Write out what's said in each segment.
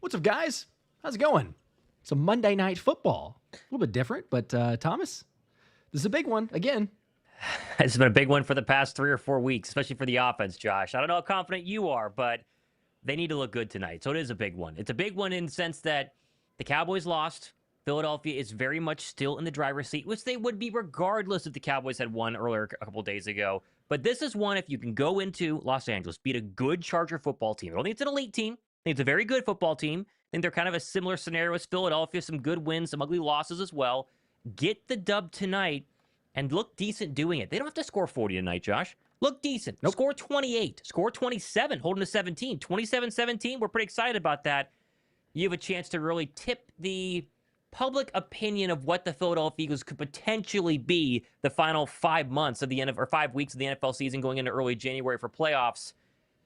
What's up, guys? How's it going? It's a Monday Night Football. A little bit different, but Thomas, this is a big one again. It's been a big one for the past 3 or 4 weeks, especially for the offense, Josh. I don't know how confident you are, but they need to look good tonight. So it is a big one. It's a big one in the sense that the Cowboys lost. Philadelphia is very much still in the driver's seat, which they would be regardless if the Cowboys had won earlier a couple days ago. But this is one, if you can go into Los Angeles, beat a good Charger football team. I don't think it's an elite team. I think it's a very good football team. I think they're kind of a similar scenario as Philadelphia, some good wins, some ugly losses as well. Get the dub tonight and look decent doing it. They don't have to score 40 tonight, Josh. Look decent. Nope. Score 28. Score 27, holding to 17. 27-17, we're pretty excited about that. You have a chance to really tip the public opinion of what the Philadelphia Eagles could potentially be the final 5 months of the NFL, or 5 weeks of the NFL season going into early January for playoffs.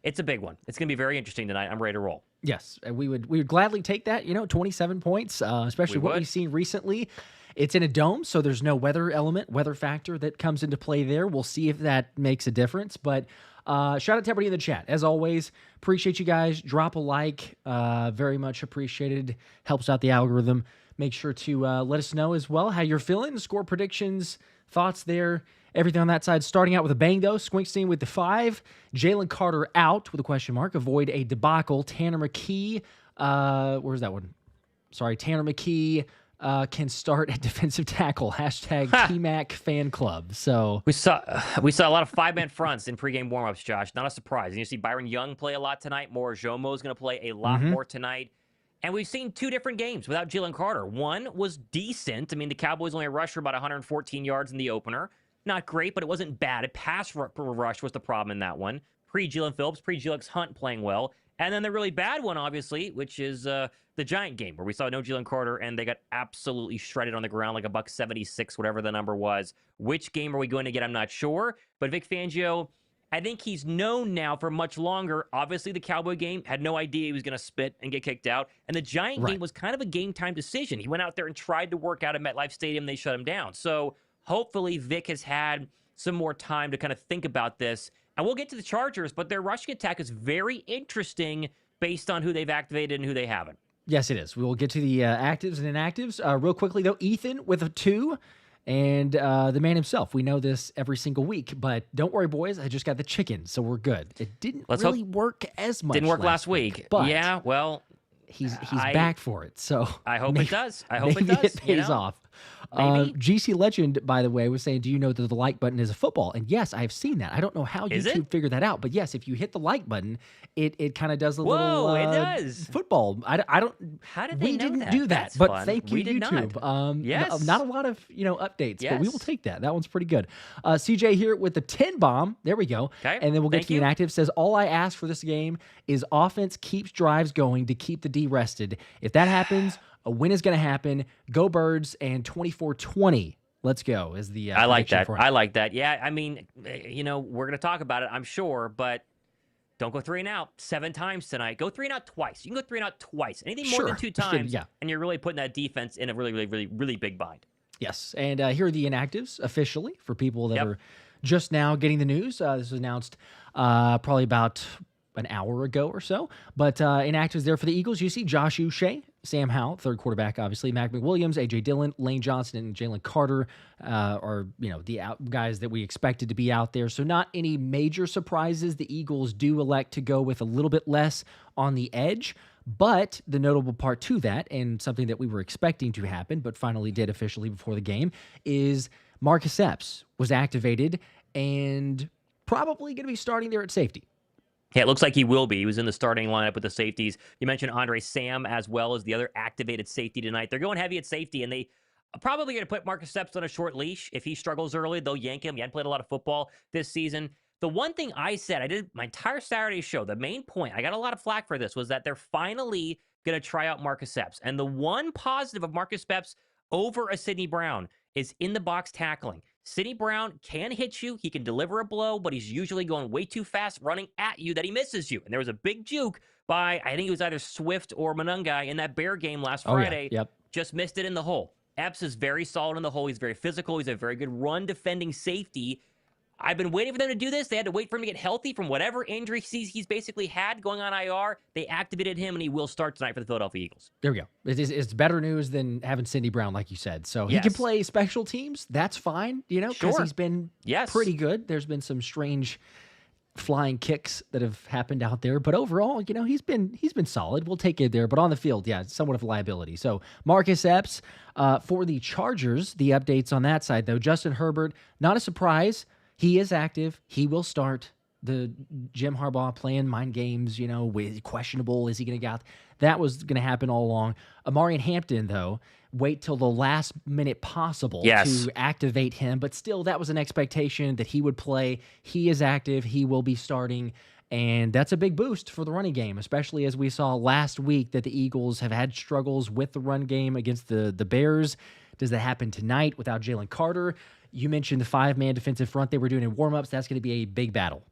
It's a big one. It's going to be very interesting tonight. I'm ready to roll. Yes, we would gladly take that. 27 points, especially what we've seen recently. It's in a dome, so there's no weather factor that comes into play there. We'll see if that makes a difference. But shout out to everybody in the chat. As always, appreciate you guys. Drop a like. Very much appreciated. Helps out the algorithm. Make sure to let us know as well how you're feeling. Score predictions, thoughts there. Everything on that side. Starting out with a bang, though. Squinkstein with the 5. Jalen Carter out with a question mark. Avoid a debacle. Tanner McKee. Where's that one? Sorry, Tanner McKee can start at defensive tackle. Hashtag TMAC fan club. So we saw a lot of 5-man fronts in pregame warmups, Josh. Not a surprise. And you see Byron Young play a lot tonight. Jomo is going to play a lot more tonight. And we've seen 2 different games without Jalen Carter. One was decent. I mean, the Cowboys only rushed for about 114 yards in the opener. Not great, but it wasn't bad. A pass rush was the problem in that one. Pre-Jalen Phillips, pre-Jelix Hunt playing well. And then the really bad one, obviously, which is the Giant game, where we saw no Jalen Carter, and they got absolutely shredded on the ground like $176, whatever the number was. Which game are we going to get? I'm not sure. But Vic Fangio, I think he's known now for much longer. Obviously, the Cowboy game, had no idea he was going to spit and get kicked out. And the Giant game was kind of a game-time decision. He went out there and tried to work out at MetLife Stadium. They shut him down. So hopefully Vic has had some more time to kind of think about this. And we'll get to the Chargers, but their rushing attack is very interesting based on who they've activated and who they haven't. Yes, it is. We will get to the actives and inactives. Real quickly, though, Ethan with a 2. And the man himself. We know this every single week, but don't worry, boys. I just got the chicken, so we're good. It didn't really work as much. Didn't work last week. But yeah, well, he's back for it. So I hope it does. I hope it does. It pays off. GC Legend, by the way, was saying, do you know that the like button is a football? And yes, I have seen that. I don't know how YouTube figured that out, but yes, if you hit the like button, it kind of does a little it does. Football. I don't. How did they we know didn't that? do that, That's but fun. thank you, We did YouTube. not. Yes. Not a lot of updates, Yes. but we will take that. That one's pretty good. CJ here with the 10 bomb. There we go. Okay. And then we'll get Thank to the you. inactive. Says, all I ask for this game is offense keeps drives going to keep the D rested. If that happens, a win is going to happen. Go Birds, and 24-20. Let's go. Is the I like that. for I like that. Yeah, I mean, we're going to talk about it, I'm sure, but don't go 3 and out 7 times tonight. Go 3 and out twice. You can go 3 and out twice. Anything more than 2 times, and you're really putting that defense in a really, really, really, really big bind. Yes, and here are the inactives officially for people that are just now getting the news. This was announced probably about an hour ago or so. But inactives there for the Eagles. You see Josh Uche, Sam Howell, third quarterback, obviously, Mac McWilliams, A.J. Dillon, Lane Johnson, and Jalen Carter are, the guys that we expected to be out there. So not any major surprises. The Eagles do elect to go with a little bit less on the edge. But the notable part to that, and something that we were expecting to happen, but finally did officially before the game, is Marcus Epps was activated and probably going to be starting there at safety. Yeah, it looks like he will be. He was in the starting lineup with the safeties. You mentioned Andre Sam as well as the other activated safety tonight. They're going heavy at safety, and they probably going to put Marcus Epps on a short leash. If he struggles early, they'll yank him. He hadn't played a lot of football this season. The one thing I said, I did my entire Saturday show, the main point, I got a lot of flack for this, was that they're finally going to try out Marcus Epps. And the one positive of Marcus Epps over a Sidney Brown is in the box tackling. Sidney Brown can hit you. He can deliver a blow, but he's usually going way too fast running at you that he misses you. And there was a big juke by, I think it was either Swift or Monungai in that Bear game last Friday. Yep. Just missed it in the hole. Epps is very solid in the hole. He's very physical. He's a very good run defending safety. I've been waiting for them to do this. They had to wait for him to get healthy from whatever injury he's basically had going on IR. They activated him, and he will start tonight for the Philadelphia Eagles. There we go. It's better news than having Sidney Brown, like you said. So he can play special teams. That's fine, because he's been pretty good. There's been some strange flying kicks that have happened out there, but overall, he's been solid. We'll take it there, but on the field, somewhat of a liability. So Marcus Epps for the Chargers. The updates on that side, though, Justin Herbert, not a surprise. He is active. He will start. The Jim Harbaugh playing mind games, questionable. Is he going to get? That was going to happen all along. Omarion Hampton, though, wait till the last minute possible to activate him. But still, that was an expectation that he would play. He is active. He will be starting. And that's a big boost for the running game, especially as we saw last week that the Eagles have had struggles with the run game against the Bears. Does that happen tonight without Jalen Carter? You mentioned the 5-man defensive front they were doing in warmups. That's going to be a big battle.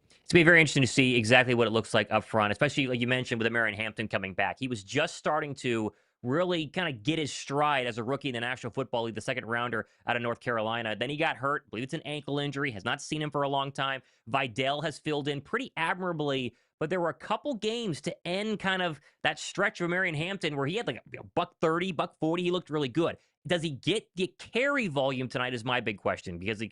It's going to be very interesting to see exactly what it looks like up front, especially like you mentioned with Omarion Hampton coming back. He was just starting to really kind of get his stride as a rookie in the National Football League, the second rounder out of North Carolina. Then he got hurt. I believe it's an ankle injury. Has not seen him for a long time. Vidal has filled in pretty admirably, but there were a couple games to end kind of that stretch of Omarion Hampton where he had like a $130, $140. He looked really good. Does he get the carry volume tonight is my big question, because he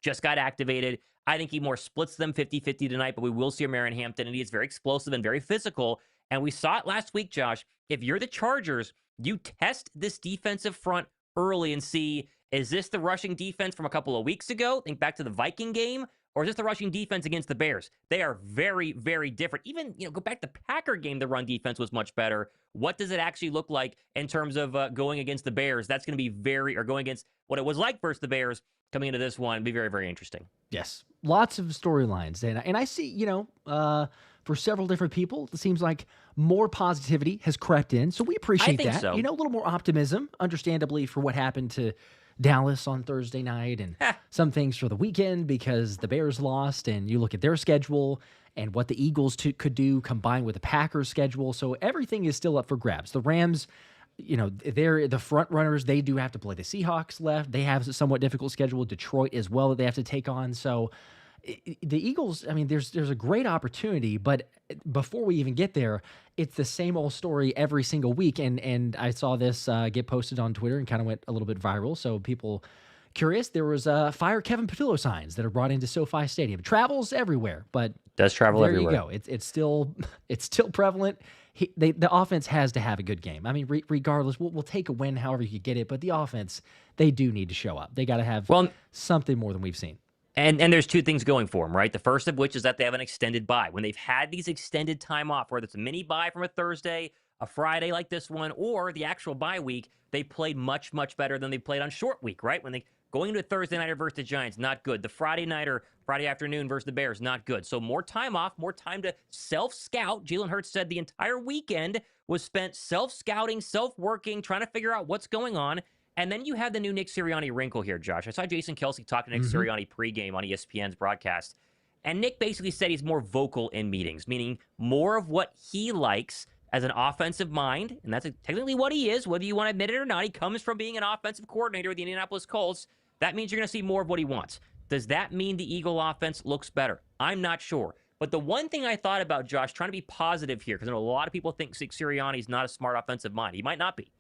just got activated. I think he more splits them 50-50 tonight, but we will see Omarion Hampton, and he is very explosive and very physical. And we saw it last week, Josh. If you're the Chargers, you test this defensive front early and see, is this the rushing defense from a couple of weeks ago? Think back to the Viking game. Or is this the rushing defense against the Bears? They are very, very different. Even, go back to the Packer game, the run defense was much better. What does it actually look like in terms of going against the Bears? That's going to be or going against what it was like versus the Bears coming into this one. Be very, very interesting. Yes. Lots of storylines. And I see, for several different people, it seems like more positivity has crept in. So we appreciate that. So. A little more optimism, understandably, for what happened to Dallas on Thursday night and some things for the weekend because the Bears lost, and you look at their schedule and what the Eagles could do combined with the Packers schedule. So everything is still up for grabs. The Rams, they're the front runners. They do have to play the Seahawks left. They have a somewhat difficult schedule. Detroit as well that they have to take on. So the Eagles, there's a great opportunity, but before we even get there, it's the same old story every single week. And I saw this get posted on Twitter and kind of went a little bit viral. So people curious, there was fire Kevin Patullo signs that are brought into SoFi Stadium. Travels everywhere, but does travel there everywhere. You go. It's still prevalent. The offense has to have a good game. Regardless, we'll take a win however you get it, but the offense, they do need to show up. They got to have something more than we've seen. And there's two things going for them, right? The first of which is that they have an extended bye. When they've had these extended time off, whether it's a mini bye from a Thursday, a Friday like this one, or the actual bye week, they played much, much better than they played on short week, right? When they going into a Thursday nighter versus the Giants, not good. The Friday nighter, Friday afternoon versus the Bears, not good. So more time off, more time to self-scout. Jalen Hurts said the entire weekend was spent self-scouting, self-working, trying to figure out what's going on. And then you have the new Nick Sirianni wrinkle here, Josh. I saw Jason Kelce talking to Nick Sirianni pregame on ESPN's broadcast. And Nick basically said he's more vocal in meetings, meaning more of what he likes as an offensive mind. And that's technically what he is, whether you want to admit it or not. He comes from being an offensive coordinator with the Indianapolis Colts. That means you're going to see more of what he wants. Does that mean the Eagle offense looks better? I'm not sure. But the one thing I thought about, Josh, trying to be positive here, because I know a lot of people think Sirianni's not a smart offensive mind. He might not be.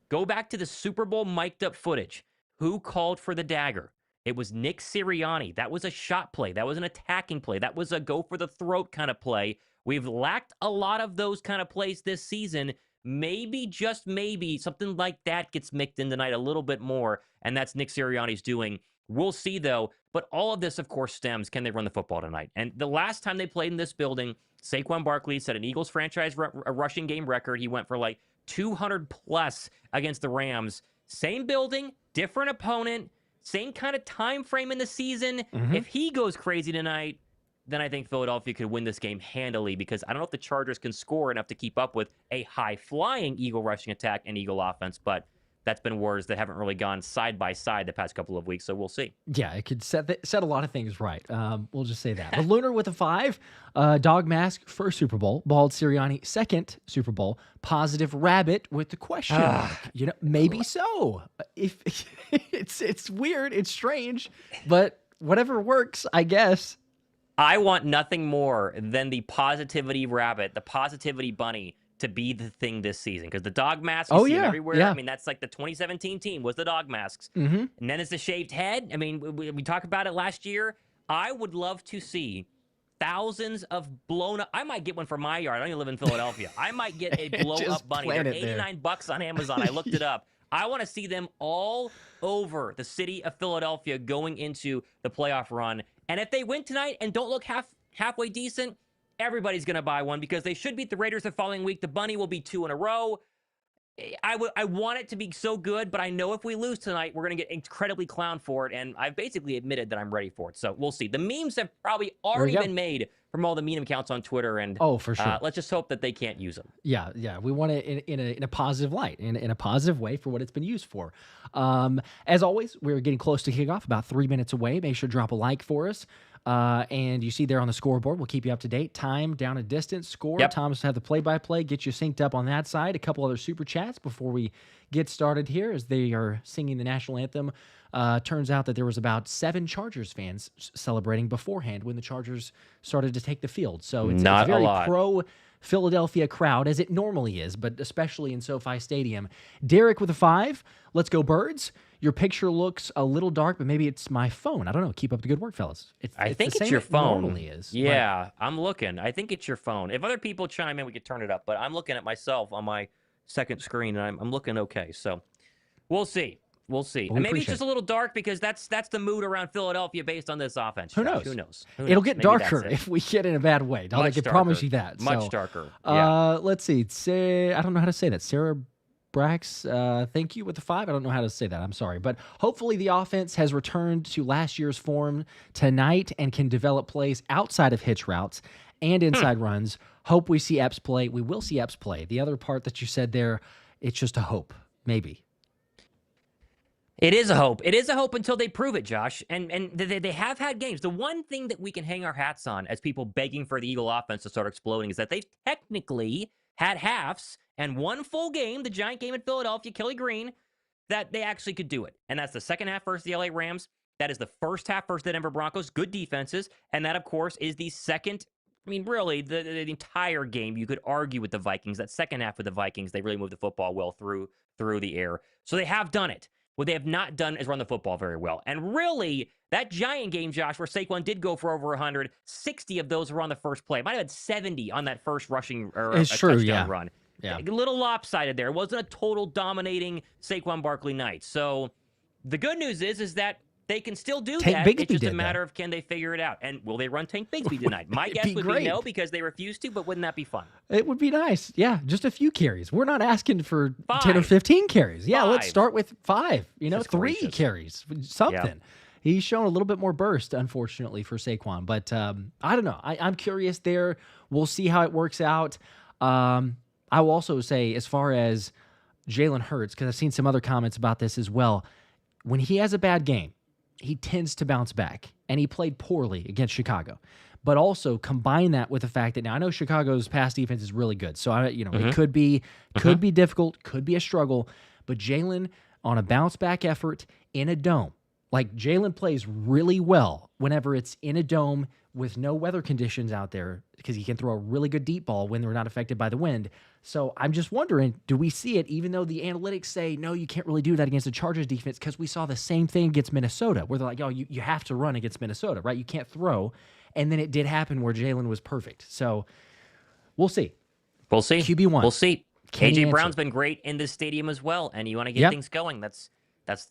Go back to the Super Bowl mic'd up footage. Who called for the dagger? It was Nick Sirianni. That was a shot play. That was an attacking play. That was a go for the throat kind of play. We've lacked a lot of those kind of plays this season. Maybe, just maybe, something like that gets mixed in tonight a little bit more, and that's Nick Sirianni's doing. We'll see, though. But all of this, of course, stems, can they run the football tonight? And the last time they played in this building, Saquon Barkley set an Eagles franchise rushing game record. He went for like 200 plus against the Rams. Same building, different opponent, same kind of time frame in the season. If he goes crazy tonight, then I think Philadelphia could win this game handily, because I don't know if the Chargers can score enough to keep up with a high-flying Eagle rushing attack and Eagle offense, but that's been wars that haven't really gone side by side the past couple of weeks, so we'll see. Yeah, it could set a lot of things right. We'll just say that. The Lunar with a 5, Dog Mask, first Super Bowl. Bald Sirianni, second Super Bowl. Positive Rabbit with the question mark. Maybe so. If it's weird, it's strange, but whatever works, I guess. I want nothing more than the positivity rabbit, the positivity bunny, to be the thing this season. Because the dog mask, you see them everywhere. Yeah. I mean, that's like the 2017 team was the dog masks. Mm-hmm. And then it's the shaved head. I mean, we talked about it last year. I would love to see thousands of blown up. I might get one for my yard. I don't even live in Philadelphia. I might get a blow up bunny. They're $89 on Amazon. I looked it up. I want to see them all over the city of Philadelphia going into the playoff run. And if they win tonight and don't look halfway decent, everybody's going to buy one because they should beat the Raiders the following week. The bunny will be 2 in a row. I want it to be so good, but I know if we lose tonight, we're going to get incredibly clowned for it, and I've basically admitted that I'm ready for it. So we'll see. The memes have probably already been made from all the meme accounts on Twitter, and for sure. Let's just hope that they can't use them. Yeah. We want it in a positive light, in a positive way for what it's been used for. As always, we're getting close to kickoff, about 3 minutes away. Make sure to drop a like for us. And you see there on the scoreboard, we'll keep you up to date. Time, down and distance, score. Yep. Thomas have the play-by-play, get you synced up on that side. A couple other super chats before we get started here as they are singing the national anthem. Turns out that there was about 7 Chargers fans celebrating beforehand when the Chargers started to take the field. So it's a very pro-Philadelphia crowd, as it normally is, but especially in SoFi Stadium. Derek with a 5. Let's go, Birds. Your picture looks a little dark, but maybe it's my phone. I don't know. Keep up the good work, fellas. I think it's your phone. Normally is. Yeah, I'm looking. I think it's your phone. If other people chime in, we could turn it up. But I'm looking at myself on my second screen, and I'm looking okay. So we'll see. We'll see. And maybe it's just a little dark because that's the mood around Philadelphia based on this offense. Who knows? It'll get darker if we get in a bad way. I can promise you that. Much darker. Yeah. Let's see. I don't know how to say that. Sarah Brax, thank you with the 5. I don't know how to say that. I'm sorry. But hopefully the offense has returned to last year's form tonight and can develop plays outside of hitch routes and inside runs. Hope we see Epps play. We will see Epps play. The other part that you said there, it's just a hope. Maybe. It is a hope. It is a hope until they prove it, Josh. And they have had games. The one thing that we can hang our hats on as people begging for the Eagle offense to start exploding is that they've technically had halves and one full game, the giant game in Philadelphia, Kelly Green, that they actually could do it. And that's the second half versus the LA Rams. That is the first half versus the Denver Broncos. Good defenses. And that, of course, is the second. I mean, really, the entire game, you could argue with the Vikings. That second half with the Vikings, they really moved the football well through the air. So they have done it. What they have not done is run the football very well. And really, that giant game, Josh, where Saquon did go for over 100, 60 of those were on the first play. It might have had 70 on that first rushing or touchdown run. Yeah. A little lopsided there. It wasn't a total dominating Saquon Barkley night. So the good news is that they can still do that. It's just a matter of can they figure it out. And will they run Tank Bigsby tonight? My guess would be no because they refuse to, but wouldn't that be fun? It would be nice. Yeah, just a few carries. We're not asking for 10 or 15 carries. Yeah, let's start with 5. 3 carries, something. Yeah. He's shown a little bit more burst, unfortunately, for Saquon. But I don't know. I'm curious there. We'll see how it works out. I will also say, as far as Jalen Hurts, because I've seen some other comments about this as well, when he has a bad game, he tends to bounce back, and he played poorly against Chicago. But also combine that with the fact that now I know Chicago's pass defense is really good, so it could be difficult, could be a struggle. But Jalen on a bounce back effort in a dome, like Jalen plays really well whenever it's in a dome with no weather conditions out there because he can throw a really good deep ball when they're not affected by the wind. So I'm just wondering, do we see it even though the analytics say, no, you can't really do that against the Chargers defense because we saw the same thing against Minnesota where they're like, oh, you have to run against Minnesota, right? You can't throw. And then it did happen where Jalen was perfect. So we'll see. We'll see. QB1. We'll see. KJ Brown's been great in this stadium as well, and you want to get things going. That's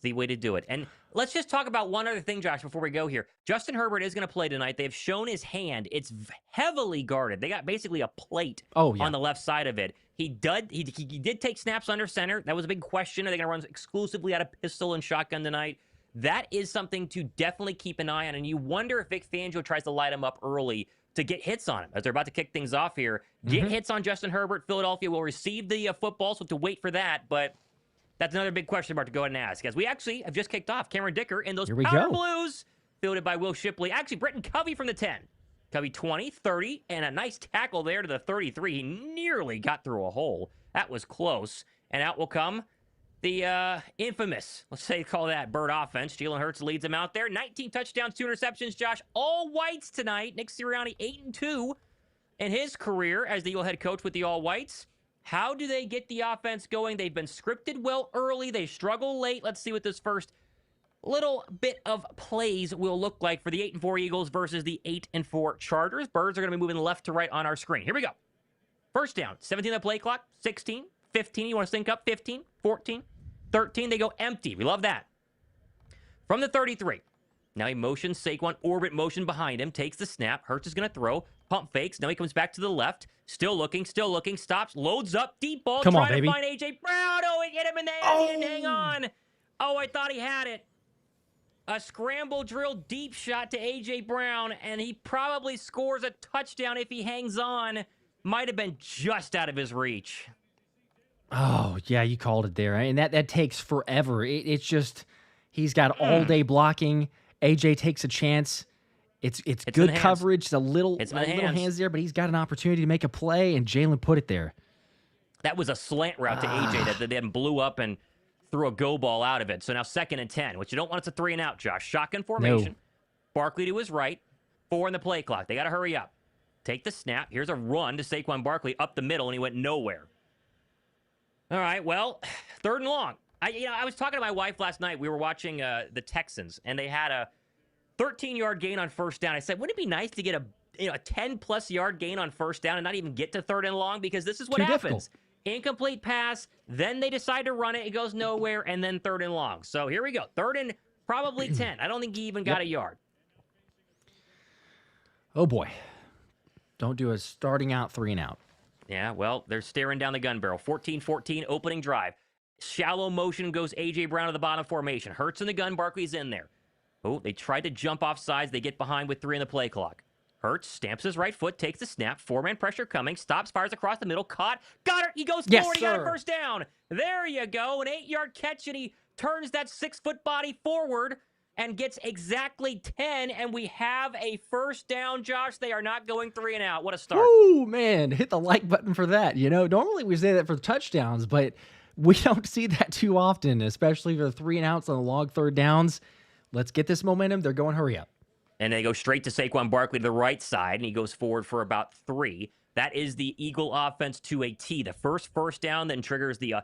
the way to do it. And let's just talk about one other thing, Josh, before we go here. Justin Herbert is going to play tonight. They've shown his hand. It's heavily guarded. They got basically a plate on the left side of it. He did take snaps under center. That was a big question. Are they going to run exclusively out of pistol and shotgun tonight? That is something to definitely keep an eye on. And you wonder if Vic Fangio tries to light him up early to get hits on him as they're about to kick things off here. Get hits on Justin Herbert. Philadelphia will receive the football, so we'll have to wait for that. But that's another big question mark to go ahead and ask. As we actually have just kicked off Cameron Dicker in those Power Blues, fielded by Will Shipley. Actually, Britton Covey from the 10. Covey 20, 30, and a nice tackle there to the 33. He nearly got through a hole. That was close. And out will come The infamous, let's say call that Bird offense. Jalen Hurts leads them out there. 19 touchdowns, 2 interceptions, Josh. All whites tonight. Nick Sirianni 8-2 in his career as the Eagle head coach with the all whites. How do they get the offense going? They've been scripted well early. They struggle late. Let's see what this first little bit of plays will look like for the 8-4 Eagles versus the 8-4 Chargers. Birds are going to be moving left to right on our screen. Here we go. First down, 17 on the play clock, 16, 15. You want to sync up? 15, 14, 13. They go empty. We love that. From the 33. Now he motions Saquon, orbit motion behind him, takes the snap. Hurts is going to throw, pump fakes. Now he comes back to the left. Still looking, stops, loads up, deep ball, trying to find A.J. Brown. Oh, he hit him in the head. He didn't hang on. Oh, I thought he had it. A scramble drill deep shot to A.J. Brown, and he probably scores a touchdown if he hangs on. Might have been just out of his reach. Oh, yeah, you called it there. And that takes forever. It's just, he's got all day blocking. AJ takes a chance. It's good coverage. It's a little hands there, but he's got an opportunity to make a play, and Jalen put it there. That was a slant route to AJ that then blew up and threw a go ball out of it. So now 2nd and 10. What you don't want is a 3 and out, Josh. Shotgun formation. No. Barkley to his right. 4 in the play clock. They got to hurry up. Take the snap. Here's a run to Saquon Barkley up the middle, and he went nowhere. All right, well, 3rd and long. I was talking to my wife last night. We were watching the Texans, and they had a 13-yard gain on first down. I said, wouldn't it be nice to get a 10-plus yard gain on first down and not even get to 3rd and long? Because this is what happens. Incomplete pass, then they decide to run it. It goes nowhere, and then 3rd and long. So here we go. 3rd and probably 10. I don't think he even got a yard. Oh, boy. Don't do a starting out 3 and out. Yeah, well, they're staring down the gun barrel. 14-14, opening drive. Shallow motion goes A.J. Brown to the bottom formation. Hurts in the gun, Barkley's in there. Oh, they tried to jump off sides. They get behind with 3 in the play clock. Hurts stamps his right foot, takes the snap. 4-man pressure coming. Stops, fires across the middle. Caught. Got it. He goes forward. He got a first down. There you go. An 8-yard catch, and he turns that 6-foot body forward and gets exactly 10, and we have a first down, Josh. They are not going 3 and out. What a start. Ooh, man. Hit the like button for that. Normally we say that for touchdowns, but we don't see that too often, especially for the 3 and outs on the long 3rd downs. Let's get this momentum. They're going hurry up. And they go straight to Saquon Barkley to the right side, and he goes forward for about 3. That is the Eagle offense to a T. The first down then triggers the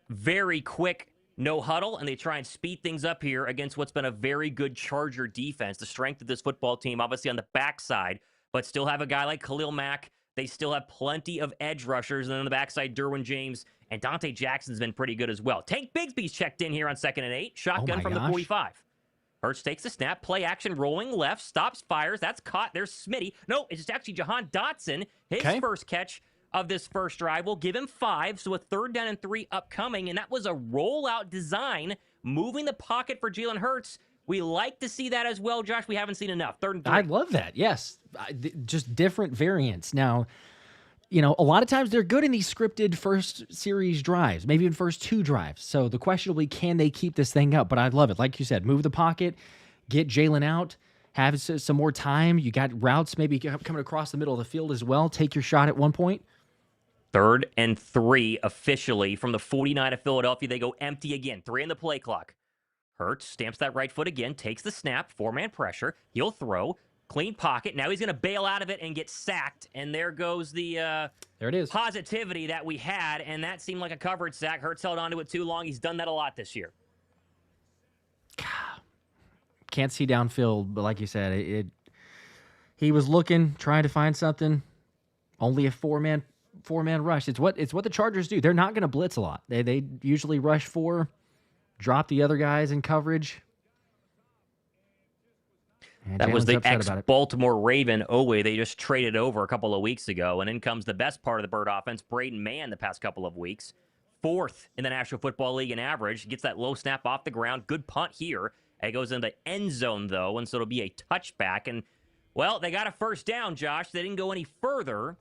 very quick no huddle, and they try and speed things up here against what's been a very good Charger defense. The strength of this football team, obviously on the backside, but still have a guy like Khalil Mack. They still have plenty of edge rushers, and then on the backside, Derwin James and Dante Jackson's been pretty good as well. Tank Bigsby's checked in here on 2nd and 8. Shotgun from the 45. Hurts takes the snap, play action, rolling left, stops, fires. That's caught. There's Smitty. No, it's actually Jahan Dotson. His first catch of this first drive will give him 5, so a 3rd down and 3 upcoming, and that was a rollout design, moving the pocket for Jalen Hurts. We like to see that as well, Josh. We haven't seen enough. 3rd and 3. I love that, yes. Just different variants. Now, a lot of times they're good in these scripted first series drives, maybe even first 2 drives. So the question will be, can they keep this thing up? But I love it. Like you said, move the pocket, get Jalen out, have some more time. You got routes maybe coming across the middle of the field as well. Take your shot at one point. 3rd and 3 officially from the 49 of Philadelphia. They go empty again. 3 in the play clock. Hurts stamps that right foot again, takes the snap, 4-man pressure. He'll throw. Clean pocket. Now he's going to bail out of it and get sacked. And there goes the there it is. Positivity that we had, and that seemed like a coverage sack. Hurts held onto it too long. He's done that a lot this year. Can't see downfield, but like you said, he was looking, trying to find something. Only a four-man rush. It's what the Chargers do. They're not going to blitz a lot. They usually rush 4, drop the other guys in coverage. And that was the ex-Baltimore Raven, Owe. They just traded over a couple of weeks ago. And in comes the best part of the Bird offense, Braden Mann, the past couple of weeks. 4th in the National Football League in average. Gets that low snap off the ground. Good punt here. It goes in the end zone, though, and so it'll be a touchback. And, well, they got a first down, Josh. They didn't go any further.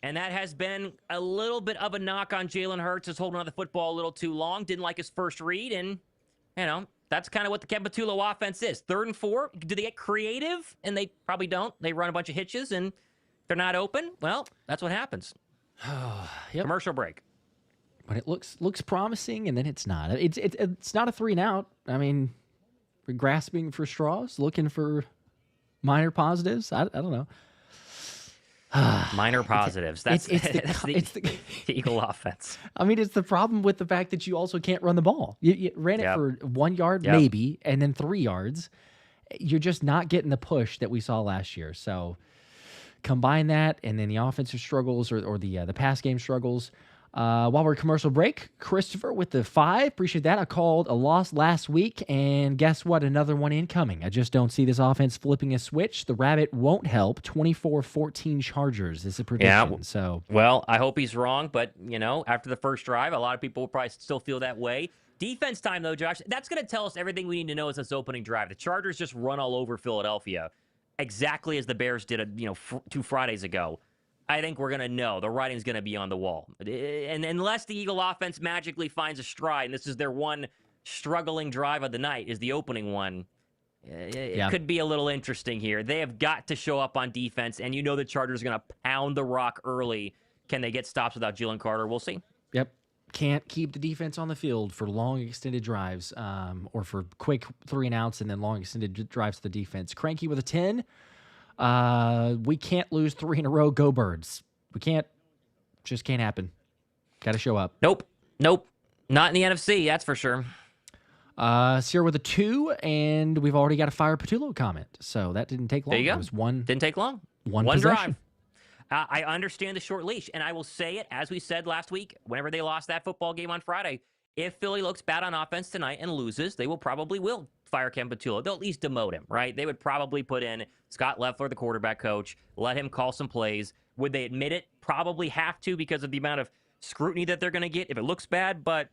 And that has been a little bit of a knock on Jalen Hurts, is holding on to the football a little too long. Didn't like his first read, and, that's kind of what the Kevin Patullo offense is. 3rd and 4. Do they get creative? And they probably don't. They run a bunch of hitches, and they're not open. Well, that's what happens. Yep. Commercial break. but it looks promising, and then it's not. It's not a 3-and-out. I mean, we're grasping for straws, looking for minor positives. I don't know. Minor positives. That's the Eagle offense. I mean, it's the problem with the fact that you also can't run the ball. You ran it for 1 yard, maybe, and then 3 yards. You're just not getting the push that we saw last year. So combine that, and then the offensive struggles or the pass game struggles. While we're commercial break, Christopher with the 5. Appreciate that. I called a loss last week, and guess what? Another one incoming. I just don't see this offense flipping a switch. The Rabbit won't help. 24-14 Chargers is a prediction. Well, I hope he's wrong, but, after the first drive, a lot of people will probably still feel that way. Defense time, though, Josh, that's going to tell us everything we need to know as this opening drive. The Chargers just run all over Philadelphia, exactly as the Bears did, 2 Fridays ago. I think we're going to know. The writing's going to be on the wall. And unless the Eagle offense magically finds a stride, and this is their one struggling drive of the night, is the opening one, it could be a little interesting here. They have got to show up on defense, and the Chargers are going to pound the rock early. Can they get stops without Jalen Carter? We'll see. Yep. Can't keep the defense on the field for long extended drives or for quick 3-and-outs and then long extended drives to the defense. Cranky with a 10. We can't lose 3 in a row. Go Birds. We can't. Just can't happen. Got to show up. Nope. Not in the NFC. That's for sure. Sierra with a 2, and we've already got a Fire Patullo comment. So that didn't take long. There you go. It was one. Didn't take long. One drive. I understand the short leash, and I will say it as we said last week. Whenever they lost that football game on Friday, if Philly looks bad on offense tonight and loses, they will fire Kevin Patullo. They'll at least demote him, right? They would probably put in Scott Leffler, the quarterback coach, let him call some plays. Would they admit it? Probably have to because of the amount of scrutiny that they're going to get if it looks bad. But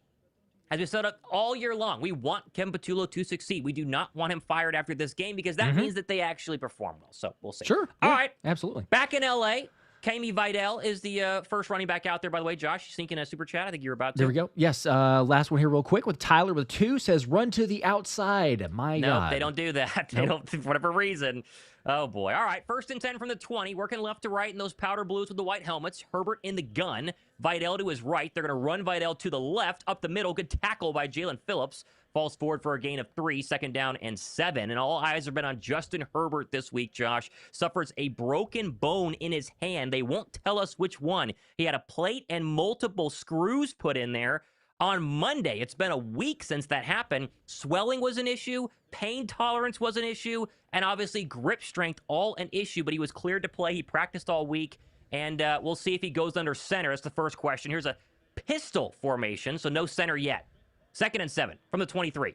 as we said all year long, we want Kevin Patullo to succeed. We do not want him fired after this game because that means that they actually perform well. So we'll see. Sure. All right. Absolutely. Back in L.A., Kami Vidal is the first running back out there, by the way. Josh, sneaking a super chat. I think you're about to. There we go. Yes. Last one here real quick with Tyler with 2 says, run to the outside. My God. No, they don't do that. They don't, for whatever reason. Oh, boy. All right. 1st and 10 from the 20. Working left to right in those powder blues with the white helmets. Herbert in the gun. Vidal to his right. They're going to run Vidal to the left. Up the middle. Good tackle by Jalen Phillips. Falls forward for a gain of 3, 2nd down and 7. And all eyes have been on Justin Herbert this week, Josh. Suffers a broken bone in his hand. They won't tell us which one. He had a plate and multiple screws put in there on Monday. It's been a week since that happened. Swelling was an issue. Pain tolerance was an issue. And obviously grip strength, all an issue. But he was cleared to play. He practiced all week. And we'll see if he goes under center. That's the first question. Here's a pistol formation, so no center yet. 2nd and 7 from the 23.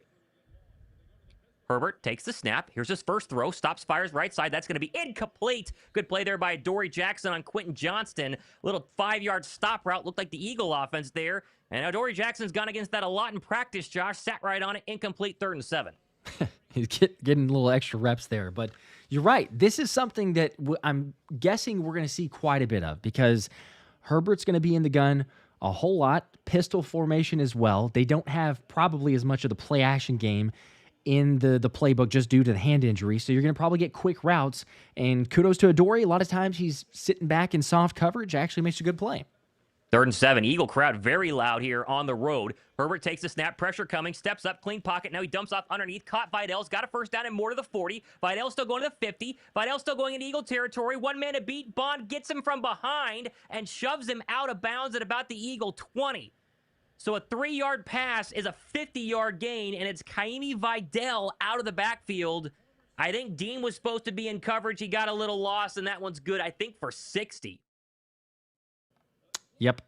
Herbert takes the snap. Here's his first throw. Stops, fires right side. That's going to be incomplete. Good play there by Dory Jackson on Quentin Johnston. Little 5-yard stop route. Looked like the Eagle offense there. And now Dory Jackson's gone against that a lot in practice, Josh. Sat right on it. Incomplete 3rd and 7. He's getting a little extra reps there. But you're right. This is something that I'm guessing we're going to see quite a bit of because Herbert's going to be in the gun a whole lot. Pistol formation as well. They don't have probably as much of the play action game in the playbook just due to the hand injury. So you're going to probably get quick routes. And kudos to Adoree. A lot of times he's sitting back in soft coverage. Actually makes a good play. 3rd and 7. Eagle crowd very loud here on the road. Herbert takes the snap. Pressure coming. Steps up. Clean pocket. Now he dumps off underneath. Caught Vidal's. Got a 1st down and more to the 40. Vidal's still going to the 50. Vidal's still going into Eagle territory. 1 man to beat. Bond gets him from behind and shoves him out of bounds at about the Eagle 20. So a 3-yard pass is a 50-yard gain, and it's Kami Vidal out of the backfield. I think Dean was supposed to be in coverage. He got a little lost, and that one's good, I think, for 60. Yep.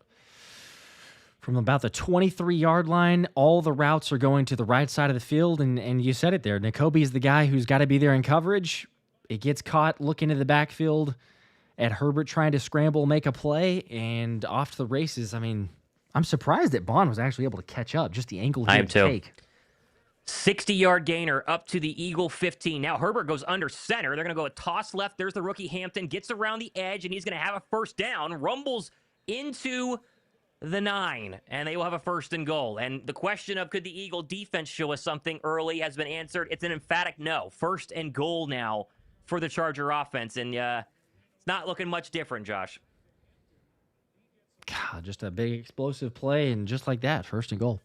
From about the 23-yard line, all the routes are going to the right side of the field, and you said it there. Nakobe is the guy who's got to be there in coverage. It gets caught looking at the backfield at Herbert trying to scramble, make a play, and off to the races. I mean, I'm surprised that Bond was actually able to catch up, just the angle he had to take. 60-yard gainer up to the Eagle 15. Now Herbert goes under center. They're going to go a toss left. There's the rookie Hampton. Gets around the edge, and he's going to have a 1st down. Rumbles into the 9, and they will have a 1st and goal. And the question of could the Eagle defense show us something early has been answered. It's an emphatic no. 1st and goal now for the Charger offense, and it's not looking much different, Josh. God, just a big explosive play, and just like that, 1st and goal.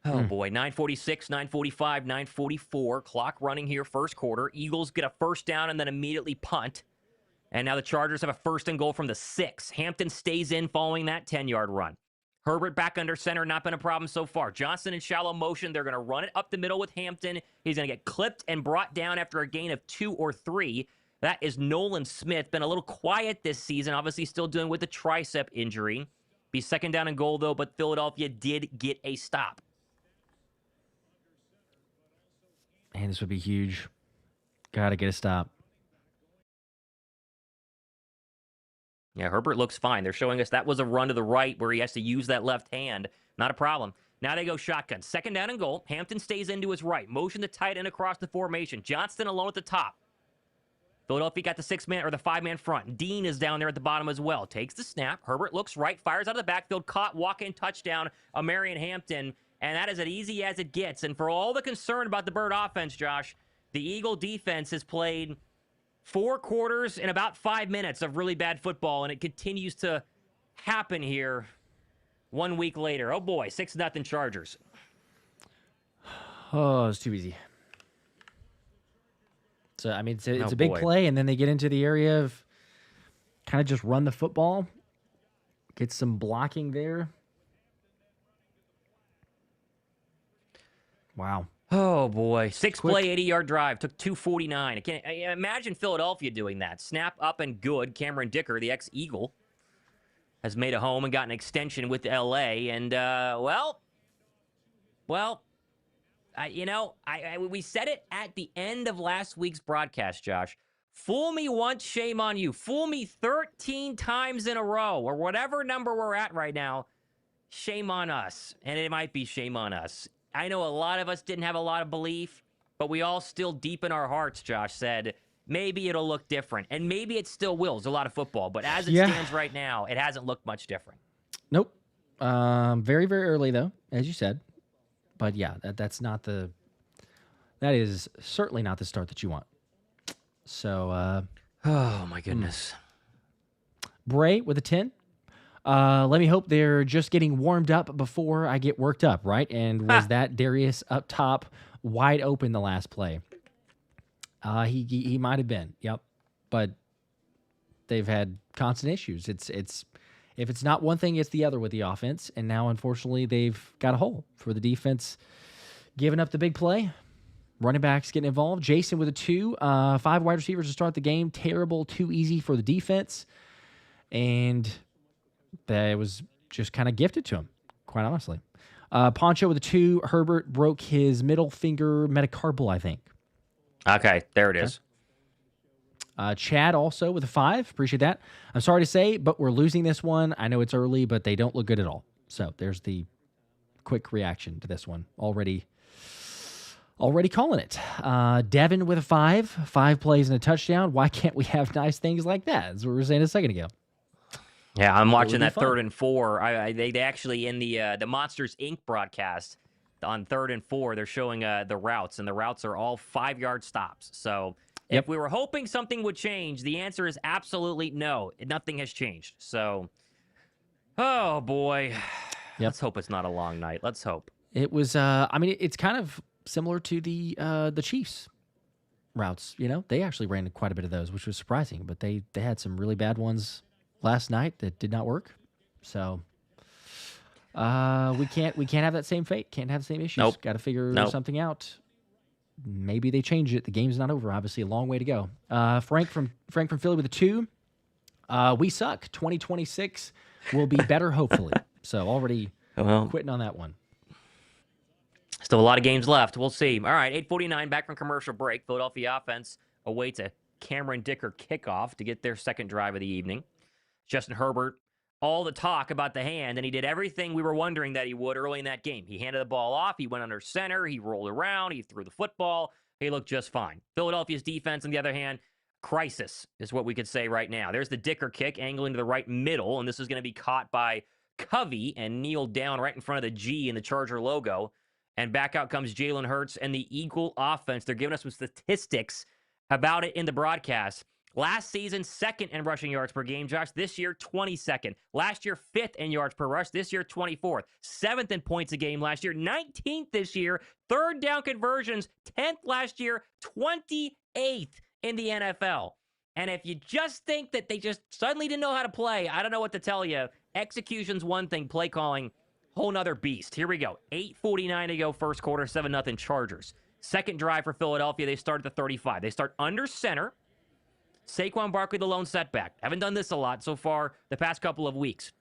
Oh, boy. 9:46, 9:45, 9:44. Clock running here, first quarter. Eagles get a first down and then immediately punt. And now the Chargers have a 1st and goal from the 6. Hampton stays in following that 10-yard run. Herbert back under center, not been a problem so far. Johnson in shallow motion. They're going to run it up the middle with Hampton. He's going to get clipped and brought down after a gain of 2 or 3. That is Nolan Smith. Been a little quiet this season. Obviously still dealing with the tricep injury. Be 2nd down and goal, though, but Philadelphia did get a stop. Man, this would be huge. Got to get a stop. Yeah, Herbert looks fine. They're showing us that was a run to the right where he has to use that left hand. Not a problem. Now they go shotgun. 2nd down and goal. Hampton stays into his right. Motion the tight end across the formation. Johnston alone at the top. Philadelphia got the 6-man or the 5-man front. Dean is down there at the bottom as well. Takes the snap. Herbert looks right. Fires out of the backfield. Caught. Walk-in touchdown. Omarion Hampton. And that is as easy as it gets. And for all the concern about the Bird offense, Josh, the Eagle defense has played 4 quarters and about 5 minutes of really bad football, and it continues to happen here 1 week later. Oh, boy, 6-0 Chargers. Oh, it's too easy. So, I mean, it's a big play, and then they get into the area of kind of just run the football, get some blocking there. Wow. Oh, boy. 6-play, 80-yard drive. Took 2:49. I imagine Philadelphia doing that. Snap up and good. Cameron Dicker, the ex-Eagle, has made a home and got an extension with L.A. And, we said it at the end of last week's broadcast, Josh. Fool me once, shame on you. Fool me 13 times in a row, or whatever number we're at right now, shame on us. And it might be shame on us. I know a lot of us didn't have a lot of belief, but we all still deep in our hearts, Josh, said, maybe it'll look different. And maybe it still will. There's a lot of football. But as it stands right now, it hasn't looked much different. Nope. Very, very early, though, as you said. But, yeah, that is certainly not the start that you want. So, oh, my goodness. Bray with a 10. Let me hope they're just getting warmed up before I get worked up, right? And was that Darius up top wide open the last play? He might have been, yep. But they've had constant issues. It's if it's not one thing, it's the other with the offense. And now, unfortunately, they've got a hole for the defense, giving up the big play. Running backs getting involved. Jason with a 2. 5 wide receivers to start the game. Terrible, too easy for the defense. And that was just kind of gifted to him, quite honestly. Poncho with a 2. Herbert broke his middle finger metacarpal, I think. Okay, there it is. Chad also with a 5. Appreciate that. I'm sorry to say, but we're losing this one. I know it's early, but they don't look good at all. So there's the quick reaction to this one. Already calling it. Devin with a 5. 5 plays and a touchdown. Why can't we have nice things like that? That's what we were saying a second ago. Yeah, I'm watching that 3rd and 4. They actually, in the Monsters, Inc. broadcast, on 3rd and 4, they're showing the routes, and the routes are all 5-yard stops. So if we were hoping something would change, the answer is absolutely no. Nothing has changed. So, oh, boy. Let's hope it's not a long night. Let's hope. It was, it's kind of similar to the Chiefs routes. You know, they actually ran quite a bit of those, which was surprising, but they had some really bad ones last night that did not work. So we can't have that same fate. Can't have the same issues. Nope. Got to figure something out. Maybe they change it. The game's not over. Obviously, a long way to go. Frank from Philly with a 2. We suck. 2026 will be better, hopefully. So already quitting on that one. Still a lot of games left. We'll see. All right, 8:49 back from commercial break. Philadelphia offense awaits a Cameron Dicker kickoff to get their second drive of the evening. Justin Herbert, all the talk about the hand, and he did everything we were wondering that he would early in that game. He handed the ball off. He went under center. He rolled around. He threw the football. He looked just fine. Philadelphia's defense, on the other hand, crisis is what we could say right now. There's the Dicker kick angling to the right middle, and this is going to be caught by Covey and kneeled down right in front of the G in the Charger logo. And back out comes Jalen Hurts and the Eagle offense. They're giving us some statistics about it in the broadcast. Last season, 2nd in rushing yards per game, Josh. This year, 22nd. Last year, 5th in yards per rush. This year, 24th. 7th in points a game last year. 19th this year. 3rd down conversions. 10th last year. 28th in the NFL. And if you just think that they just suddenly didn't know how to play, I don't know what to tell you. Execution's one thing. Play calling, whole nother beast. Here we go. 8:49 to go first quarter. 7-0 Chargers. Second drive for Philadelphia. They start at the 35. They start under center. Saquon Barkley, the lone setback. Haven't done this a lot so far the past couple of weeks.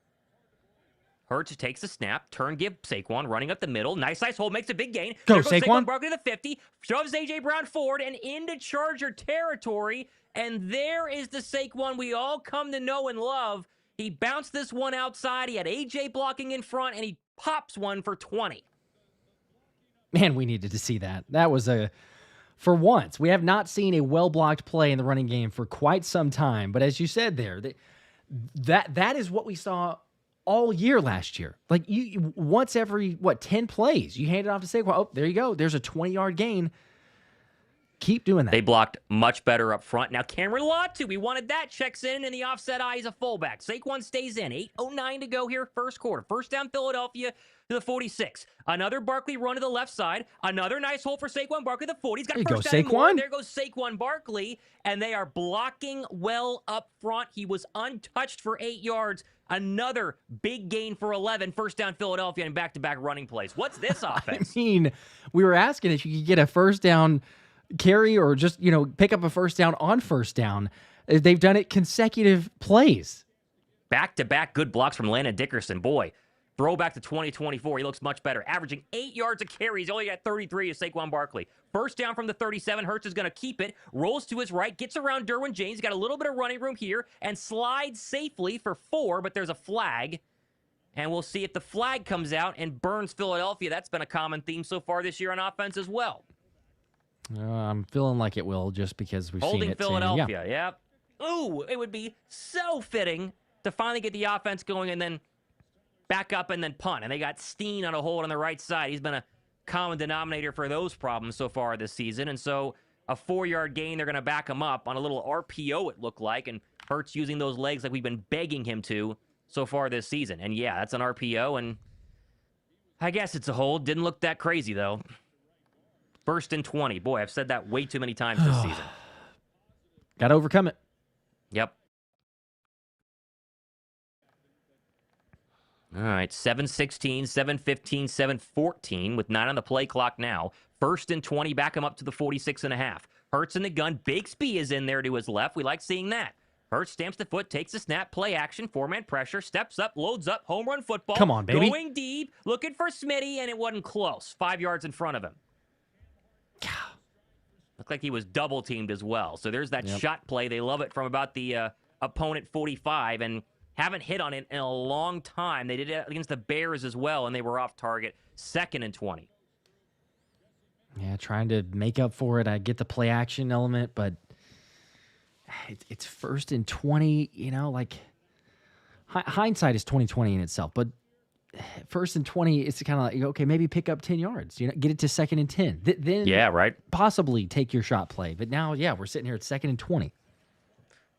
Hurts takes the snap, turn, give Saquon, running up the middle. Nice hold, makes a big gain. Go, there goes Saquon Barkley to the 50, shoves A.J. Brown forward and into Charger territory. And there is the Saquon we all come to know and love. He bounced this one outside. He had A.J. blocking in front, and he pops one for 20. Man, we needed to see that. That was for once, we have not seen a well-blocked play in the running game for quite some time. But as you said there, that is what we saw all year last year. Like, you once every, 10 plays, you hand it off to Saquon. Oh, there you go. There's a 20-yard gain. Keep doing that. They blocked much better up front. Now, Cameron Latu, we wanted that, checks in the offset eye. He's a fullback. Saquon stays in. 8:09 to go here, first quarter. First down, Philadelphia to the 46. Another Barkley run to the left side. Another nice hole for Saquon Barkley, the 40. He's got first down more. There goes Saquon Barkley, and they are blocking well up front. He was untouched for 8 yards. Another big gain for 11. First down, Philadelphia, and back-to-back running plays. What's this offense? I mean, we were asking if you could get a first down carry or just, pick up a first down on first down. They've done it consecutive plays. Back-to-back good blocks from Landon Dickerson. Boy, throwback to 2024. He looks much better. Averaging 8 yards a carry. He's only got 33 as Saquon Barkley. First down from the 37. Hurts is going to keep it. Rolls to his right. Gets around Derwin James. Got a little bit of running room here. And slides safely for 4, but there's a flag. And we'll see if the flag comes out and burns Philadelphia. That's been a common theme so far this year on offense as well. I'm feeling like it will just because we've Holding seen it. Philadelphia, yep. Ooh, it would be so fitting to finally get the offense going and then back up and then punt. And they got Steen on a hold on the right side. He's been a common denominator for those problems so far this season. And so a 4-yard gain, they're going to back him up on a little RPO, it looked like. And Hurts using those legs like we've been begging him to so far this season. And yeah, that's an RPO. And I guess it's a hold. Didn't look that crazy, though. First and 20. Boy, I've said that way too many times this season. Got to overcome it. Yep. All right, 7:16, 7:15, 7:14 with 9 on the play clock now. First and 20, back him up to the 46.5. Hurts in the gun. Bigsby is in there to his left. We like seeing that. Hurts stamps the foot, takes the snap, play action, 4-man pressure, steps up, loads up, home run football. Come on, baby. Going deep, looking for Smitty, and it wasn't close. 5 yards in front of him. Looked like he was double-teamed as well. So there's that shot play. They love it from about the opponent 45 and haven't hit on it in a long time. They did it against the Bears as well, and they were off target. 2nd and 20. Yeah, trying to make up for it. I get the play action element, but it's 1st and 20, like hindsight is 20/20 in itself, but 1st and 20, it's kind of like, okay, maybe pick up 10 yards, get it to 2nd and 10. Then right. Possibly take your shot play. But now, we're sitting here at 2nd and 20.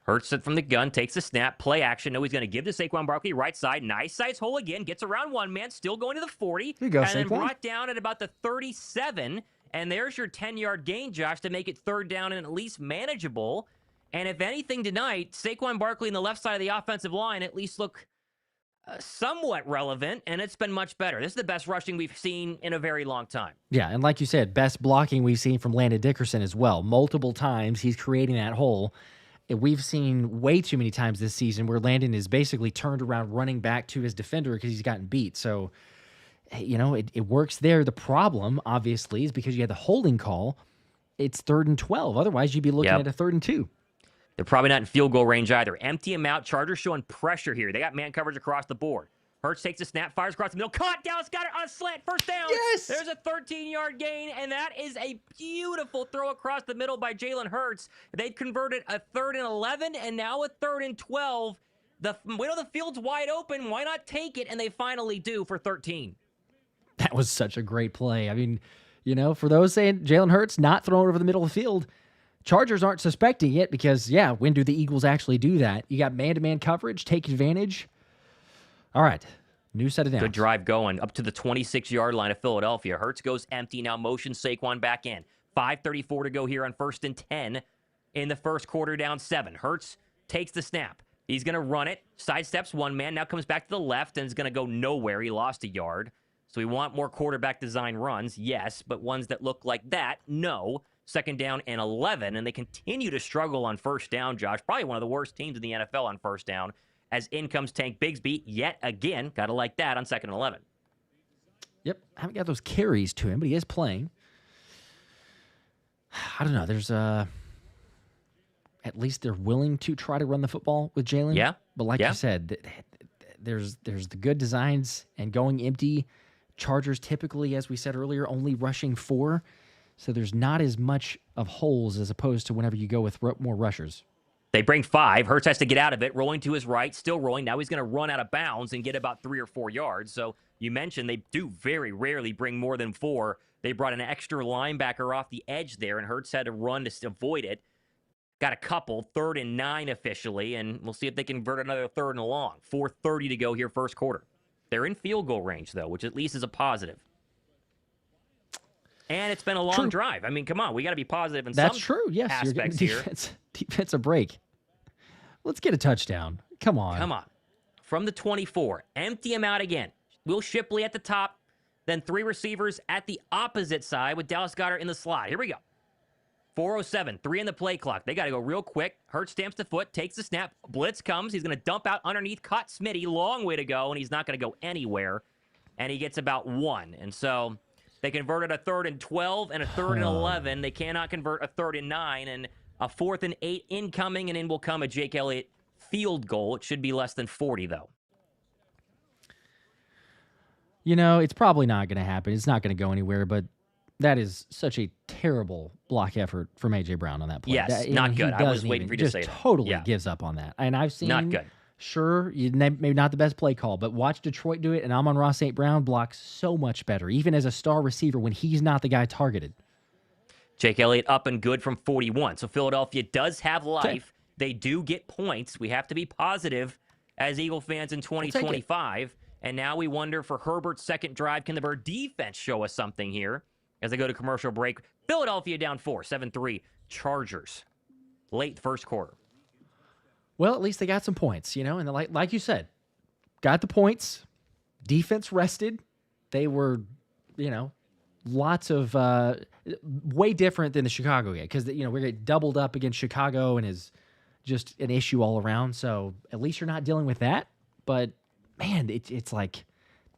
Hurts it from the gun, takes the snap, play action. No, he's going to give to Saquon Barkley, right side. Nice size hole again, gets around one man, still going to the 40. There you go, and Saquon. Then brought down at about the 37. And there's your 10-yard gain, Josh, to make it 3rd down and at least manageable. And if anything tonight, Saquon Barkley in the left side of the offensive line at least look somewhat relevant, and it's been much better. This is the best rushing we've seen in a very long time. Yeah, and like you said, best blocking we've seen from Landon Dickerson as well. Multiple times he's creating that hole. And we've seen way too many times this season where Landon is basically turned around running back to his defender because he's gotten beat. So, it works there. The problem, obviously, is because you had the holding call, it's 3rd and 12. Otherwise, you'd be looking at a 3rd and 2. They're probably not in field goal range either. Empty him out. Chargers showing pressure here. They got man coverage across the board. Hurts takes a snap, fires across the middle. Caught. Dallas got it on a slant. First down. Yes! There's a 13-yard gain, and that is a beautiful throw across the middle by Jalen Hurts. They've converted a 3rd and 11, and now a 3rd and 12. The field's wide open. Why not take it? And they finally do for 13. That was such a great play. I mean, for those saying Jalen Hurts not throwing over the middle of the field, Chargers aren't suspecting it because, when do the Eagles actually do that? You got man-to-man coverage, take advantage. All right, new set of downs. Good drive going up to the 26-yard line of Philadelphia. Hurts goes empty, now motion Saquon back in. 5:34 to go here on 1st and 10 in the first quarter, down 7. Hurts takes the snap. He's going to run it, sidesteps one man, now comes back to the left, and is going to go nowhere. He lost a yard. So we want more quarterback design runs, yes, but ones that look like that, no. 2nd down and 11, and they continue to struggle on 1st down, Josh. Probably one of the worst teams in the NFL on 1st down, as in comes Tank Bigsby yet again. Got to like that on 2nd and 11. Yep, haven't got those carries to him, but he is playing. I don't know. There's at least they're willing to try to run the football with Jalen. Yeah. But like you said, there's the good designs and going empty. Chargers typically, as we said earlier, only rushing 4. So there's not as much of holes as opposed to whenever you go with more rushers. They bring 5. Hurts has to get out of it, rolling to his right, still rolling. Now he's going to run out of bounds and get about 3 or 4 yards. So you mentioned they do very rarely bring more than 4. They brought an extra linebacker off the edge there, and Hurts had to run to avoid it. Got a couple, 3rd and 9 officially, and we'll see if they convert another 3rd and long. 4:30 to go here first quarter. They're in field goal range, though, which at least is a positive. And it's been a long drive. I mean, come on. We got to be positive in some aspects here. Defense a break. Let's get a touchdown. Come on. Come on. From the 24. Empty him out again. Will Shipley at the top. Then 3 receivers at the opposite side with Dallas Goedert in the slot. Here we go. 4:07. 3 in the play clock. They got to go real quick. Hurts stamps the foot. Takes the snap. Blitz comes. He's going to dump out underneath. Caught Smitty. Long way to go. And he's not going to go anywhere. And he gets about 1. And so they converted a 3rd and 12 and a 3rd and 11. They cannot convert a 3rd and 9. And a 4th and 8 incoming. And in will come a Jake Elliott field goal. It should be less than 40, though. It's probably not going to happen. It's not going to go anywhere, but that is such a terrible block effort from A.J. Brown on that play. Yes, not good. I was waiting for you to say that. Totally gives up on that. And I've seen... Not good. Sure, maybe not the best play call, but watch Detroit do it, and Amon-Ra St. Brown blocks so much better, even as a star receiver when he's not the guy targeted. Jake Elliott up and good from 41. So Philadelphia does have life. Okay. They do get points. We have to be positive as Eagle fans in 2025. And now we wonder for Herbert's second drive, can the Bird defense show us something here as they go to commercial break? Philadelphia down 4, 7-3. Chargers. Late first quarter. Well, at least they got some points, and like you said, got the points. Defense rested. They were, lots of way different than the Chicago game because we're getting doubled up against Chicago and is just an issue all around. So at least you're not dealing with that. But man, it's like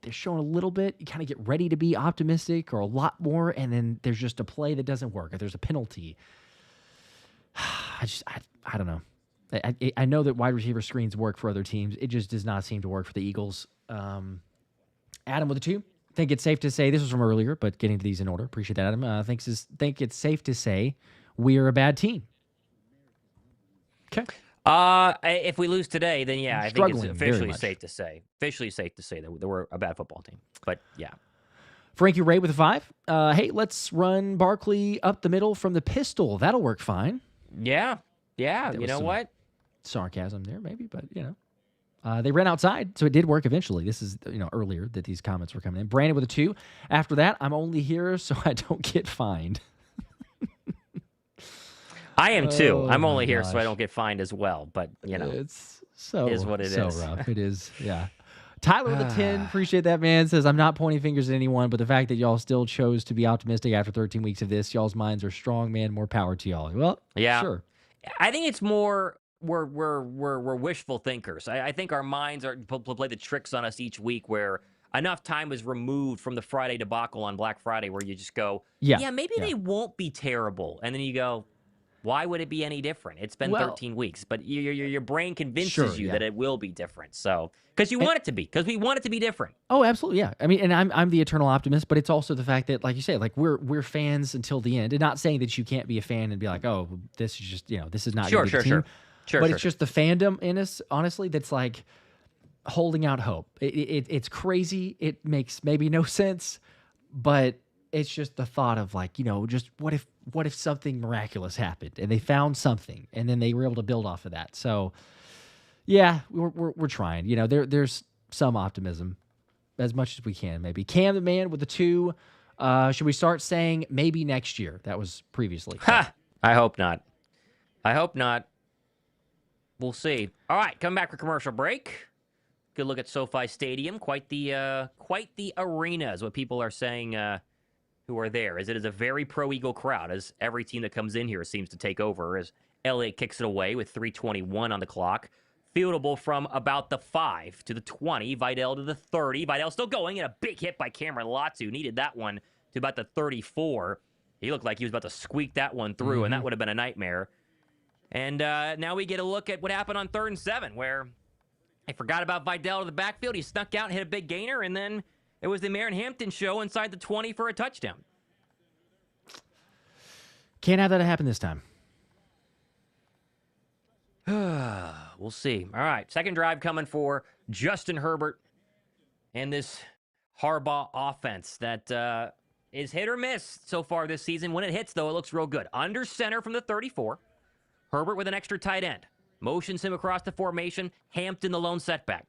they're showing a little bit. You kind of get ready to be optimistic or a lot more, and then there's just a play that doesn't work. If there's a penalty, I don't know. I know that wide receiver screens work for other teams. It just does not seem to work for the Eagles. Adam with a 2. I think it's safe to say, this was from earlier, but getting to these in order. Appreciate that, Adam. Think it's safe to say we are a bad team. Okay. If we lose today, then I think it's officially safe to say. Officially safe to say that we're a bad football team. But yeah. Frankie Ray with a 5. Hey, let's run Barkley up the middle from the pistol. That'll work fine. Yeah. You know what? Sarcasm there, maybe, but they ran outside, so it did work eventually. This is earlier that these comments were coming in. Brandon with a 2. After that, I'm only here so I don't get fined. I am too. I'm only here so I don't get fined as well. But it's so is what it so is. Rough. It is. Yeah. Tyler with a 10. Appreciate that, man. Says I'm not pointing fingers at anyone, but the fact that y'all still chose to be optimistic after 13 weeks of this, y'all's minds are strong, man. More power to y'all. Well, yeah, sure. I think it's more we're wishful thinkers. I think our minds are play the tricks on us each week where enough time is removed from the Friday debacle on Black Friday where you just go, maybe they won't be terrible. And then you go, why would it be any different? It's been 13 weeks, but your brain convinces you that it will be different. So, because you want it to be, because we want it to be different. Oh, absolutely, yeah. I mean, and I'm the eternal optimist, but it's also the fact that, like you say, like we're fans until the end, and not saying that you can't be a fan and be like, oh, this is just this is not going to be the team. Sure, but it's just the fandom in us, honestly, that's like holding out hope. It's crazy. It makes maybe no sense, but it's just the thought of like, just what what if something miraculous happened and they found something and then they were able to build off of that? So, yeah, we're trying. There's some optimism as much as we can. Maybe Cam the man with the 2. Should we start saying maybe next year? That was previously. I hope not. We'll see. All right, coming back for commercial break. Good look at SoFi Stadium. Quite the arena is what people are saying who are there. As it is a very pro-Eagle crowd, as every team that comes in here seems to take over, as Elliott kicks it away with 3:21 on the clock. Fieldable from about the 5 to the 20. Vidal to the 30. Vidal still going, and a big hit by Cameron Latu. Needed that one to about the 34. He looked like he was about to squeak that one through, and that would have been a nightmare. And now we get a look at what happened on 3rd and 7, where I forgot about Vidal to the backfield. He snuck out and hit a big gainer, and then it was the Omarion Hampton show inside the 20 for a touchdown. Can't have that happen this time. We'll see. All right, second drive coming for Justin Herbert and this Harbaugh offense that is hit or miss so far this season. When it hits, though, it looks real good. Under center from the 34. Herbert with an extra tight end. Motions him across the formation. Hampton the lone setback.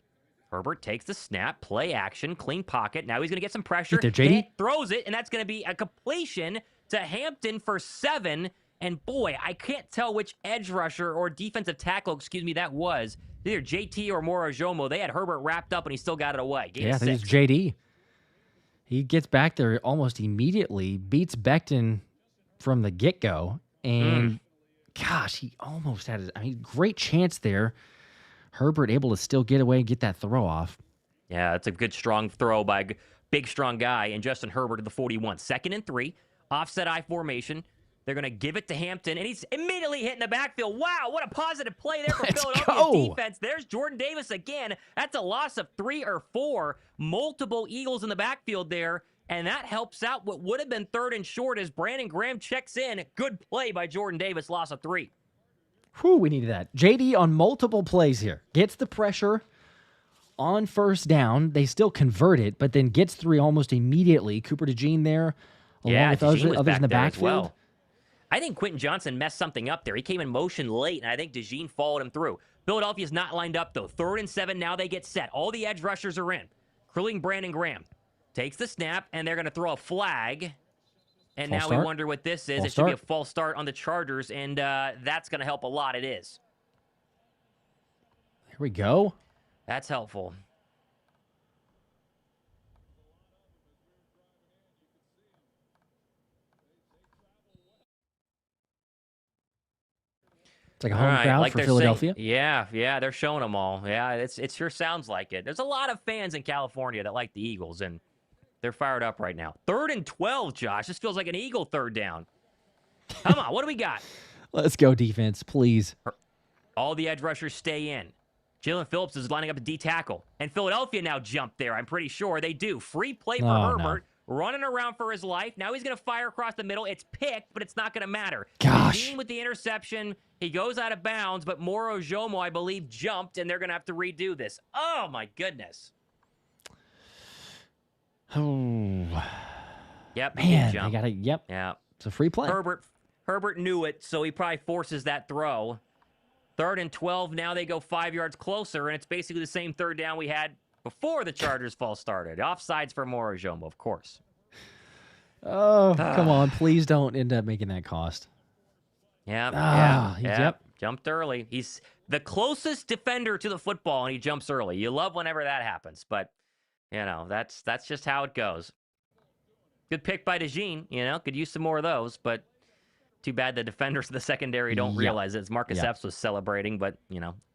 Herbert takes the snap, play action, clean pocket. Now he's going to get some pressure. There, JD. Throws it, and that's going to be a completion to Hampton for 7. And boy, I can't tell which edge rusher or defensive tackle, that was. Either JT or Moro Jomo. They had Herbert wrapped up, and he still got it away. I think it's JD. He gets back there almost immediately, beats Becton from the get-go, and gosh, he almost had great chance there. Herbert able to still get away and get that throw off. Yeah, it's a good, strong throw by a big, strong guy, and Justin Herbert to the 41. 2nd and 3, offset I formation. They're going to give it to Hampton, and he's immediately hitting the backfield. Wow, what a positive play there for Philadelphia defense. There's Jordan Davis again. That's a loss of 3 or 4. Multiple Eagles in the backfield there, and that helps out what would have been 3rd and short as Brandon Graham checks in. Good play by Jordan Davis, loss of 3. Whew, we needed that. JD on multiple plays here. Gets the pressure on 1st down. They still convert it, but then gets 3 almost immediately. Cooper DeJean there, along with others in the backfield. I think Quentin Johnson messed something up there. He came in motion late, and I think DeJean followed him through. Philadelphia's not lined up, though. 3rd and 7, now they get set. All the edge rushers are in. Curling Brandon Graham takes the snap, and they're going to throw a flag. And now we wonder what this is. It should be a false start on the Chargers, and that's going to help a lot. It is. Here we go. That's helpful. It's like a home crowd for Philadelphia. Yeah, they're showing them all. Yeah, it sure sounds like it. There's a lot of fans in California that like the Eagles, and they're fired up right now. 3rd and 12, Josh. This feels like an Eagle 3rd down. Come on, what do we got? Let's go defense, please. All the edge rushers stay in. Jalen Phillips is lining up a D tackle, and Philadelphia now jumped there. I'm pretty sure they do. Free play for Herbert. Running around for his life. Now he's going to fire across the middle. It's picked, but it's not going to matter. Gosh. With the interception, he goes out of bounds, but Moro Jomo, I believe, jumped, and they're going to have to redo this. Oh, my goodness. Oh. Yep, man, jump. Yeah. It's a free play. Herbert knew it, so he probably forces that throw. 3rd and 12, now they go 5 yards closer, and it's basically the same 3rd down we had before the Chargers false started. Offsides for Moro Jomo, of course. Oh, come on. Please don't end up making that cost. Yep. Jumped early. He's the closest defender to the football, and he jumps early. You love whenever that happens, but, that's just how it goes. Good pick by DeJean, could use some more of those, but too bad the defenders of the secondary don't realize it. As Marcus Epps was celebrating, but,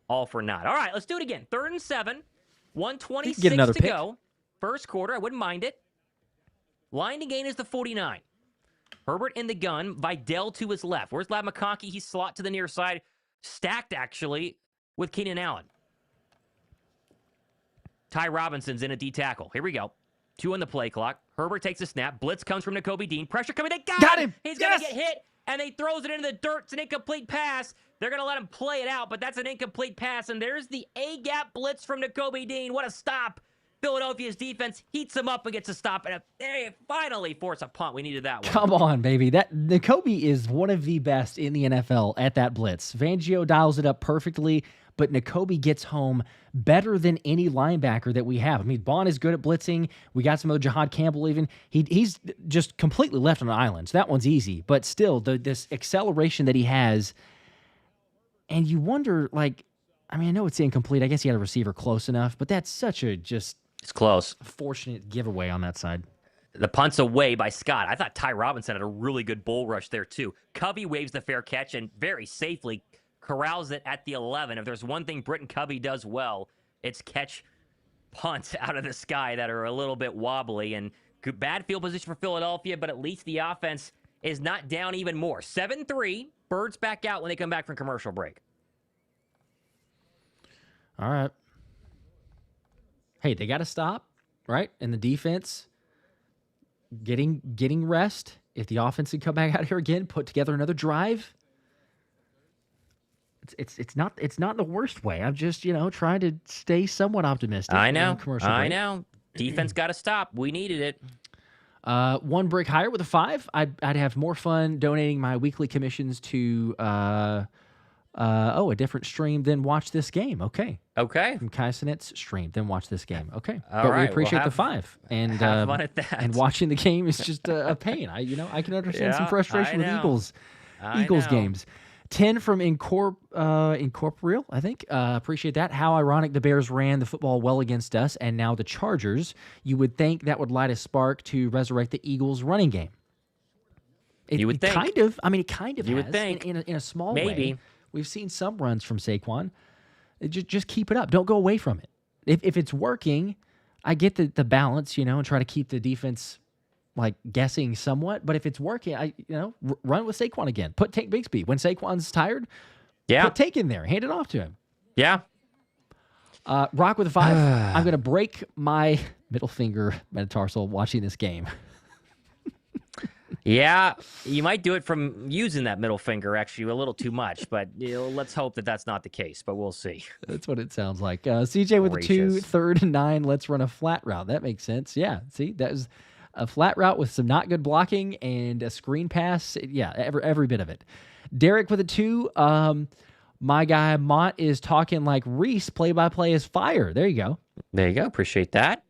all for naught. All right, let's do it again. 3rd and 7. 1:26 to go. First quarter. I wouldn't mind it. Line to gain is the 49. Herbert in the gun. Vidal to his left. Where's Ladd McConkey? He's slot to the near side. Stacked, actually, with Keenan Allen. Ty Robinson's in a D tackle. Here we go. 2 on the play clock. Herbert takes a snap. Blitz comes from Nakobe Dean. Pressure coming. They got him. He's going to get hit, and he throws it into the dirt. It's an incomplete pass. They're going to let him play it out, but that's an incomplete pass, and there's the A-gap blitz from Nakobe Dean. What a stop. Philadelphia's defense heats them up and gets a stop, and they finally force a punt. We needed that one. Come on, baby. That Nakobe is one of the best in the NFL at that blitz. Fangio dials it up perfectly, but Nakobe gets home better than any linebacker that we have. I mean, Bond is good at blitzing. We got some of Jahad Campbell even. He's just completely left on an island, so that one's easy. But still, this acceleration that he has, and you wonder, like, I mean, I know it's incomplete. I guess he had a receiver close enough, but that's such a just it's close. Fortunate giveaway on that side. The punt's away by Scott. I thought Ty Robinson had a really good bull rush there, too. Covey waves the fair catch and very safely corrals it at the 11. If there's one thing Britton Covey does well, it's catch punts out of the sky that are a little bit wobbly. And bad field position for Philadelphia, but at least the offense is not down even more. 7-3. Birds back out when they come back from commercial break. All right. Hey, they got to stop, right? And the defense getting rest. If the offense can come back out here again, put together another drive. It's not the worst way. I'm just, trying to stay somewhat optimistic. I know. Defense got to stop. We needed it. One brick higher with a 5. I'd have more fun donating my weekly commissions to a different stream than watch this game. Okay. From Kai Sinet's stream, then watch this game. Okay. But we appreciate the 5. And have fun at that. And watching the game is just a pain. I can understand some frustration with Eagles games. 10 from Incorporeal, I think. Appreciate that. How ironic the Bears ran the football well against us, and now the Chargers. You would think that would light a spark to resurrect the Eagles' running game. You would think. Kind of. I mean, it kind of you has. Would think. In a small Maybe. way. We've seen some runs from Saquon. Just keep it up. Don't go away from it. If it's working, I get the balance, and try to keep the defense like guessing somewhat. But if it's working, run with Saquon again. Put Tank Bigsby. When Saquon's tired, put Tank in there. Hand it off to him. Yeah. Rock with a 5. I'm going to break my middle finger metatarsal watching this game. Yeah, you might do it from using that middle finger, actually, a little too much. But let's hope that that's not the case, but we'll see. That's what it sounds like. CJ with a 2, 3rd and 9. Let's run a flat route. That makes sense. Yeah, see, that was a flat route with some not good blocking and a screen pass. Yeah, every bit of it. Derek with a 2. My guy Mott is talking like Reese. Play-by-play is fire. There you go. There you go. Appreciate that.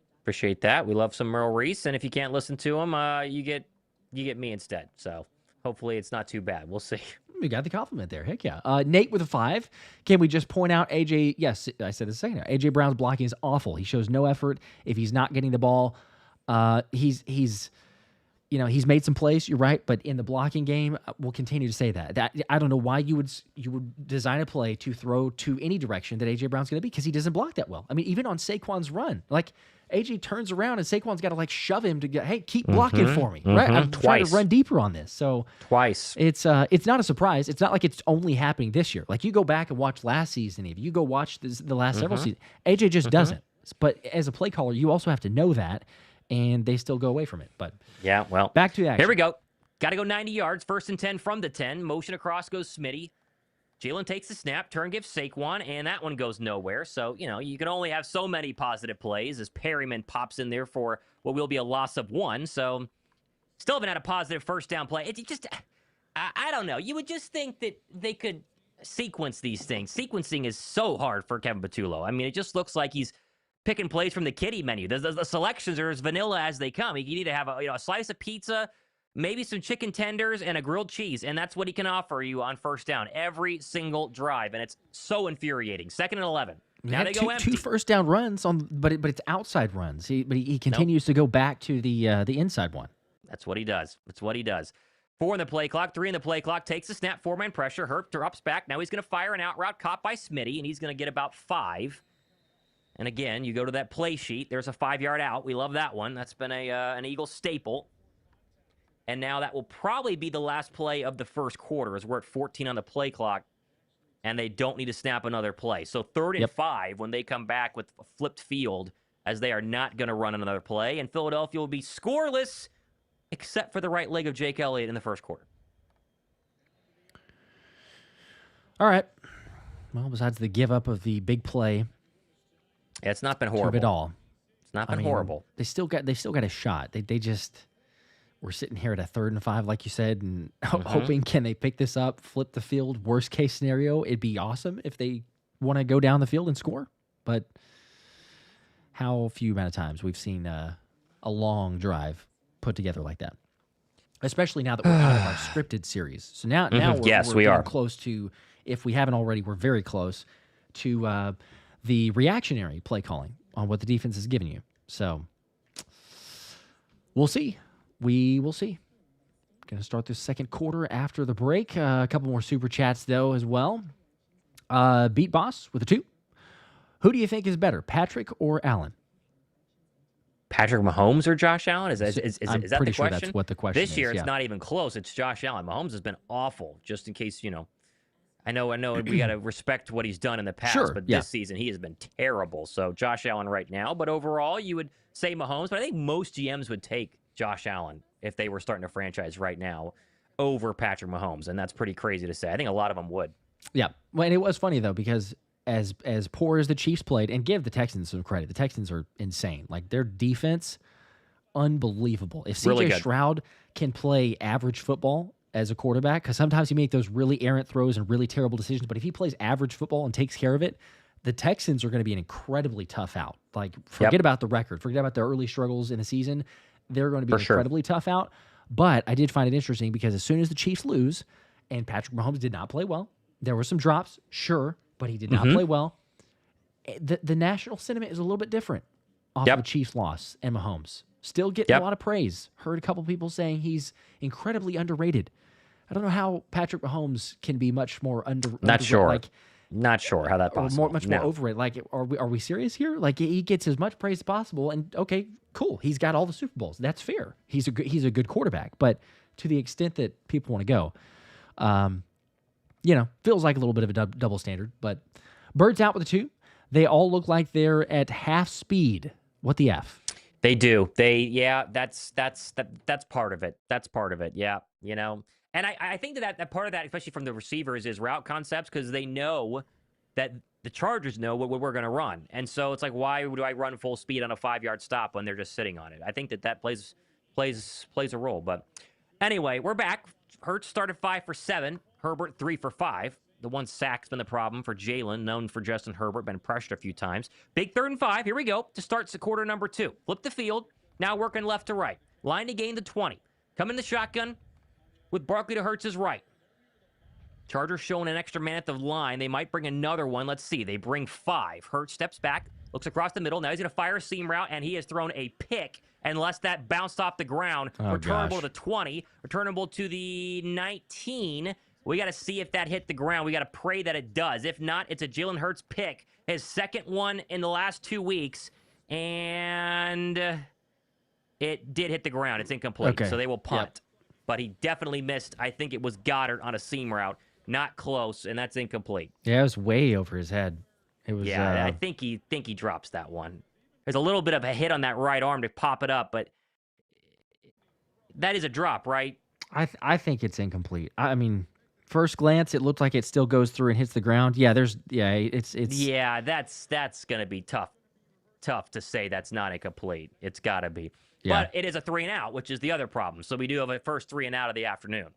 We love some Merle Reese. And if you can't listen to him, you get me instead. So hopefully it's not too bad. We'll see. We got the compliment there. Heck yeah. Nate with a 5. Can we just point out AJ? Yes, I said this a second ago. AJ Brown's blocking is awful. He shows no effort. If he's not getting the ball, he's made some plays. You're right, but in the blocking game, we'll continue to say that. I don't know why you would design a play to throw to any direction that AJ Brown's going to be, because he doesn't block that well. I mean, even on Saquon's run, like AJ turns around and Saquon's got to like shove him to get, hey, keep blocking for me, right? I'm trying to run deeper on this. So twice. It's not a surprise. It's not like it's only happening this year. Like you go back and watch last season, if you go watch the last several seasons, AJ just doesn't. But as a play caller, you also have to know that, and they still go away from it. But yeah, well, back to action. Here we go. Got to go 90 yards. 1st and 10 from the 10. Motion across goes Smitty. Jalen takes the snap. Turn gives Saquon, and that one goes nowhere. So, you can only have so many positive plays as Perryman pops in there for what will be a loss of 1. So, still haven't had a positive first down play. It's just, I don't know. You would just think that they could sequence these things. Sequencing is so hard for Kevin Patullo. I mean, it just looks like he's picking plays from the kiddie menu. The selections are as vanilla as they come. You need to have a slice of pizza, maybe some chicken tenders, and a grilled cheese, and that's what he can offer you on first down every single drive, and it's so infuriating. 2nd and 11. Now they go empty. 2 first down runs but it's outside runs. He continues to go back to the inside one. That's what he does. 4 in the play clock, 3 in the play clock. Takes the snap, 4-man pressure. Herb drops back. Now he's going to fire an out route caught by Smitty, and he's going to get about 5. And again, you go to that play sheet. There's a 5-yard out. We love that one. That's been an Eagles staple. And now that will probably be the last play of the first quarter, as we're at 14 on the play clock, and they don't need to snap another play. So 3rd and 5 when they come back with a flipped field, as they are not going to run another play. And Philadelphia will be scoreless, except for the right leg of Jake Elliott in the first quarter. All right. Well, besides the give up of the big play, it's not been horrible at all. It's not been horrible. They still got a shot. They just we're sitting here at a 3rd and 5, like you said, and hoping can they pick this up, flip the field. Worst case scenario, it'd be awesome if they want to go down the field and score. But how few amount of times we've seen a long drive put together like that, especially now that we're out of our scripted series. So now we're getting close to, if we haven't already, we're very close to the reactionary play calling on what the defense is giving you. So we'll see. We will see. Going to start this second quarter after the break. A couple more super chats, though, as well. Beat Boss with a 2. Who do you think is better, Patrick or Allen? Patrick Mahomes or Josh Allen? Is that the question? I'm pretty sure that's what the question is. This year, it's not even close. It's Josh Allen. Mahomes has been awful, just in case, I know we got to respect what he's done in the past, but this season he has been terrible. So Josh Allen right now. But overall, you would say Mahomes. But I think most GMs would take Josh Allen if they were starting a franchise right now over Patrick Mahomes. And that's pretty crazy to say. I think a lot of them would. Yeah. Well, and it was funny, though, because as poor as the Chiefs played, and give the Texans some credit, the Texans are insane. Like, their defense, unbelievable. If C.J. Stroud can play average football as a quarterback, because sometimes he make those really errant throws and really terrible decisions, but if he plays average football and takes care of it, the Texans are going to be an incredibly tough out. Like, forget about the record. Forget about their early struggles in the season. They're going to be incredibly tough out. But I did find it interesting because as soon as the Chiefs lose, and Patrick Mahomes did not play well, there were some drops, sure, but he did not play well. The national sentiment is a little bit different off of the Chiefs' loss and Mahomes. Still getting a lot of praise. Heard a couple people saying he's incredibly underrated. I don't know how Patrick Mahomes can be much more Not sure. Not sure how that possible. Much more overrated. Like, are we serious here? Like, he gets as much praise as possible, and okay, cool. He's got all the Super Bowls. That's fair. He's a good quarterback. But to the extent that people want to go, feels like a little bit of a double standard. But Birds out with a 2. They all look like they're at half speed. What the F? They do. That's part of it. That's part of it. Yeah, And I think that part of that, especially from the receivers, is route concepts, because they know that the Chargers know what we're going to run. And so it's like, why do I run full speed on a 5-yard stop when they're just sitting on it? I think that plays a role. But anyway, we're back. Hurts started 5 for 7. Herbert 3 for 5. The one sack's been the problem for Jalen, known for Justin Herbert, been pressured a few times. Big 3rd and 5. Here we go to start quarter number 2. Flip the field. Now working left to right. Line to gain the 20. Come in the shotgun with Barkley to Hurts' right. Chargers showing an extra man at the line. They might bring another one. Let's see. They bring 5. Hurts steps back, looks across the middle. Now he's going to fire a seam route, and he has thrown a pick unless that bounced off the ground. Returnable to the 20. Returnable to the 19. We got to see if that hit the ground. We got to pray that it does. If not, it's a Jalen Hurts pick. His second one in the last 2 weeks. And it did hit the ground. It's incomplete. Okay. So they will punt. Yep. But he definitely missed. I think it was Goddard on a seam route. Not close, and that's incomplete. Yeah, it was way over his head. It was. Yeah, I think he drops that one. There's a little bit of a hit on that right arm to pop it up, but that is a drop, right? I think it's incomplete. I mean, first glance, it looked like it still goes through and hits the ground. Yeah, it's. Yeah, that's gonna be tough to say that's not incomplete. It's gotta be. Yeah. But it is a 3 and out, which is the other problem. So we do have a first 3 and out of the afternoon.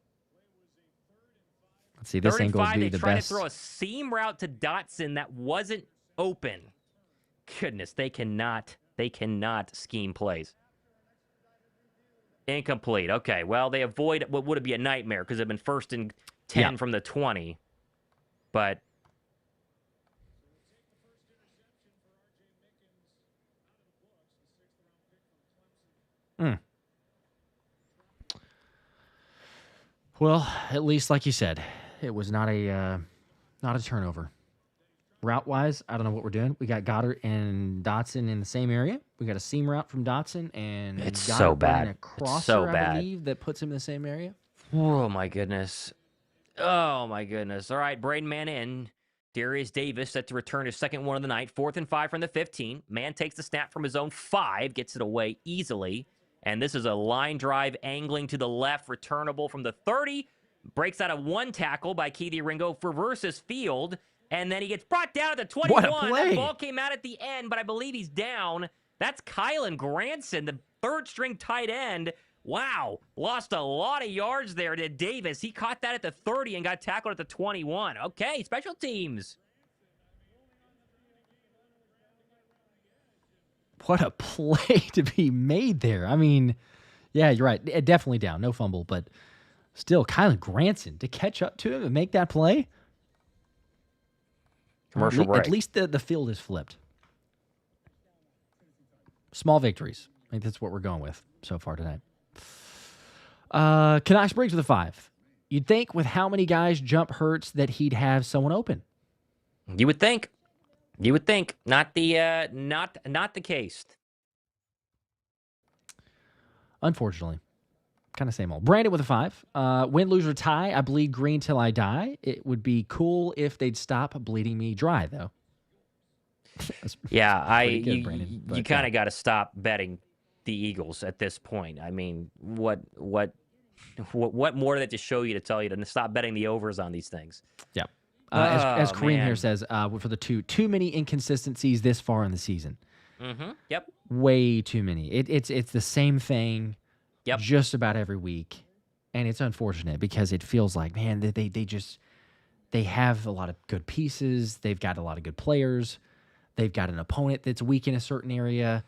Let's see, this angle would be the best. They tried to throw a seam route to Dotson that wasn't open. Goodness, they cannot scheme plays. Incomplete. Okay, well, they avoid what would be a nightmare because they've been 1st and 10 from the 20. But well, at least like you said, it was not a turnover. Route-wise, I don't know what we're doing. We got Goddard and Dotson in the same area. We got a seam route from Dotson, and it's Goddard so bad. A crosser, I believe, that puts him in the same area. Oh my goodness! All right, Braden Mann in. Darius Davis set to return his second one of the night. 4th and 5 from the 15. Mann takes the snap from his own 5, gets it away easily. And this is a line drive angling to the left, returnable from the 30. Breaks out of 1 tackle by Keithy Ringo, reverses field, and then he gets brought down at the 21. What a play. That ball came out at the end, but I believe he's down. That's Kylan Granson, the third-string tight end. Wow, lost a lot of yards there to Davis. He caught that at the 30 and got tackled at the 21. Okay, special teams. What a play to be made there. I mean, yeah, you're right. Definitely down. No fumble, but still, Kylan Granson to catch up to him and make that play. Commercial break. At least the field is flipped. Small victories. I think that's what we're going with so far tonight. Canucks Briggs with a 5. You'd think with how many guys jump Hurts that he'd have someone open. You would think. You would think. Not the case. Unfortunately. Kind of same old. Brandon with a 5. Win, lose, or tie. I bleed green till I die. It would be cool if they'd stop bleeding me dry, though. Yeah, good, Brandon, you kind of got to stop betting the Eagles at this point. I mean, what more did it just show you to tell you to stop betting the overs on these things? Yeah. As Kareem here says, for the too many inconsistencies this far in the season. Mm-hmm. Yep. Way too many. It's the same thing. Yep. Just about every week, and it's unfortunate because it feels like, man, they have a lot of good pieces. They've got a lot of good players. They've got an opponent that's weak in a certain area.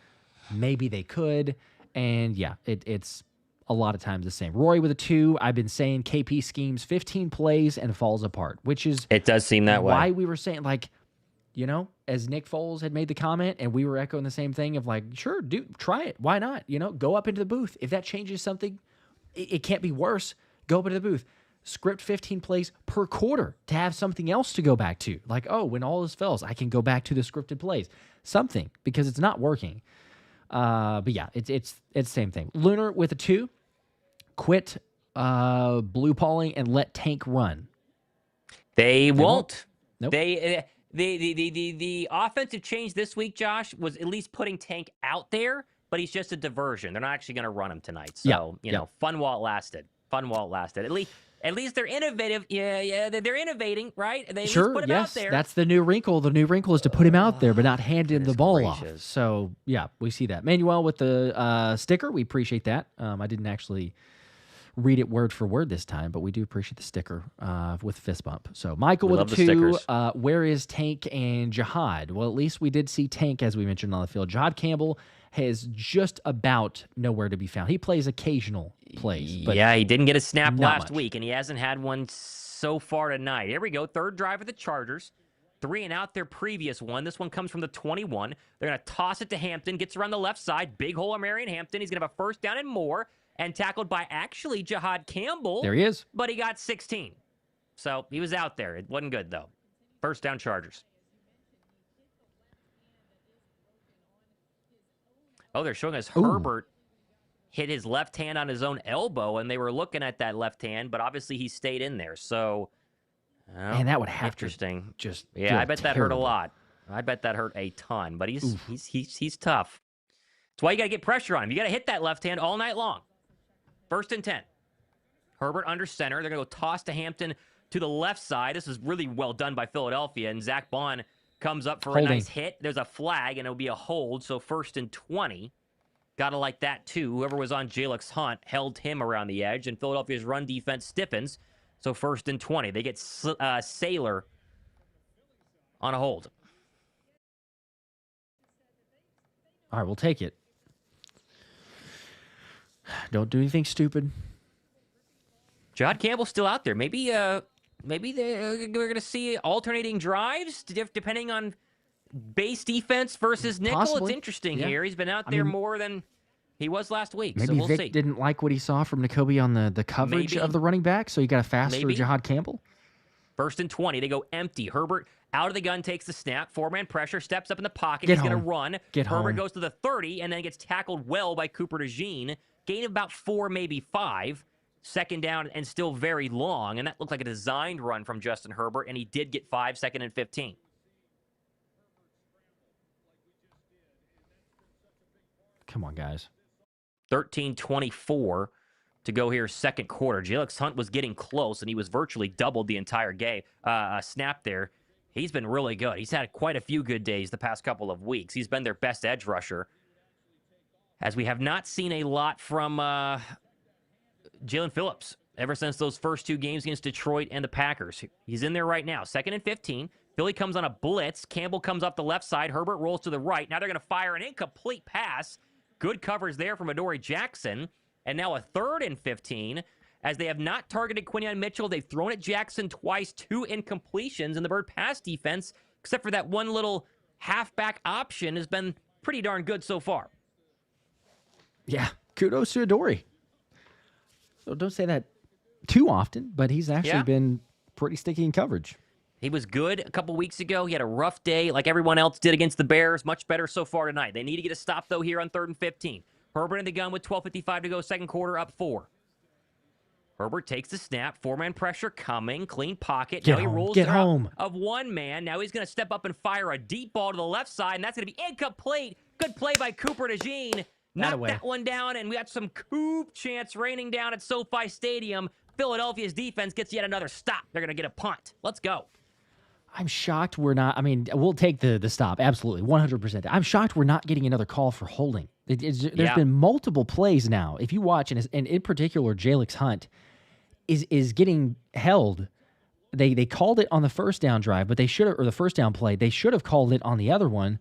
Maybe they could, and yeah, it's a lot of times the same. Roy with a 2. I've been saying KP schemes 15 plays and falls apart, which is it does seem that way. Why we were saying as Nick Foles had made the comment, and we were echoing the same thing of like, sure, dude, try it. Why not? Go up into the booth. If that changes something, it can't be worse. Go up into the booth. Script 15 plays per quarter to have something else to go back to. Like, oh, when all this fails, I can go back to the scripted plays. Something, because it's not working. But yeah, it's the same thing. Lunar with a 2. Quit blue palling and let Tank run. They won't. Nope. The offensive change this week, Josh, was at least putting Tank out there, but he's just a diversion. They're not actually going to run him tonight. So, fun while it lasted. At least they're innovative. Yeah, they're innovating, right? They sure, put him out there. That's the new wrinkle. The new wrinkle is to put him out there, but not hand him the ball off. So, yeah, we see that. Manuel with the sticker. We appreciate that. I didn't actually read it word for word this time, but we do appreciate the sticker with fist bump. So Michael with a 2. Where is Tank and Jihad? Well, at least we did see Tank, as we mentioned on the field. Jihad Campbell has just about nowhere to be found. He plays occasional plays. But yeah, he didn't get a snap last week, and he hasn't had one so far tonight. Here we go. Third drive of the Chargers. 3 and out their previous one. This one comes from the 21. They're going to toss it to Hampton. Gets around the left side. Big hole Omarion Hampton. He's going to have a first down and more. And tackled by actually Jihad Campbell. There he is. But he got 16. So he was out there. It wasn't good, though. First down Chargers. Oh, they're showing us Herbert hit his left hand on his own elbow, and they were looking at that left hand, but obviously he stayed in there. So, and that would have interesting. Just I bet terrible. That hurt a lot. I bet that hurt a ton. But he's tough. That's why you got to get pressure on him. You got to hit that left hand all night long. First and 10. Herbert under center. They're going to go toss to Hampton to the left side. This is really well done by Philadelphia. And Zach Bond comes up for a nice hit. There's a flag, and it'll be a hold. So first and 20. Got to like that, too. Whoever was on Jalen Hunt held him around the edge, and Philadelphia's run defense stiffens. So first and 20. They get Sailor on a hold. All right, we'll take it. Don't do anything stupid. Jihad Campbell's still out there. Maybe we're going to see alternating drives depending on base defense versus nickel. Possibly. It's interesting here. He's been out there more than he was last week. Maybe so we'll Vic see. didn't like what he saw from N'Kobe on the coverage of the running back, so he got a faster Jihad Campbell. First and 20. They go empty. Herbert out of the gun, takes the snap. 4-man pressure, steps up in the pocket. He's going to run. Herbert goes to the 30 and then gets tackled well by Cooper DeJean. Gain of about 4, maybe 5. Second down and still very long. And that looked like a designed run from Justin Herbert, and he did get 5, second and 15. Come on, guys. 13-24 to go here second quarter. Jalen Hunt was getting close, and he was virtually doubled the entire game. Snap there. He's been really good. He's had quite a few good days the past couple of weeks. He's been their best edge rusher. as we have not seen a lot from Jalen Phillips ever since those first two games against Detroit and the Packers. He's in there right now. 2nd and 15. Philly comes on a blitz. Campbell comes up the left side. Herbert rolls to the right. Now they're going to fire an incomplete pass. Good coverage there from Adoree Jackson. And now a 3rd and 15. As they have not targeted Quinyon Mitchell, they've thrown at Jackson twice, 2 incompletions, and the Bird pass defense, except for that one little halfback option, has been pretty darn good so far. Yeah, kudos to Adoree. So don't say that too often, but he's actually been pretty sticky in coverage. He was good a couple weeks ago. He had a rough day like everyone else did against the Bears. Much better so far tonight. They need to get a stop, though, here on 3rd and 15. Herbert in the gun with 12:55 to go, second quarter, up 4. Herbert takes the snap. 4-man pressure coming. Clean pocket. Get now he home. rolls Get out home. of one man. Now he's going to step up and fire a deep ball to the left side, and that's going to be incomplete. Good play by Cooper DeJean. Knocked that one down, and we got some Coop chants raining down at SoFi Stadium. Philadelphia's defense gets yet another stop. They're going to get a punt. Let's go. I'm shocked we're not. I mean, we'll take the stop. Absolutely. 100%. I'm shocked we're not getting another call for holding. There's been multiple plays now. If you watch, and in particular, Jalen Hunt is getting held. They called it on the first down drive, but they should have, or the first down play, they should have called it on the other one.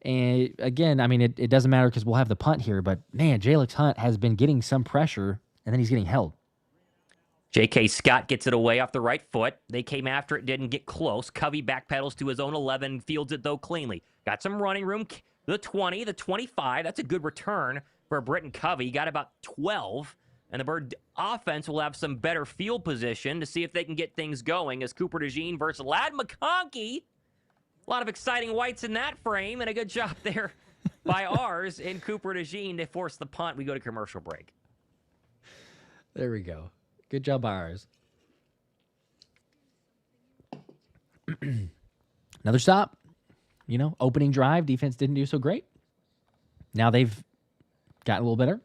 And again, I mean, it doesn't matter because we'll have the punt here, but man, Jalen Hunt has been getting some pressure, and then he's getting held. J.K. Scott gets it away off the right foot. They came after it, didn't get close. Covey backpedals to his own 11, fields it, though, cleanly. Got some running room. The 20, the 25. That's a good return for Britton Covey. Got about 12. And the Bird offense will have some better field position to see if they can get things going as Cooper DeJean versus Ladd McConkey. A lot of exciting whites in that frame, and a good job there by ours in Cooper DeJean to force the punt. We go to commercial break. There we go. Good job by ours. Another stop. Opening drive, defense didn't do so great. Now they've gotten a little better.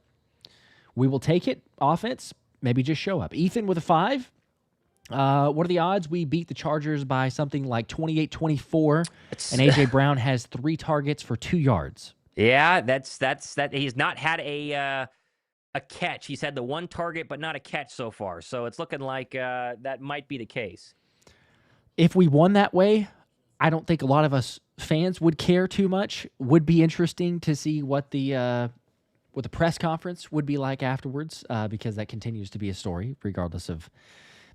We will take it. Offense, maybe just show up. Ethan with a 5. What are the odds we beat the Chargers by something like 28-24, and A.J. Brown has 3 targets for 2 yards? Yeah, that's he's not had a catch. He's had the 1 target, but not a catch so far. So it's looking like that might be the case. If we won that way, I don't think a lot of us fans would care too much. Would be interesting to see what the press conference would be like afterwards, because that continues to be a story, regardless of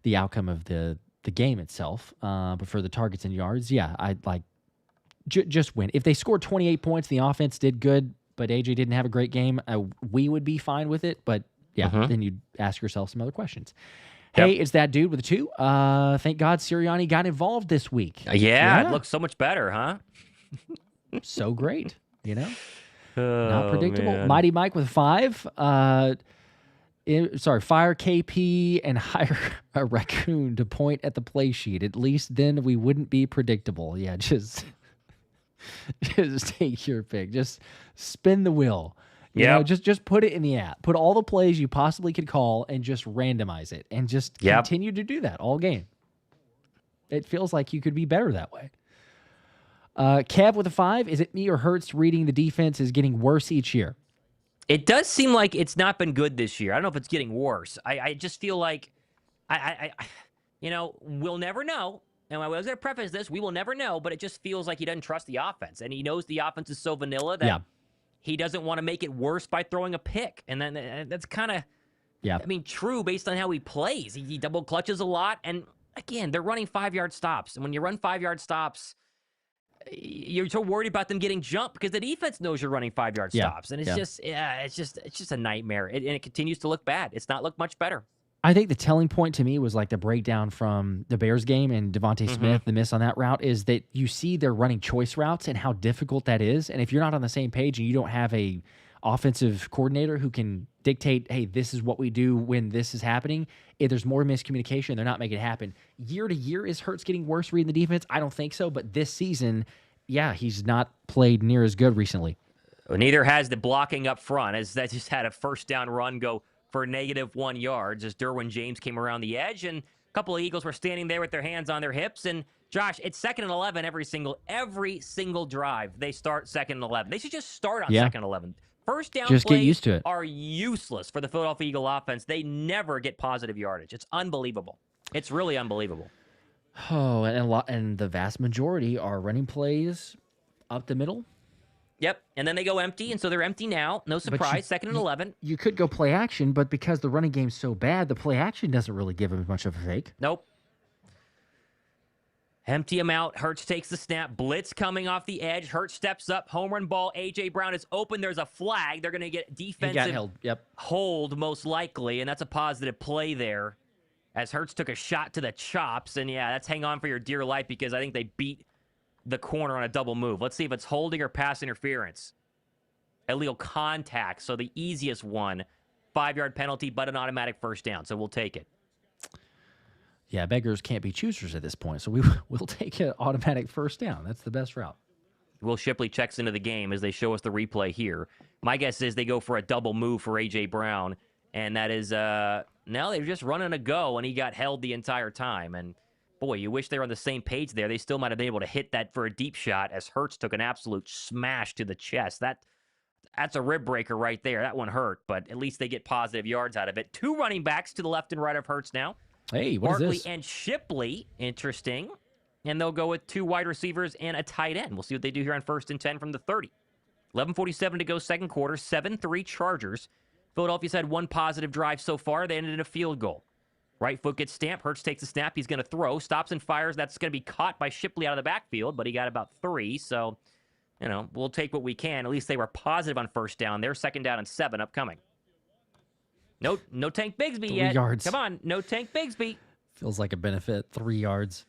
the outcome of the game itself. But for the targets and yards, yeah, I'd like just win. If they scored 28 points, the offense did good, but AJ didn't have a great game, we would be fine with it. But yeah, then you'd ask yourself some other questions. Hey, it's that dude with a 2. Thank God Sirianni got involved this week. Yeah, it looks so much better, huh? So great, Not Oh, predictable. man. Mighty Mike with 5. Fire KP and hire a raccoon to point at the play sheet. At least then we wouldn't be predictable. Yeah, just take your pick. Just spin the wheel. Just put it in the app. Put all the plays you possibly could call and just randomize it. And just continue to do that all game. It feels like you could be better that way. Kev with a 5. Is it me or Hurts reading the defense is getting worse each year? It does seem like it's not been good this year. I don't know if it's getting worse. I just feel like, we'll never know. And I was going to preface this, we will never know, but it just feels like he doesn't trust the offense. And he knows the offense is so vanilla that he doesn't want to make it worse by throwing a pick. And then that's kind of, true based on how he plays. He double clutches a lot. And again, they're running 5-yard stops. And when you run 5-yard stops, you're so worried about them getting jumped because the defense knows you're running 5-yard stops. And it's just a nightmare. And it continues to look bad. It's not looked much better. I think the telling point to me was like the breakdown from the Bears game and DeVonta Smith, the miss on that route, is that you see they're running choice routes and how difficult that is. And if you're not on the same page and you don't have a offensive coordinator who can dictate, hey, this is what we do when this is happening, if there's more miscommunication, they're not making it happen. Year to year, is Hurts getting worse reading the defense? I don't think so. But this season, he's not played near as good recently. Neither has the blocking up front, as that just had a first down run go for -1 yards as Derwin James came around the edge, and a couple of Eagles were standing there with their hands on their hips. And Josh, it's 2nd and 11 every single drive. They start 2nd and 11. They should just start on 2nd and 11. First down Just plays get used to it. are useless for the Philadelphia Eagle offense. They never get positive yardage. It's unbelievable. It's really unbelievable. Oh, and the vast majority are running plays up the middle. Yep, and then they go empty, and so they're empty now. No surprise, second and 11. You could go play action, but because the running game's so bad, the play action doesn't really give him much of a fake. Nope. Empty him out. Hurts takes the snap. Blitz coming off the edge. Hurts steps up. Home run ball. A.J. Brown is open. There's a flag. They're going to get defensive hold most likely, and that's a positive play there as Hurts took a shot to the chops. And, yeah, that's hang on for your dear life because I think they beat the corner on a double move. Let's see if it's holding or pass interference. Illegal contact, so the easiest one. 5-yard penalty, but an automatic first down, so we'll take it. Yeah, beggars can't be choosers at this point, so we'll take an automatic first down. That's the best route. Will Shipley checks into the game as they show us the replay here. My guess is they go for a double move for A.J. Brown, and that is, now they're just running a go, and he got held the entire time. And, boy, you wish they were on the same page there. They still might have been able to hit that for a deep shot as Hurts took an absolute smash to the chest. That's a rib breaker right there. That one hurt, but at least they get positive yards out of it. 2 running backs to the left and right of Hurts now. Hey, what Barkley is this? and Shipley, interesting. And they'll go with 2 wide receivers and a tight end. We'll see what they do here on 1st and 10 from the 30. 11:47 to go second quarter, 7-3 Chargers. Philadelphia's had 1 positive drive so far. They ended in a field goal. Right foot gets stamped. Hurts takes the snap. He's going to throw. Stops and fires. That's going to be caught by Shipley out of the backfield, but he got about 3. So, we'll take what we can. At least they were positive on first down. They're 2nd down and 7 upcoming. No Tank Bigsby 3 yet. yards. Come on, no Tank Bigsby. Feels like a benefit. 3 yards.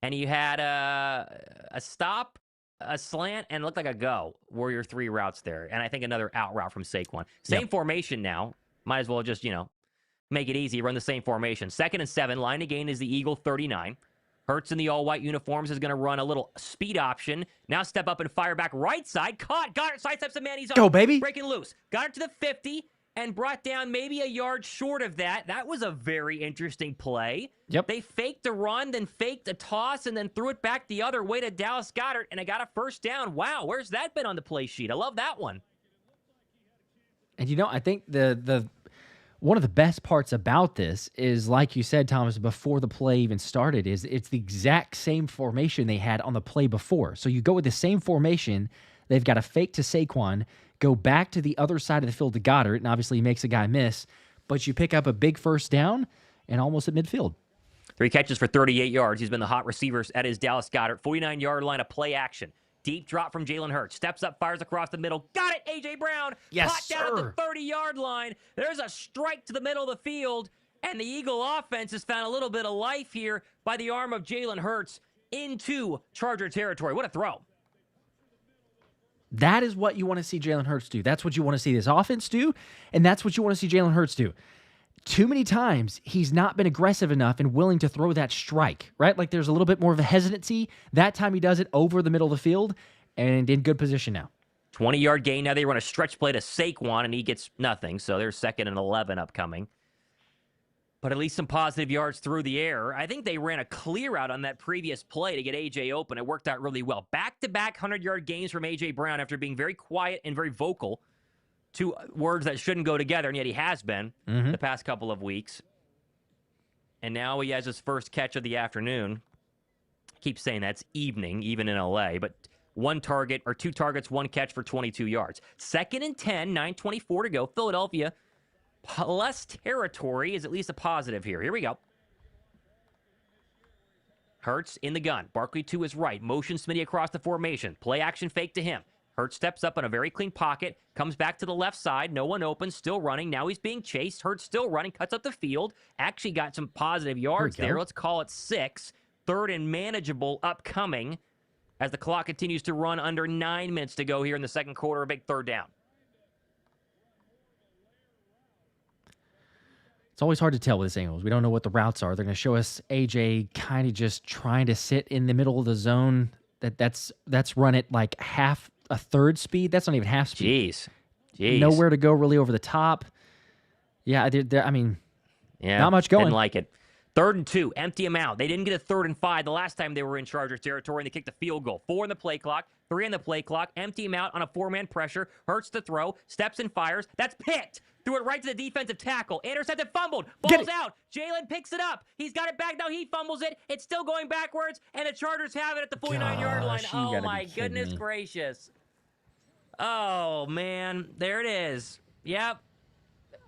And you had a stop, a slant, and it looked like a go were your 3 routes there. And I think another out route from Saquon. Same formation now. Might as well just, make it easy. Run the same formation. 2nd and 7. Line to gain is the Eagle 39. Hurts in the all-white uniforms is going to run a little speed option. Now step up and fire back right side. Caught. Got it. Sidesteps the man. He's go, baby. Breaking loose. Got it to the 50 and brought down maybe a yard short of that. That was a very interesting play. Yep. They faked a run, then faked a toss, and then threw it back the other way to Dallas Goedert, and I got a first down. Wow, where's that been on the play sheet? I love that one. And I think the one of the best parts about this is, like you said, Thomas, before the play even started, is it's the exact same formation they had on the play before. So you go with the same formation. They've got a fake to Saquon, go back to the other side of the field to Goddard, and obviously he makes a guy miss, but you pick up a big first down and almost at midfield. 3 catches for 38 yards. He's been the hot receiver at his Dallas Goedert. 49-yard line of play action. Deep drop from Jalen Hurts. Steps up, fires across the middle. Got it, A.J. Brown. Yes, caught down at the 30-yard line. There's a strike to the middle of the field, and the Eagle offense has found a little bit of life here by the arm of Jalen Hurts into Charger territory. What a throw. That is what you want to see Jalen Hurts do. That's what you want to see this offense do, and that's what you want to see Jalen Hurts do. Too many times, he's not been aggressive enough and willing to throw that strike, right? Like there's a little bit more of a hesitancy. That time he does it over the middle of the field and in good position now. 20-yard gain. Now they run a stretch play to Saquon, and he gets nothing. So they're 2nd and 11 upcoming. But at least some positive yards through the air. I think they ran a clear out on that previous play to get A.J. open. It worked out really well. Back-to-back 100-yard gains from A.J. Brown after being very quiet and very vocal. 2 words that shouldn't go together, and yet he has been the past couple of weeks. And now he has his first catch of the afternoon. I keep saying that's evening, even in L.A., but 2 targets, 1 catch for 22 yards. 2nd and 10, 9:24 to go. Philadelphia, less territory is at least a positive here. Here we go. Hurts in the gun. Barkley to his right. Motion Smitty across the formation. Play action fake to him. Hurts steps up in a very clean pocket, comes back to the left side, no one open, still running. Now he's being chased. Hurts still running, cuts up the field. Actually got some positive yards there. Let's call it 6. 3rd and manageable upcoming as the clock continues to run under 9 minutes to go here in the second quarter. A big 3rd down. It's always hard to tell with this angles. We don't know what the routes are. They're going to show us AJ kind of just trying to sit in the middle of the zone. That's run at like a third speed. That's not even half speed. Jeez. Nowhere to go really over the top. Yeah, not much going. Didn't like it. 3rd and 2, empty them out. They didn't get a 3rd and 5 the last time they were in Chargers territory, and they kicked the field goal. 4 in the play clock, 3 in the play clock, empty them out on a 4-man pressure. Hurts to throw, steps and fires. That's picked. Threw it right to the defensive tackle. Intercepted, fumbled. Ball's out. Jalen picks it up. He's got it back. Now he fumbles it. It's still going backwards, and the Chargers have it at the 49-yard line. Oh, my goodness gracious. Oh, man. There it is. Yep.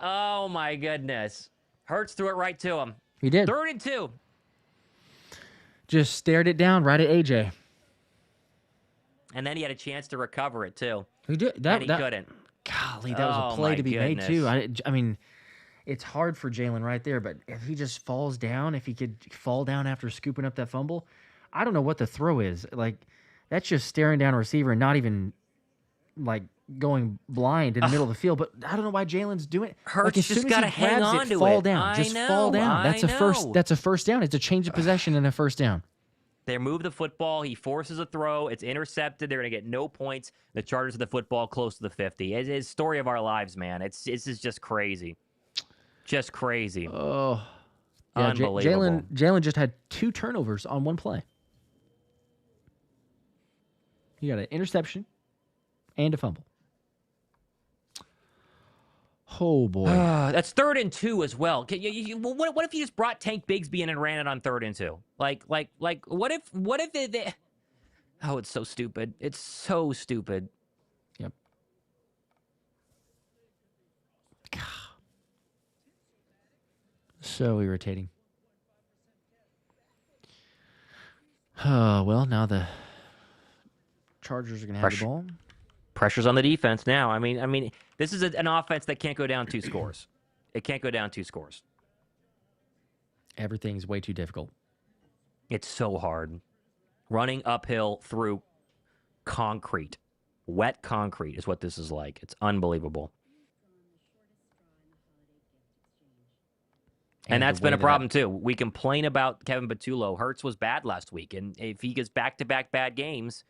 Oh, my goodness. Hurts threw it right to him. He did. 3rd and 2. Just stared it down right at AJ. And then he had a chance to recover it, too. He did. And he couldn't. Golly, that was a play to be made, too. I mean, it's hard for Jalen right there, but if he just falls down, if he could fall down after scooping up that fumble, I don't know what the throw is. Like, that's just staring down a receiver and not even, like, going blind in the middle of the field. But I don't know why Jalen's doing it. Hurts like, just got to hang on to it. Fall down. Just fall down. That's a first down. It's a change of possession and a first down. They move the football. He forces a throw. It's intercepted. They're going to get no points. The Chargers have the football close to the 50. It's story of our lives, man. This is just crazy. Just crazy. Oh. Yeah, unbelievable. Jalen just had 2 turnovers on one play. He got an interception and a fumble. Oh, boy. That's 3rd and 2 as well. What if you just brought Tank Bigsby in and ran it on 3rd and 2? Like, what if they... Oh, it's so stupid. It's so stupid. Yep. So irritating. Well, now the Chargers are going to have the ball. Pressure's on the defense now. I mean, this is an offense that can't go down 2 scores. It can't go down 2 scores. Everything's way too difficult. It's so hard. Running uphill through concrete. Wet concrete is what this is like. It's unbelievable. And that's been a problem, too. We complain about Kevin Patullo. Hurts was bad last week. And if he gets back-to-back bad games...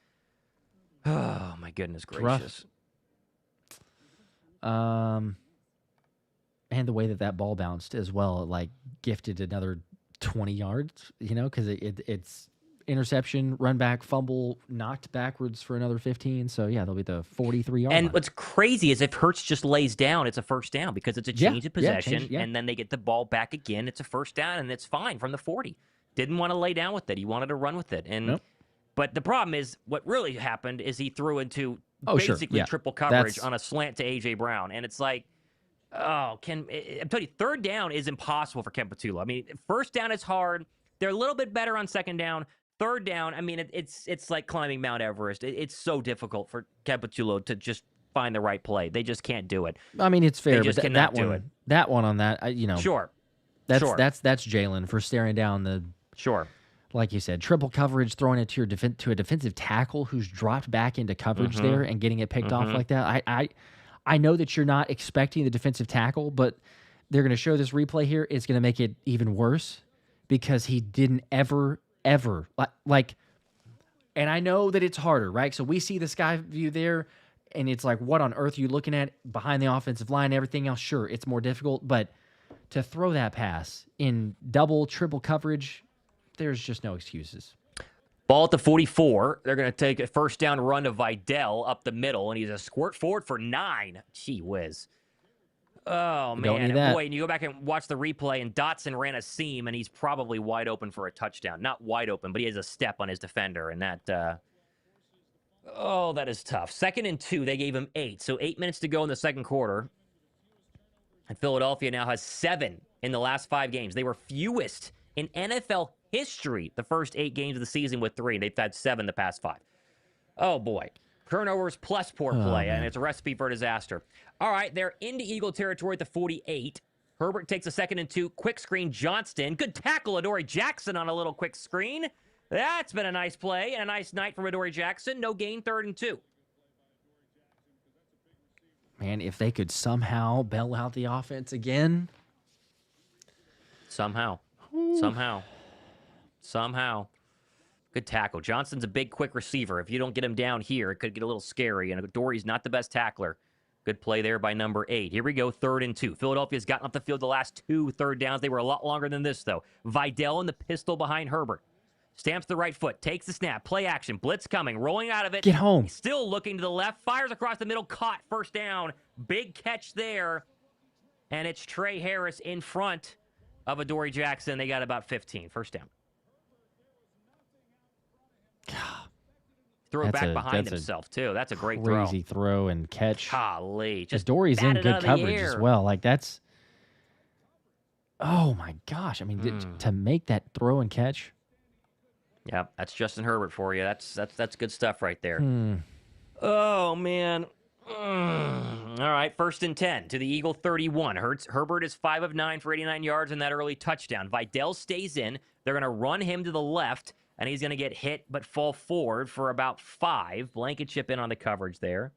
Oh, my goodness gracious. And the way that ball bounced as well, like, gifted another 20 yards, because it's interception, run back, fumble, knocked backwards for another 15. So, yeah, they'll be the 43-yard line. And what's crazy is if Hurts just lays down, it's a first down because it's a change of possession, and then they get the ball back again. It's a first down, and it's fine from the 40. Didn't want to lay down with it. He wanted to run with it. And But the problem is, what really happened is he threw into basically triple coverage on a slant to A.J. Brown. And it's like, I'm telling you, 3rd down is impossible for Kevin Patullo. I mean, first down is hard. They're a little bit better on 2nd down. 3rd down, I mean, it's like climbing Mount Everest. It's so difficult for Kevin Patullo to just find the right play. They just can't do it. I mean, it's fair, but that one on that, Sure. That's Jalen for staring down the... Sure. Like you said, triple coverage, throwing it to a defensive tackle who's dropped back into coverage there and getting it picked off like that. I know that you're not expecting the defensive tackle, but they're going to show this replay here. It's going to make it even worse because he didn't ever, like, and I know that it's harder, right? So we see the sky view there, and it's like, what on earth are you looking at behind the offensive line and everything else? Sure, it's more difficult, but to throw that pass in double, triple coverage... There's just no excuses. Ball at the 44. They're going to take a first down run to Vidal up the middle, and he's a squirt forward for 9. Gee whiz. Oh, man. Boy, and you go back and watch the replay, and Dotson ran a seam, and he's probably wide open for a touchdown. Not wide open, but he has a step on his defender, and that... that is tough. 2nd and 2, they gave him 8. So 8 minutes to go in the 2nd quarter. And Philadelphia now has 7 in the last 5 games. They were fewest in NFL history the first 8 games of the season with 3. They've had 7 the past 5. Oh, boy. Turnovers plus poor play, and it's a recipe for disaster. All right, they're into Eagle territory at the 48. Herbert takes a 2nd and 2. Quick screen, Johnston. Good tackle, Adoree Jackson on a little quick screen. That's been a nice play and a nice night from Adoree Jackson. No gain, 3rd and 2. Man, if they could somehow bail out the offense again. Somehow. Good tackle. Johnson's a big, quick receiver. If you don't get him down here, it could get a little scary. And Adoree's not the best tackler. Good play there by number 8. Here we go, 3rd and 2. Philadelphia's gotten off the field the last 2 third downs. They were a lot longer than this, though. Vidal in the pistol behind Herbert. Stamps the right foot, takes the snap, play action, blitz coming, rolling out of it. Get home. Still looking to the left, fires across the middle, caught, first down. Big catch there. And it's Trey Harris in front of Adoree Jackson. They got about 15, first down. Throw it back behind himself, too. That's a great throw. Crazy throw and catch. Golly. Just Adoree's in good coverage as well. Like, that's... Oh, my gosh. I mean, to make that throw and catch... Yeah, that's Justin Herbert for you. That's good stuff right there. Oh, man. All right, 1st and 10 to the Eagle 31. Herbert is 5 of 9 for 89 yards in that early touchdown. Vidal stays in. They're going to run him to the left, and he's going to get hit but fall forward for about 5. Blankenship in on the coverage there.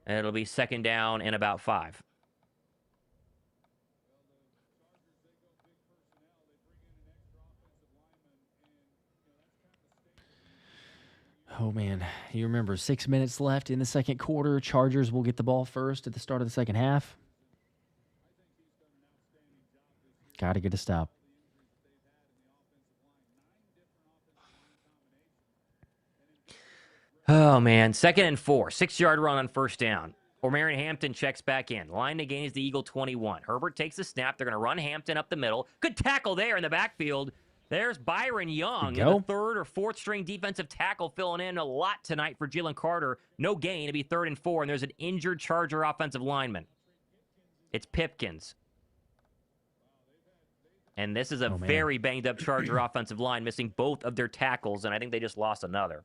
And it'll be 2nd down and about 5. Oh, man. You remember 6 minutes left in the second quarter. Chargers will get the ball first at the start of the second half. Got to get a stop. Oh, man. 2nd and 4. 6-yard run on 1st down. Omarion Hampton checks back in. Line to gain is the Eagle 21. Herbert takes the snap. They're going to run Hampton up the middle. Good tackle there in the backfield. There's Byron Young, the 3rd or 4th string defensive tackle, filling in a lot tonight for Jalen Carter. No gain. It'll be 3rd and 4, and there's an injured Charger offensive lineman. It's Pipkins. And this is a very banged-up Charger offensive line, missing both of their tackles, and I think they just lost another.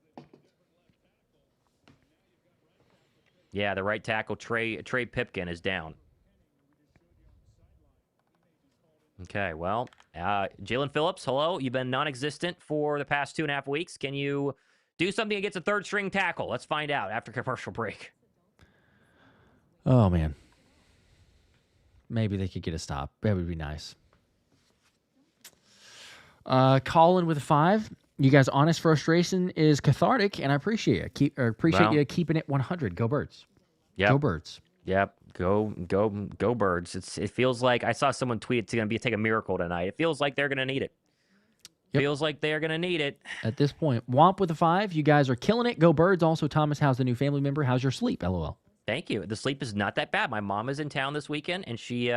Yeah, the right tackle, Trey Pipkin, is down. Okay, well, Jalen Phillips, hello. You've been non-existent for the past 2.5 weeks. Can you do something against a 3rd-string tackle? Let's find out after commercial break. Oh, man. Maybe they could get a stop. That would be nice. Colin with a 5. You guys' honest frustration is cathartic, and I appreciate it. Appreciate you keeping it 100. Go Birds. Yep. Go Birds. Yep. Go Birds. It feels like I saw someone tweet it's going to take a miracle tonight. It feels like they're going to need it. Yep. Feels like they're going to need it. At this point, Womp with a 5. You guys are killing it. Go Birds. Also, Thomas, how's the new family member? How's your sleep? LOL. Thank you. The sleep is not that bad. My mom is in town this weekend, and she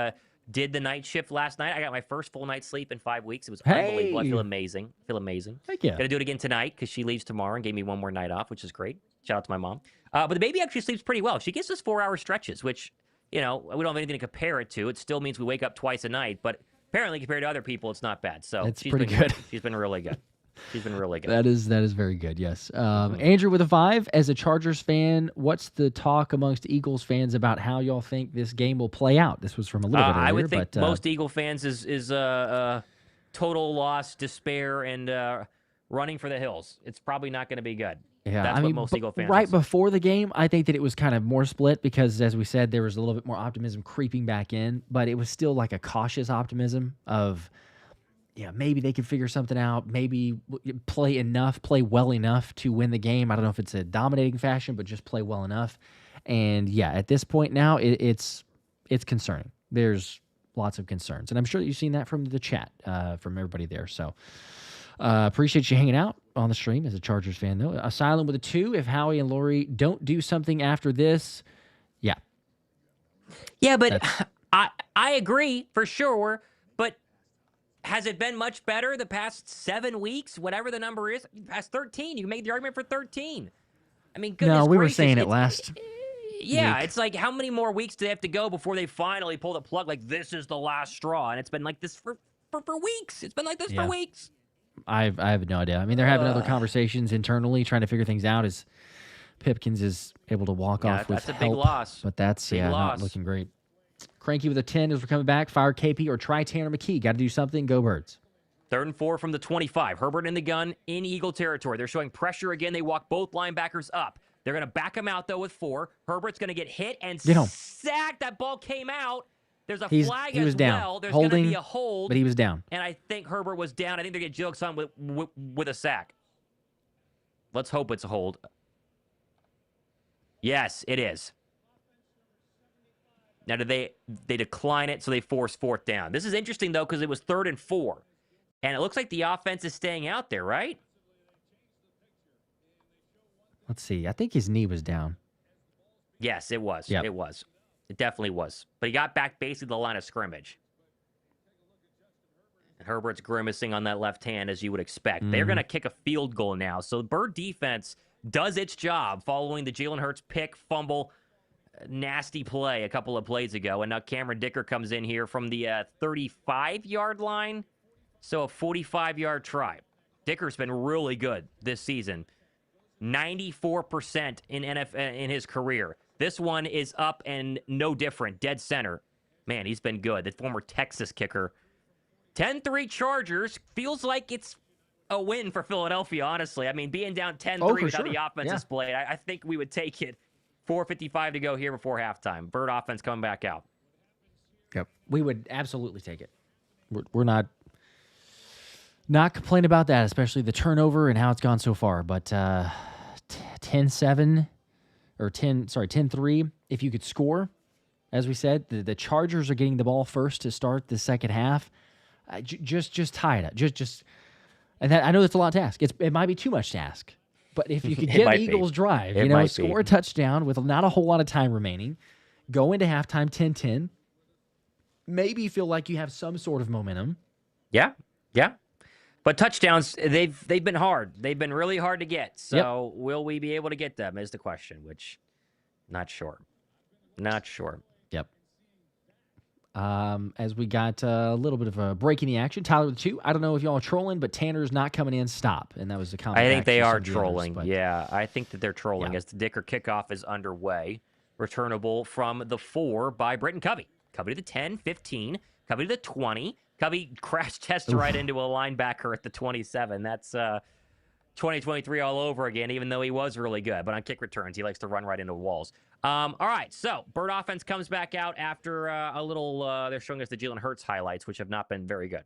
did the night shift last night. I got my first full night's sleep in 5 weeks. It was unbelievable. I feel amazing. Heck yeah. Got to do it again tonight because she leaves tomorrow and gave me one more night off, which is great. Shout out to my mom. But the baby actually sleeps pretty well. She gets us 4-hour stretches, which, we don't have anything to compare it to. It still means we wake up twice a night, but apparently compared to other people, it's not bad. So it's pretty good. She's been really good. She's been really good. That is very good, yes. Andrew with a 5. As a Chargers fan, what's the talk amongst Eagles fans about how y'all think this game will play out? This was from a little bit earlier. I would think most Eagle fans is total loss, despair, and running for the hills. It's probably not going to be good. Yeah, that's what most Eagle fans right before the game, I think that it was kind of more split because, as we said, there was a little bit more optimism creeping back in, but it was still like a cautious optimism of, maybe they could figure something out, maybe play well enough to win the game. I don't know if it's a dominating fashion, but just play well enough. And at this point now, it's concerning. There's lots of concerns, and I'm sure that you've seen that from the chat, from everybody there. So appreciate you hanging out on the stream as a Chargers fan, though. Asylum with a 2. If Howie and Lori don't do something after this, yeah, but I agree for sure. But has it been much better the past 7 weeks? Whatever the number is, past 13. You can make the argument for 13. I mean, goodness no, we gracious, were saying it last. Yeah, week. It's like how many more weeks do they have to go before they finally pull the plug? Like this is the last straw, and it's been like this for weeks. It's been like this for weeks. I have no idea. I mean, they're having other conversations internally, trying to figure things out as Pipkins is able to walk off with that's a help. big loss. But that's not looking great. Cranky with a 10 as we're coming back. Fire KP or try Tanner McKee. Got to do something. Go Birds. 3rd and 4 from the 25. Herbert in the gun in Eagle territory. They're showing pressure again. They walk both linebackers up. They're going to back him out, though, with 4. Herbert's going to get hit and sacked. That ball came out. There's a flag as well. There's going to be a hold. But he was down. And I think Herbert was down. I think they're going to joke on with a sack. Let's hope it's a hold. Yes, it is. Now, do they decline it, so they force 4th down? This is interesting, though, because it was 3rd and 4. And it looks like the offense is staying out there, right? Let's see. I think his knee was down. Yes, it was. Yep. It was. It definitely was. But he got back basically the line of scrimmage. And Herbert's grimacing on that left hand, as you would expect. They're going to kick a field goal now. So the Bird defense does its job following the Jalen Hurts pick, fumble, nasty play a couple of plays ago. And now Cameron Dicker comes in here from the 35-yard line. So a 45-yard try. Dicker's been really good this season. 94% in his career. This one is up and no different. Dead center. Man, he's been good. The former Texas kicker. 10-3 Chargers. Feels like it's a win for Philadelphia, honestly. I mean, being down 10-3 without the offense is played, I think we would take it. 4:55 to go here before halftime. Bird offense coming back out. Yep. We would absolutely take it. We're not complaining about that, especially the turnover and how it's gone so far. But 10-7 or 10-3, if you could score, as we said, the Chargers are getting the ball first to start the second half. Just tie it up. And that, I know that's a lot to ask. It might be too much to ask. But if you could get the Eagles drive, score a touchdown with not a whole lot of time remaining, go into halftime 10-10, maybe feel like you have some sort of momentum. Yeah. But touchdowns, they've been hard. They've been really hard to get. So will we be able to get them is the question, which not sure. Yep. As we got a little bit of a break in the action, Tyler with 2. I don't know if y'all are trolling, but Tanner's not coming in. Stop. And that was the comment. I think they are trolling. I think that they're trolling as the Dicker kickoff is underway. Returnable from the 4 by Britton Covey. Covey to the 10, 15. Covey to the 20. Covey crash tests right into a linebacker at the 27. That's 2023 all over again, even though he was really good. But on kick returns, he likes to run right into walls. All right, so Bird offense comes back out after a little, they're showing us the Jalen Hurts highlights, which have not been very good.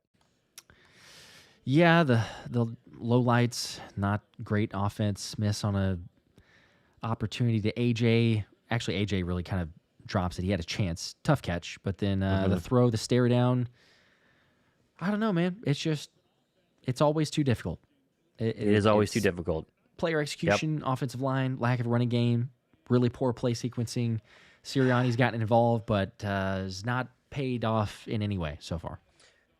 Yeah, the low lights, not great offense. Miss on a opportunity to AJ. Actually, AJ really kind of drops it. He had a chance. Tough catch. But then the throw, the stare down. I don't know, man. It's always too difficult. It is always too difficult. Player execution, offensive line, lack of running game, really poor play sequencing. Sirianni's gotten involved, but has not paid off in any way so far.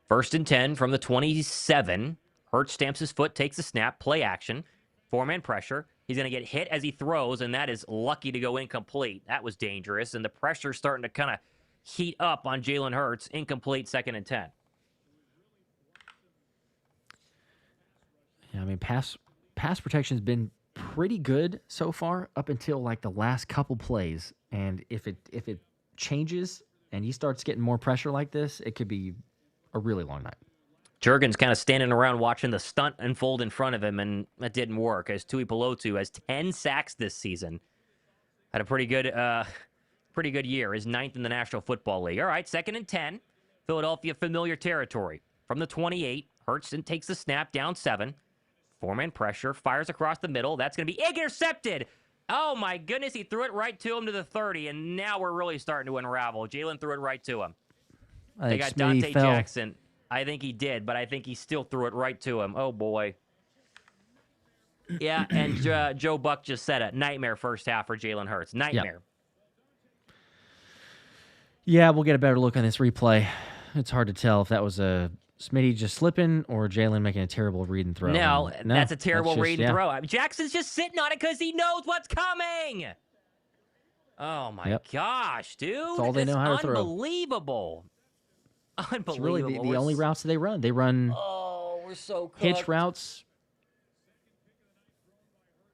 1st and 10 from the 27. Hurts stamps his foot, takes the snap, play action, 4-man pressure. He's going to get hit as he throws, and that is lucky to go incomplete. That was dangerous, and the pressure's starting to kind of heat up on Jalen Hurts. Incomplete, 2nd and 10. Yeah, I mean, pass protection's been pretty good so far up until like the last couple plays, and if it changes and he starts getting more pressure like this, it could be a really long night. Juergens kind of standing around watching the stunt unfold in front of him, and that didn't work, as Tui Pelotu has 10 sacks this season. Had a pretty good year. His 9th in the National Football League. All right, 2nd and 10. Philadelphia familiar territory. From the 28, Hurts takes the snap, down 7. 4-man pressure, fires across the middle. That's going to be intercepted. Oh, my goodness. He threw it right to him to the 30, and now we're really starting to unravel. Jalen threw it right to him. They got Dante Jackson. I think he did, but I think he still threw it right to him. Oh, boy. Yeah, and Joe Buck just said it. Nightmare first half for Jalen Hurts. Nightmare. Yep. Yeah, we'll get a better look on this replay. It's hard to tell if that was a Smitty just slipping or Jalen making a terrible read and throw. No, that's a terrible read and throw. I mean, Jackson's just sitting on it because he knows what's coming. Oh, my gosh, dude. That's all they know how to throw. Unbelievable. It's really the only routes that they run. They run we're so cooked. Hitch routes.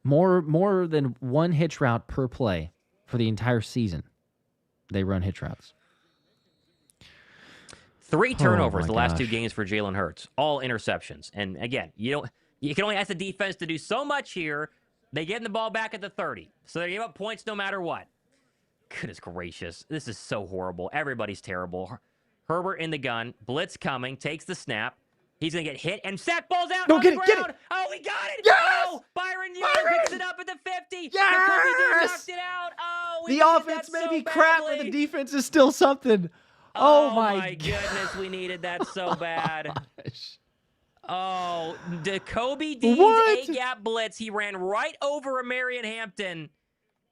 More than one hitch route per play for the entire season. They run hitch routes. 3 turnovers the last 2 games for Jalen Hurts. All interceptions. And again, you can only ask the defense to do so much here. They get the ball back at the 30. So they give up points no matter what. Goodness gracious. This is so horrible. Everybody's terrible. Herbert in the gun. Blitz coming. Takes the snap. He's going to get hit. And sack balls out on the ground. Get it. Oh, he got it. Yes! Oh, Byron Young picks it up at the 50. Yes! Jacoby knocked it out. Oh, The offense may be crap, but the defense is still something. Oh my goodness, we needed that so bad. Oh, Kobe Dean's A-gap blitz. He ran right over Omarion Hampton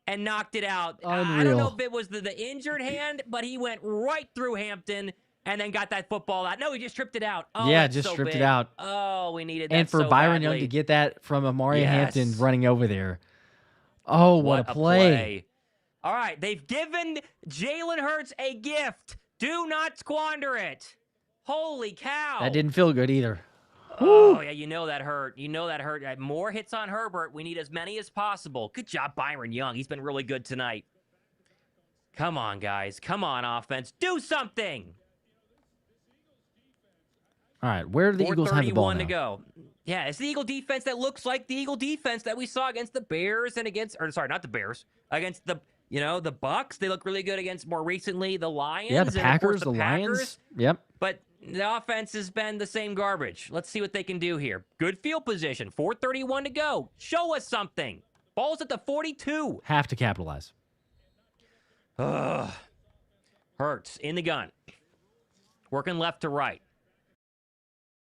and knocked it out. Unreal. I don't know if it was the injured hand, but he went right through Hampton and then got that football out. No, he just stripped it out. Oh, yeah, just stripped it out. Oh, we needed that and for so Byron badly. Young to get that from Omarion Hampton running over there. Oh, what a play. All right, they've given Jalen Hurts a gift. Do not squander it. Holy cow. That didn't feel good either. Oh, yeah, you know that hurt. You know that hurt. More hits on Herbert. We need as many as possible. Good job, Byron Young. He's been really good tonight. Come on, guys. Come on, offense. Do something. All right, where do the Eagles have the ball now? 4:31 to go. Yeah, it's the Eagle defense that looks like the Eagle defense that we saw against the Bears and against, or sorry, not the Bears, against the, the Bucks. They look really good against more recently the Lions. Yeah, the Packers, the Lions. Yep. But the offense has been the same garbage. Let's see what they can do here. Good field position. 4:31 to go. Show us something. Ball's at the 42. Have to capitalize. Hurts in the gun. Working left to right.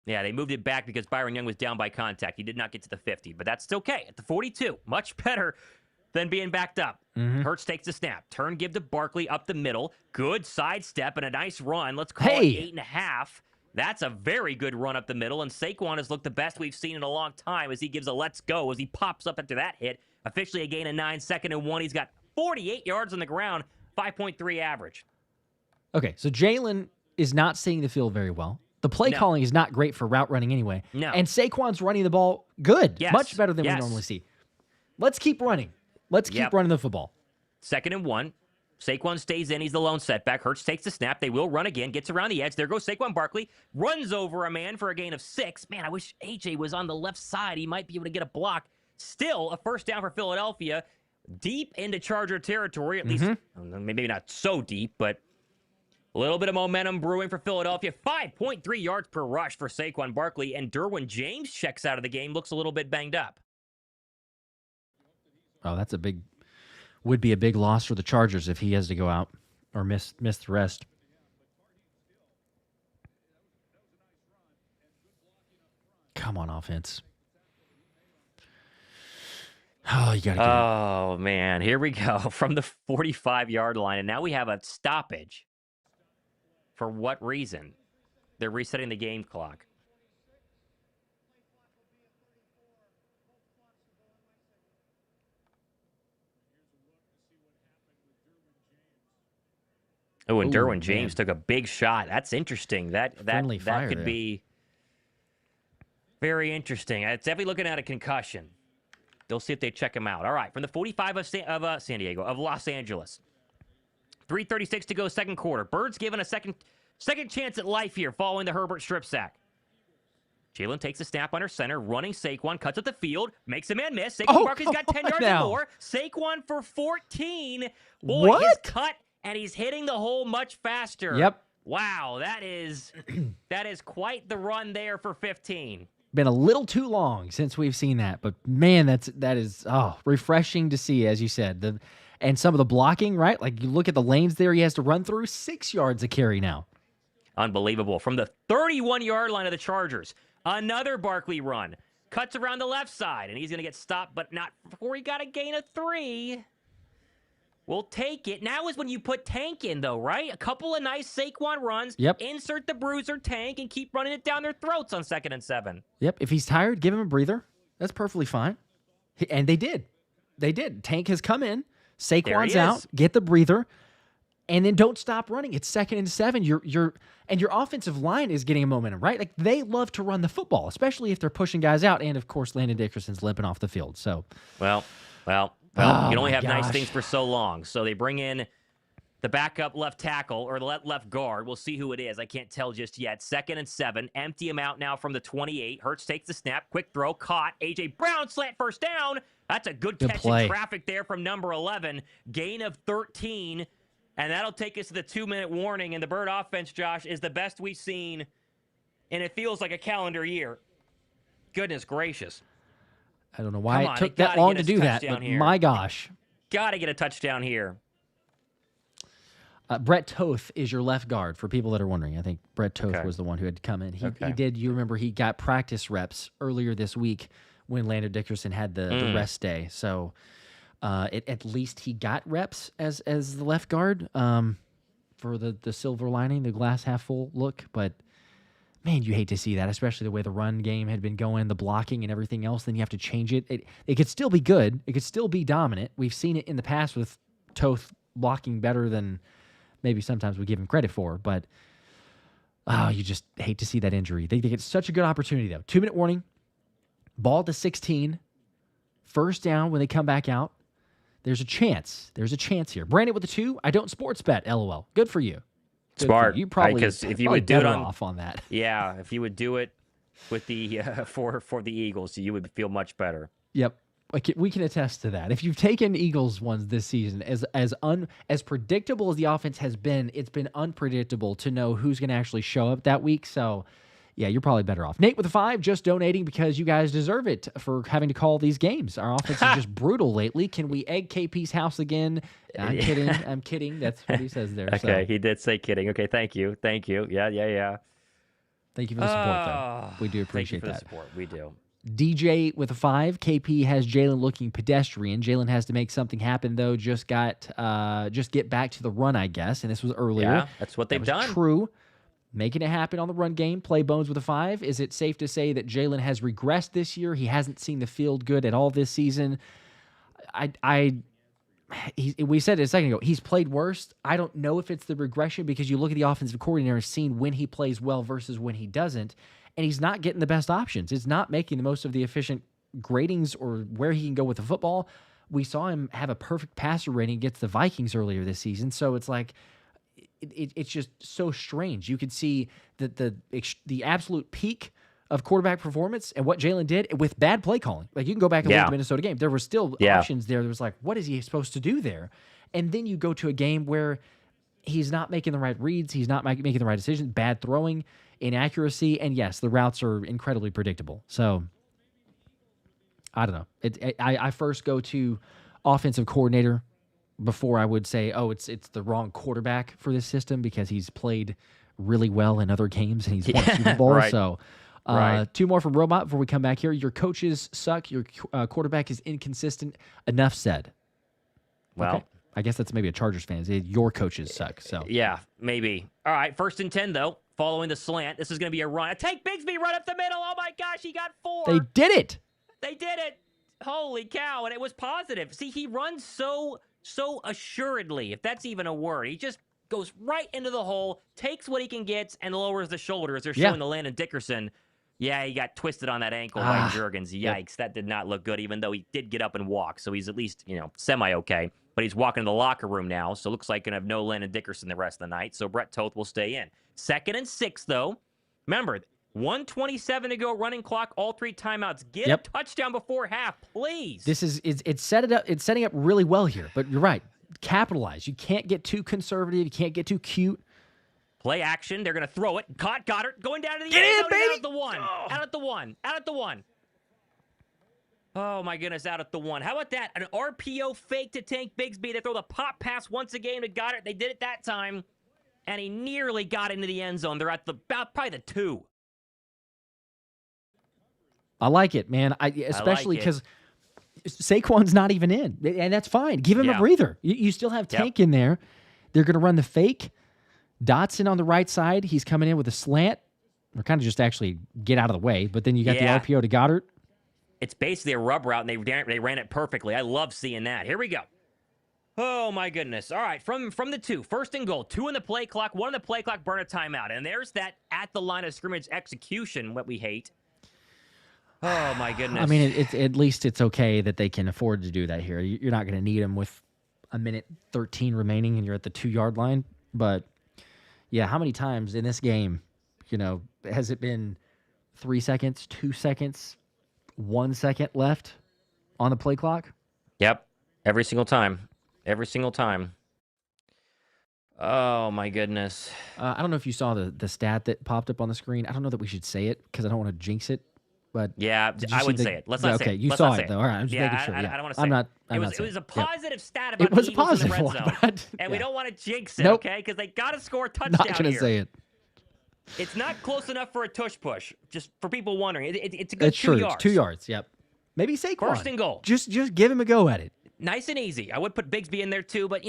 Yeah, they moved it back because Byron Young was down by contact. He did not get to the 50, but that's okay. At the 42, much better than being backed up. Hurts takes the snap. Turn, give to Barkley up the middle. Good sidestep and a nice run. Let's call it 8.5. That's a very good run up the middle, and Saquon has looked the best we've seen in a long time as he gives a let's go as he pops up after that hit. Officially a gain of 9, 2nd and 1. He's got 48 yards on the ground, 5.3 average. Okay, so Jalen is not seeing the field very well. The play calling is not great for route running anyway. No. And Saquon's running the ball good. Yes. Much better than we normally see. Let's keep running. Let's keep running the football. 2nd and 1. Saquon stays in. He's the lone setback. Hurts takes the snap. They will run again. Gets around the edge. There goes Saquon Barkley. Runs over a man for a gain of 6. Man, I wish AJ was on the left side. He might be able to get a block. Still a first down for Philadelphia. Deep into Charger territory. At least, maybe not so deep, but a little bit of momentum brewing for Philadelphia. 5.3 yards per rush for Saquon Barkley. And Derwin James checks out of the game. Looks a little bit banged up. Oh, that's would be a big loss for the Chargers if he has to go out or miss the rest. Come on, offense. Oh, you got to get it. Oh, man. Here we go from the 45-yard line. And now we have a stoppage. For what reason? They're resetting the game clock. Oh, and Derwin James took a big shot. That's interesting. That could be very interesting. It's definitely looking at a concussion. They'll see if they check him out. All right, from the 45 of San Diego, of Los Angeles. 3:36 to go, second quarter. Birds given a second chance at life here following the Herbert strip sack. Jalen takes a snap under center, running Saquon, cuts up the field, makes a man miss. Saquon Barkley's got 10 yards or more. Saquon for 14. Boy, his cut, and he's hitting the hole much faster. Yep. Wow, that is quite the run there for 15. Been a little too long since we've seen that, but man, that is refreshing to see, as you said. And some of the blocking, right? Like you look at the lanes there he has to run through, 6 yards a carry now. Unbelievable. From the 31-yard line of the Chargers, another Barkley run. Cuts around the left side, and he's going to get stopped, but not before he got a gain of 3. We'll take it. Now is when you put Tank in, though, right? A couple of nice Saquon runs. Yep. Insert the bruiser Tank and keep running it down their throats on 2nd and 7. Yep. If he's tired, give him a breather. That's perfectly fine. And they did. They did. Tank has come in. Saquon's out. Get the breather. And then don't stop running. It's 2nd and 7. Your offensive line is getting a momentum, right? Like they love to run the football, especially if they're pushing guys out. And of course, Landon Dickerson's limping off the field. So, well, you can only have nice things for so long. So they bring in the backup left tackle or the left guard. We'll see who it is. I can't tell just yet. 2nd and 7. Empty him out now from the 28. Hurts takes the snap. Quick throw. Caught. A.J. Brown slant first down. That's a good catch in traffic there from number 11. Gain of 13. And that'll take us to the 2-minute warning. And the Bird offense, Josh, is the best we've seen. And it feels like a calendar year. Goodness gracious. I don't know why it took that long to do that, but my gosh. got to get a touchdown here. Brett Toth is your left guard, for people that are wondering. I think Brett Toth was the one who had come in. He did, you remember, he got practice reps earlier this week when Landon Dickerson had the rest day. So at least he got reps as the left guard for the silver lining, the glass half full look. But, man, you hate to see that, especially the way the run game had been going, the blocking and everything else. Then you have to change it. It could still be good. It could still be dominant. We've seen it in the past with Toth blocking better than maybe sometimes we give him credit for, but you just hate to see that injury. They get such a good opportunity, though. 2-minute warning, ball to 16, first down when they come back out. There's a chance. There's a chance here. Brandon with the 2. I don't sports bet, LOL. Good for you. Good Smart. For you. You probably, because if you would do it off on that. Yeah, if you would do it with the for the Eagles, you would feel much better. Yep. We can attest to that. If you've taken Eagles ones this season, as predictable as the offense has been, it's been unpredictable to know who's going to actually show up that week. So, yeah, you're probably better off. Nate with the 5, just donating because you guys deserve it for having to call these games. Our offense is just brutal lately. Can we egg KP's house again? I'm kidding. I'm kidding. That's what he says there. Okay, he did say kidding. Okay, thank you. Yeah. Thank you for the support, though. We do appreciate that. Thank you for the support. We do. DJ with a 5. KP has Jalen looking pedestrian. Jalen has to make something happen, though. Just get back to the run, I guess. And this was earlier. Yeah, that's what they've done. True. Making it happen on the run game. Play Bones with a 5. Is it safe to say that Jalen has regressed this year? He hasn't seen the field good at all this season. We said it a second ago. He's played worse. I don't know if it's the regression because you look at the offensive coordinator and seen when he plays well versus when he doesn't. And he's not getting the best options. It's not making the most of the efficient gradings or where he can go with the football. We saw him have a perfect passer rating against the Vikings earlier this season. So it's like, it's just so strange. You could see the absolute peak of quarterback performance and what Jalen did with bad play calling. Like, you can go back and look at the Minnesota game. There were still options there. There was like, what is he supposed to do there? And then you go to a game where he's not making the right reads. He's not making the right decisions. Bad throwing, inaccuracy, and yes, the routes are incredibly predictable. So, I don't know. I first go to offensive coordinator before I would say, oh, it's the wrong quarterback for this system because he's played really well in other games and he's won Super Bowl. Right. So, 2 more from Robot before we come back here. Your coaches suck. Your quarterback is inconsistent. Enough said. Well, okay. I guess that's maybe a Chargers fan. Your coaches suck. So yeah, maybe. All right, 1st and 10 though. Following the slant, this is going to be a run. Take Bigsby right up the middle. Oh my gosh, he got 4. They did it. They did it. Holy cow! And it was positive. See, he runs so assuredly, if that's even a word. He just goes right into the hole, takes what he can get, and lowers the shoulders. They're showing the Landon Dickerson. Yeah, he got twisted on that ankle by Juergens. Yikes, that did not look good, even though he did get up and walk. So he's at least, semi-okay. But he's walking to the locker room now, so it looks like going to have no Landon Dickerson the rest of the night. So Brett Toth will stay in. 2nd and 6, though. Remember, 1:27 to go, running clock, all 3 timeouts. Get a touchdown before half, please. It's setting up really well here, but you're right. Capitalize. You can't get too conservative. You can't get too cute. Play action. They're going to throw it. Caught Goddard. Going down to the end zone. Baby! Out at the 1. Oh. Out at the 1. Oh, my goodness. Out at the 1. How about that? An RPO fake to Tank Bigsby. They throw the pop pass once again to Goddard. They did it that time. And he nearly got into the end zone. They're at probably the 2. I like it, man. Especially because Saquon's not even in. And that's fine. Give him a breather. You still have Tank in there. They're going to run the fake. Dotson on the right side. He's coming in with a slant. Or kind of just actually get out of the way. But then you got the RPO to Goddard. It's basically a rub route, and they ran it perfectly. I love seeing that. Here we go. Oh, my goodness. All right, from the 2. 1st and goal. 2 in the play clock. 1 in the play clock. Burn a timeout. And there's that at the line of scrimmage execution, what we hate. Oh, my goodness. I mean, at least it's okay that they can afford to do that here. You're not going to need them with 1:13 remaining and you're at the 2-yard line. But, yeah, how many times in this game, has it been 3 seconds, 2 seconds, 1 second left on the play clock? Yep. Every single time. Oh, my goodness. I don't know if you saw the stat that popped up on the screen. I don't know that we should say it because I don't want to jinx it. But yeah, I wouldn't say it. Let's not say okay, it. you Let's saw not it say though. All right, I'm just making sure. I Yeah. don't want to say I'm not. it was a positive stat about it was the a Eagles positive in the red one, zone. but, And we don't want to jinx it, Nope. okay? Because they got to score a touchdown Not gonna here. say it. It's not close enough for a tush push, just for people wondering. It's a good It's 2 true. yards. It's 2 yards. Yep. Maybe Saquon. First and goal. Just give him a go at it. Nice and easy. I would put Bigsby in there too, but,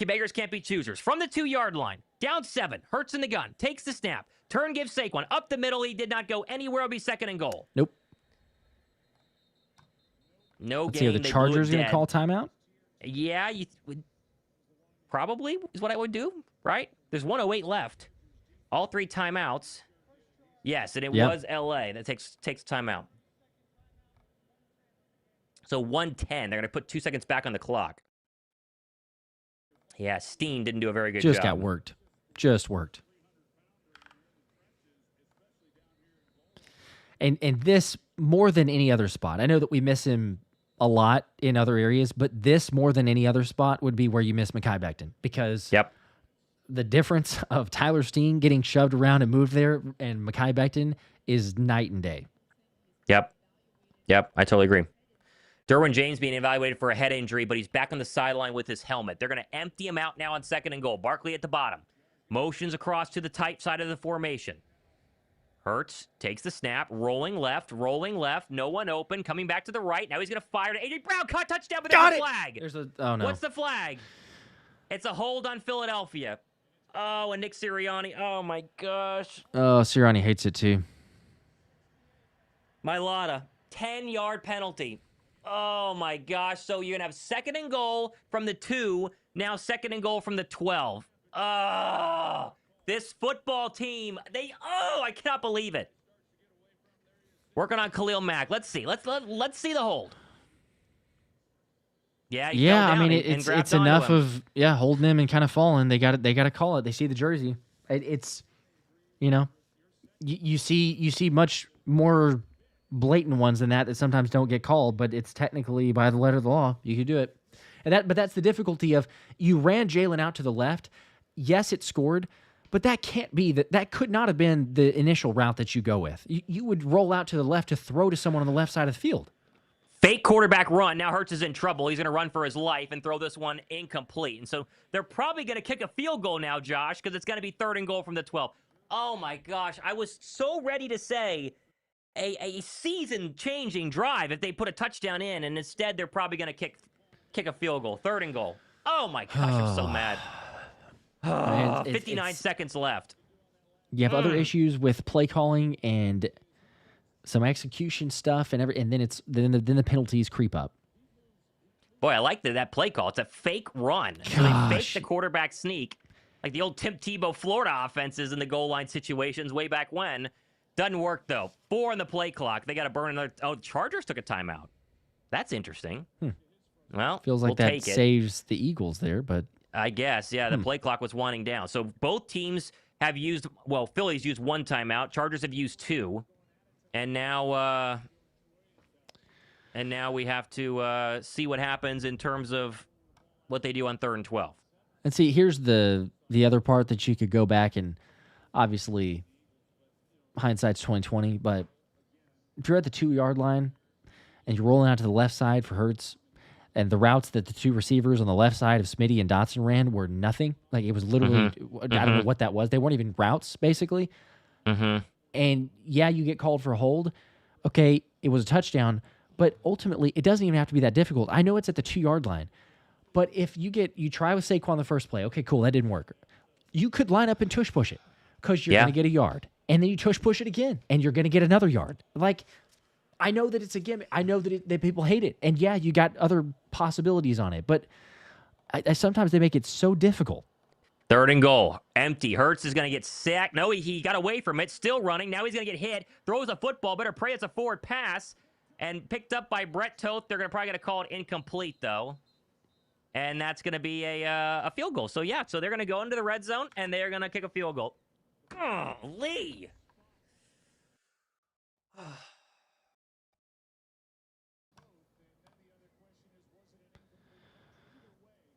beggars can't be choosers. From the 2-yard line, down 7, Hurts in the gun, takes the snap, turn gives Saquon. Up the middle, he did not go anywhere. It'll be second and goal. Nope. No Let's game. see, are the Chargers going to call timeout? Yeah, you would probably is what I would do, right? There's 1:08 left. All 3 timeouts. Yes, and it was LA that takes timeout. So 1:10. They're going to put 2 seconds back on the clock. Yeah, Steen didn't do a very good job. Just got worked. Just worked. And this more than any other spot. I know that we miss him a lot in other areas, but this more than any other spot would be where you miss Mekhi Becton, because the difference of Tyler Steen getting shoved around and moved there and Mekhi Becton is night and day. Yep, I totally agree. Derwin James being evaluated for a head injury, but he's back on the sideline with his helmet. They're going to empty him out now on second and goal. Barkley at the bottom. Motions across to the tight side of the formation. Hurts takes the snap, rolling left, no one open, coming back to the right. Now he's going to fire to A.J. Brown, caught, touchdown, but there's a flag. Oh no. What's the flag? It's a hold on Philadelphia. Oh, and Nick Sirianni. Oh, my gosh. Oh, Sirianni hates it too. Mailata, 10-yard penalty. Oh, my gosh. So you're going to have second and goal from the 2, now second and goal from the 12. Oh, this football team, I cannot believe it. Working on Khalil Mack. Let's see. Let's see the hold. Yeah, I mean, it's enough of holding him and kind of falling. They got to call it. They see the jersey. It's you see much more blatant ones than that sometimes don't get called, but it's technically by the letter of the law. You could do it. But that's the difficulty of, you ran Jalen out to the left. Yes, it scored, but that can't be that could not have been the initial route that you go with. You would roll out to the left to throw to someone on the left side of the field. Fake quarterback run. Now Hurts is in trouble. He's going to run for his life and throw this one incomplete. And so they're probably going to kick a field goal now, Josh, because it's going to be third and goal from the 12. Oh, my gosh. I was so ready to say a season-changing drive if they put a touchdown in, and instead they're probably going to kick a field goal. Third and goal. Oh, my gosh. I'm so mad. Man, 59 seconds left. You have other issues with play calling and some execution stuff, and then the penalties creep up. Boy, I like that play call. It's a fake run. So they fake the quarterback sneak, like the old Tim Tebow Florida offenses in the goal line situations way back when. Doesn't work though. 4 on the play clock. They got to burn another. Oh, Chargers took a timeout. That's interesting. Well, feels like that saves the Eagles there, but I guess, the play clock was winding down. So both teams have used, Philly's used 1 timeout. Chargers have used 2. And now we have to see what happens in terms of what they do on 3rd and 12. And see, here's the other part that you could go back, and obviously hindsight's 20/20, but if you're at the 2-yard line and you're rolling out to the left side for Hurts, and the routes that the 2 receivers on the left side of Smitty and Dotson ran were nothing. Like, it was literally, I don't know what that was. They weren't even routes, basically. And, you get called for a hold. Okay, it was a touchdown, but ultimately, it doesn't even have to be that difficult. I know it's at the 2-yard line, but if you try with Saquon the first play, okay, cool, that didn't work. You could line up and tush push it, because you're going to get a yard. And then you tush push it again, and you're going to get another yard. Like, I know that it's a gimmick. I know that people hate it. And you got other possibilities on it. But I sometimes they make it so difficult. 3rd and goal. Empty. Hurts is going to get sacked. No, he got away from it. Still running. Now he's going to get hit. Throws a football. Better pray it's a forward pass. And picked up by Brett Toth. They're probably going to call it incomplete, though. And that's going to be a field goal. So, so they're going to go into the red zone, and they're going to kick a field goal. Oh, Lee.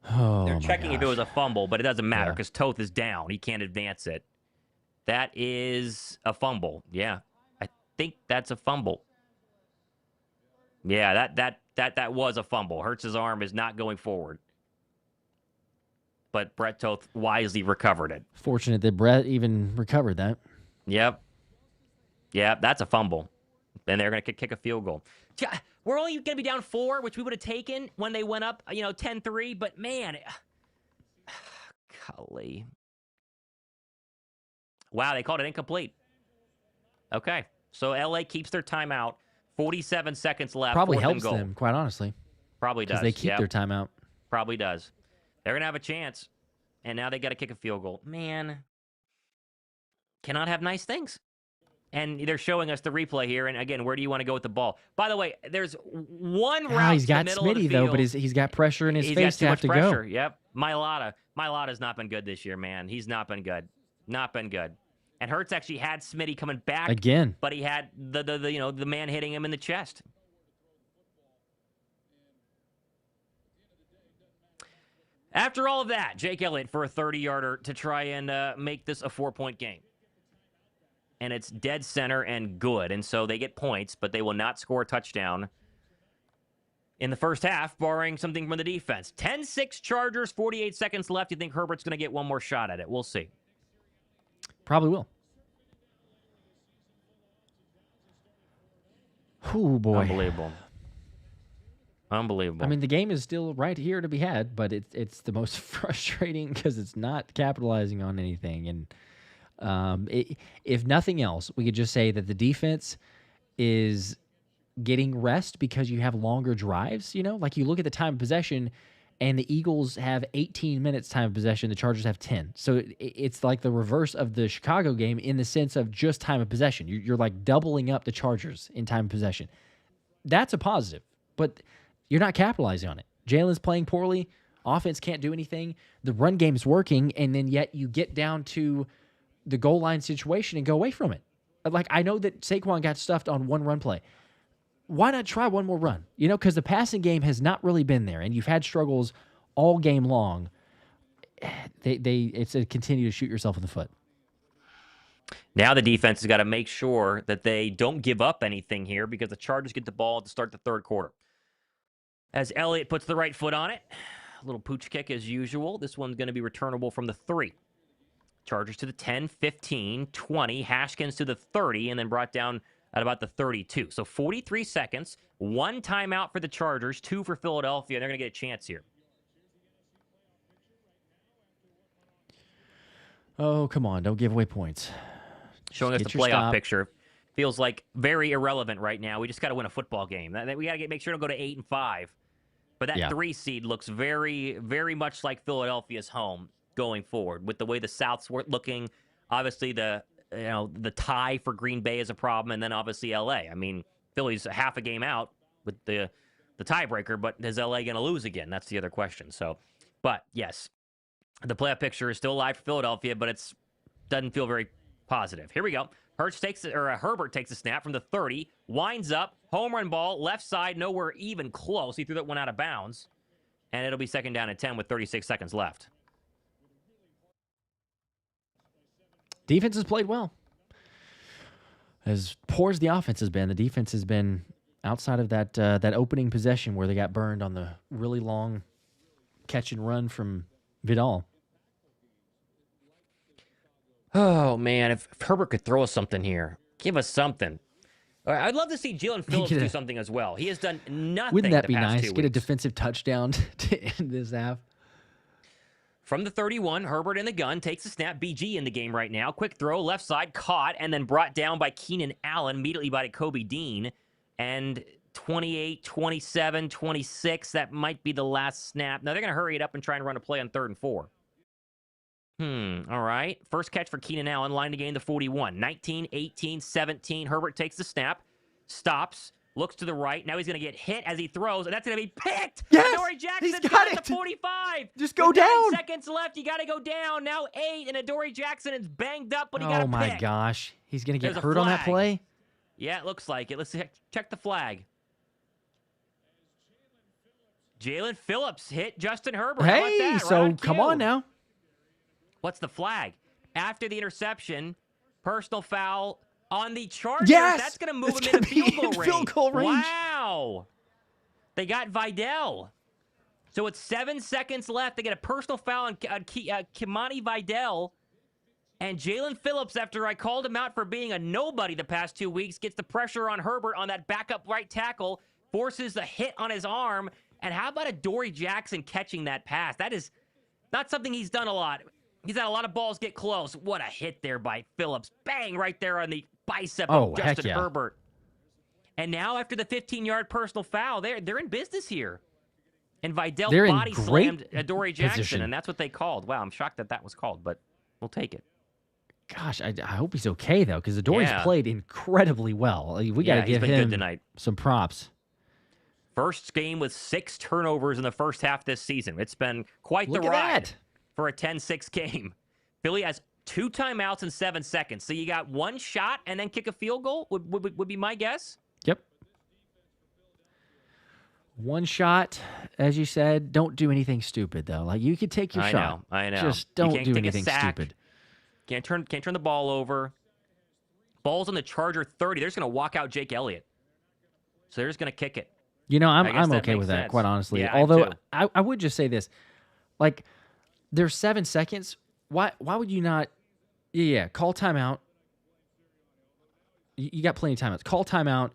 They're checking if it was a fumble, but it doesn't matter because Toth is down. He can't advance it. That is a fumble. Yeah, I think that's a fumble. Yeah, that was a fumble. Hurts' arm is not going forward. But Brett Toth wisely recovered it. Fortunate that Brett even recovered that. Yep, that's a fumble. And they're going to kick a field goal. We're only going to be down 4, which we would have taken when they went up, 10-3. But, man, golly. Wow, they called it incomplete. Okay, so L.A. keeps their timeout. 47 seconds left. Probably helps goal. them, quite honestly. Probably does. Because they keep their timeout. Probably does. They're going to have a chance. And now they got to kick a field goal. Man, cannot have nice things. And they're showing us the replay here. And again, where do you want to go with the ball? By the way, there's one route. He's got Smitty though, but he's got pressure in his face to have to go. Yep. Mailata's not been good this year, man. He's not been good. Not been good. And Hurts actually had Smitty coming back again, but he had the man hitting him in the chest. After all of that, Jake Elliott for a 30-yarder to try and make this a 4-point game. And it's dead center and good. And so they get points, but they will not score a touchdown in the first half, barring something from the defense. 10-6 Chargers, 48 seconds left. You think Herbert's going to get one more shot at it? We'll see. Probably will. Oh, boy. Unbelievable. I mean, the game is still right here to be had, but it's the most frustrating because it's not capitalizing on anything. And if nothing else, we could just say that the defense is getting rest because you have longer drives. Like you look at the time of possession, and the Eagles have 18 minutes time of possession. The Chargers have 10. So it's like the reverse of the Chicago game in the sense of just time of possession. You're like doubling up the Chargers in time of possession. That's a positive, but you're not capitalizing on it. Jalen's playing poorly. Offense can't do anything. The run game's working, and then yet you get down to the goal line situation and go away from it. Like, I know that Saquon got stuffed on one run play. Why not try one more run? Because the passing game has not really been there, and you've had struggles all game long. It's a continue to shoot yourself in the foot. Now the defense has got to make sure that they don't give up anything here because the Chargers get the ball to start the third quarter. As Elliott puts the right foot on it, a little pooch kick as usual. This one's going to be returnable from the 3. Chargers to the 10, 15, 20. Haskins to the 30, and then brought down at about the 32. So 43 seconds, 1 timeout for the Chargers, 2 for Philadelphia. They're going to get a chance here. Oh, come on. Don't give away points. Showing us the playoff picture. Feels like very irrelevant right now. We just got to win a football game. We got to make sure to go to 8-5. But that 3 seed looks very, very much like Philadelphia's home going forward with the way the South's looking. Obviously, the tie for Green Bay is a problem, and then obviously LA. I mean, Philly's half a game out with the tiebreaker, but is LA going to lose again? That's the other question. So, but yes, the playoff picture is still alive for Philadelphia, but it doesn't feel very positive. Here we go. Herbert takes a snap from the 30, winds up, home run ball, left side, nowhere even close. He threw that one out of bounds, and it'll be 2nd down and 10 with 36 seconds left. Defense has played well. As poor as the offense has been, the defense has been outside of that opening possession where they got burned on the really long catch and run from Vidal. Oh, man, if Herbert could throw us something here, give us something. I'd love to see Jalen Phillips do something as well. He has done nothing. Wouldn't that be nice? Get weeks. A defensive touchdown to end this half. From the 31, Herbert in the gun, takes a snap. BG in the game right now. Quick throw, left side, caught, and then brought down by Keenan Allen, immediately by Kobe Dean. And 28, 27, 26, that might be the last snap. Now they're going to hurry it up and try and run a play on 3rd and 4. All right. First catch for Keenan Allen, line to gain the 41. 19, 18, 17. Herbert takes the snap, stops, looks to the right. Now he's going to get hit as he throws, and that's going to be picked. Yes! Adoree Jackson's He's got it! The 45. Just go down. 9 seconds left. You got to go down. Now 8, and Adoree Jackson is banged up, but he got a pick. Oh, my gosh. He's going to get There's hurt on that play? Yeah, it looks like it. Let's check the flag. Jalen Phillips hit Justin Herbert. Hey, so come on now. What's the flag? After the interception, personal foul on the Chargers. Yes! That's going to move him into field goal range. Field goal range. Wow. They got Vidal. So it's 7 seconds left. They get a personal foul on Kimani Vidal. And Jalen Phillips, after I called him out for being a nobody the past 2 weeks, gets the pressure on Herbert on that backup right tackle, forces a hit on his arm. And how about Adoree Jackson catching that pass? That is not something he's done a lot. He's had a lot of balls get close. What a hit there by Phillips. Bang, right there on the bicep of Justin Herbert. And now after the 15-yard personal foul, they're in business here. And Vidal body slammed Adoree Jackson, and that's what they called. Wow, I'm shocked that was called, but we'll take it. Gosh, I hope he's okay, though, because Adoree's played incredibly well. We got to give him tonight some props. First game with 6 turnovers in the first half this season. It's been quite the ride for a 10-6 game. Philly has 2 timeouts in 7 seconds. So you got 1 shot and then kick a field goal would be my guess. Yep. 1 shot, as you said. Don't do anything stupid, though. Like, you could take your shot. I know. Just don't do anything stupid. Can't turn the ball over. Ball's on the Charger 30. They're just going to walk out Jake Elliott. So they're just going to kick it. You know, I'm okay with that, quite honestly. Yeah, although I would just say this. Like, there's 7 seconds. Why would you not? Yeah, call timeout. You got plenty of timeouts. Call timeout.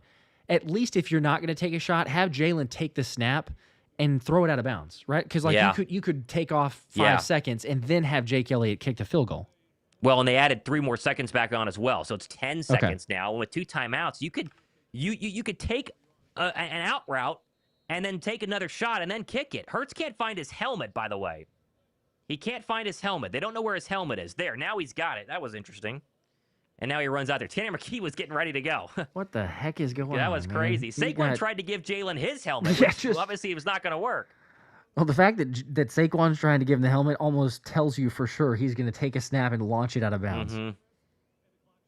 At least if you're not going to take a shot, have Jalen take the snap and throw it out of bounds, right? Because you could take off 5 seconds and then have Jake Elliott kick the field goal. Well, and they added 3 more seconds back on as well, so it's 10 seconds now. With 2 timeouts, you could take an out route and then take another shot and then kick it. Hurts can't find his helmet, by the way. He can't find his helmet. They don't know where his helmet is. There, now he's got it. That was interesting. And now he runs out there. Tanner McKee was getting ready to go. What the heck is going on? That was crazy. Saquon tried to give Jalen his helmet, which obviously it was not going to work. Well, the fact that Saquon's trying to give him the helmet almost tells you for sure he's going to take a snap and launch it out of bounds. Mm-hmm.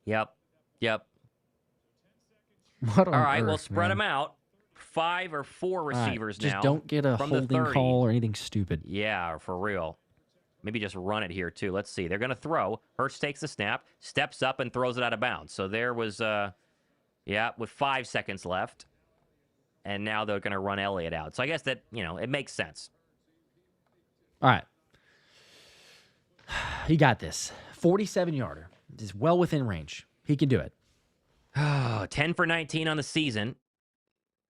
Yep. What on All right, earth, we'll spread them out. 5 or 4 receivers now. Just don't get a holding call or anything stupid. Yeah, for real. Maybe just run it here, too. Let's see. They're going to throw. Hurts takes the snap, steps up, and throws it out of bounds. So there was, with 5 seconds left. And now they're going to run Elliott out. So I guess that, it makes sense. All right. He got this. 47-yarder. Is well within range. He can do it. 10 for 19 on the season.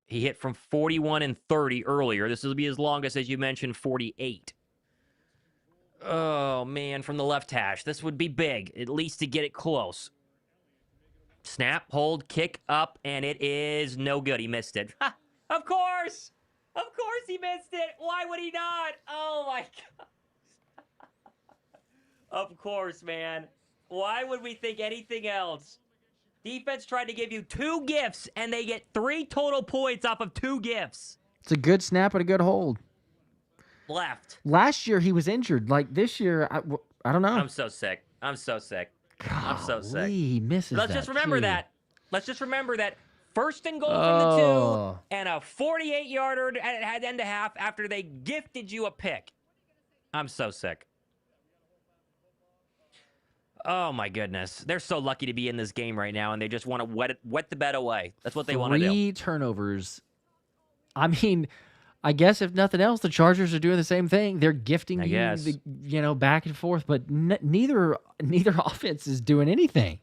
He hit from 41 and 30 earlier. This will be his longest, as you mentioned, 48. Oh, man, from the left hash. This would be big, at least to get it close. Snap, hold, kick up, and it is no good. He missed it. Of course! Of course he missed it! Why would he not? Oh, my God. Of course, man. Why would we think anything else? Defense tried to give you 2 gifts, and they get 3 total points off of 2 gifts. It's a good snap and a good hold. Left. Last year, he was injured. Like, this year, I don't know. I'm so sick. I'm so sick. I'm so sick. He misses Let's that, just remember too. that. Let's just remember that. First and goal from the 2, and a 48-yarder at end of half after they gifted you a pick. I'm so sick. Oh, my goodness. They're so lucky to be in this game right now, and they just want to wet the bed away. That's what they want to do. 3 turnovers. I mean, I guess if nothing else, the Chargers are doing the same thing. They're gifting you, back and forth, but neither offense is doing anything.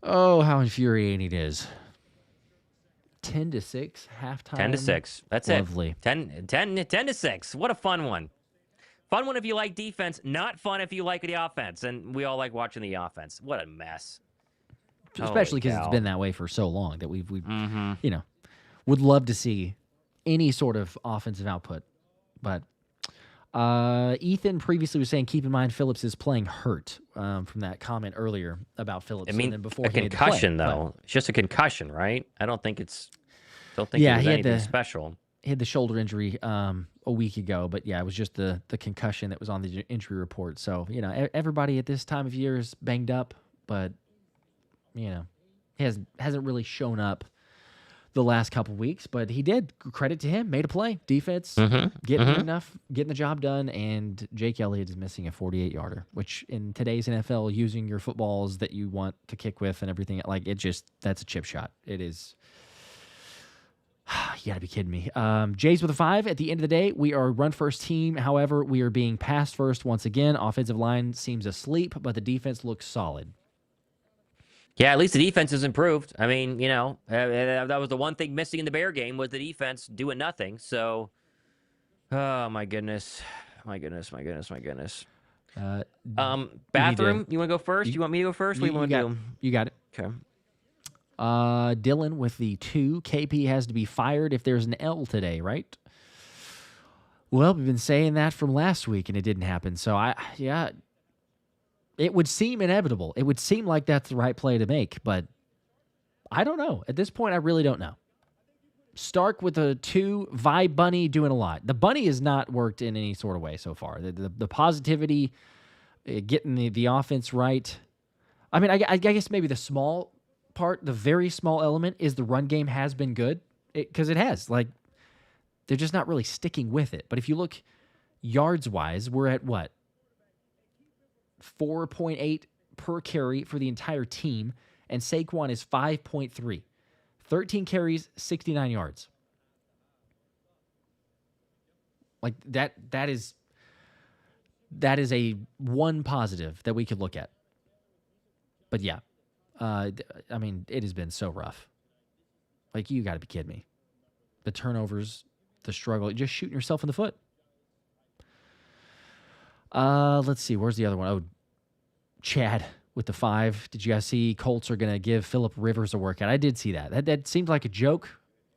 Oh, how infuriating it is. 10-6, halftime. 10-6. That's Lovely. it. 10-6. What a fun one. Fun one if you like defense, not fun if you like the offense. And we all like watching the offense. What a mess. Especially because it's been that way for so long that we've would love to see any sort of offensive output. But Ethan previously was saying, keep in mind Phillips is playing hurt from that comment earlier about Phillips. I mean, and then before a concussion, though. It's just a concussion, right? I don't think it was anything special. He had the shoulder injury a week ago, but yeah, it was just the concussion that was on the injury report. So, everybody at this time of year is banged up, but, he hasn't really shown up the last couple of weeks, but he did. Credit to him. Made a play. Defense, getting the job done, and Jake Elliott is missing a 48-yarder, which in today's NFL, using your footballs that you want to kick with and everything, that's a chip shot. It is. You got to be kidding me. Jays with a 5. At the end of the day, we are a run-first team. However, we are being pass-first once again. Offensive line seems asleep, but the defense looks solid. Yeah, at least the defense has improved. I mean, that was the one thing missing in the Bear game was the defense doing nothing. So, oh, my goodness. My goodness. Bathroom, you want to go first? You want me to go first? What do you want to do? You got it. Okay. Dylan with the 2. KP has to be fired if there's an L today, right? Well, we've been saying that from last week, and it didn't happen. So, it would seem inevitable. It would seem like that's the right play to make, but I don't know. At this point, I really don't know. Stark with a 2, Vibe Bunny doing a lot. The Bunny has not worked in any sort of way so far. The positivity, getting the offense right. I mean, I guess maybe the small part, the very small element is the run game has been good because it has. Like, they're just not really sticking with it. But if you look yards-wise, we're at what? 4.8 per carry for the entire team, and Saquon is 5.3. 13 carries, 69 yards. Like that is a one positive that we could look at. But yeah, I mean, it has been so rough. Like, you got to be kidding me. The turnovers, the struggle, just shooting yourself in the foot. Let's see. Where's the other one? Oh, Chad with the 5. Did you guys see Colts are going to give Phillip Rivers a workout? I did see that. That seemed like a joke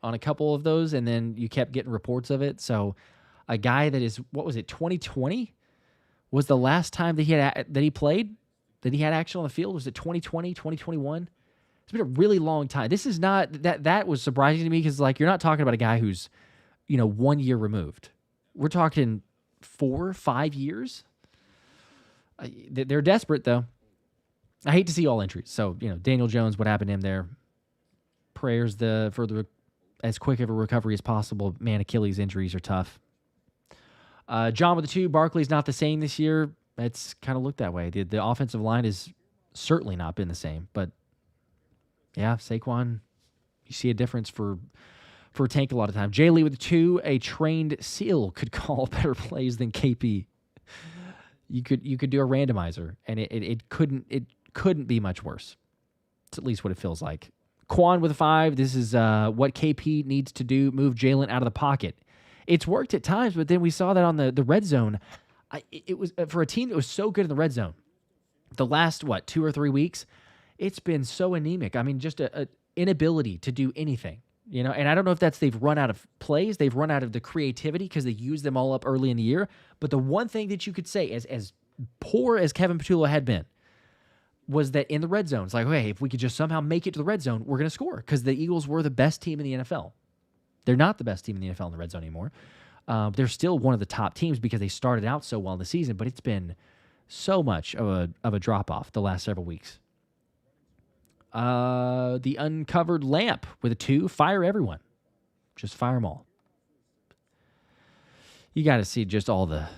on a couple of those, and then you kept getting reports of it. So a guy that is, 2020 was the last time that he played, that he had action on the field? Was it 2020, 2021? It's been a really long time. This is not, that was surprising to me because, like, you're not talking about a guy who's, 1 year removed. We're talking 4, 5 years. They're desperate, though. I hate to see all injuries. So, Daniel Jones, what happened to him there? Prayers for as quick of a recovery as possible. Man, Achilles injuries are tough. John with the 2. Barkley's not the same this year. It's kind of looked that way. The offensive line has certainly not been the same. But, yeah, Saquon, you see a difference for Tank a lot of time. Jay Lee with the 2. A trained SEAL could call better plays than KP. You could do a randomizer, and it couldn't be much worse. It's at least what it feels like. Quan with a 5. This is what KP needs to do, move Jalen out of the pocket. It's worked at times, but then we saw that on the red zone. It was for a team that was so good in the red zone. The last, 2 or 3 weeks, it's been so anemic. I mean, just a inability to do anything. And I don't know if that's they've run out of plays, they've run out of the creativity because they used them all up early in the year. But the one thing that you could say, as poor as Kevin Patullo had been, was that in the red zone, it's like, okay, if we could just somehow make it to the red zone, we're going to score because the Eagles were the best team in the NFL. They're not the best team in the NFL in the red zone anymore. They're still one of the top teams because they started out so well in the season, but it's been so much of a drop-off the last several weeks. The uncovered lamp with a 2. Fire everyone. Just fire them all. You got to see just all the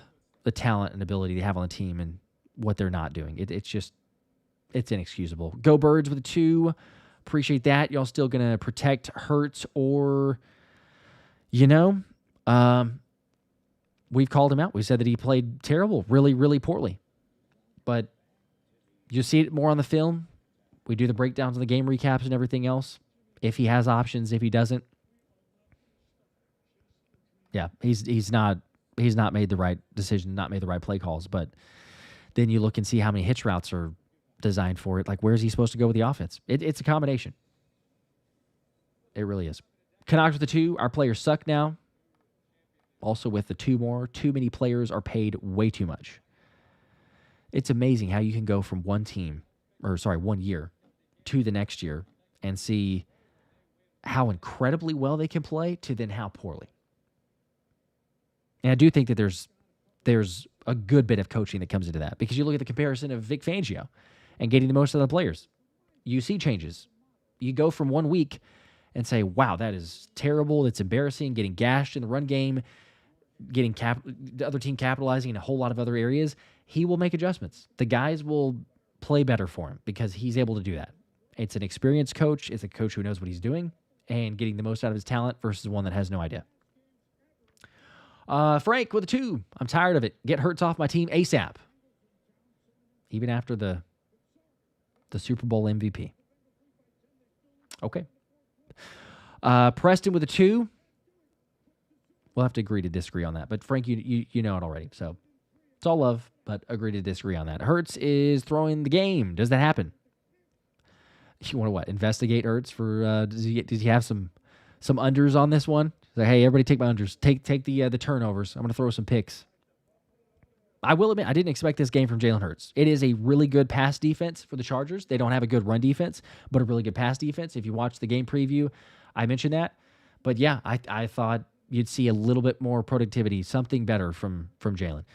talent and ability they have on the team and what they're not doing. It's inexcusable. Go Birds with a 2. Appreciate that. Y'all still going to protect Hurts or, we've called him out. We said that he played terrible, really, really poorly. But you see it more on the film. We do the breakdowns and the game recaps and everything else. If he has options, if he doesn't, yeah, he's not made the right decision, not made the right play calls. But then you look and see how many hitch routes are designed for it. Like, where is he supposed to go with the offense? It's a combination. It really is. Canucks with the 2. Our players suck now. Also with the 2 more. Too many players are paid way too much. It's amazing how you can go from 1 year to the next year and see how incredibly well they can play to then how poorly. And I do think that there's a good bit of coaching that comes into that because you look at the comparison of Vic Fangio and getting the most out of the players. You see changes. You go from 1 week and say, wow, that is terrible. That's embarrassing. Getting gashed in the run game, getting the other team capitalizing in a whole lot of other areas. He will make adjustments. The guys will play better for him because he's able to do that. It's an experienced coach. It's a coach who knows what he's doing, and getting the most out of his talent versus one that has no idea. Frank with a 2. I'm tired of it. Get Hurts off my team ASAP. Even after the Super Bowl MVP. Okay. Preston with a 2. We'll have to agree to disagree on that. But Frank, you know it already. So it's all love, but agree to disagree on that. Hurts is throwing the game. Does that happen? You want to what? Investigate Hurts for does he have some unders on this one? Like, hey, everybody take my unders. Take the turnovers. I'm going to throw some picks. I will admit, I didn't expect this game from Jalen Hurts. It is a really good pass defense for the Chargers. They don't have a good run defense, but a really good pass defense. If you watch the game preview, I mentioned that. But yeah, I thought you'd see a little bit more productivity, something better from Jalen.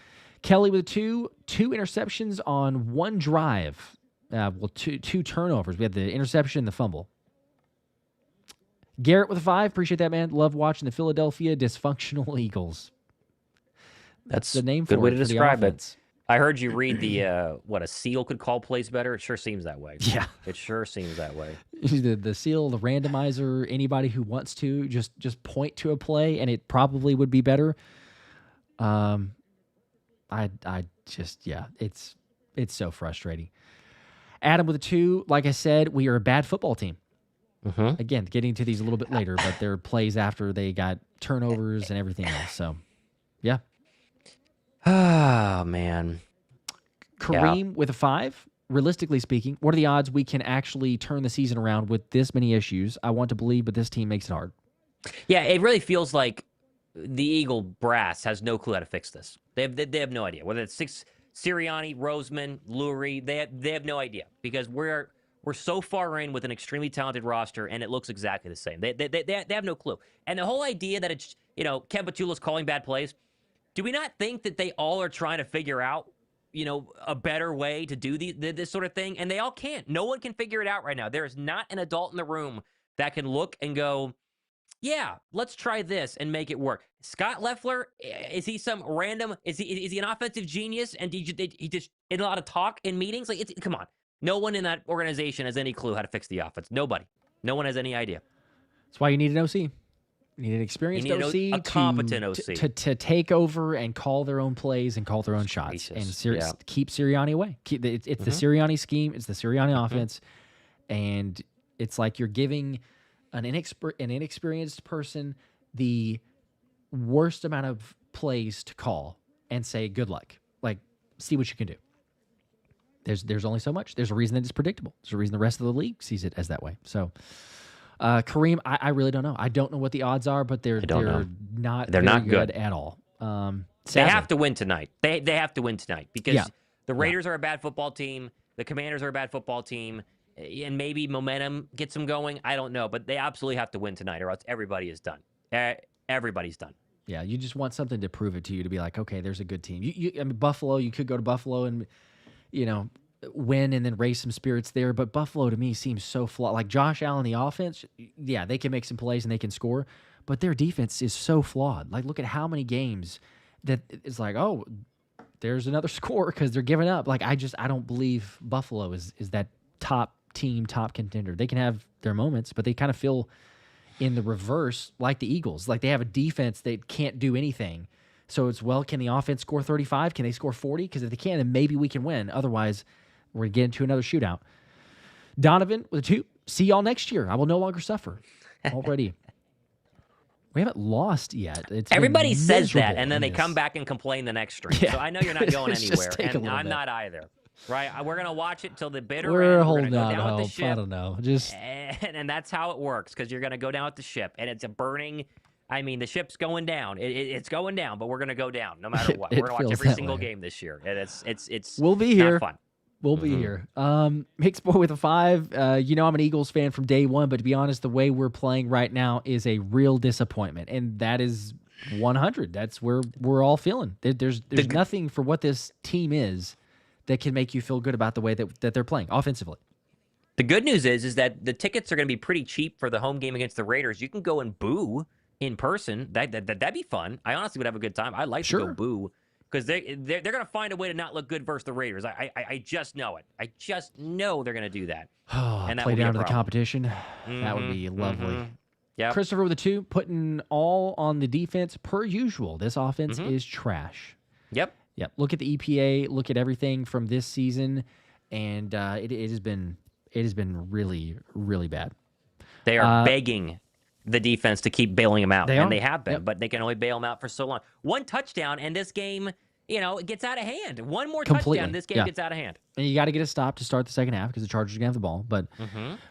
Kelly with 2 interceptions on one drive. Two turnovers. We had the interception and the fumble. Garrett with a 5. Appreciate that, man. Love watching the Philadelphia Dysfunctional Eagles. That's the name good for way it, to for describe the it. I heard you read the what a seal could call plays better. It sure seems that way. Yeah, it sure seems that way. The seal, the randomizer. Anybody who wants to just point to a play, and it probably would be better. I just it's so frustrating. Adam with a 2. Like I said, we are a bad football team. Mm-hmm. Again, getting to these a little bit later, but there are plays after they got turnovers and everything else. So, yeah. Oh, man. Kareem with a 5. Realistically speaking, what are the odds we can actually turn the season around with this many issues? I want to believe, but this team makes it hard. Yeah, it really feels like the Eagle brass has no clue how to fix this. They have no idea. Whether it's Sirianni, Roseman, Lurie, they have no idea because we're so far in with an extremely talented roster, and it looks exactly the same. They have no clue. And the whole idea that it's Kevin Patullo's calling bad plays. Do we not think that they all are trying to figure out, a better way to do this sort of thing? And they all can't. No one can figure it out right now. There is not an adult in the room that can look and go, yeah, let's try this and make it work. Scott Loeffler, is he some random? Is he an offensive genius? And he just in a lot of talk in meetings? Like, come on. No one in that organization has any clue how to fix the offense. Nobody. No one has any idea. That's why you need an OC. You need an experienced OC, a competent OC to take over and call their own plays and call their own shots and keep Sirianni away. It's the Sirianni scheme. It's the Sirianni offense, and it's like you're giving an inexperienced person the worst amount of plays to call and say good luck. Like, see what you can do. There's only so much. There's a reason that it's predictable. There's a reason the rest of the league sees it as that way. So. Kareem, I really don't know. I don't know what the odds are, but they're not good at all. They have to win tonight. They have to win tonight because the Raiders are a bad football team. The Commanders are a bad football team, and maybe momentum gets them going. I don't know, but they absolutely have to win tonight, or else everybody is done. Everybody's done. Yeah, you just want something to prove it to you to be like, okay, there's a good team. I mean, Buffalo, you could go to Buffalo and win and then raise some spirits there. But Buffalo to me seems so flawed. Like Josh Allen, the offense, yeah, they can make some plays and they can score, but their defense is so flawed. Like, look at how many games that it's like, oh, there's another score because they're giving up. Like, I don't believe Buffalo is that top team, top contender. They can have their moments, but they kind of feel in the reverse like the Eagles. Like, they have a defense that can't do anything. So it's, well, can the offense score 35? Can they score 40? Because if they can, then maybe we can win. Otherwise, we're going to get into another shootout. Donovan with a 2. See y'all next year. I will no longer suffer. Already. We haven't lost yet. Everybody says that, and then they come back and complain the next stream. Yeah. So I know you're not going anywhere, and I'm not either. Right? We're going to watch it till the bitter end. We're holding out hope. I don't know. And that's how it works, because you're going to go down with the ship, and it's a burning... I mean, the ship's going down. It's going down, but we're going to go down no matter what. We're going to watch every single game this year. And it's we'll be here. Not fun. We'll be here. Hicks Boy with a 5. I'm an Eagles fan from day one, but to be honest, the way we're playing right now is a real disappointment, and that is 100. That's where we're all feeling. There's nothing for what this team is that can make you feel good about the way that they're playing offensively. The good news is that the tickets are going to be pretty cheap for the home game against the Raiders. You can go and boo in person. That'd be fun. I honestly would have a good time. I'd like to go boo because they're going to find a way to not look good versus the Raiders. I just know it. I just know they're going to do that. And that play down to the competition. That would be lovely. Yep. Christopher with a 2, putting all on the defense per usual. This offense is trash. Yep. Look at the EPA. Look at everything from this season, and it has been really, really bad. They are begging the defense to keep bailing them out, and they have been, Yep. but they can only bail them out for so long. One touchdown, and this game, it gets out of hand. One more Completely. touchdown, this game gets out of hand. And you got to get a stop to start the second half because the Chargers are going to have the ball. But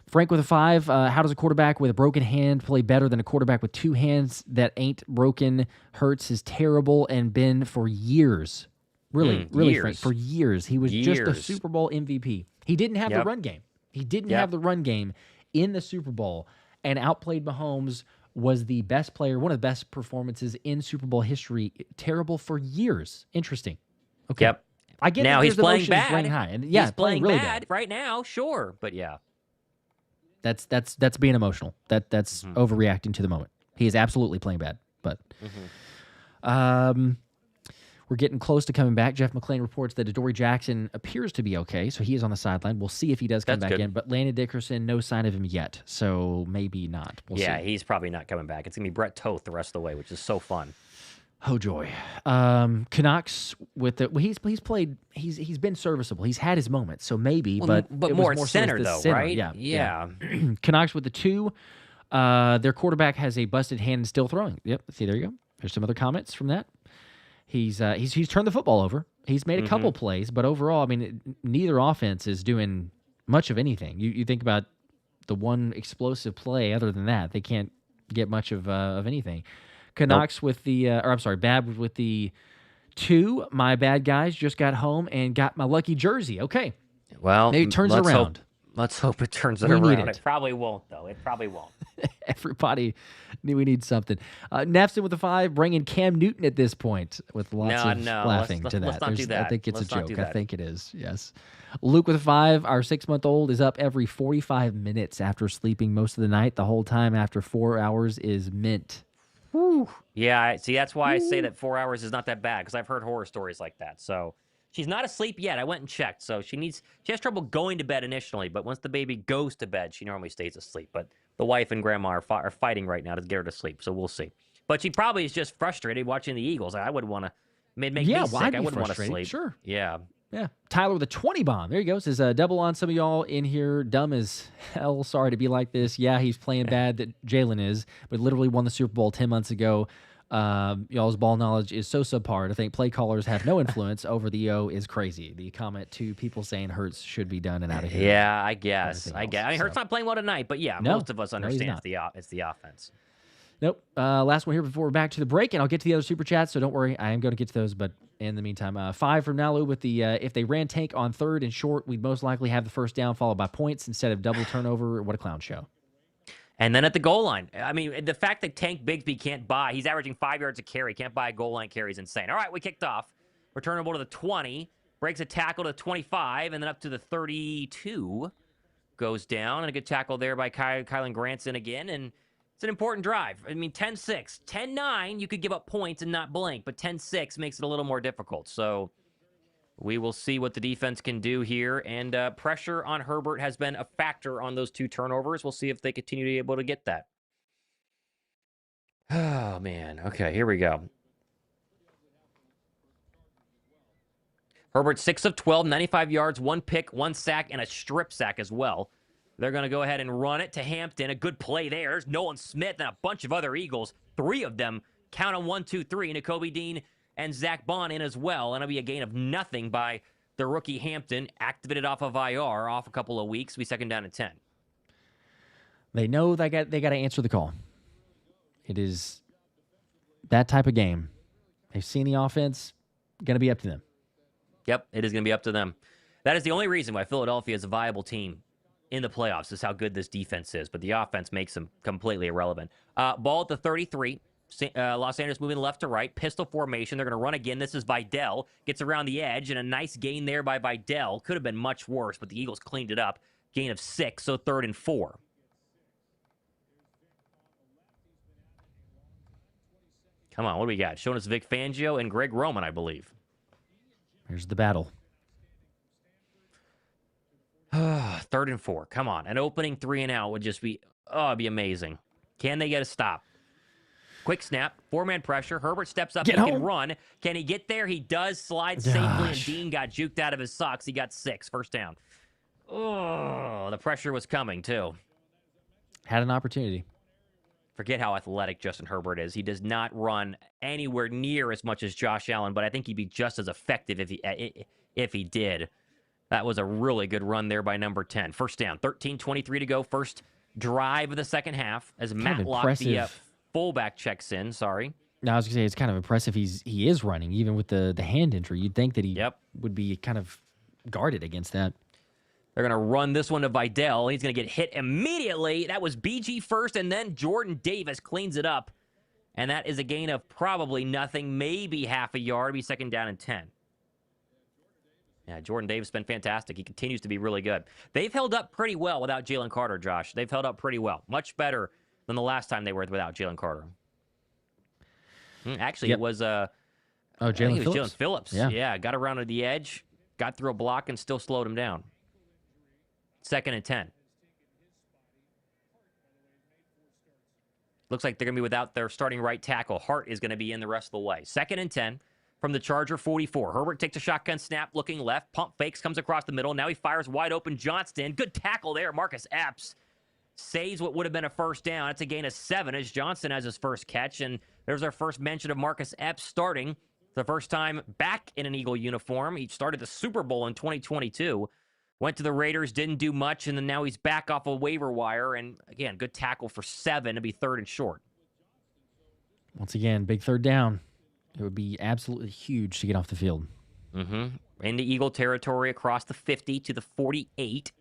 Frank with a 5, how does a quarterback with a broken hand play better than a quarterback with 2 hands that ain't broken? Hurts is terrible and been for years. Really, years. Frank, for years. He was just a Super Bowl MVP. He didn't have the run game. He didn't have the run game in the Super Bowl and outplayed Mahomes, was the best player, one of the best performances in Super Bowl history. Terrible for years. Interesting. Okay. Yep. I get now that he's playing bad. Running high. And he's playing really bad right now, sure, but yeah. That's being emotional. That's overreacting to the moment. He is absolutely playing bad, but we're getting close to coming back. Jeff McClain reports that Adoree Jackson appears to be okay, so he is on the sideline. We'll see if he does come back in, but Landon Dickerson, no sign of him yet, so maybe not. We'll see. He's probably not coming back. It's going to be Brett Toth the rest of the way, which is so fun. Oh joy. Canucks with the he's been serviceable. He's had his moments, so maybe, but more center though, center. right? Yeah. Canucks with the 2. Their quarterback has a busted hand and still throwing. Yep. See, there you go. There's some other comments from that. He's turned the football over. He's made a couple plays, but overall, I mean, neither offense is doing much of anything. You think about the one explosive play. Other than that, they can't get much of anything. Canucks with the, Bab with the 2. My bad guys just got home and got my lucky jersey. Okay. Well, maybe it turns it around. Let's hope it turns it around. It probably won't, though. It probably won't. Everybody, we need something. Nefson with a 5, bringing Cam Newton at this point with lots of laughing to that. Let's not do that. I think it's a joke. I think it is, yes. Luke with a 5, our 6-month-old is up every 45 minutes after sleeping most of the night. The whole time after 4 hours is mint. Whew. Yeah, see, that's why I say that 4 hours is not that bad, because I've heard horror stories like that. So she's not asleep yet. I went and checked. So she has trouble going to bed initially, but once the baby goes to bed, she normally stays asleep. But the wife and grandma are fighting right now to get her to sleep, so we'll see. But she probably is just frustrated watching the Eagles. I wouldn't want to make me sick. I wouldn't want to sleep. Sure. Yeah. Tyler with a 20 bomb. There he goes. Says, double on some of y'all in here. Dumb as hell. Sorry to be like this. Yeah, he's playing bad, that Jalen is, but literally won the Super Bowl 10 months ago. Y'all's ball knowledge is so subpar. I think play callers have no influence over the O is crazy. The comment to people saying Hurts should be done and out of here. Yeah, I guess. I mean, Hurts not playing well tonight, but most of us understand it's the offense. Nope. Last one here before we're back to the break, and I'll get to the other super chats, so don't worry. I am going to get to those, but in the meantime, 5 from Nalu with the if they ran Tank on 3rd and short, we'd most likely have the first down followed by points instead of double turnover. What a clown show. And then at the goal line, I mean, the fact that Tank Bigsby can't buy, he's averaging 5 yards a carry, can't buy a goal line carry is insane. All right, we kicked off. Returnable to the 20, breaks a tackle to 25, and then up to the 32. Goes down, and a good tackle there by Kylan Granson again, and it's an important drive. I mean, 10-6. 10-9, you could give up points and not blink, but 10-6 makes it a little more difficult. So we will see what the defense can do here. And pressure on Herbert has been a factor on those 2 turnovers. We'll see if they continue to be able to get that. Oh, man. Okay, here we go. Herbert, 6 of 12, 95 yards, 1 pick, 1 sack, and a strip sack as well. They're going to go ahead and run it to Hampton. A good play there. There's Nolan Smith and a bunch of other Eagles. 3 of them. Count on 1, 2, 3. Nakobe Dean and Zach Bond in as well. And it'll be a gain of nothing by the rookie Hampton. Activated off of IR, off a couple of weeks. We second down and 10. They know they got to answer the call. It is that type of game. They've seen the offense. Going to be up to them. Yep, it is going to be up to them. That is the only reason why Philadelphia is a viable team in the playoffs, is how good this defense is. But the offense makes them completely irrelevant. Ball at the 33. Los Angeles moving left to right. Pistol formation. They're going to run again. This is Vidal. Gets around the edge, and a nice gain there by Vidal. Could have been much worse, but the Eagles cleaned it up. Gain of 6, so 3rd and 4. Come on, what do we got? Showing us Vic Fangio and Greg Roman, I believe. Here's the battle. 3rd and 4. Come on. An opening 3 and out would just be, it'd be amazing. Can they get a stop? Quick snap, 4-man pressure. Herbert steps up, Get he home. can run. Can he get there? He does, slide safely, and Dean got juked out of his socks. He got 6, first down. Oh, the pressure was coming, too. Had an opportunity. Forget how athletic Justin Herbert is. He does not run anywhere near as much as Josh Allen, but I think he'd be just as effective if he did. That was a really good run there by number 10. First down, 13:23 to go. First drive of the second half as Matlock, the fullback, checks in. Sorry. No, I was going to say, it's kind of impressive he is running, even with the hand injury. You'd think that he would be kind of guarded against that. They're going to run this one to Vidal. He's going to get hit immediately. That was BG first, and then Jordan Davis cleans it up. And that is a gain of probably nothing, maybe half a yard. Be second down and 10. Yeah, Jordan Davis has been fantastic. He continues to be really good. They've held up pretty well without Jalen Carter, Josh. They've held up pretty well. Much better than the last time they were without Jalen Carter. Actually, it was Jalen Phillips. Yeah, got around to the edge, got through a block, and still slowed him down. Second and 10. Looks like they're going to be without their starting right tackle. Hart is going to be in the rest of the way. Second and 10 from the Charger 44. Herbert takes a shotgun snap, looking left. Pump fakes, comes across the middle. Now he fires wide open Johnston. Good tackle there. Marcus Epps saves what would have been a first down. It's a gain of 7 as Johnson has his first catch. And there's our first mention of Marcus Epps starting. The first time back in an Eagle uniform. He started the Super Bowl in 2022. Went to the Raiders, didn't do much, and then now he's back off a waiver wire. And, again, good tackle for 7 to be third and short. Once again, big third down. It would be absolutely huge to get off the field. In the Eagle territory across the 50 to the 48.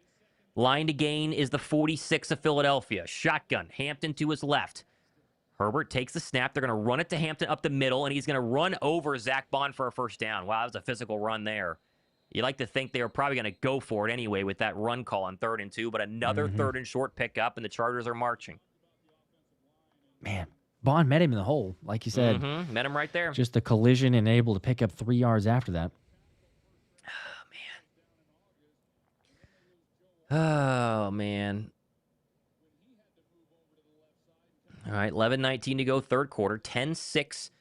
Line to gain is the 46 of Philadelphia. Shotgun, Hampton to his left. Herbert takes the snap. They're going to run it to Hampton up the middle, and he's going to run over Zach Bond for a first down. Wow, that was a physical run there. You like to think they were probably going to go for it anyway with that run call on 3rd and 2, but another 3rd and short pickup, and the Chargers are marching. Man, Bond met him in the hole, like you said. Met him right there. Just a collision and able to pick up 3 yards after that. Oh, man. All right, 11:19 to go, third quarter. 10-6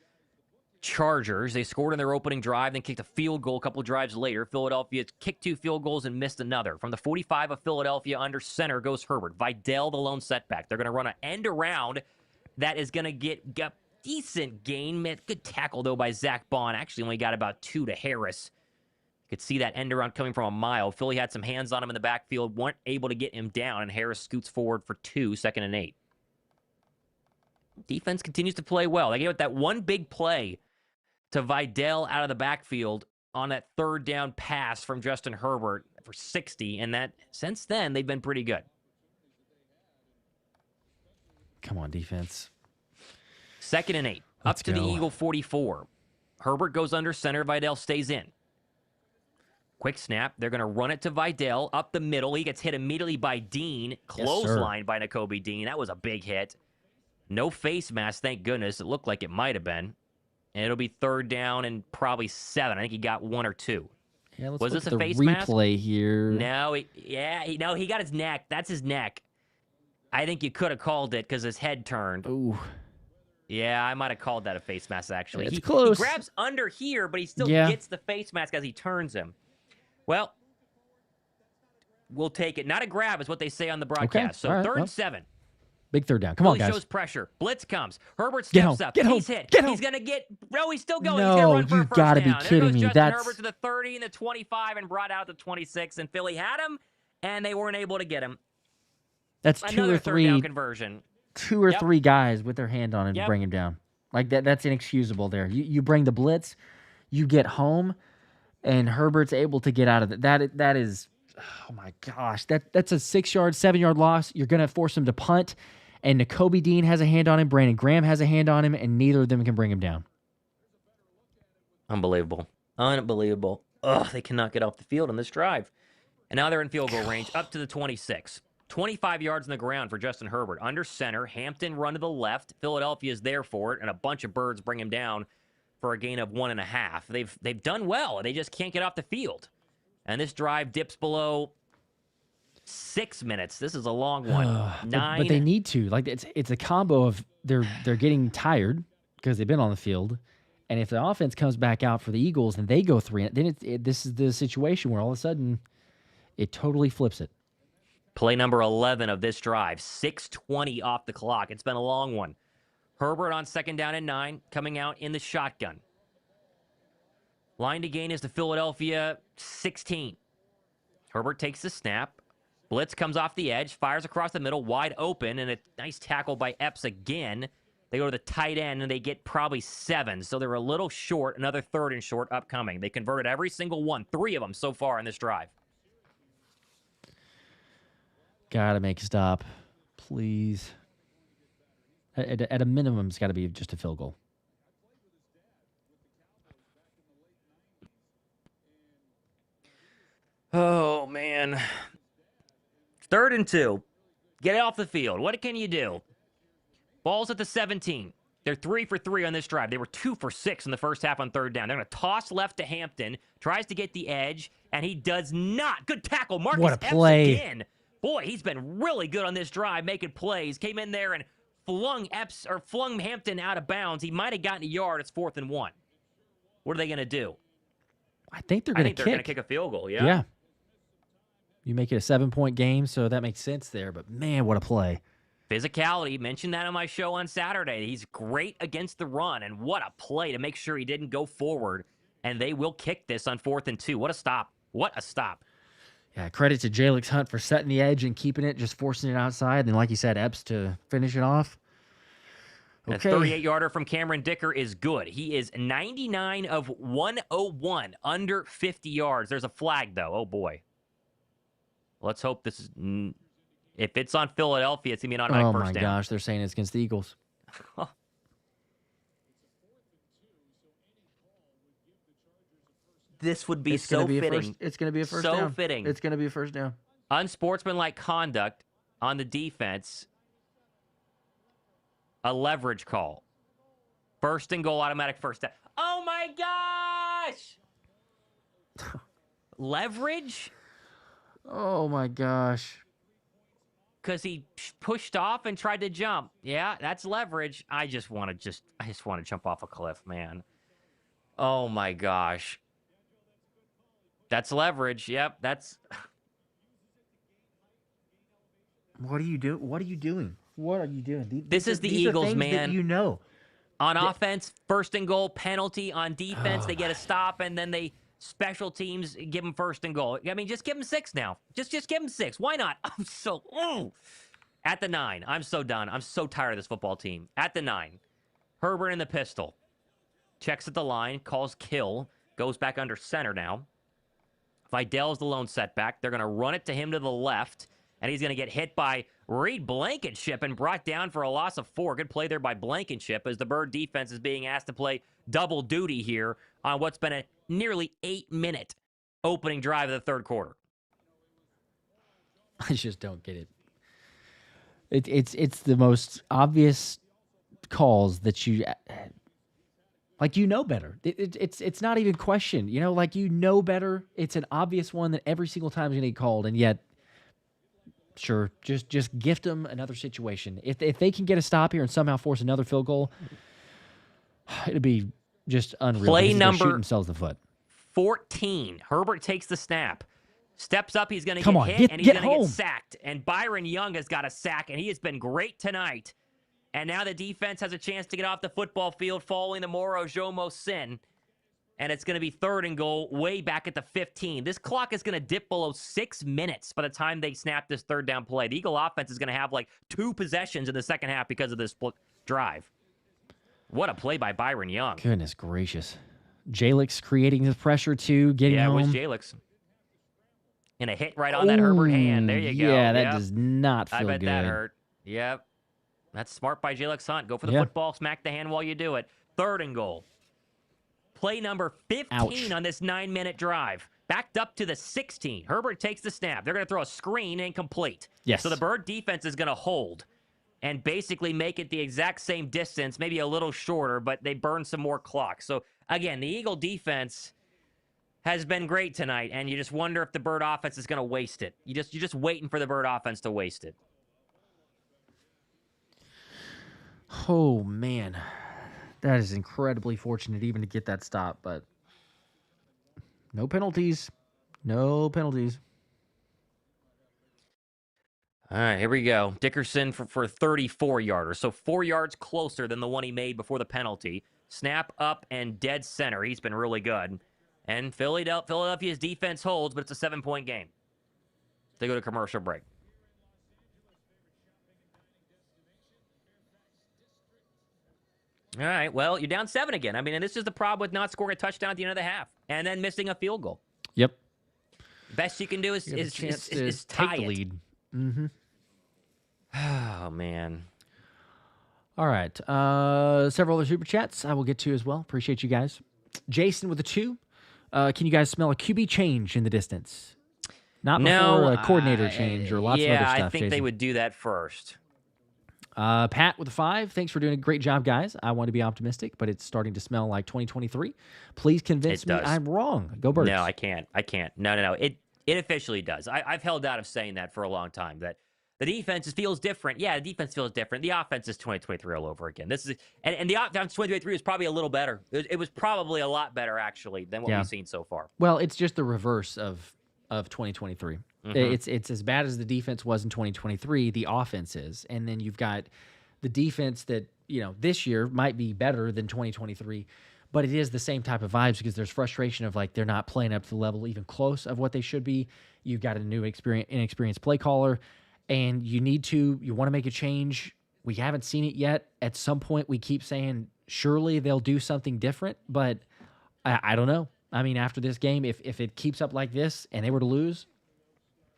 Chargers. They scored in their opening drive, then kicked a field goal a couple drives later. Philadelphia kicked 2 field goals and missed another. From the 45 of Philadelphia, under center goes Herbert. Vidal, the lone setback. They're going to run an end around that is going to get a decent gain. Good tackle, though, by Zach Bond. Actually only got about 2 to Harris. You could see that end around coming from a mile. Philly had some hands on him in the backfield, weren't able to get him down, and Harris scoots forward for 2, second and 8. Defense continues to play well. They gave it that one big play to Vidal out of the backfield on that third down pass from Justin Herbert for 60, and that since then they've been pretty good. Come on, defense. Second and 8. Up to the Eagle 44. Herbert goes under center. Vidal stays in. Quick snap. They're going to run it to Vidal up the middle. He gets hit immediately by Dean. Clotheslined by Nakobe Dean. That was a big hit. No face mask, thank goodness. It looked like it might have been. And it'll be third down and probably 7. I think he got 1 or 2. Yeah, let's was look this at a the face mask? replay here. No, he got his neck. That's his neck. I think you could have called it because his head turned. Ooh. Yeah, I might have called that a face mask, actually. It's close. He grabs under here, but he still gets the face mask as he turns him. Well, we'll take it. Not a grab is what they say on the broadcast. Okay. So third and 7. Big third down. Come on, guys. Shows pressure. Blitz comes. Herbert steps up. He's hit. He's going to get... No, he's still going. No, he's going to run for a first down. You got to be kidding me. Justin Herbert to the 30 and the 25 and brought out the 26. And Philly had him, and they weren't able to get him. That's Another 2 or 3 third down conversion. 2 or 3 guys with their hand on him to bring him down. Like that's inexcusable there. You bring the blitz, you get home, and Herbert's able to get out of it. That is, oh my gosh, that's a 6-yard, 7-yard loss. You're gonna force him to punt, and Nakobe Dean has a hand on him, Brandon Graham has a hand on him, and neither of them can bring him down. Unbelievable. Ugh, they cannot get off the field on this drive. And now they're in field goal range up to the 26. 25 yards on the ground for Justin Herbert. Under center, Hampton run to the left. Philadelphia is there for it, and a bunch of birds bring him down for a gain of 1.5. They've done well. They just can't get off the field. And this drive dips below 6 minutes. This is a long one. But they need to. Like it's a combo of they're getting tired because they've been on the field, and if the offense comes back out for the Eagles and they go 3, then this is the situation where all of a sudden it totally flips it. Play number 11 of this drive. 6:20 off the clock. It's been a long one. Herbert on 2nd down and 9, coming out in the shotgun. Line to gain is to Philadelphia 16. Herbert takes the snap. Blitz comes off the edge, fires across the middle, wide open, and a nice tackle by Epps again. They go to the tight end, and they get probably 7, so they're a little short. Another 3rd and short upcoming. They converted every single one, 3 of them so far in this drive. Gotta make a stop, please. At a minimum, it's got to be just a field goal. Oh, man. 3rd and 2. Get it off the field. What can you do? Ball's at the 17. They're 3 for 3 on this drive. They were 2 for 6 in the first half on 3rd down. They're going to toss left to Hampton. Tries to get the edge, and he does not. Good tackle. Marcus what a play. Epps again. Boy, he's been really good on this drive, making plays. Came in there and flung Hampton out of bounds. He might have gotten a yard. It's 4th and 1. What are they going to do? I think they're going to kick a field goal, yeah. Yeah. You make it a 7-point game, so that makes sense there. But, man, what a play. Physicality, mentioned that on my show on Saturday. He's great against the run, and what a play to make sure he didn't go forward. And they will kick this on 4th and 2. What a stop. What a stop. Yeah, credit to Jalen Hurts for setting the edge and keeping it, just forcing it outside. And then, like you said, Epps to finish it off. Okay. A 38-yarder from Cameron Dicker is good. He is 99 of 101, under 50 yards. There's a flag, though. Oh, boy. Let's hope this is... If it's on Philadelphia, it's going to be an automatic first down. Oh, my gosh. They're saying it's against the Eagles. This would be so fitting. It's going to be a first down. So fitting. It's going to be a first down. Unsportsmanlike conduct on the defense. A leverage call. 1st and goal, automatic first down. Oh, my gosh! Leverage? Oh, my gosh. Because he pushed off and tried to jump. Yeah, that's leverage. I just want to jump off a cliff, man. Oh, my gosh. That's leverage. Yep, that's... What are you doing? What are you doing? What are you doing? This is the Eagles, man. You know. On offense, 1st and goal, penalty. On defense, they get a stop, and then they special teams give them 1st and goal. I mean, just give them 6 now. Just give them 6. Why not? I'm so... At the 9. I'm so done. I'm so tired of this football team. At the 9. Herbert in the pistol. Checks at the line, calls kill, goes back under center now. Vidal's the lone setback. They're going to run it to him to the left, and he's going to get hit by Reed Blankenship and brought down for a loss of 4. Good play there by Blankenship as the Bird defense is being asked to play double duty here on what's been a nearly 8-minute opening drive of the 3rd quarter. I just don't get it. It's the most obvious calls that you... Like, you know better. It's not even questioned. You know, like, you know better. It's an obvious one that every single time is going to get called, and yet, sure, just gift them another situation. If they can get a stop here and somehow force another field goal, it'd be just unreal. Play number... shoot themselves in the foot. 14. Herbert takes the snap. Steps up, he's going to get hit, and he's going to get sacked. And Byron Young has got a sack, and he has been great tonight. And now the defense has a chance to get off the football field following the Moro Jomo sin. And it's going to be 3rd and goal way back at the 15. This clock is going to dip below 6 minutes by the time they snap this 3rd down play. The Eagle offense is going to have like 2 possessions in the second half because of this drive. What a play by Byron Young. Goodness gracious. Jalix creating the pressure too, getting home. Yeah, it was Jalix. And a hit right on that Herbert hand. There you go. Yeah, that does not feel good. I bet that hurt. Yep. That's smart by Jalix Hunt. Go for the football, smack the hand while you do it. 3rd and goal. Play number 15 on this 9-minute drive. Backed up to the 16. Herbert takes the snap. They're going to throw a screen incomplete. Yes. So the Bird defense is going to hold and basically make it the exact same distance, maybe a little shorter, but they burn some more clock. So, again, the Eagle defense has been great tonight, and you just wonder if the Bird offense is going to waste it. You're just waiting for the Bird offense to waste it. Oh, man. That is incredibly fortunate even to get that stop, but no penalties. No penalties. All right, here we go. Dickerson for 34-yarder, so 4 yards closer than the one he made before the penalty. Snap up and dead center. He's been really good. And Philadelphia's defense holds, but it's a 7-point game. They go to commercial break. All right, well, you're down 7 again. I mean, and this is the problem with not scoring a touchdown at the end of the half and then missing a field goal. Yep. Best you can do is tie take the lead. Mm-hmm. Oh, man. All right. Several other super chats I will get to as well. Appreciate you guys. Jason with a 2. Can you guys smell a QB change in the distance? Not before a coordinator change or lots of other stuff. Yeah, I think Jason. they would do that first. Pat with a 5. Thanks for doing a great job, guys. I want to be optimistic, but it's starting to smell like 2023. Please convince me I'm wrong. Go Birds. No, I can't. No. It officially does. I've held out of saying that for a long time, that the defense feels different. Yeah, the defense feels different. The offense is 2023 all over again. This is and the offense 2023 is probably a little better. It was probably a lot better, actually, than what we've seen so far. Well, it's just the reverse of 2023. Mm-hmm. It's as bad as the defense was in 2023, the offense is. And then you've got the defense that, this year might be better than 2023, but it is the same type of vibes because there's frustration of like they're not playing up to the level even close of what they should be. You've got a new inexperienced play caller, and you want to make a change. We haven't seen it yet. At some point, we keep saying, surely they'll do something different, but I don't know. I mean, after this game, if it keeps up like this and they were to lose,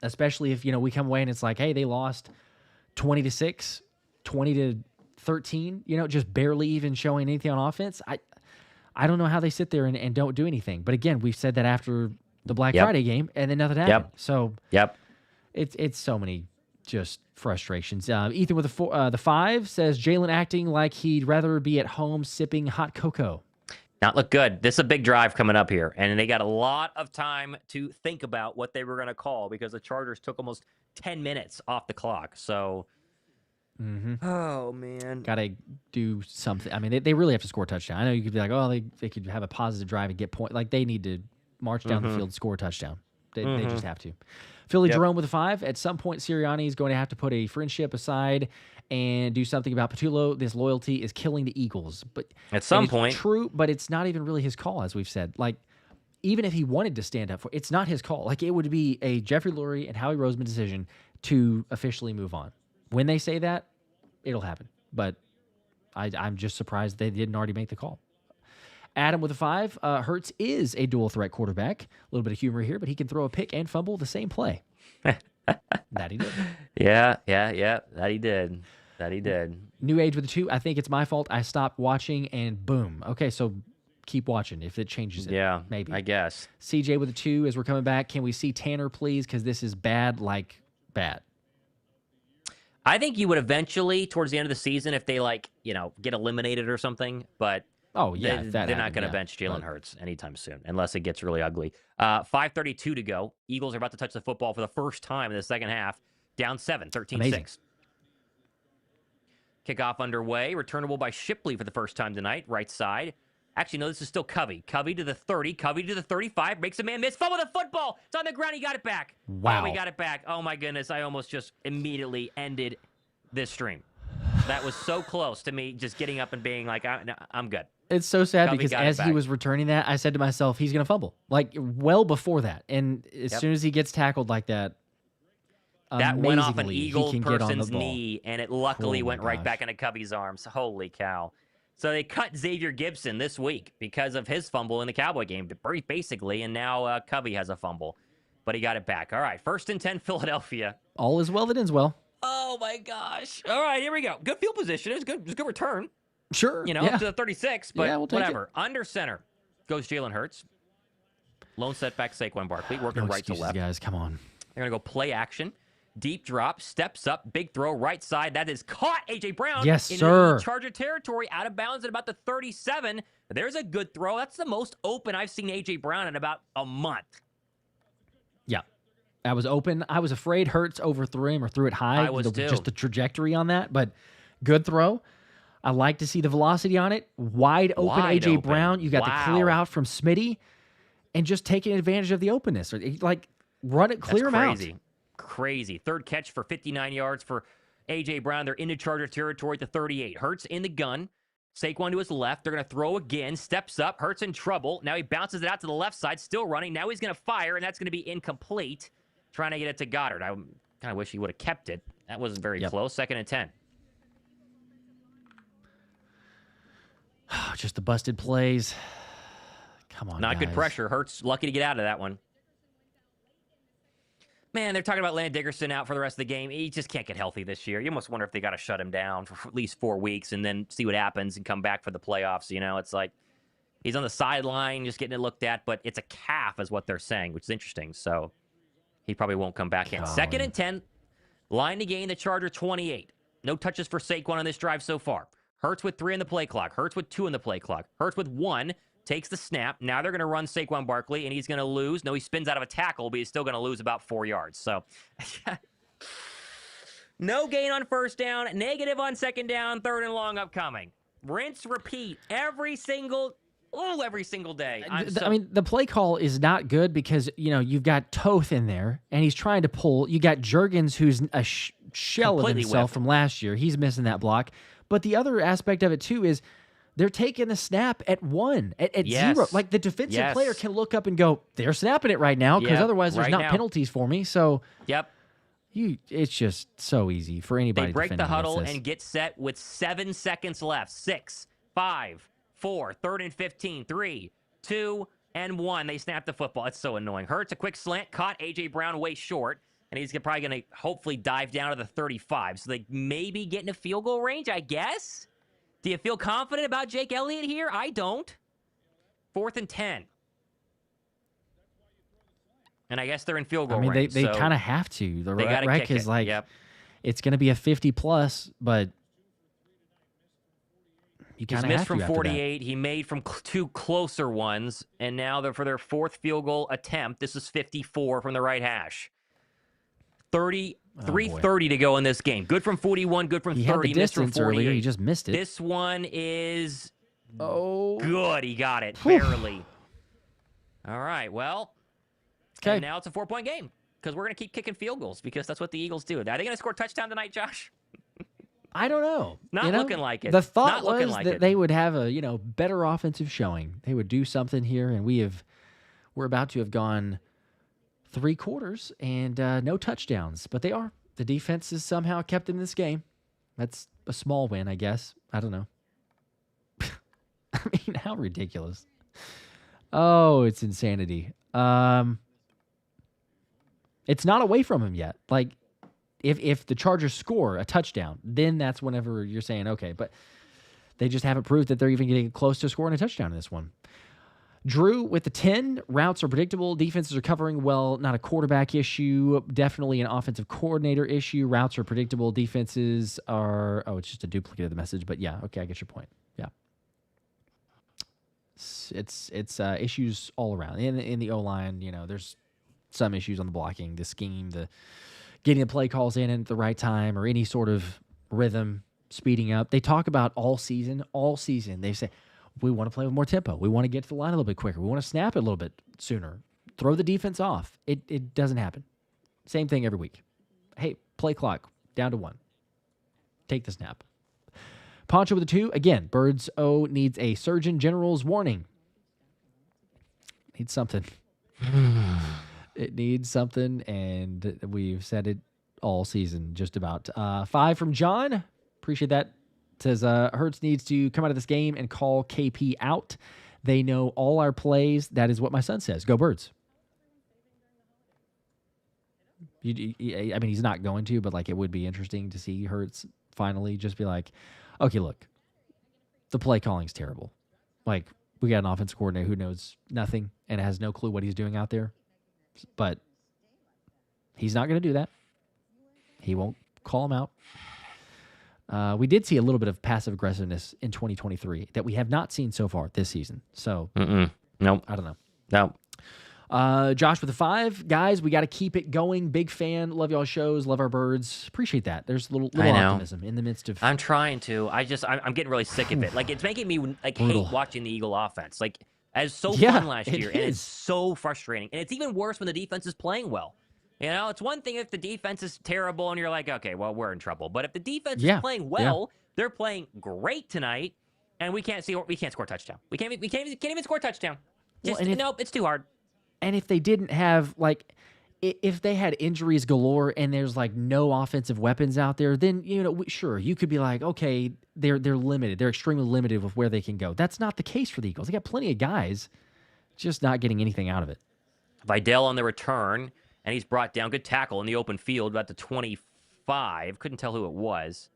especially if, we come away and it's like, hey, they lost 20-6, 20-13, just barely even showing anything on offense. I don't know how they sit there and don't do anything. But again, we've said that after the Black Friday game, and then nothing happened. So it's so many just frustrations. Ethan with the 5 says Jalen acting like he'd rather be at home sipping hot cocoa. Not look good. This is a big drive coming up here, and they got a lot of time to think about what they were going to call because the Chargers took almost 10 minutes off the clock. So, Oh, man. Got to do something. I mean, they really have to score a touchdown. I know you could be like, oh, they could have a positive drive and get point. Like, they need to march down the field, score a touchdown. They just have to. Philly Jerome with a 5. At some point, Sirianni is going to have to put a friendship aside and do something about Patullo. This loyalty is killing the Eagles. But at some point, true, but it's not even really his call, as we've said. Like, even if he wanted to stand up for it's not his call. Like, it would be a Jeffrey Lurie and Howie Roseman decision to officially move on. When they say that, it'll happen. But I'm just surprised they didn't already make the call. Adam with a 5. Hurts is a dual threat quarterback. A little bit of humor here, but he can throw a pick and fumble the same play. That he did. Yeah. That he did. New Age with a 2. I think it's my fault. I stopped watching and boom. Okay, so keep watching if it changes it. Yeah, maybe. I guess. CJ with a 2 as we're coming back. Can we see Tanner, please? Because this is bad like bad. I think you would eventually, towards the end of the season, if they get eliminated or something, but oh yeah, they're not going to bench Jalen Hurts anytime soon, unless it gets really ugly. 5:32 to go. Eagles are about to touch the football for the first time in the second half. Down 7, 13-6. Kickoff underway. Returnable by Shipley for the first time tonight. Right side. Actually, no, this is still Covey. Covey to the 30. Covey to the 35. Makes a man miss. Fumble the football. It's on the ground. He got it back. Wow. Oh, we got it back. Oh, my goodness. I almost just immediately ended this stream. That was so close to me just getting up and being like, I'm good. It's so sad because as he was returning that, I said to myself, he's going to fumble. Like, well before that. And as soon as he gets tackled like that, that went off an Eagle person's knee, and it luckily went right back into Covey's arms. Holy cow. So they cut Xavier Gibson this week because of his fumble in the Cowboy game, basically, and now Covey has a fumble. But he got it back. All right, 1st and 10, Philadelphia. All is well that ends well. Oh, my gosh. All right, here we go. Good field position. It's good. It's a good return. Sure. Up to the 36, but we'll whatever. Under center goes Jalen Hurts. Lone setback, Saquon Barkley, working right to left. Guys, come on. They're going to go play action. Deep drop, steps up, big throw, right side. That is caught. A.J. Brown yes, in sir. Charger territory, out of bounds at about the 37. There's a good throw. That's the most open I've seen A.J. Brown in about a month. Yeah. I was open. I was afraid Hurts overthrew him or threw it high. I was too. Just the trajectory on that, but good throw. I like to see the velocity on it. Wide open A.J. Brown. You got the clear out from Smitty and just taking advantage of the openness. Like, run it, clear him out. Crazy. Third catch for 59 yards for A.J. Brown. They're into Charger territory at the 38. Hurts in the gun. Saquon to his left. They're going to throw again. Steps up. Hurts in trouble. Now he bounces it out to the left side. Still running. Now he's going to fire, and that's going to be incomplete. Trying to get it to Goddard. I kind of wish he would have kept it. That wasn't very close. 2nd and 10. Just the busted plays. Come on, Not good pressure. Hurts lucky to get out of that one. Man, they're talking about Landon Dickerson out for the rest of the game. He just can't get healthy this year. You almost wonder if they got to shut him down for at least 4 weeks and then see what happens and come back for the playoffs. You know, it's like he's on the sideline just getting it looked at, but it's a calf is what they're saying, which is interesting. So he probably won't come back in. 2nd and 10. Line to gain the Charger 28. No touches for Saquon on this drive so far. Hurts with 3 in the play clock. Hurts with 2 in the play clock. Hurts with 1. Takes the snap. Now they're going to run Saquon Barkley, and he's going to lose. No, he spins out of a tackle, but he's still going to lose about 4 yards. So, no gain on first down. Negative on second down. 3rd and long upcoming. Rinse, repeat every single day. I mean, the play call is not good because, you know, you've got Toth in there, and he's trying to pull. You got Juergens, who's a shell of himself from last year. He's missing that block. But the other aspect of it, too, is they're taking the snap at 1, at 0. Like, the defensive player can look up and go, they're snapping it right now, because otherwise there's not penalties for me. So, it's just so easy for anybody to defend. They break the huddle and get set with 7 seconds left. 6, 5, 4, 3rd and 15, 3, 2, and 1. They snap the football. It's so annoying. Hurts a quick slant, caught A.J. Brown way short, and he's probably going to hopefully dive down to the 35. So they maybe get in a field goal range, I guess. Do you feel confident about Jake Elliott here? I don't. 4th and 10. And I guess they're in field goal range. They kind of have to. The rec is like, it's going to be a 50-plus, but you kind of have to. He's missed from 48. He made from 2 closer ones, and now they're for their 4th field goal attempt. This is 54 from the right hash. 3:30 to go in this game. Good from 41, good from 30. He had the distance missed from 48. Earlier. He just missed it. This one is good. He got it. Barely. All right, well, and now it's a 4-point game because we're going to keep kicking field goals because that's what the Eagles do. Are they going to score a touchdown tonight, Josh? I don't know. Not looking like it. The thought was that they would have a better offensive showing. They would do something here, and we're about to have gone 3 quarters and no touchdowns, but they are. The defense has somehow kept them in this game. That's a small win, I guess. I don't know. I mean, how ridiculous. Oh, it's insanity. It's not away from him yet. Like, if the Chargers score a touchdown, then that's whenever you're saying, okay, but they just haven't proved that they're even getting close to scoring a touchdown in this one. Drew with the 10. Routes are predictable. Defenses are covering well. Not a quarterback issue. Definitely an offensive coordinator issue. Routes are predictable. Defenses are... Oh, it's just a duplicate of the message. But yeah, okay, I get your point. Yeah. It's issues all around. In the O-line, there's some issues on the blocking, the scheme, the getting the play calls in at the right time, or any sort of rhythm, speeding up. They talk about all season. They say... We want to play with more tempo. We want to get to the line a little bit quicker. We want to snap it a little bit sooner. Throw the defense off. It doesn't happen. Same thing every week. Hey, play clock, down to 1. Take the snap. Poncho with a 2. Again, Birds O needs a Surgeon General's warning. Needs something. It needs something, and we've said it all season, just about. 5 from John. Appreciate that. Says Hurts needs to come out of this game and call KP out. They know all our plays. That is what my son says. Go Birds. I mean, he's not going to, but like it would be interesting to see Hurts finally just be like, okay, look, the play calling's terrible. Like, we got an offense coordinator who knows nothing and has no clue what he's doing out there. But he's not going to do that. He won't call him out. We did see a little bit of passive aggressiveness in 2023 that we have not seen so far this season. So, nope. I don't know. No. Josh with a 5. Guys, we got to keep it going. Big fan. Love y'all shows. Love our birds. Appreciate that. There's a little optimism in the midst of... I'm trying to. I'm getting really sick of it. Like, it's making me hate watching the Eagle offense. Like, as fun last year, and it's so frustrating. And it's even worse when the defense is playing well. You know, it's one thing if the defense is terrible and you're like, okay, well, we're in trouble. But if the defense is playing well, they're playing great tonight, and we can't score a touchdown. We can't even score a touchdown. Nope, it's too hard. And if they didn't have, like, if they had injuries galore and there's, like, no offensive weapons out there, then, you know, sure, you could be like, okay, they're limited. They're extremely limited with where they can go. That's not the case for the Eagles. They got plenty of guys, just not getting anything out of it. Vidal on the return, and he's brought down. Good tackle in the open field, about the 25. Couldn't tell who it was.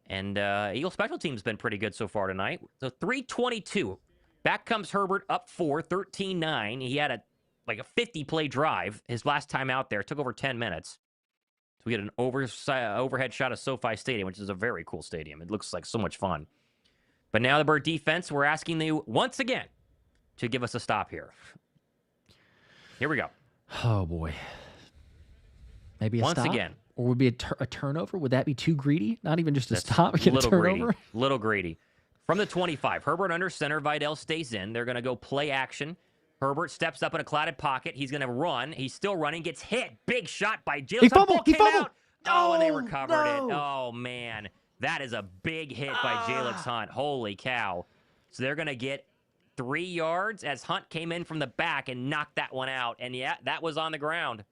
And Eagle special teams has been pretty good so far tonight. So 3:22. Back comes Herbert up 4, 13-9. He had a 50-play drive his last time out there. It took over 10 minutes. So we get an overhead shot of SoFi Stadium, which is a very cool stadium. It looks like so much fun. But now the Bird defense, we're asking you once again to give us a stop here. Here we go. Oh, boy. Maybe a once stop? Again. Or would it be a turnover? Would that be too greedy? Not even just a stop, get a turnover? Little greedy. From the 25, Herbert under center. Vidal stays in. They're going to go play action. Herbert steps up in a clouded pocket. He's going to run. He's still running. Gets hit. Big shot by Jalen. He fumbled. Out. Oh, and they recovered it. Oh, man. That is a big hit by Jalen Hunt. Holy cow. So they're going to get 3 yards as Hunt came in from the back and knocked that one out. And, yeah, that was on the ground.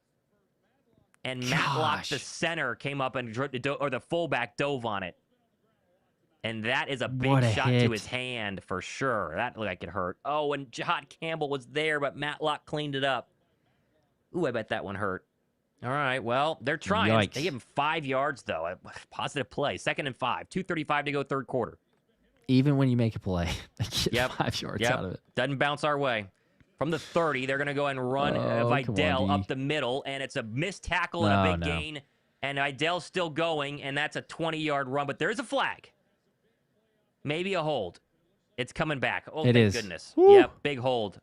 And Matlock, the center, came up and or the fullback dove on it. And that is a big shot to his hand for sure. That looked like it hurt. Oh, and Jahad Campbell was there, but Matlock cleaned it up. Ooh, I bet that one hurt. All right, well, they're trying. Yikes. They give him 5 yards, though. A positive play. 2nd and 5. 2:35 to go, third quarter. Even when you make a play, they get 5 yards out of it. Doesn't bounce our way. From the 30, they're going to go and run Vidal up the middle, and it's a missed tackle and a big gain. And Vidal's still going, and that's a 20-yard run, but there's a flag. Maybe a hold. It's coming back. Oh, thank goodness. Woo. Yep, big hold.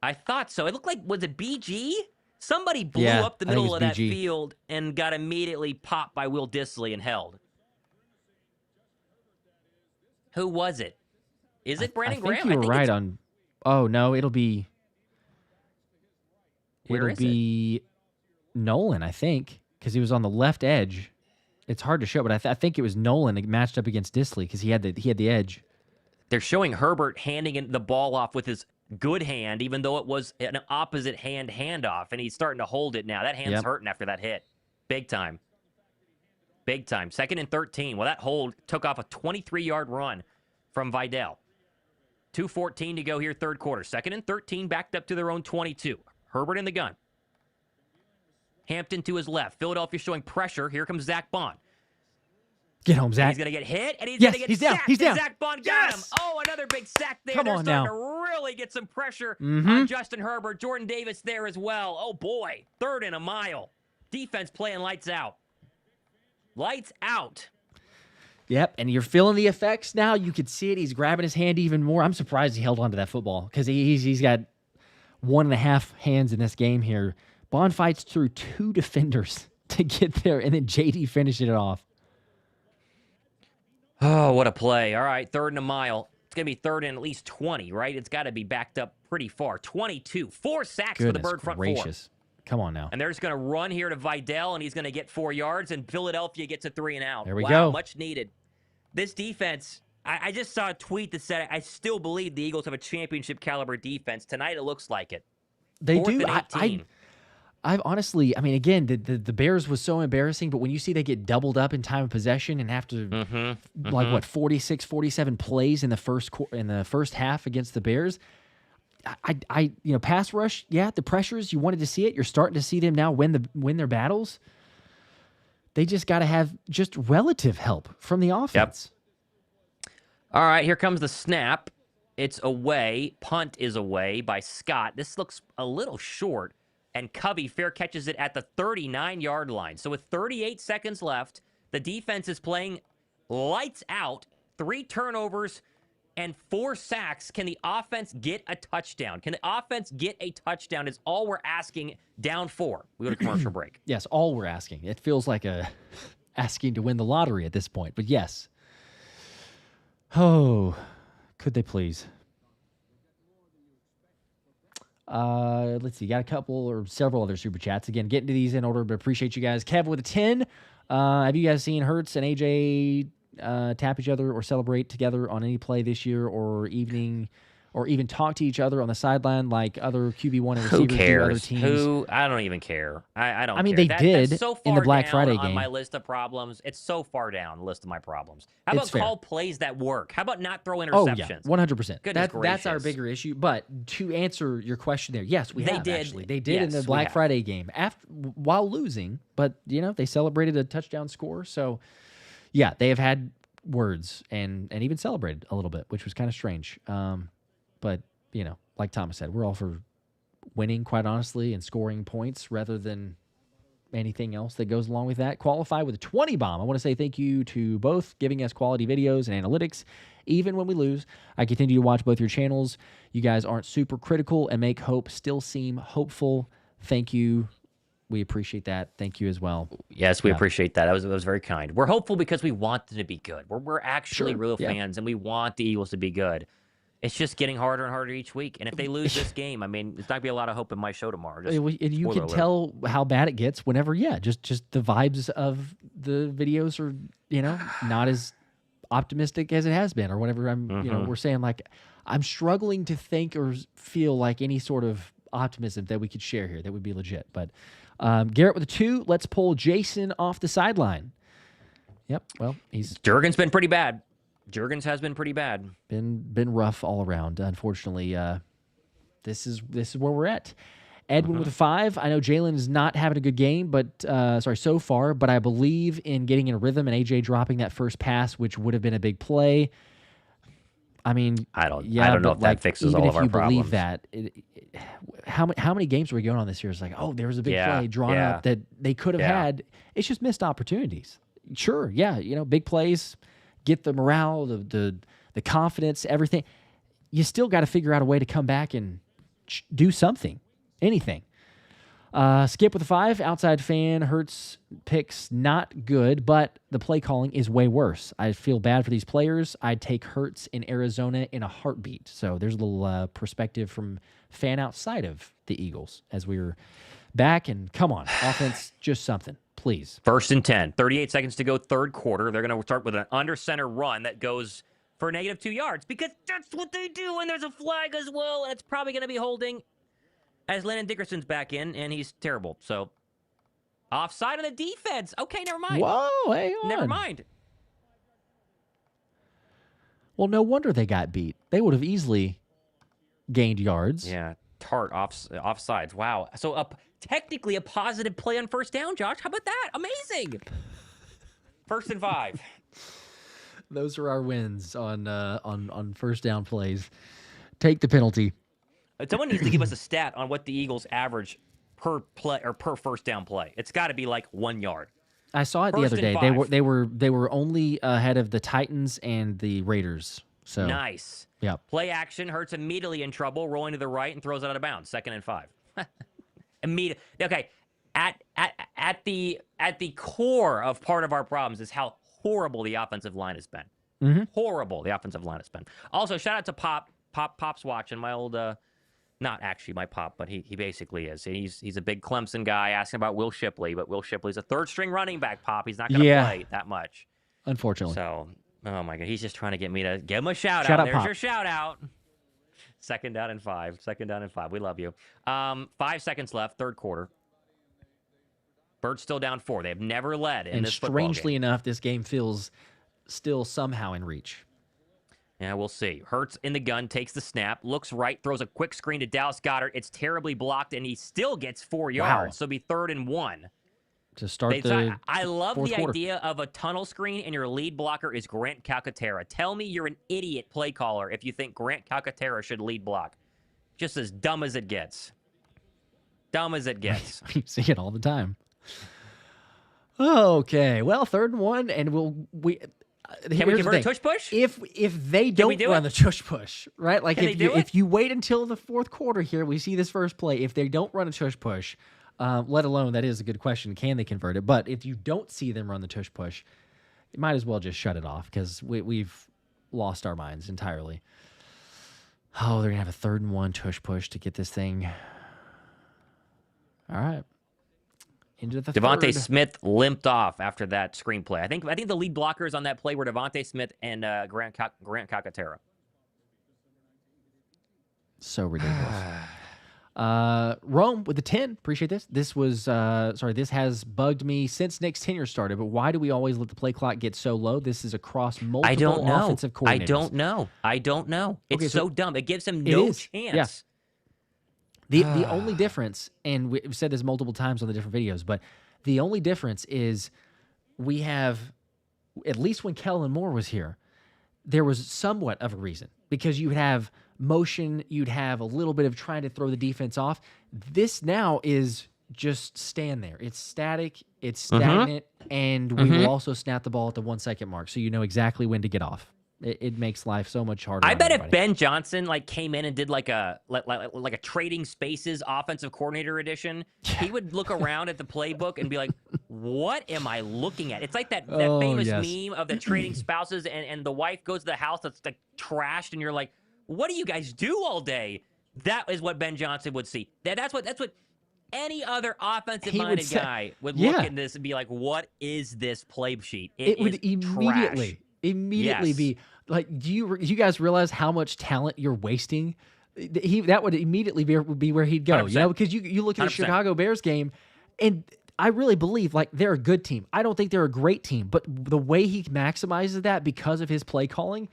I thought so. It looked like, was it BG? Somebody blew up the middle of that field and got immediately popped by Will Dissly and held. Who was it? Is it Brandon Graham? I think you were right on... Oh, no, it'll be... It'll be Nolan, I think, because he was on the left edge. It's hard to show, but I think it was Nolan that matched up against Dissly because he had the edge. They're showing Herbert handing the ball off with his good hand, even though it was an opposite hand handoff, and he's starting to hold it now. That hand's hurting after that hit. Big time. Big time. 2nd and 13. Well, that hold took off a 23-yard run from Vidal. 2:14 to go here, third quarter. 2nd and 13, backed up to their own 22. Herbert in the gun. Hampton to his left. Philadelphia showing pressure. Here comes Zach Bond. Get home, Zach. He's going to get hit, and he's going to get sacked. He's down. Zach Bond got him. Oh, another big sack there. Come They're on starting now. to really get some pressure on Justin Herbert. Jordan Davis there as well. Oh, boy. 3rd and a mile. Defense playing lights out. Lights out. Yep, and you're feeling the effects now. You could see it. He's grabbing his hand even more. I'm surprised he held on to that football because he's got 1.5 hands in this game here. Bond fights through 2 defenders to get there, and then JD finishing it off. Oh, what a play. All right, 3rd and a mile. It's going to be 3rd and at least 20, right? It's got to be backed up pretty far. 22. 4 sacks for the Bird front 4. Come on now. And they're just going to run here to Vidal, and he's going to get 4 yards, and Philadelphia gets a 3 and out. There we go. Much needed. This defense, I just saw a tweet that said, I still believe the Eagles have a championship caliber defense. Tonight it looks like it. They 4th do. and 18. I've honestly, I mean, again, the Bears was so embarrassing, but when you see they get doubled up in time of possession and after 46, 47 plays in the first half against the Bears, I pass rush, the pressures, you wanted to see it. You're starting to see them now win their battles. They just got to have just relative help from the offense. Yep. All right, here comes the snap. It's away. Punt is away by Scott. This looks a little short. And Covey fair catches it at the 39-yard line. So with 38 seconds left, The defense is playing lights out, 3 turnovers and 4 sacks. Can the offense get a touchdown? Can the offense get a touchdown is all we're asking, down 4. We go to commercial break. Yes, all we're asking. It feels like asking to win the lottery at this point, but yes. Oh, could they please? Let's see. Got a couple or several other super chats. Again, getting to these in order, but appreciate you guys. Kev with a 10. Have you guys seen Hurts and AJ tap each other or celebrate together on any play this year, or even talk to each other on the sideline like other QB1 and receivers do other teams? I don't even care. I don't. I mean, care. they did that's so far in the Black down Friday on game. my list of problems. It's so far down the list of my problems. How about call plays that work? How about not throw interceptions? Oh yeah, 100%. That's our gracious. bigger issue. But to answer your question there, yes, they did. Actually, they did in the Yes, Black Friday game while losing. But they celebrated a touchdown score. So yeah, they have had words and even celebrated a little bit, which was kind of strange. But like Thomas said, we're all for winning, quite honestly, and scoring points rather than anything else that goes along with that. Qualify with a 20 bomb. I want to say thank you to both giving us quality videos and analytics. Even when we lose, I continue to watch both your channels. You guys aren't super critical and make hope still seem hopeful. Thank you. We appreciate that. Thank you as well. Yes, we appreciate that. That was very kind. We're hopeful because we want them to be good. We're actually real fans, and we want the Eagles to be good. It's just getting harder and harder each week. And if they lose this game, I mean, there's not going to be a lot of hope in my show tomorrow. And you can tell how bad it gets whenever, just the vibes of the videos are, not as optimistic as it has been or whatever. We're saying, like, I'm struggling to think or feel like any sort of optimism that we could share here that would be legit. But Garrett with a 2. Let's pull Jason off the sideline. Yep. Well, Jurgens been pretty bad. Jurgens has been pretty bad. Been rough all around. Unfortunately, this is where we're at. Edwin with a 5. I know Jalen is not having a good game, so far. But I believe in getting in a rhythm and AJ dropping that first pass, which would have been a big play. I mean, I don't know if that fixes all of our problems. Even if you believe that, how many games are we going on this year? It's like, there was a big play drawn up that they could have had. It's just missed opportunities. Sure, big plays. Get the morale, the confidence, everything. You still got to figure out a way to come back and do something, anything. Skip with a 5. Outside fan. Hurts picks not good, but the play calling is way worse. I feel bad for these players. I'd take Hurts in Arizona in a heartbeat. So there's a little perspective from fan outside of the Eagles as we're back. And come on, offense, just something. Please. 1st and 10. 38 seconds to go, third quarter. They're going to start with an under center run that goes for -2 yards because that's what they do, and there's a flag as well, and it's probably going to be holding as Landon Dickerson's back in, and he's terrible. So, offside on the defense. Okay, never mind. Whoa, hang on. Never mind. Well, no wonder they got beat. They would have easily gained yards. Yeah, tart offsides. Wow. So, technically a positive play on first down, Josh. How about that? Amazing. 1st and 5. Those are our wins on first down plays. Take the penalty. Someone needs to give us a stat on what the Eagles average per play or per first down play. It's got to be like 1 yard. I saw it the other day. They were only ahead of the Titans and the Raiders. So nice. Yeah. Play action. Hurts immediately in trouble, rolling to the right and throws it out of bounds. 2nd and 5. Immediate. Okay. At the core of part of our problems is how horrible the offensive line has been. Mm-hmm. Horrible the offensive line has been. Also, shout out to Pop's watching my old not actually my pop, but he basically is. He's a big Clemson guy asking about Will Shipley, but Will Shipley's a 3rd string running back, Pop. He's not going to play that much. Unfortunately. So, oh my God, he's just trying to get me to give him a shout out. There's Pop. your shout out. 2nd down and 5. 2nd down and 5. We love you. 5 seconds left, third quarter. Birds still down 4. They have never led in this football game. And strangely enough, this game feels still somehow in reach. Yeah, we'll see. Hurts in the gun, takes the snap, looks right, throws a quick screen to Dallas Goedert. It's terribly blocked, and he still gets 4 yards. So it'll be 3rd and 1. To start the I love the quarter. idea of a tunnel screen, and your lead blocker is Grant Calcaterra. Tell me you're an idiot play caller if you think Grant Calcaterra should lead block. Just as dumb as it gets. Dumb as it gets. You see it all the time. Okay, well, 3rd and 1, and Can we convert a tush push? If they don't run the tush push, right? Like if you wait until the 4th quarter here, we see this first play. If they don't run a tush push, let alone, that is a good question, can they convert it? But if you don't see them run the tush push, you might as well just shut it off because we've lost our minds entirely. Oh, they're gonna have a 3rd and 1 tush push to get this thing. All right. Into the DeVonta 3rd. Smith limped off after that screenplay. I think the lead blockers on that play were DeVonta Smith and Grant Calcaterra. So ridiculous. Rome with the 10. Appreciate this. This was this has bugged me since Nick's tenure started. But why do we always let the play clock get so low? This is across multiple offensive coordinators. I don't know. It's so dumb. It gives him no chance. Yeah. The only difference, and we've said this multiple times on the different videos, but the only difference is we have, at least when Kellen Moore was here, there was somewhat of a reason because you would have motion, you'd have a little bit of trying to throw the defense off. This now is just stand there. It's static, it's stagnant, and we will also snap the ball at the 1 second mark, so you know exactly when to get off. It makes life so much harder. I bet if Ben Johnson came in and did like a trading spaces offensive coordinator edition, he would look around at the playbook and be like, "What am I looking at?" It's like that famous meme of the trading spouses and the wife goes to the house that's like trashed, and you're like, "What do you guys do all day?" That is what Ben Johnson would see. That's what any other offensive-minded guy would look at this and be like, "What is this play sheet?" It would immediately be like, do you guys realize how much talent you're wasting? That would immediately be where he'd go. 100%. You know, because you look at the 100%. Chicago Bears game, and I really believe they're a good team. I don't think they're a great team, but the way he maximizes that because of his play calling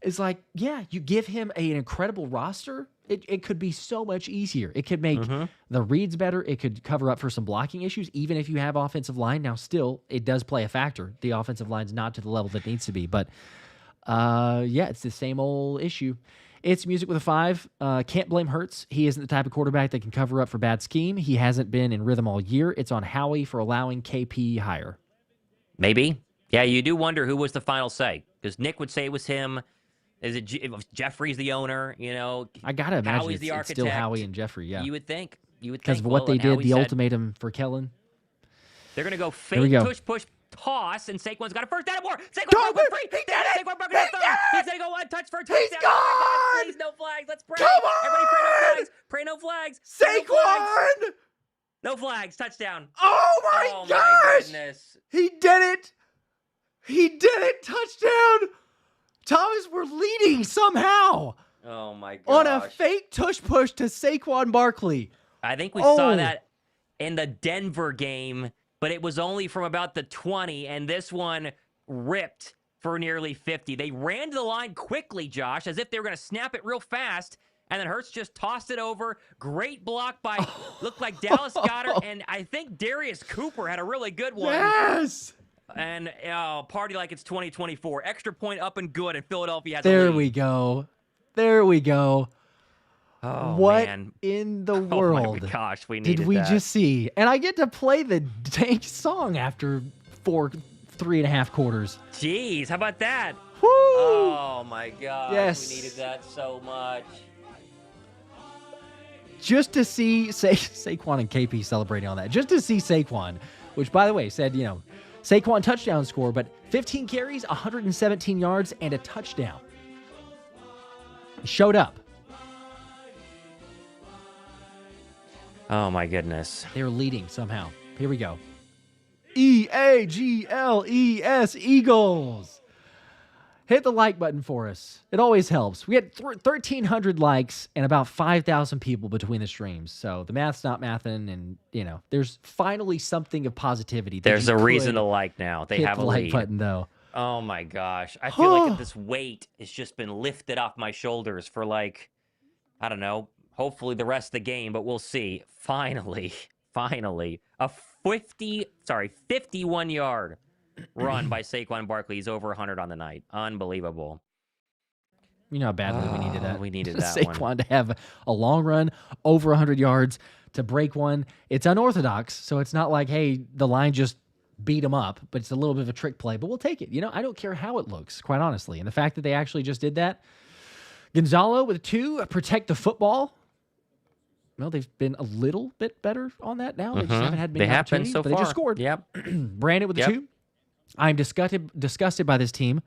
is you give him an incredible roster. It could be so much easier. It could make the reads better. It could cover up for some blocking issues, even if you have offensive line. Now, still, it does play a factor. The offensive line's not to the level that it needs to be. But, it's the same old issue. It's music with a 5. Can't blame Hurts. He isn't the type of quarterback that can cover up for bad scheme. He hasn't been in rhythm all year. It's on Howie for allowing KP higher. Maybe. Yeah, you do wonder who was the final say. Because Nick would say it was him. Is it Jeffrey's the owner? You know, I gotta imagine Howie's the it's architect. still Howie and Jeffrey. Yeah, you would think because of what they did, the ultimatum for Kellen. They're gonna go fake push toss, and Saquon's got a first down and more. Saquon broke with 3. He did it. Saquon broke with 3. He's gonna go 1 touch for a touchdown. He's gone. Oh my God, please no flags. Let's pray. Come on. Everybody pray no flags. Saquon. No flags. Touchdown. Oh my gosh. My goodness. He did it. Touchdown. Thomas, we're leading somehow. Oh, my gosh. On a fake tush push to Saquon Barkley. I think we saw that in the Denver game, but it was only from about the 20, and this one ripped for nearly 50. They ran to the line quickly, Josh, as if they were going to snap it real fast, and then Hurts just tossed it over. Great block by, looked like Dallas Goedert, and I think Darius Cooper had a really good one. Yes. And party like it's 2024. Extra point up and good, and Philadelphia has There a lead. we go. Oh, what man. in the world Oh, my gosh, we needed did we that. just see? And I get to play the dang song after 3.5 quarters. Jeez, how about that? Woo! Oh, my God. Yes. We needed that so much. Just to see Saquon and KP celebrating on that. Just to see Saquon, which, by the way, said, Saquon touchdown score, but 15 carries, 117 yards, and a touchdown. He showed up. Oh, my goodness. They're leading somehow. Here we go. EAGLES, Eagles. Hit the like button for us. It always helps. We had 1,300 likes and about 5,000 people between the streams. So the math's not mathing, and, there's finally something of positivity. There's a reason to like now. They have a like lead. button, though. Oh, my gosh. I feel like this weight has just been lifted off my shoulders for, I don't know, hopefully the rest of the game, but we'll see. Finally, a 51-yard run by Saquon Barkley. He's over 100 on the night. Unbelievable. You know how badly we needed that. We needed that Saquon one. to have a long run, over 100 yards, to break one. It's unorthodox, so it's not like, hey, the line just beat them up, but it's a little bit of a trick play, but we'll take it. I don't care how it looks, quite honestly. And the fact that they actually just did that. Gonzalo with a 2, protect the football. Well, they've been a little bit better on that now. They just haven't had many opportunities, so but far. They just scored. Yep. Brandon with a 2. I'm disgusted by this team.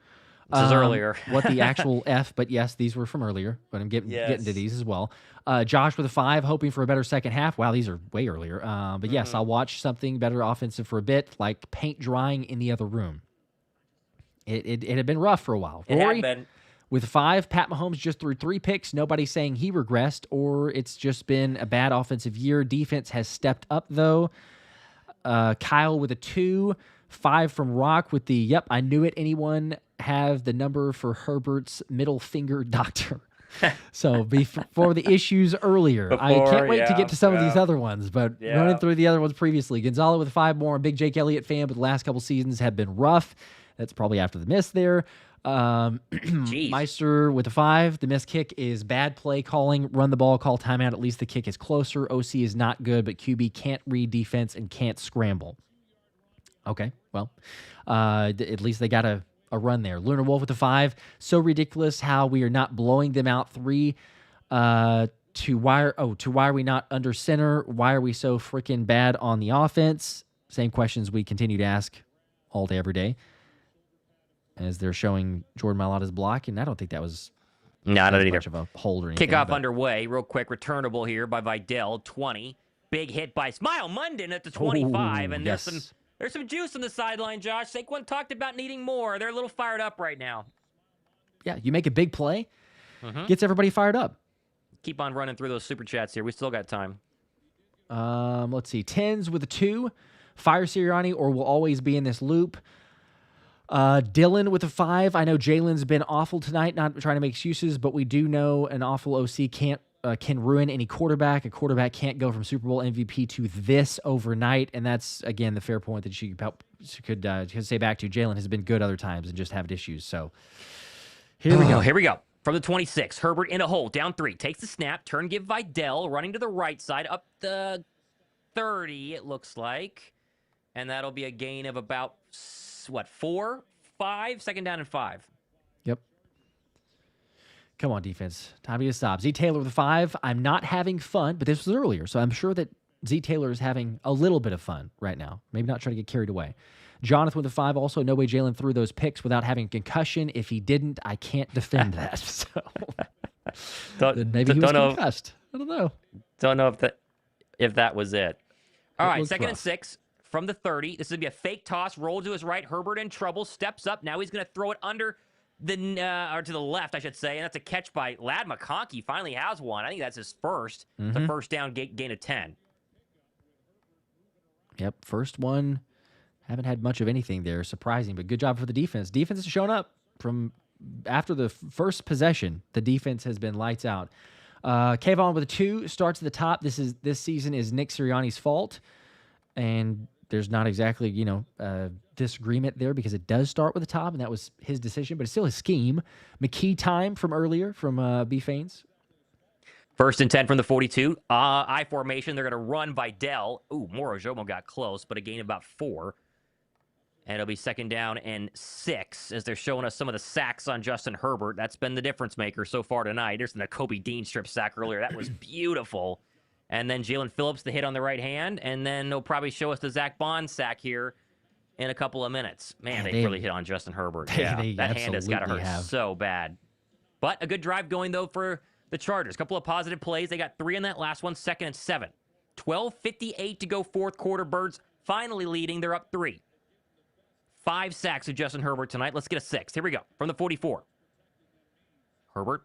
This is earlier. What the actual F, but yes, these were from earlier, but I'm getting to these as well. Josh with a 5, hoping for a better second half. Wow, these are way earlier. But yes, I'll watch something better offensive for a bit, like paint drying in the other room. It had been rough for a while. Rory, had been. With 5, Pat Mahomes just threw 3 picks. Nobody's saying he regressed or it's just been a bad offensive year. Defense has stepped up, though. Kyle with a 2. 5 from Rock with the, yep, I knew it. Anyone have the number for Herbert's middle finger doctor? So before the issues earlier, I can't wait to get to some of these other ones, but running through the other ones previously. Gonzalo with 5 more. A big Jake Elliott fan, but the last couple seasons have been rough. That's probably after the miss there. Meister with a 5. The missed kick is bad play calling. Run the ball, call timeout. At least the kick is closer. OC is not good, but QB can't read defense and can't scramble. Okay, well, at least they got a run there. Lunar Wolf with a 5. So ridiculous how we are not blowing them out 3. To why are we not under center? Why are we so freaking bad on the offense? Same questions we continue to ask all day, every day. As they're showing Jordan Mailata's block, and I don't think that was not much of a hold or anything. Kickoff underway, real quick, returnable here by Vidal, 20. Big hit by Smile Munden at the 25, and there's some juice on the sideline, Josh. Saquon talked about needing more. They're a little fired up right now. Yeah, you make a big play, gets everybody fired up. Keep on running through those super chats here. We still got time. Let's see. 10s with a 2. Fire Sirianni or will always be in this loop. Dylan with a 5. I know Jalen's been awful tonight, not trying to make excuses, but we do know an awful OC can ruin any quarterback. A quarterback can't go from Super Bowl MVP to this overnight, and that's, again, the fair point that you could say back to. Jalen has been good other times and just had issues. So here we go. Here we go. From the 26, Herbert in a hole, down 3. Takes the snap, turn, give Vidal, running to the right side, up the 30, it looks like. And that'll be a gain of about 4, 5, second down and 5. Yep. Come on, defense. Time to get a stop. Z Taylor with a 5. I'm not having fun, but this was earlier, so I'm sure that Z Taylor is having a little bit of fun right now. Maybe not trying to get carried away. Jonathan with a 5. Also, no way Jalen threw those picks without having concussion. If he didn't, I can't defend that. So maybe he was concussed. I don't know. Don't know if that was it. All right, second rough. and 6. From the 30, this is going to be a fake toss, roll to his right. Herbert in trouble, steps up. Now he's going to throw it under or to the left, I should say. And that's a catch by Ladd McConkey. Finally has one. I think that's his first. It's a first down, gain of 10. Yep, first one. Haven't had much of anything there. Surprising, but good job for the defense. Defense has shown up from after the first possession. The defense has been lights out. Kayvon with a 2 starts at the top. This season is Nick Sirianni's fault, and there's not exactly, disagreement there because it does start with the top, and that was his decision, but it's still his scheme. McKee time from earlier from B. Faines. First and 10 from the 42. I formation. They're going to run Vidal. Ooh, Moro Jomo got close, but a gain of about 4. And it'll be second down and 6 as they're showing us some of the sacks on Justin Herbert. That's been the difference maker so far tonight. There's the Kobe Dean strip sack earlier. That was beautiful. And then Jalen Phillips, the hit on the right hand. And then they'll probably show us the Zach Bond sack here in a couple of minutes. Man, they really hit on Justin Herbert. That hand has got to hurt so bad. But a good drive going, though, for the Chargers. A couple of positive plays. They got 3 in that last one, second and 7. 12:58 to go, fourth quarter. Birds finally leading. They're up 3. 5 sacks of Justin Herbert tonight. Let's get a 6. Here we go. From the 44. Herbert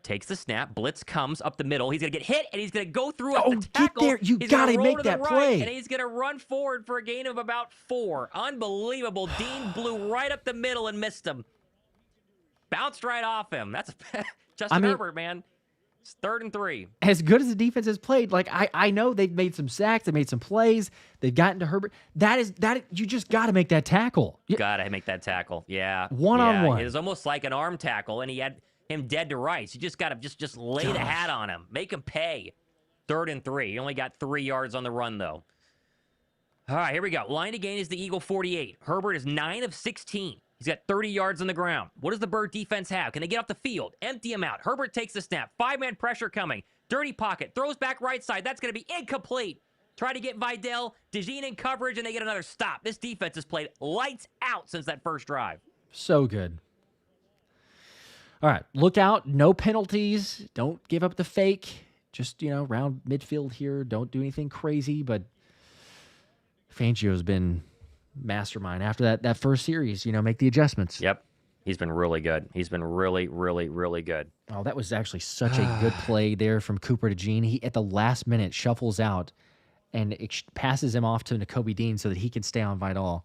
takes the snap. Blitz comes up the middle. He's going to get hit, and he's going to go through up the tackle. Get there. You got to make that play. And he's going to run forward for a gain of about 4. Unbelievable. Dean blew right up the middle and missed him. Bounced right off him. That's Justin Herbert, man. It's 3rd and 3. As good as the defense has played, like I know they've made some sacks, they made some plays, they've gotten to Herbert. You just got to make that tackle. Got to make that tackle. Yeah. One-on-one. It was almost like an arm tackle, and he had him dead to rights. You just got to just lay the hat on him. Make him pay. 3rd and 3. He only got 3 yards on the run, though. All right, here we go. Line to gain is the Eagle 48. Herbert is 9 of 16. He's got 30 yards on the ground. What does the Bird defense have? Can they get off the field? Empty him out. Herbert takes the snap. 5-man pressure coming. Dirty pocket. Throws back right side. That's going to be incomplete. Try to get Vidal. DeJean in coverage, and they get another stop. This defense has played lights out since that first drive. So good. All right, look out. No penalties. Don't give up the fake. Just, round midfield here. Don't do anything crazy, but Fangio's been mastermind after that first series, make the adjustments. Yep. He's been really good. He's been really, really, really good. Oh, that was actually such a good play there from Cooper to Gene. He, at the last minute, shuffles out and it passes him off to Nakobe Dean so that he can stay on Vidal.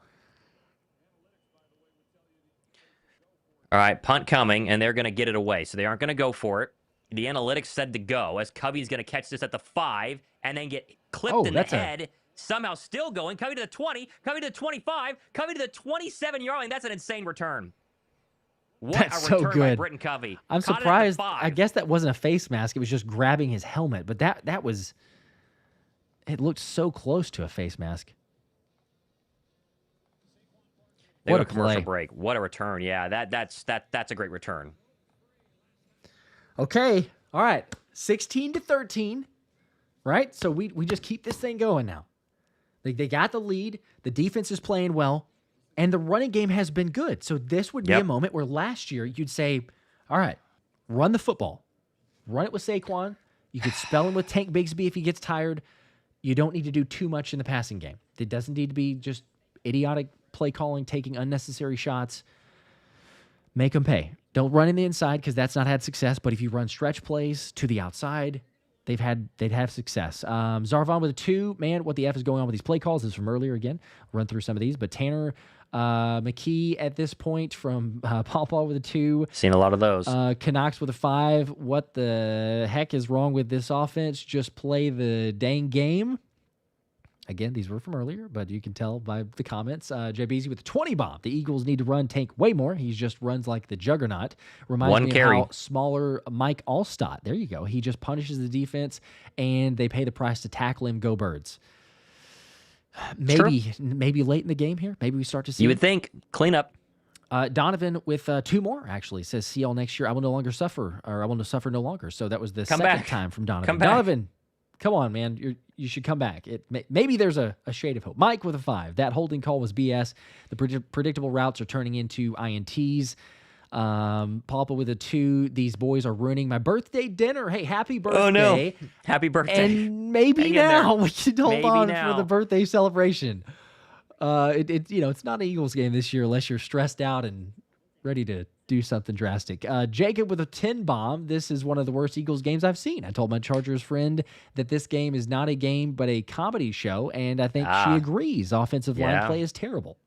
All right, punt coming, and they're going to get it away. So they aren't going to go for it. The analytics said to go, as Covey's going to catch this at the 5 and then get clipped in the head. Somehow still going. Covey to the 20. Covey to the 25. Covey to the 27-yard line. That's an insane return. What That's a return so good. by Britton Covey. I'm surprised. I guess that wasn't a face mask. It was just grabbing his helmet. But that was... It looked so close to a face mask. What a commercial break. What a return. Yeah, that's a great return. Okay. All right. 16-13. Right? So we just keep this thing going now. They got the lead. The defense is playing well. And the running game has been good. So this would be a moment where last year you'd say, all right, run the football. Run it with Saquon. You could spell him with Tank Bigsby if he gets tired. You don't need to do too much in the passing game. It doesn't need to be just idiotic play calling, taking unnecessary shots. Make them pay. Don't run in the inside because that's not had success. But if you run stretch plays to the outside, they'd have success. Zarvon with a 2. Man, what the F is going on with these play calls? This is from earlier again. I'll run through some of these. But Tanner McKee at this point from Paw with a 2. Seen a lot of those. Canucks with a 5. What the heck is wrong with this offense? Just play the dang game. Again, these were from earlier, but you can tell by the comments. Jay Beasley with the 20 bomb. The Eagles need to run Tank way more. He just runs like the juggernaut. Reminds me of how smaller Mike Allstott. There you go. He just punishes the defense, and they pay the price to tackle him. Go Birds. Maybe late in the game here. Maybe we start to see. You would think. Clean up. Donovan with 2 more, actually. Says, see y'all next year. I will no longer suffer, or I will suffer no longer. So that was the second time from Donovan. Donovan, come on, man. You should come back. Maybe there's a shade of hope. Mike with a 5. That holding call was BS. The predictable routes are turning into INTs. Papa with a 2. These boys are ruining my birthday dinner. Hey, happy birthday. Oh, no. Happy birthday. And maybe now we can hold on for the birthday celebration. It's not an Eagles game this year unless you're stressed out and ready to do something drastic. Jacob with a 10 bomb. This is one of the worst Eagles games I've seen. I told my Chargers friend that this game is not a game but a comedy show, and I think she agrees. Offensive line play is terrible.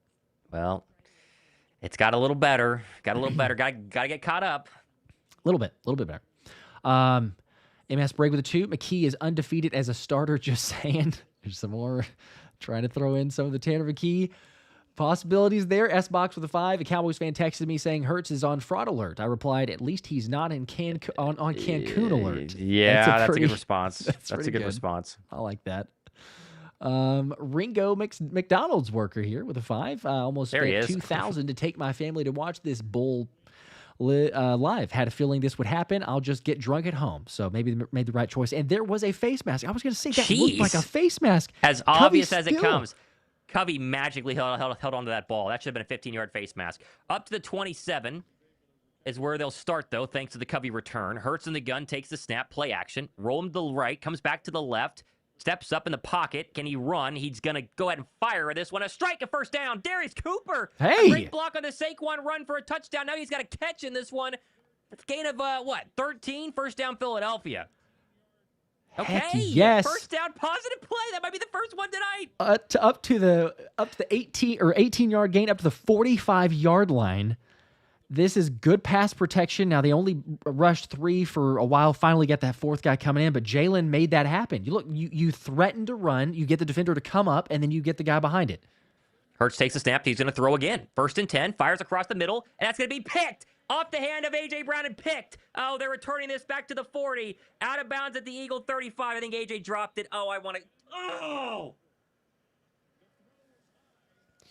Well, it's got a little better. Got to get caught up. A little bit better. MS Break with a 2. McKee is undefeated as a starter. Just saying. There's some more trying to throw in some of the Tanner McKee possibilities there. S-Box with a 5. A Cowboys fan texted me saying Hurts is on fraud alert. I replied, at least he's not in on Cancun alert. Yeah, that's a good response. That's a good response. I like that. Ringo McDonald's worker here with a 5. Almost spent $2,000 to take my family to watch this bull live. Had a feeling this would happen. I'll just get drunk at home. So maybe they made the right choice. And there was a face mask. I was going to say that looked like a face mask. As obvious as it comes. Covey magically held onto that ball. That should have been a 15-yard face mask. Up to the 27 is where they'll start, though, thanks to the Covey return. Hurts in the gun, takes the snap, play action. Roll him to the right, comes back to the left, steps up in the pocket. Can he run? He's going to go ahead and fire this one. A strike, a first down. Darius Cooper. Hey! A great block on the Saquon run for a touchdown. Now he's got a catch in this one. That's a gain of, 13? First down Philadelphia. Okay. Heck yes. First down positive play. That might be the first one tonight. Up to the 18-yard gain, up to the 45-yard line. This is good pass protection. Now they only rushed 3 for a while. Finally got that 4th guy coming in, but Jalen made that happen. You threaten to run, you get the defender to come up, and then you get the guy behind it. Hurts takes the snap. He's going to throw again. 1st and 10. Fires across the middle, and that's going to be picked. Off the hand of A.J. Brown and picked. Oh, they're returning this back to the 40. Out of bounds at the Eagle 35. I think A.J. dropped it. Oh, I want to... Oh!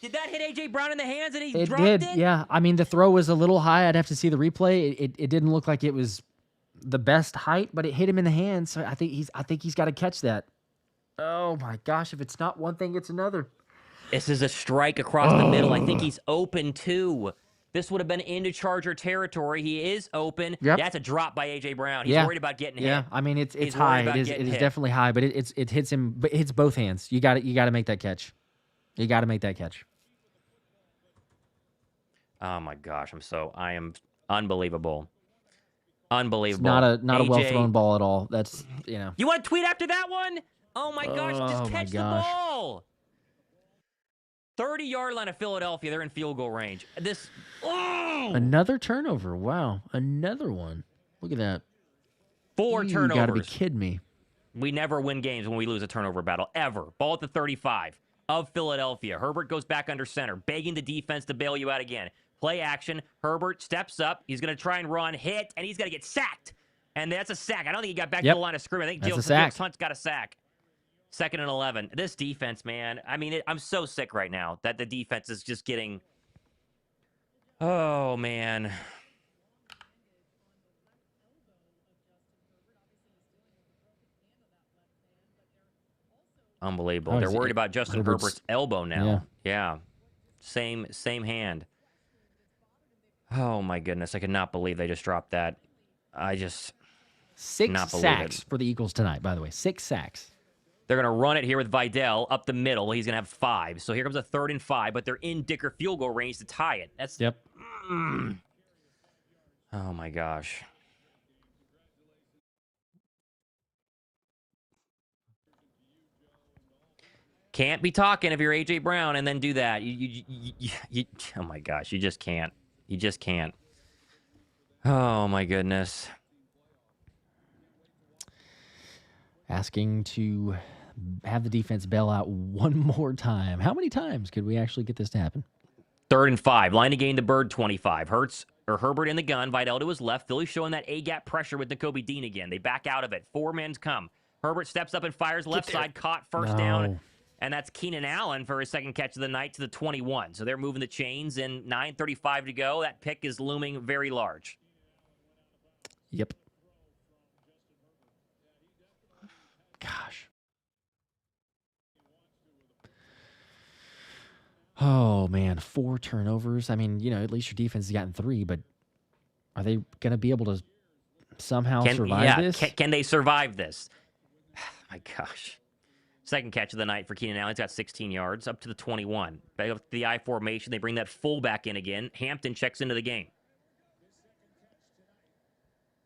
Did that hit A.J. Brown in the hands and he It dropped did, it? yeah. I mean, the throw was a little high. I'd have to see the replay. It didn't look like it was the best height, but it hit him in the hands. So I think he's got to catch that. Oh my gosh! If it's not one thing, it's another. This is a strike across the middle. I think he's open too. This would have been into Charger territory. He is open. Yep. That's a drop by A.J. Brown. He's worried about getting hit. Yeah, I mean it's He's high. worried It about is hit. definitely high, but it hits him. But it hits both hands. You got to make that catch. You got to make that catch. Oh my gosh! I am unbelievable. Unbelievable. It's not a well thrown ball at all. That's You want to tweet after that one? Oh my gosh! Just catch the ball. 30-yard line of Philadelphia. They're in field goal range. Another turnover. Wow, another one. Look at that. 4 turnovers. You got to be kidding me. We never win games when we lose a turnover battle, ever. Ball at the 35 of Philadelphia. Herbert goes back under center, begging the defense to bail you out again. Play action. Herbert steps up. He's going to try and run, hit, and he's going to get sacked. And that's a sack. I don't think he got back to the line of scrimmage. I think Jalen Hunt's got a sack. 2nd and 11. This defense, man. I mean, I'm so sick right now that the defense is just getting... Oh, man. Unbelievable. They're worried about Justin Herbert's elbow now. Yeah. Same hand. Oh, my goodness. I could not believe they just dropped that. I just 6 sacks for the Eagles tonight, by the way. 6 sacks. They're going to run it here with Vidal up the middle. He's going to have 5. So here comes a 3rd and 5, but they're in Dicker field goal range to tie it. That's Yep. Oh, my gosh. Can't be talking if you're A.J. Brown and then do that. Oh, my gosh. You just can't. You just can't. Oh, my goodness. Asking to have the defense bail out one more time. How many times could we actually get this to happen? 3rd and 5. Line to gain the bird 25. Herbert in the gun. Vidal to his left. Philly showing that A-gap pressure with Nakobe Dean again. They back out of it. 4 men's come. Herbert steps up and fires left side. Caught first down. And that's Keenan Allen for his 2nd catch of the night to the 21. So they're moving the chains and 9:35 to go. That pick is looming very large. Yep. Gosh. Oh, man. 4 turnovers. I mean, at least your defense has gotten 3, but are they going to be able to somehow survive this? Can they survive this? My gosh. 2nd catch of the night for Keenan Allen. He's got 16 yards up to the 21. Back up to the I formation. They bring that fullback in again. Hampton checks into the game.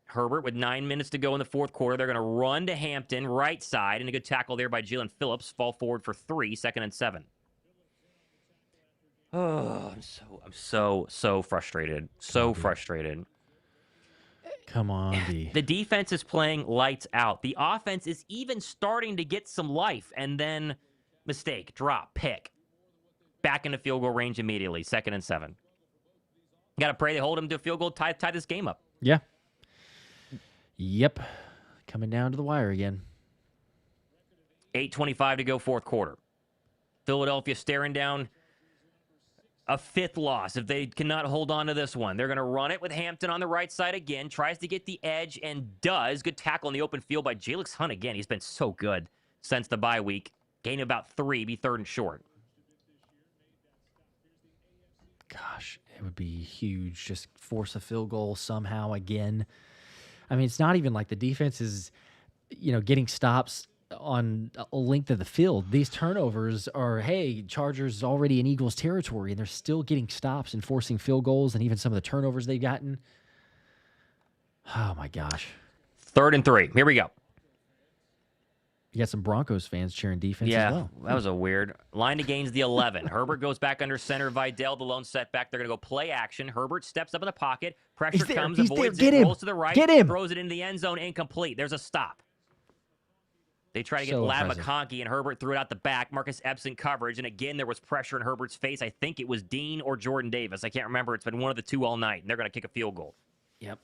Herbert with 9 minutes to go in the 4th quarter. They're going to run to Hampton, right side, and a good tackle there by Jalen Phillips. Fall forward for 3, 2nd and 7. Oh, I'm so frustrated. So frustrated. Come on, D. The defense is playing lights out. The offense is even starting to get some life, and then mistake, drop, pick. Back into field goal range immediately. 2nd and 7. Got to pray they hold him to a field goal, tie this game up. Yeah. Yep. Coming down to the wire again. 8:25 to go, 4th quarter. Philadelphia staring down a 5th loss if they cannot hold on to this one. They're going to run it with Hampton on the right side again. Tries to get the edge and does. Good tackle in the open field by Jalen Hunt again. He's been so good since the bye week. Gain about 3, be 3rd and short. Gosh, it would be huge. Just force a field goal somehow again. I mean, it's not even like the defense is, getting stops on a length of the field. These turnovers are, hey, Chargers already in Eagles territory, and they're still getting stops and forcing field goals, and even some of the turnovers they've gotten. Oh, my gosh. 3rd and 3. Here we go. You got some Broncos fans cheering defense as well. That was a weird. Line to gains the 11. Herbert goes back under center. Vidal, the lone setback. They're going to go play action. Herbert steps up in the pocket. Pressure comes, avoids it, rolls to the right, throws it into the end zone, incomplete. There's a stop. They try to get Lad McConkey, and Herbert threw it out the back. Marcus Epps in coverage, and again, there was pressure in Herbert's face. I think it was Dean or Jordan Davis. I can't remember. It's been one of the two all night, and they're going to kick a field goal. Yep.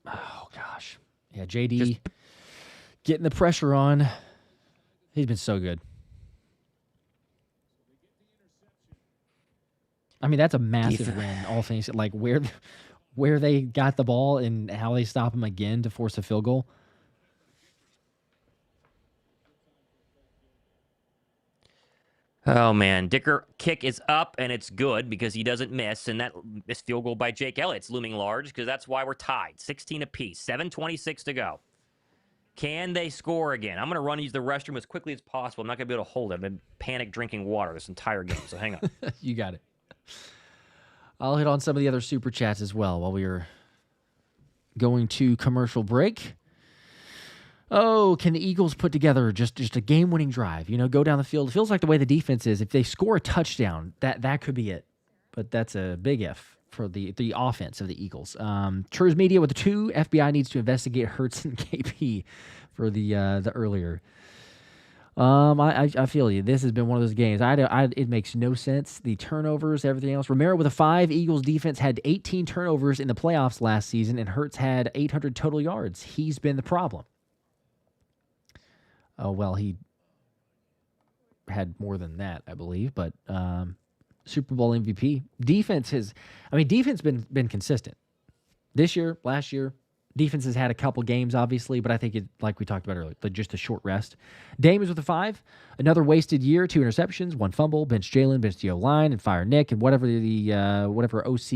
Oh, gosh. Yeah, JD getting the pressure on. He's been so good. I mean, that's a massive win, all things like where they got the ball and how they stop them again to force a field goal. Oh, man. Dicker kick is up, and it's good because he doesn't miss. And that missed field goal by Jake Elliott's looming large because that's why we're tied. 16 apiece. 7:26 to go. Can they score again? I'm going to run and use the restroom as quickly as possible. I'm not going to be able to hold it. I've been panic drinking water this entire game, so hang on. You got it. I'll hit on some of the other super chats as well while we are going to commercial break. Oh, can the Eagles put together just a game-winning drive? Go down the field. It feels like the way the defense is. If they score a touchdown, that could be it. But that's a big if for the offense of the Eagles. True Media with the 2. FBI needs to investigate Hurts and KP for the earlier. I feel you. This has been one of those games. It makes no sense. The turnovers, everything else. Romero with a 5. Eagles defense had 18 turnovers in the playoffs last season, and Hurts had 800 total yards. He's been the problem. Oh, well, he had more than that, I believe, but Super Bowl MVP. Defense has been consistent. This year, last year, defense has had a couple games, obviously, but I think like we talked about earlier, just a short rest. Dame is with a 5. Another wasted year, 2 interceptions, 1 fumble, bench Jalen, bench the O-line, and fire Nick, and whatever whatever OC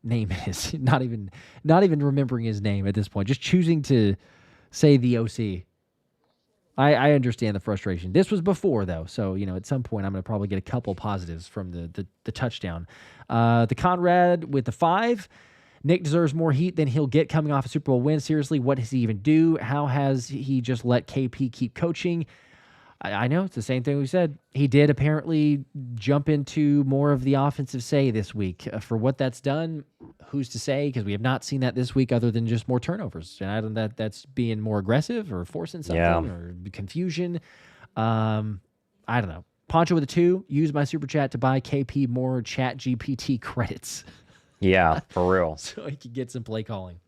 name is. Not even remembering his name at this point. Just choosing to say the OC. I understand the frustration. This was before, though, so at some point I'm going to probably get a couple positives from the touchdown. The Conrad with the 5. Nick deserves more heat than he'll get coming off a Super Bowl win. Seriously, what does he even do? How has he just let KP keep coaching? I know it's the same thing we said. He did apparently jump into more of the offensive say this week. For what that's done, who's to say? Because we have not seen that this week other than just more turnovers. And I don't know that's being more aggressive or forcing something or confusion. I don't know. Poncho with a 2. Use my super chat to buy KP more Chat GPT credits. Yeah, for real. So he can get some play calling.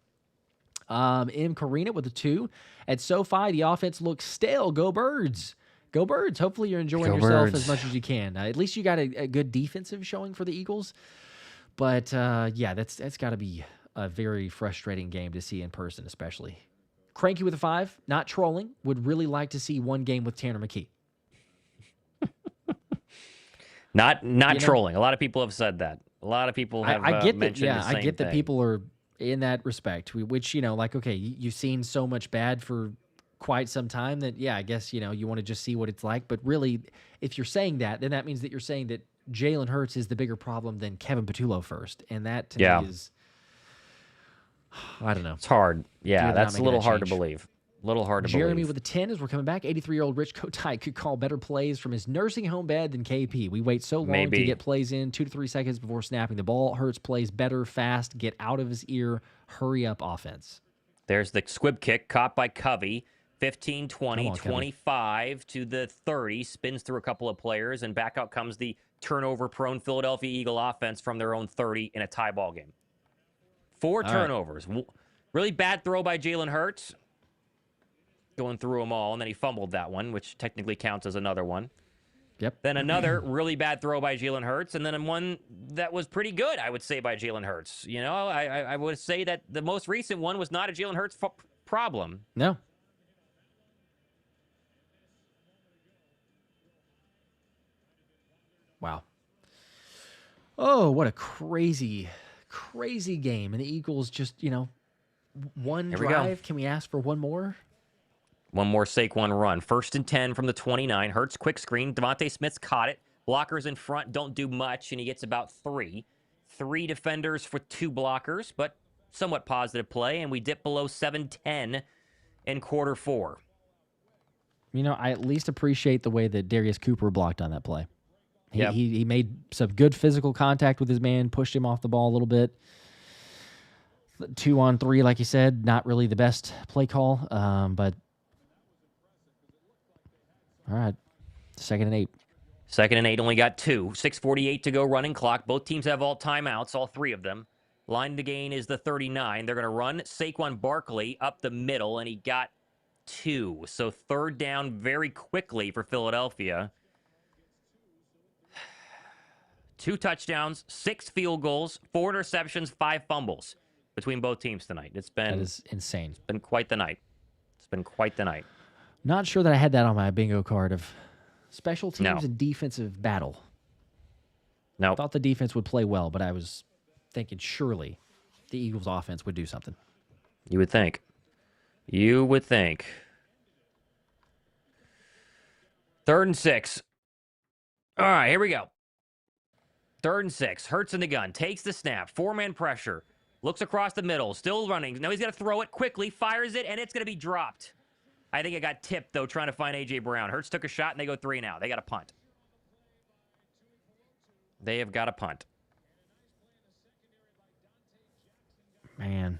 M. Karina with a 2. At SoFi, the offense looks stale. Go Birds. Go Birds. Hopefully you're enjoying yourself as much as you can. At least you got a good defensive showing for the Eagles. But, that's got to be a very frustrating game to see in person, especially. Cranky with a 5. Not trolling. Would really like to see one game with Tanner McKee. Not trolling. A lot of people have said that. A lot of people have mentioned the same thing. I get that people are in that respect, which, okay, you've seen so much bad for quite some time that, I guess, you want to just see what it's like. But really, if you're saying that, then that means that you're saying that Jalen Hurts is the bigger problem than Kevin Patullo first. And that, to me, is, I don't know. It's hard. Yeah, that's a little hard to believe. Jeremy with a 10 as we're coming back. 83-year-old Rich Kotite could call better plays from his nursing home bed than KP. We wait so long to get plays in, 2 to 3 seconds before snapping the ball. Hurts plays better, fast, get out of his ear, hurry up offense. There's the squib kick caught by Covey. 15, 20, 25 to the 30. Spins through a couple of players, and back out comes the turnover-prone Philadelphia Eagle offense from their own 30 in a tie ball game. 4 turnovers. Right. Really bad throw by Jalen Hurts. Going through them all, and then he fumbled that one, which technically counts as another one. Yep. Then another really bad throw by Jalen Hurts, and then one that was pretty good, I would say, by Jalen Hurts. I would say that the most recent one was not a Jalen Hurts problem. No. Wow. Oh, what a crazy game. And the Eagles just, one drive. Can we ask for one more? One more Saquon run. 1st and 10 from the 29. Hurts quick screen. DeVonta Smith caught it. Blockers in front don't do much, and he gets about 3. 3 defenders for 2 blockers, but somewhat positive play, and we dip below 7-10 in quarter 4. I at least appreciate the way that Darius Cooper blocked on that play. He made some good physical contact with his man, pushed him off the ball a little bit. 2-on-3, like you said, not really the best play call, but all right, 2nd and 8. 2nd and 8, only got 2. 6:48 to go, running clock. Both teams have all timeouts, all 3 of them. Line to gain is the 39. They're going to run Saquon Barkley up the middle, and he got 2. So 3rd down very quickly for Philadelphia. 2 touchdowns, 6 field goals, 4 interceptions, 5 fumbles between both teams tonight. That is insane. It's been quite the night. It's been quite the night. Not sure that I had that on my bingo card of special teams and defensive battle. No. Thought the defense would play well, but I was thinking surely the Eagles' offense would do something. You would think. You would think. 3rd and 6. All right, here we go. 3rd and 6. Hurts in the gun. Takes the snap. 4-man pressure. Looks across the middle. Still running. Now he's going to throw it quickly. Fires it, and it's going to be dropped. I think it got tipped, though, trying to find A.J. Brown. Hurts took a shot, and they go 3 and out. They got a punt. They have got a punt. Man.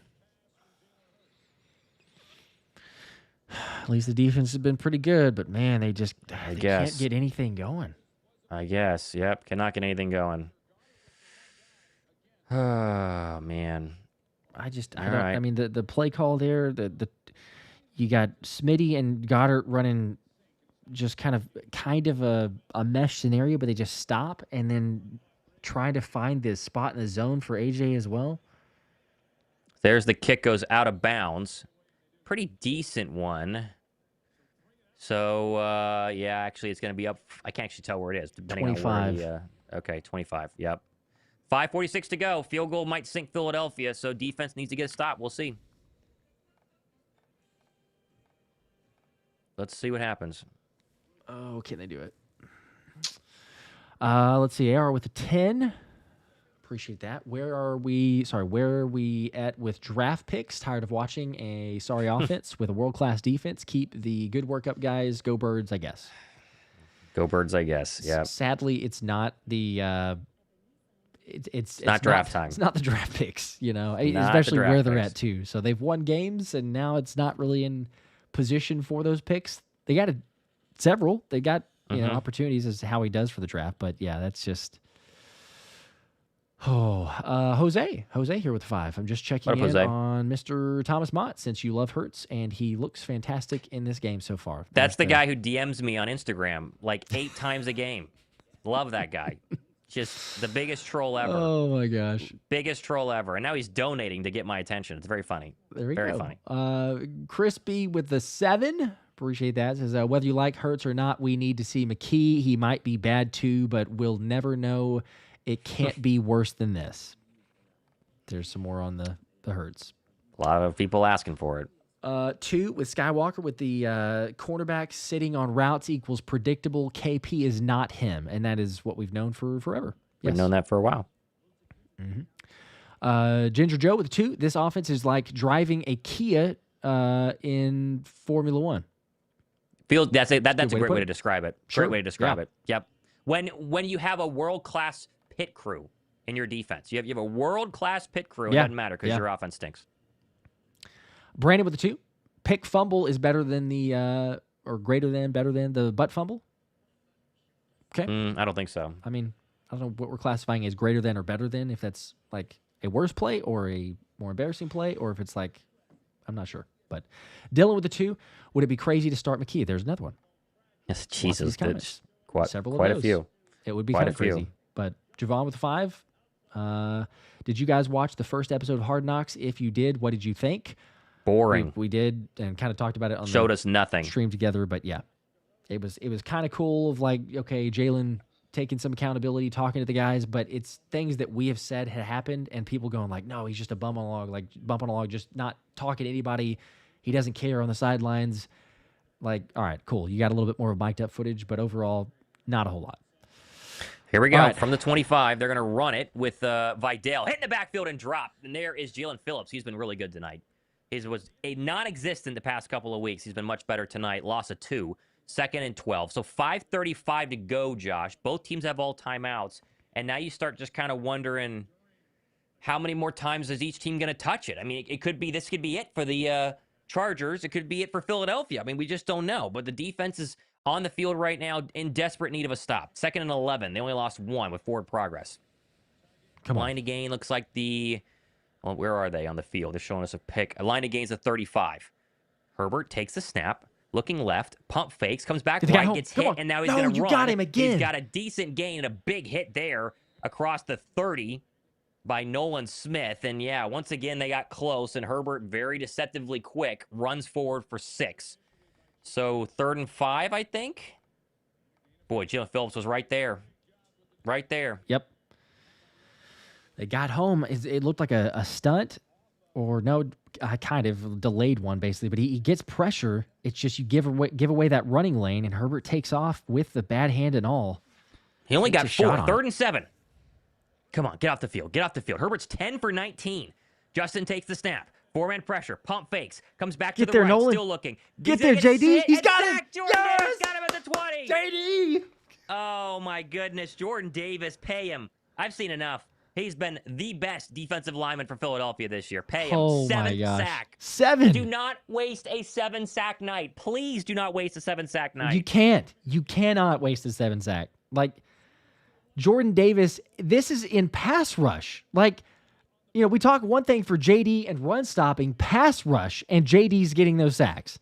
At least the defense has been pretty good, but man, they can't get anything going. I guess. Yep. Cannot get anything going. Oh, man. I mean, the play call there, you got Smitty and Goddard running just kind of a mesh scenario, but they just stop and then try to find this spot in the zone for AJ as well. There's the kick, goes out of bounds. Pretty decent one. So, yeah, actually, it's going to be up. I can't actually tell where it is, depending 25. on where okay, 25. Yep. 5:46 to go. Field goal might sink Philadelphia, so defense needs to get a stop. We'll see. Let's see what happens. Oh, can they do it? Let's see. AR with a 10. Appreciate that. Where are we at with draft picks? Tired of watching a sorry offense with a world-class defense. Keep the good work up, guys. Go Birds, I guess. Go Birds, I guess. Yeah. Sadly, it's not the it's not draft time. It's not the draft picks, especially where they're at too. So they've won games, and now it's not really in position for those picks. They got several. They got opportunities as to how he does for the draft, but yeah, that's just. Jose here with 5. I'm just checking in on Mr. Thomas Mott since you love Hurts, and he looks fantastic in this game so far. That's the guy who DMs me on Instagram like 8 times a game. Love that guy. Just the biggest troll ever. Oh, my gosh. Biggest troll ever. And now he's donating to get my attention. It's very funny. There we very go. Funny. Crispy with the 7. Appreciate that. Says, whether you like Hurts or not, we need to see McKee. He might be bad too, but we'll never know. It can't be worse than this. There's some more on the Hurts. A lot of people asking for it. 2 with Skywalker with the cornerback sitting on routes equals predictable. KP is not him, and that is what we've known for forever. We've known that for a while. Mm-hmm. Ginger Joe with 2. This offense is like driving a Kia in Formula One. That's a great way to describe it. Sure. Great way to describe it. Yep. When you have a world-class pit crew in your defense, you have a world-class pit crew. It doesn't matter because your offense stinks. Brandon with the 2. Pick fumble is better than better than the butt fumble. Okay. I don't think so. I mean, I don't know what we're classifying as greater than or better than, if that's like a worse play or a more embarrassing play, or if it's like, I'm not sure. But Dylan with the 2. Would it be crazy to start McKee? There's another one. Yes, Jesus. Several quite of those. A few. It would be kind of crazy. But Javon with 5. Did you guys watch the first episode of Hard Knocks? If you did, what did you think? Boring. We did, and kind of talked about it on Showed us nothing. Stream together, but yeah. It was kind of cool of like, okay, Jalen taking some accountability, talking to the guys, but it's things that we have said had happened, and people going like, no, he's just a bumping along, just not talking to anybody. He doesn't care on the sidelines. Like, all right, cool. You got a little bit more of mic'd up footage, but overall, not a whole lot. Here we go. Right. From the 25, they're going to run it with Vidal. Hitting the backfield and drop. And there is Jalen Phillips. He's been really good tonight. He was a non-existent the past couple of weeks. He's been much better tonight. Loss of 2. 2nd and 12. So 5:35 to go, Josh. Both teams have all timeouts. And now you start just kind of wondering how many more times is each team going to touch it? I mean, this could be it for the Chargers. It could be it for Philadelphia. I mean, we just don't know. But the defense is on the field right now in desperate need of a stop. 2nd and 11. They only lost 1 with forward progress. Line to gain looks like where are they on the field? They're showing us a pick. A line to gain is a 35. Herbert takes the snap, looking left, pump fakes, comes back right, gets hit, and now he's going to run. You got him again. He's got a decent gain and a big hit there. across the 30 by Nolan Smith. And yeah, once again, they got close, and Herbert, very deceptively quick, runs forward for 6. So 3rd and 5, I think. Boy, Jalen Phillips was right there. Right there. Yep. They got home. It looked like a stunt, or no, kind of delayed one, basically. But he gets pressure. It's just you give away that running lane, and Herbert takes off with the bad hand and all. He only got 4. 3rd and 7. Come on, get off the field. Get off the field. Herbert's 10 for 19. Justin takes the snap. 4-man pressure. Pump fakes. Comes back to the right. Nolan. Still looking. Get there, JD. He's got him. Jordan Davis got him at the 20. JD. Oh, my goodness. Jordan Davis, pay him. I've seen enough. He's been the best defensive lineman for Philadelphia this year. Pay him. Oh, 7 my gosh. sack. 7. Do not waste a 7-sack night. Please do not waste a 7-sack night. You can't. You cannot waste a 7-sack. Like, Jordan Davis, this is in pass rush. Like, you know, we talk one thing for JD and run stopping, pass rush, and JD's getting those sacks.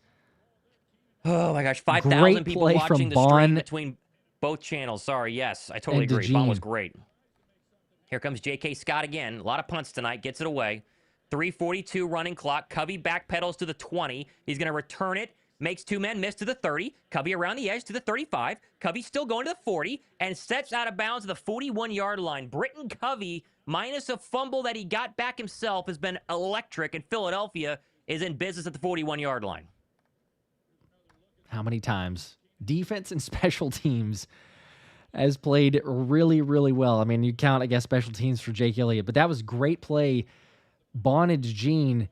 Oh, my gosh. 5,000 people watching the stream between both channels. Sorry, yes. I totally agree. Bond was great. Here comes J.K. Scott again. A lot of punts tonight. Gets it away. 3:42 running clock. Covey backpedals to the 20. He's going to return it. Makes 2 men miss to the 30. Covey around the edge to the 35. Covey still going to the 40 and steps out of bounds to the 41-yard line. Britton Covey, minus a fumble that he got back himself, has been electric, and Philadelphia is in business at the 41-yard line. How many times? Defense and special teams has played really, really well. I mean, you count, I guess, special teams for Jake Elliott, but that was great play. Bonnage Gene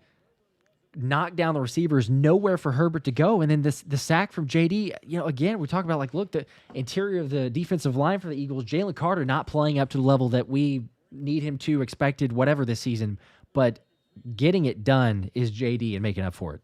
knocked down the receivers, nowhere for Herbert to go. And then the sack from JD, you know, again, we talk about, like, look, the interior of the defensive line for the Eagles, Jalen Carter not playing up to the level that we need him to, expected, whatever this season, but getting it done is JD and making up for it.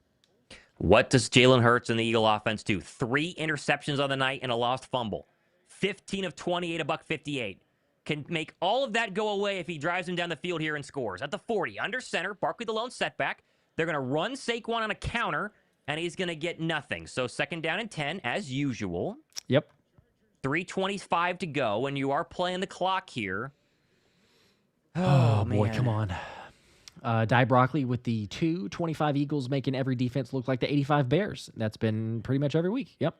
What does Jalen Hurts and the Eagle offense do? 3 interceptions on the night and a lost fumble. 15 of 28, $158. Can make all of that go away if he drives him down the field here and scores. At the 40, under center, Barkley the lone setback. They're going to run Saquon on a counter, and he's going to get nothing. So 2nd down and 10, as usual. Yep. 3:25 to go, and you are playing the clock here. Oh boy, come on. Die Broccoli with the 25 Eagles, making every defense look like the 85 Bears. That's been pretty much every week. Yep.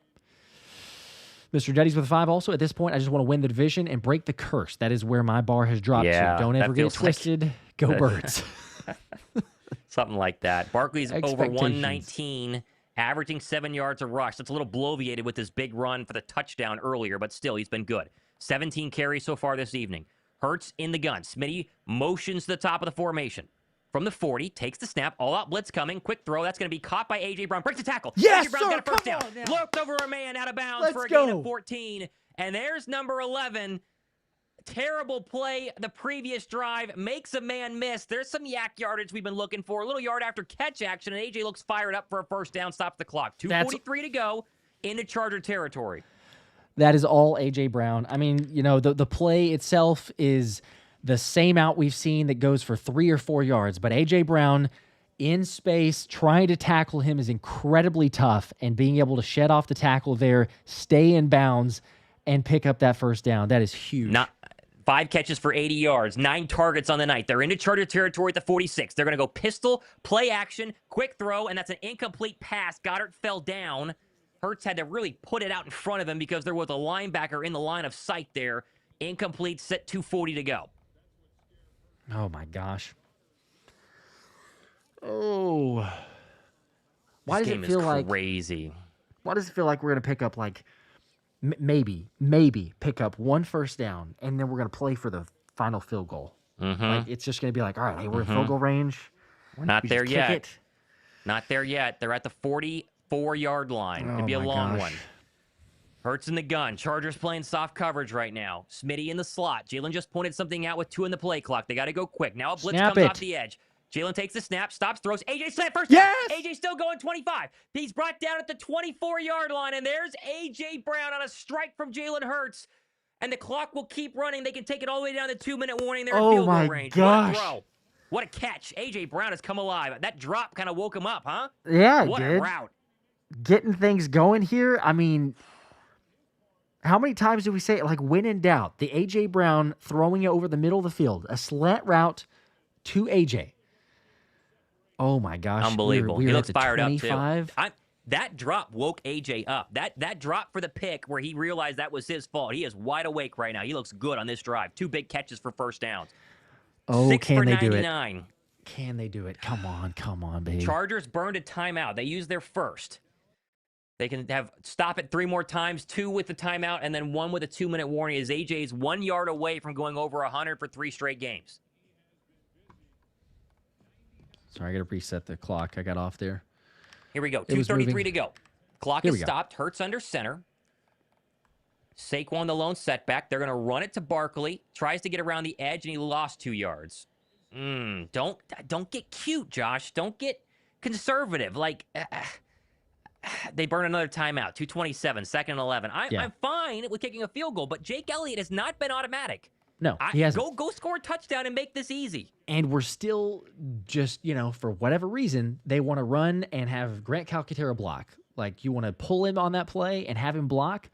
Mr. Duddy's with a 5 also. At this point, I just want to win the division and break the curse. That is where my bar has dropped to. Don't ever get it twisted. Go Birds. Something like that. Barkley's over 119, averaging 7 yards a rush. That's a little bloviated with his big run for the touchdown earlier, but still, he's been good. 17 carries so far this evening. Hurts in the gun. Smitty motions to the top of the formation. From the 40, takes the snap, all-out blitz coming, quick throw. That's going to be caught by A.J. Brown. Breaks the tackle. Yes, A.J. Brown's got a first down. Looked over a man out of bounds for a gain of 14. And there's number 11. Terrible play the previous drive. Makes a man miss. There's some yak yardage we've been looking for. A little yard after catch action, and A.J. looks fired up for a first down. Stops the clock. 2:43 to go into Charger territory. That is all A.J. Brown. I mean, you know, the play itself is the same out we've seen that goes for 3 or 4 yards. But A.J. Brown in space, trying to tackle him is incredibly tough. And being able to shed off the tackle there, stay in bounds, and pick up that first down, that is huge. 5 catches for 80 yards, 9 targets on the night. They're into Charger territory at the 46. They're going to go pistol, play action, quick throw, and that's an incomplete pass. Goddard fell down. Hurts had to really put it out in front of him because there was a linebacker in the line of sight there. Incomplete, set 2:40 to go. Oh, my gosh. Oh. Why does it feel like crazy? Why does it feel like we're going to pick up, like, maybe pick up 1 first down, and then we're going to play for the final field goal? Like, it's just going to be like, all right, hey, we're in field goal range. We're not there yet. Not there yet. They're at the 44-yard line. It'd be a long one. Hurts in the gun. Chargers playing soft coverage right now. Smitty in the slot. Jalen just pointed something out with 2 in the play clock. They got to go quick. Now a blitz comes off the edge. Jalen takes the snap, stops, throws. A.J. Smith first down. Yes! A.J. still going 25. He's brought down at the 24-yard line, and there's A.J. Brown on a strike from Jalen Hurts. And the clock will keep running. They can take it all the way down to 2-minute warning. They're in field goal range. Gosh. What a throw. What a catch. A.J. Brown has come alive. That drop kind of woke him up, huh? Yeah, what it did. A route. Getting things going here. I mean, How many times do we say it? Like, when in doubt, the A.J. Brown throwing it over the middle of the field, a slant route to A.J. Oh, my gosh. Unbelievable. We're he at looks the fired 25. up, too. That drop woke A.J. up. That drop for the pick where he realized that was his fault. He is wide awake right now. He looks good on this drive. 2 big catches for first downs. Oh, 6 can for they 99. do it? Can they do it? Come on, baby. Chargers burned a timeout. They used their first. They can stop it 3 more times, 2 with the timeout, and then 1 with a 2-minute warning as AJ's 1 yard away from going over 100 for 3 straight games. Sorry, I got to reset the clock. I got off there. Here we go. 2:33 to go. Clock is stopped. Go. Hurts under center. Saquon the lone setback. They're going to run it to Barkley. Tries to get around the edge, and he lost 2 yards. Don't get cute, Josh. Don't get conservative. Like, they burn another timeout. 2:27, 2nd and 11. I'm fine with kicking a field goal, but Jake Elliott has not been automatic. No, he hasn't. Go score a touchdown and make this easy. And we're still just, for whatever reason, they want to run and have Grant Calcaterra block. Like, you want to pull him on that play and have him block.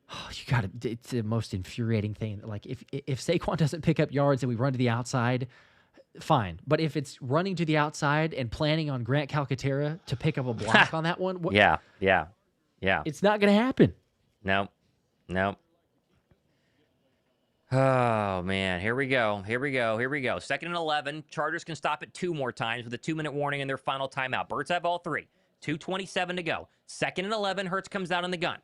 Oh, you got to. It's the most infuriating thing. Like, if Saquon doesn't pick up yards and we run to the outside, fine. But if it's running to the outside and planning on Grant Calcaterra to pick up a block on that one, yeah. It's not going to happen. No. Oh, man. Here we go. 2nd and 11. Chargers can stop it 2 more times with a 2-minute warning in their final timeout. Birds have all 3. 2:27 to go. 2nd and 11. Hurts comes out on the gun.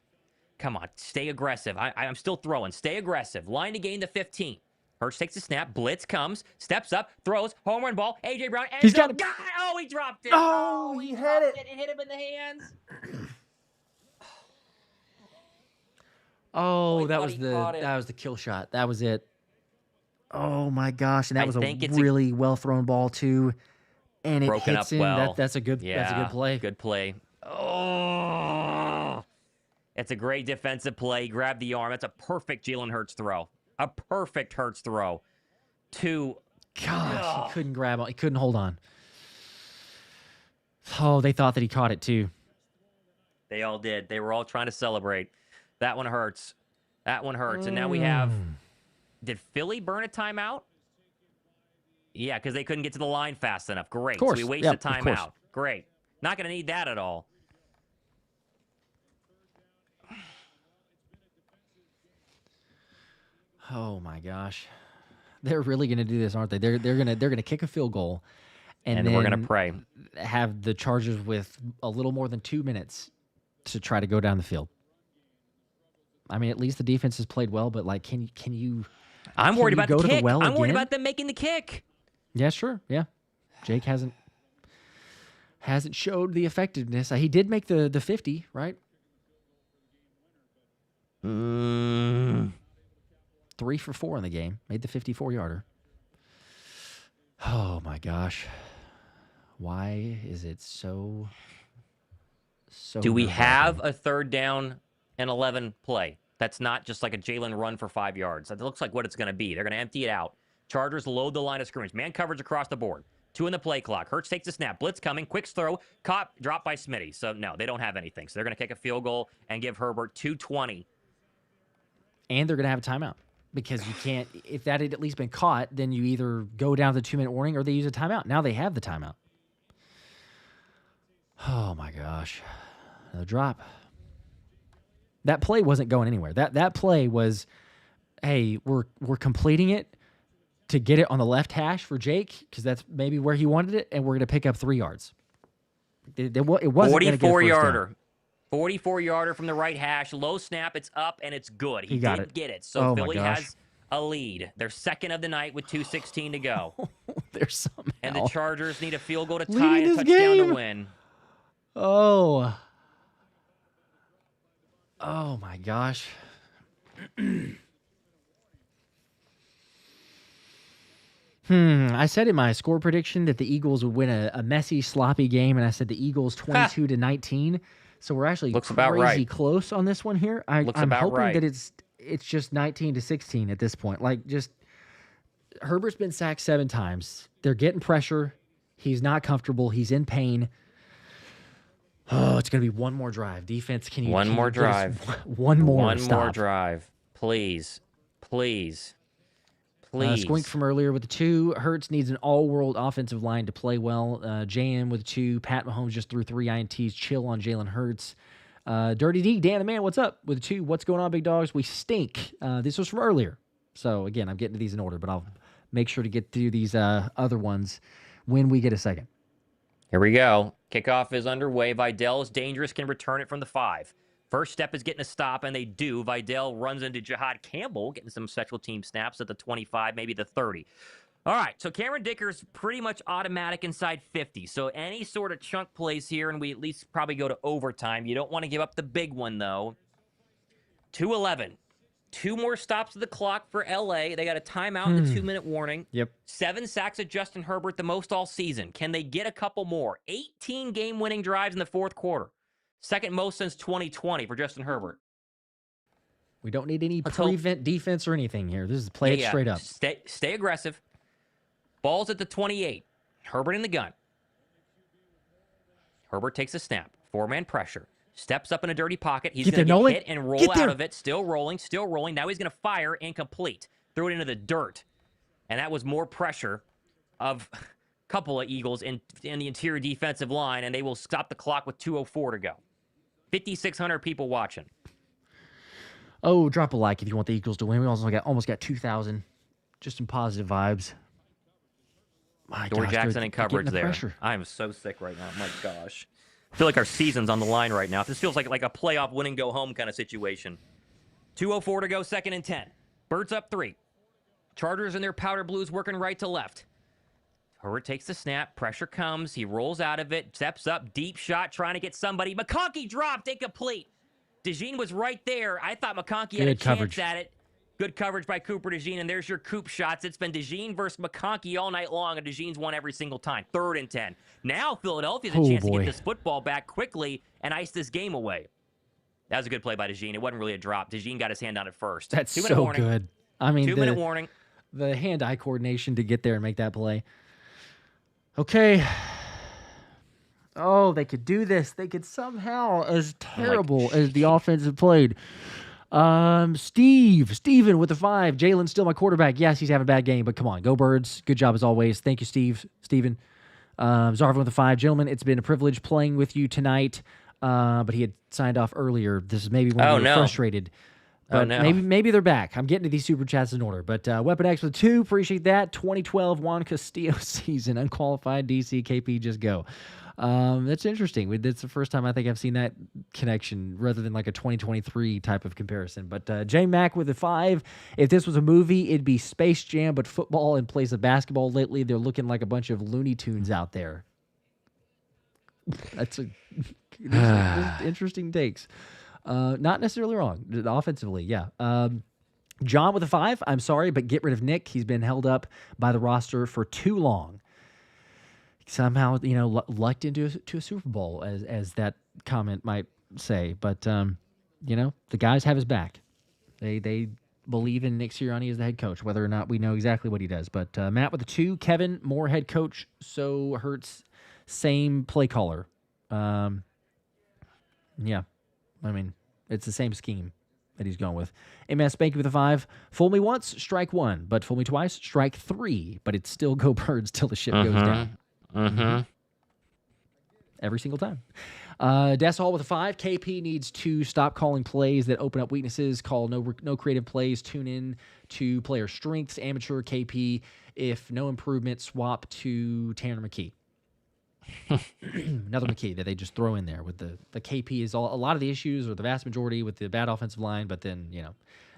Come on. Stay aggressive. I'm still throwing. Stay aggressive. Line to gain the 15. Hurts takes the snap. Blitz comes. Steps up. Throws. Home run ball. A.J. Brown. He's got it. Oh, he dropped it. Oh, he had it. It hit him in the hands. Oh, that was the kill shot. That was it. Oh my gosh, and that was a really well thrown ball too, and it hits him. Well. That's a good play. Good play. Oh, it's a great defensive play. Grab the arm. That's a perfect Jalen Hurts throw. A perfect Hurts throw. Gosh, he couldn't grab on. He couldn't hold on. Oh, they thought that he caught it too. They all did. They were all trying to celebrate. That one hurts. And now we have... Did Philly burn a timeout? Yeah, because they couldn't get to the line fast enough. Great. Of course. So we wasted timeout. Great. Not going to need that at all. Oh my gosh. They're really going to do this, aren't they? They're going to kick a field goal and then we're going to pray. Have the Chargers with a little more than 2 minutes to try to go down the field. I mean, at least the defense has played well, but like, can you? I'm worried about the kick. I'm worried again? about them making the kick. Yeah, sure. Yeah, Jake hasn't showed the effectiveness. He did make the 50, right? 3 for 4 in the game. Made the 54-yarder. Oh my gosh, why is it so? Do we have a 3rd down and 11 play? That's not just like a Jalen run for 5 yards. That looks like what it's going to be. They're going to empty it out. Chargers load the line of scrimmage. Man coverage across the board. 2 in the play clock. Hurts takes the snap. Blitz coming. Quick throw. Caught. Dropped by Smitty. So, no, they don't have anything. So, they're going to kick a field goal and give Herbert 2:20. And they're going to have a timeout. Because you can't, if that had at least been caught, then you either go down to the 2-minute warning or they use a timeout. Now they have the timeout. Oh, my gosh. Another drop. That play wasn't going anywhere. That play was, hey, we're completing it to get it on the left hash for Jake because that's maybe where he wanted it, and we're going to pick up 3 yards. It wasn't 44-yarder. 44-yarder from the right hash. Low snap. It's up, and it's good. He did get it. So Philly has a lead. They're 2nd of the night with 2:16 to go. They're somehow. And the Chargers need a field goal to tie and a touchdown to win. Oh, my gosh. I said in my score prediction that the Eagles would win a messy, sloppy game, and I said the Eagles 22-19. So we're actually crazy close on this one here. I'm hoping that it's just 19-16 at this point. Like, just Herbert's been sacked 7 times. They're getting pressure. He's not comfortable. He's in pain. Oh, it's going to be one more drive. Defense, can you One more get us drive. one more One stop. more drive. Please. Please. Please. Squink from earlier with the 2. Hurts needs an all-world offensive line to play well. JM with 2. Pat Mahomes just threw 3 INTs. Chill on Jalen Hurts. Dirty D, Dan the Man, what's up? With 2, what's going on, big dogs? We stink. This was from earlier. So, again, I'm getting to these in order, but I'll make sure to get through these other ones when we get a second. Here we go. Kickoff is underway. Vidal is dangerous, can return it from the 5. First step is getting a stop, and they do. Vidal runs into Jihad Campbell, getting some special team snaps at the 25, maybe the 30. All right, so Cameron Dicker's pretty much automatic inside 50. So any sort of chunk plays here, and we at least probably go to overtime. You don't want to give up the big one, though. 2:11. 2 more stops of the clock for LA. They got a timeout and the 2-minute warning. Yep. 7 sacks of Justin Herbert, the most all season. Can they get a couple more? 18 game-winning drives in the fourth quarter. Second most since 2020 for Justin Herbert. We don't need any prevent defense or anything here. This is play it straight up. Stay aggressive. Ball's at the 28. Herbert in the gun. Herbert takes a snap. 4-man pressure. Steps up in a dirty pocket. He's going to get hit and roll out of it. Still rolling. Now he's going to fire incomplete. Throw it into the dirt. And that was more pressure of a couple of Eagles in the interior defensive line, and they will stop the clock with 2:04 to go. 5,600 people watching. Oh, drop a like if you want the Eagles to win. We also almost got 2,000. Just some positive vibes. Dory Jackson in coverage there. Pressure. I am so sick right now. My gosh. I feel like our season's on the line right now. This feels like a playoff win and go home kind of situation. 2:04 to go, 2nd and 10. Birds up 3. Chargers and their powder blues working right to left. Herbert takes the snap. Pressure comes. He rolls out of it. Steps up. Deep shot trying to get somebody. McConkey dropped. Incomplete. DeJean was right there. I thought McConkey had a chance at it. Good coverage by Cooper DeJean, and there's your Coop shots. It's been DeJean versus McConkey all night long, and DeJean's won every single time. 3rd and 10. Now Philadelphia's a chance to get this football back quickly and ice this game away. That was a good play by DeJean. It wasn't really a drop. DeJean got his hand on it first. That's so good. I mean, 2-minute warning. The hand-eye coordination to get there and make that play. Okay. Oh, they could do this. They could somehow, as terrible as the offense has played. Steven with the 5. Jalen's still my quarterback. Yes, he's having a bad game, but come on. Go Birds. Good job as always. Thank you, Steven. Zarvin with the 5. Gentlemen, it's been a privilege playing with you tonight, but he had signed off earlier. This is maybe when we were frustrated. But maybe they're back. I'm getting to these super chats in order. But Weapon X with 2, appreciate that. 2012 Juan Castillo season, unqualified DC KP, just go. That's interesting. That's the first time I think I've seen that connection rather than like a 2023 type of comparison. But J Mac with a 5. If this was a movie, it'd be Space Jam, but football in place of basketball. Lately, they're looking like a bunch of Looney Tunes out there. That's interesting takes. Not necessarily wrong. Offensively, yeah. John with a 5. I'm sorry, but get rid of Nick. He's been held up by the roster for too long. Somehow, lucked into a Super Bowl, as that comment might say. But, the guys have his back. They believe in Nick Sirianni as the head coach, whether or not we know exactly what he does. But Matt with a 2. Kevin, more head coach, so Hurts, same play caller. Yeah. I mean, it's the same scheme that he's going with. Amen. Spanky with a 5. Fool me once, strike 1. But fool me twice, strike 3. But it's still go Birds till the ship goes down. Every single time. Des Hall with a 5. KP needs to stop calling plays that open up weaknesses. Call no creative plays. Tune in to player strengths. Amateur KP. If no improvement, swap to Tanner McKee. Another McKee that they just throw in there with the KP is a lot of the issues, or the vast majority, with the bad offensive line. But then,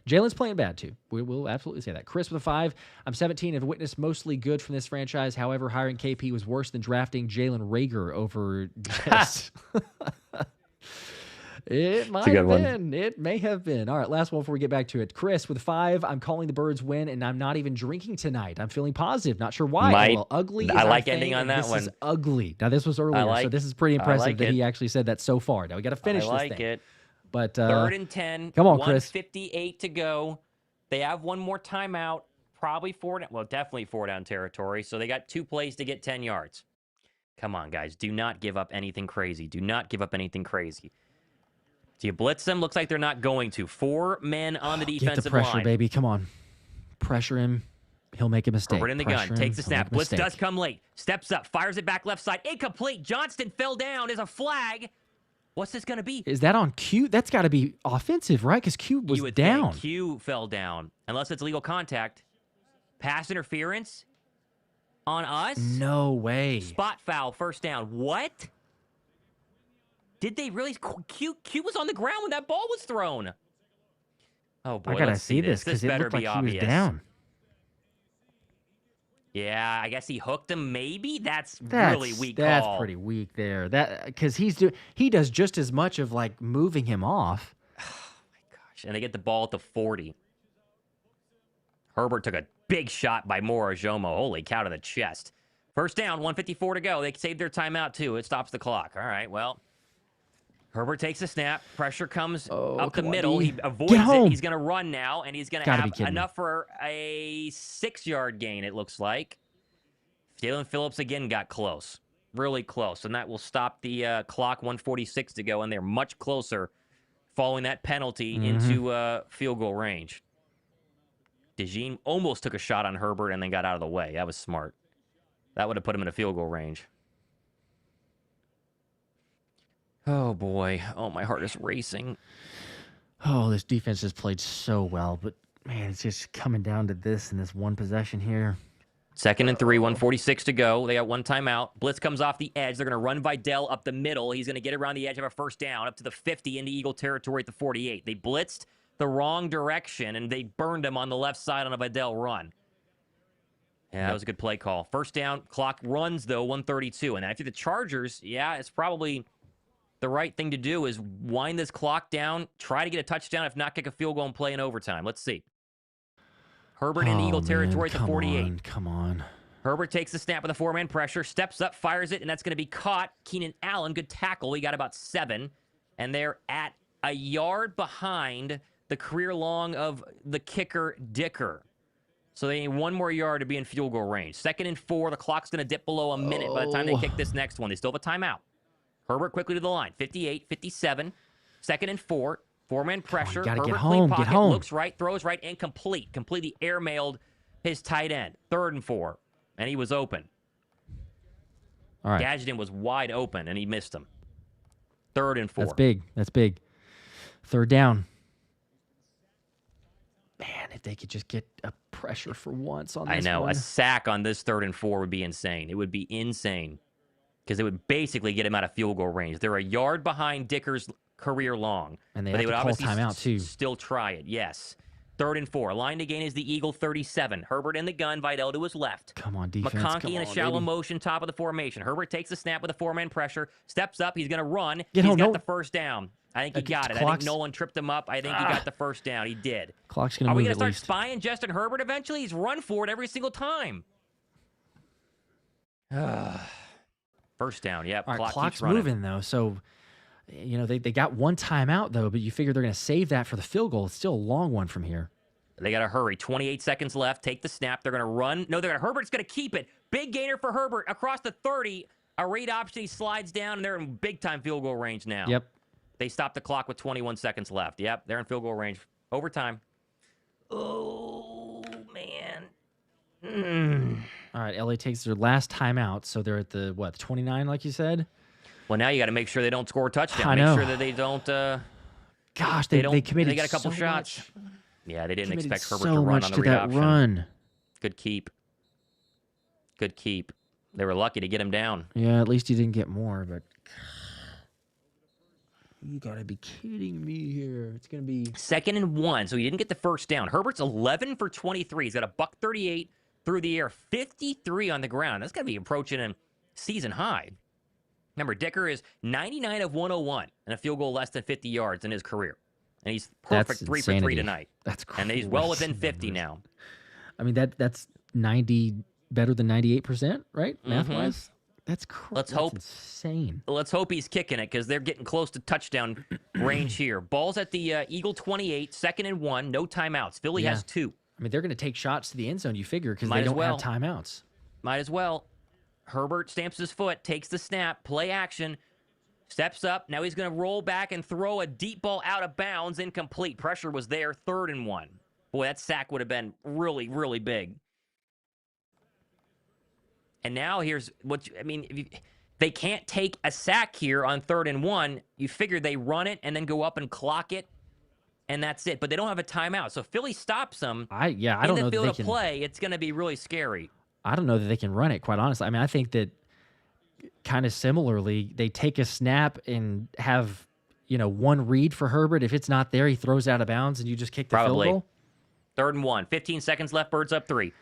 Jalen's playing bad too. We'll absolutely say that. Chris with a 5. I'm 17 and have witnessed mostly good from this franchise. However, hiring KP was worse than drafting Jalen Reagor over Jess. It might have been. It may have been. All right, last one before we get back to it. Chris with 5. I'm calling the Birds win, and I'm not even drinking tonight. I'm feeling positive. Not sure why. Well, ugly. I like ending on that one. This is ugly. Now, this was earlier, so this is pretty impressive that he actually said that so far. Now, we got to finish this thing. I like it. But 3rd and 10. Come on, Chris. 1:58 to go. They have one more timeout. Probably definitely 4 down territory. So they got 2 plays to get 10 yards. Come on, guys. Do not give up anything crazy. Do not give up anything crazy. Do you blitz them? Looks like they're not going to. 4 men on the defensive line. Get the pressure, baby. Come on. Pressure him. He'll make a mistake. Herbert in the gun. Takes the snap. Blitz does come late. Steps up. Fires it back left side. Incomplete. Johnston fell down. There's a flag. What's this going to be? Is that on Q? That's got to be offensive, right? Because Q was down. Q fell down. Unless it's legal contact. Pass interference on us? No way. Spot foul. First down. What? Did they really? Q was on the ground when that ball was thrown. Oh, boy. I got to see this because it looked like he was down. Yeah, I guess he hooked him. Maybe that's really weak. That's pretty weak there. That because he does just as much of like moving him off. Oh my gosh! And they get the ball at the 40. Herbert took a big shot by Omarion. Holy cow, to the chest. First down, 1:54 to go. They saved their timeout too. It stops the clock. All right, well. Herbert takes a snap. Pressure comes up the middle. He avoids it. He's going to run now, and he's going to have enough for a 6-yard gain, it looks like. Jalen Phillips again got close. Really close. And that will stop the clock. 1:46 to go, and they're much closer following that penalty into field goal range. DeJean almost took a shot on Herbert and then got out of the way. That was smart. That would have put him in a field goal range. Oh, boy. Oh, my heart is racing. Oh, this defense has played so well, but, man, it's just coming down to this and this one possession here. 2nd and 3, 1:46 to go. They got one timeout. Blitz comes off the edge. They're going to run Vidal up the middle. He's going to get around the edge of a first down up to the 50 into Eagle territory at the 48. They blitzed the wrong direction, and they burned him on the left side on a Vidal run. Yeah, that was a good play call. First down. Clock runs, though, 1:32. And after the Chargers, yeah, it's probably the right thing to do is wind this clock down, try to get a touchdown, if not kick a field goal and play in overtime. Let's see. Herbert in Eagle territory at the 48. Come on. Herbert takes the snap with a 4-man pressure, steps up, fires it, and that's going to be caught. Keenan Allen, good tackle. He got about 7, and they're at a yard behind the career long of the kicker, Dicker. So they need 1 more yard to be in field goal range. 2nd and 4, the clock's going to dip below a minute by the time they kick this next one. They still have a timeout. Herbert quickly to the line. 58, 57. 2nd and 4. 4-man pressure. Gotta Herbert get home. pocket, Get home. looks right, throws right, and complete. Completely airmailed his tight end. 3rd and 4. And he was open. All right. Gadsden was wide open, and he missed him. 3rd and 4. That's big. That's big. 3rd down. Man, if they could just get a pressure for once on this I know. one. A sack on this 3rd and 4 would be insane. It would be insane. Because it would basically get him out of field goal range. They're a yard behind Dicker's career long. And they would call obviously timeout, too. Still try it, yes. 3rd and 4. Line to gain is the Eagle 37. Herbert in the gun. Vidal to his left. Come on, defense. McConkey in a shallow motion, top of the formation. Herbert takes the snap with a 4-man pressure. Steps up. He's going to run. He's got the first down. I think he got it. I think Nolan tripped him up. I think he got the first down. He did. Clock's going to move. Are we going to start spying Justin Herbert eventually? He's run for it every single time. First down, yep. All right, clock's moving, though. So, you know, they got 1 timeout, though, but you figure they're going to save that for the field goal. It's still a long one from here. They got to hurry. 28 seconds left. Take the snap. They're going to run. No, Herbert's going to keep it. Big gainer for Herbert across the 30. A read option. He slides down, and they're in big-time field goal range now. Yep. They stopped the clock with 21 seconds left. Yep, they're in field goal range. Overtime. Oh, man. All right, LA takes their last timeout, so they're at the, the 29, like you said? Well, now you got to make sure they don't score a touchdown. I know. Make sure that they don't... Gosh, they committed They got a couple so shots. Much. Yeah, they didn't expect Herbert so to run much on the to read that option. Run. Good keep. Good keep. They were lucky to get him down. Yeah, at least he didn't get more, but... You got to be kidding me here. It's going to be... 2nd and 1, so he didn't get the first down. Herbert's 11 for 23. He's got a $138 through the air, 53 on the ground. That's got to be approaching a season high. Remember, Dicker is 99 of 101 and a field goal less than 50 yards in his career. And he's perfect 3 for 3 tonight. That's crazy. And he's well within 50 now. I mean, that's 90, better than 98%, right? Math-wise? That's crazy. Let's hope. Insane. Let's hope he's kicking it because they're getting close to touchdown range here. Ball's at the Eagle 28, 2nd and 1, no timeouts. Philly has 2. I mean, they're going to take shots to the end zone, you figure, because they don't have timeouts. Might as well. Herbert stamps his foot, takes the snap, play action, steps up. Now he's going to roll back and throw a deep ball out of bounds, incomplete. Pressure was there, 3rd and 1. Boy, that sack would have been really, really big. And now here's what, they can't take a sack here on 3rd and 1. You figure they run it and then go up and clock it, and that's it. But they don't have a timeout. So if Philly stops them I don't know the field that of play, it's going to be really scary. I don't know that they can run it, quite honestly. I mean, I think that kind of similarly, they take a snap and have, one read for Herbert. If it's not there, he throws out of bounds, and you just kick the field goal. 3rd and 1. 15 seconds left. Birds up 3.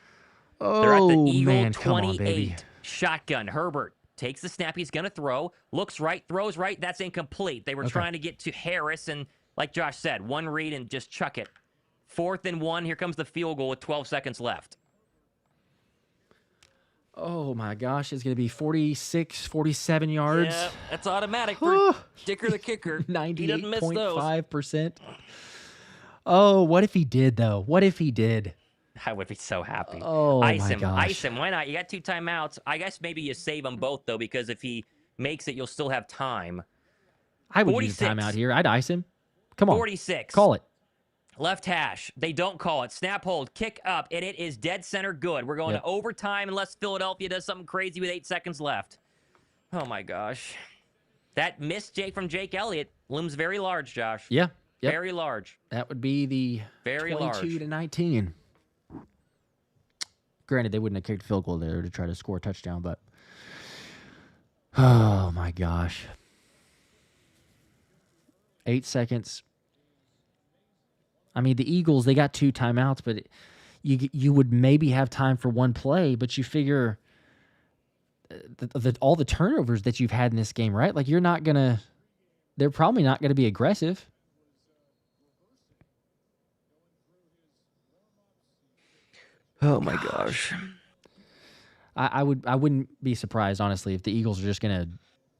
Oh, they're at the Eagle man, 28. come on, baby. Shotgun. Herbert takes the snap. He's going to throw. Looks right. Throws right. That's incomplete. They were trying to get to Harris, and like Josh said, one read and just chuck it. 4th and 1. Here comes the field goal with 12 seconds left. Oh, my gosh. It's going to be 46, 47 yards. Yeah, that's automatic for Dicker the kicker. 98.5%. Oh, what if he did, though? What if he did? I would be so happy. Oh, Ice my gosh. Ice him. Why not? You got 2 timeouts. I guess maybe you save them both, though, because if he makes it, you'll still have time. I would use a timeout here. I'd ice him. Come on. 46. Call it. Left hash. They don't call it. Snap hold. Kick up. And it is dead center good. We're going to overtime unless Philadelphia does something crazy with 8 seconds left. Oh, my gosh. That missed from Jake Elliott looms very large, Josh. Yeah. Yep. Very large. That would be the 22-19. Granted, they wouldn't have kicked a field goal there to try to score a touchdown, but oh, my gosh. 8 seconds. I mean, the Eagles, they got 2 timeouts, but you would maybe have time for one play, but you figure all the turnovers that you've had in this game, right? Like, they're probably not going to be aggressive. Oh, my gosh. I wouldn't be surprised, honestly, if the Eagles are just going to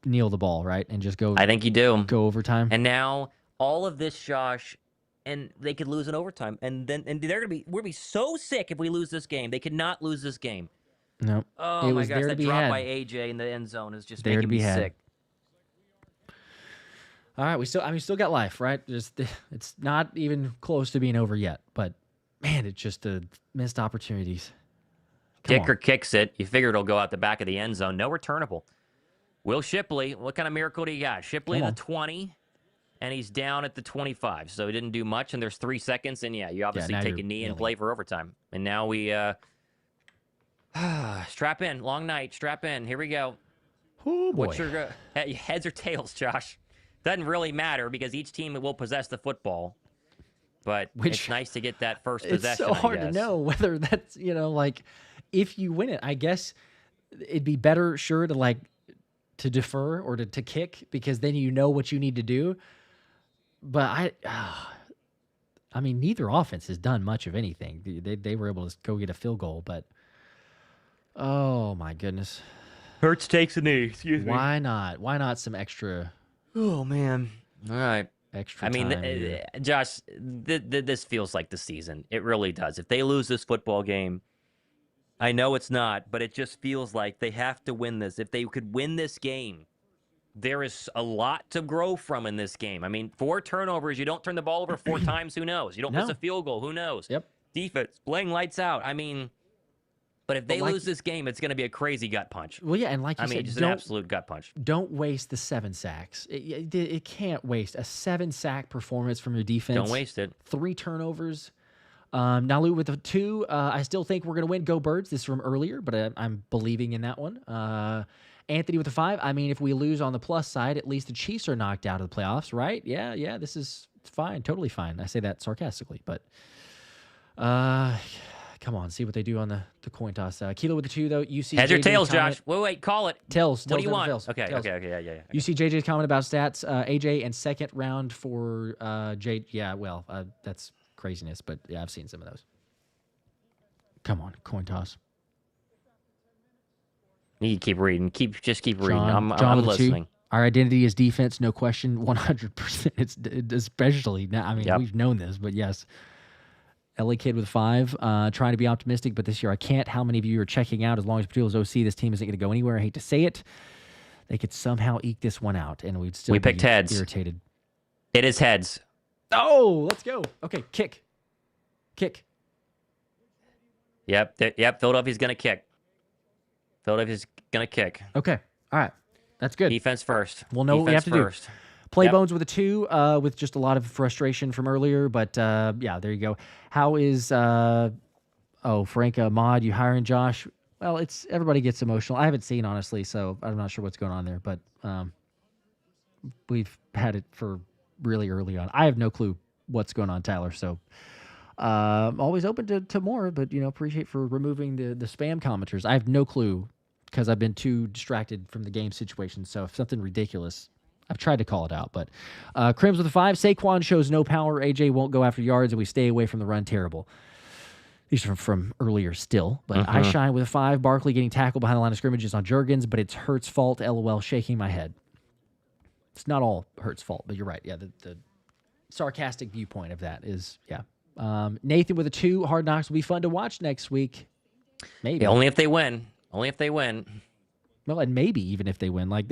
kneel the ball, right? And just go. I think you do. Go overtime. And now all of this, Josh, and they could lose in overtime. And we'll be so sick if we lose this game. They could not lose this game. No. Oh my gosh, that drop by AJ in the end zone is just making me sick. All right, we still got life, right? It's not even close to being over yet, but man, it's just missed opportunities. Dicker kicks it. You figure it'll go out the back of the end zone. No returnable. Will Shipley, what kind of miracle do you got? Shipley in the 20, and he's down at the 25. So he didn't do much, and there's 3 seconds, and you obviously take a knee and play for overtime. And now we strap in. Long night. Strap in. Here we go. Oh, boy. What's your heads or tails, Josh? Doesn't really matter because each team will possess the football. But it's nice to get that first possession. It's so hard to know whether that's, if you win it, I guess it'd be better, sure, to defer or to kick because then you know what you need to do. But I mean, neither offense has done much of anything. They were able to go get a field goal, but oh my goodness. Hurts takes a knee. Excuse me. Why not? Why not some extra? Oh man. All right. Extra time. Josh, this feels like the season. It really does. If they lose this football game, I know it's not, but it just feels like they have to win this. If they could win this game, there is a lot to grow from in this game. I mean, 4 turnovers, you don't turn the ball over 4 times, who knows? You don't miss a field goal, who knows? Yep. Defense, playing lights out. I mean, but if they lose this game, it's going to be a crazy gut punch. Well, yeah, and like you said, just an absolute gut punch. Don't waste the 7 sacks. It can't waste a 7-sack performance from your defense. Don't waste it. 3 turnovers. Nalu with the 2. I still think we're going to win. Go Birds. This is from earlier, but I'm believing in that one. Anthony with the 5. I mean, if we lose on the plus side, at least the Chiefs are knocked out of the playoffs, right? Yeah, this is fine. Totally fine. I say that sarcastically, but come on, see what they do on the coin toss. Kilo with the 2, though. You see Heads or tails, Josh? Wait, call it. Tails. What do you want? Tails. Okay, yeah. You see JJ's comment about stats. AJ and second round for J. Yeah, well, that's craziness, but yeah, I've seen some of those. Come on, coin toss. You keep reading. Just keep reading. John I'm listening. 2. Our identity is defense, no question, 100%. It's especially now. I mean, we've known this, but yes. LA Kid with 5, trying to be optimistic, but this year I can't. How many of you are checking out? As long as Patullo's OC, this team isn't going to go anywhere. I hate to say it. They could somehow eke this one out, and we'd still picked be heads. Irritated. It is heads. Oh, let's go. Okay, kick. Yep. Philadelphia's going to kick. Philadelphia's going to kick. Okay, all right. That's good. Defense first. We'll know what we have to do. Play Bones with a 2, with just a lot of frustration from earlier, but yeah, there you go. How is Franca, Mott, you hiring Josh? Well, it's everybody gets emotional. I haven't seen, honestly, so I'm not sure what's going on there, but we've had it for really early on. I have no clue what's going on, Tyler, so always open to more, but appreciate for removing the spam commenters. I have no clue because I've been too distracted from the game situation, so if something ridiculous, I've tried to call it out, but Crims with a 5. Saquon shows no power. AJ won't go after yards, and we stay away from the run. Terrible. These are from earlier still, but I shine with a 5. Barkley getting tackled behind the line of scrimmage is on Juergens, but it's Hurts' fault. LOL, shaking my head. It's not all Hurts' fault, but you're right. Yeah, the sarcastic viewpoint of that is, yeah. Nathan with a 2. Hard Knocks will be fun to watch next week. Maybe. Yeah, only if they win. Only if they win. Well, and maybe even if they win. Like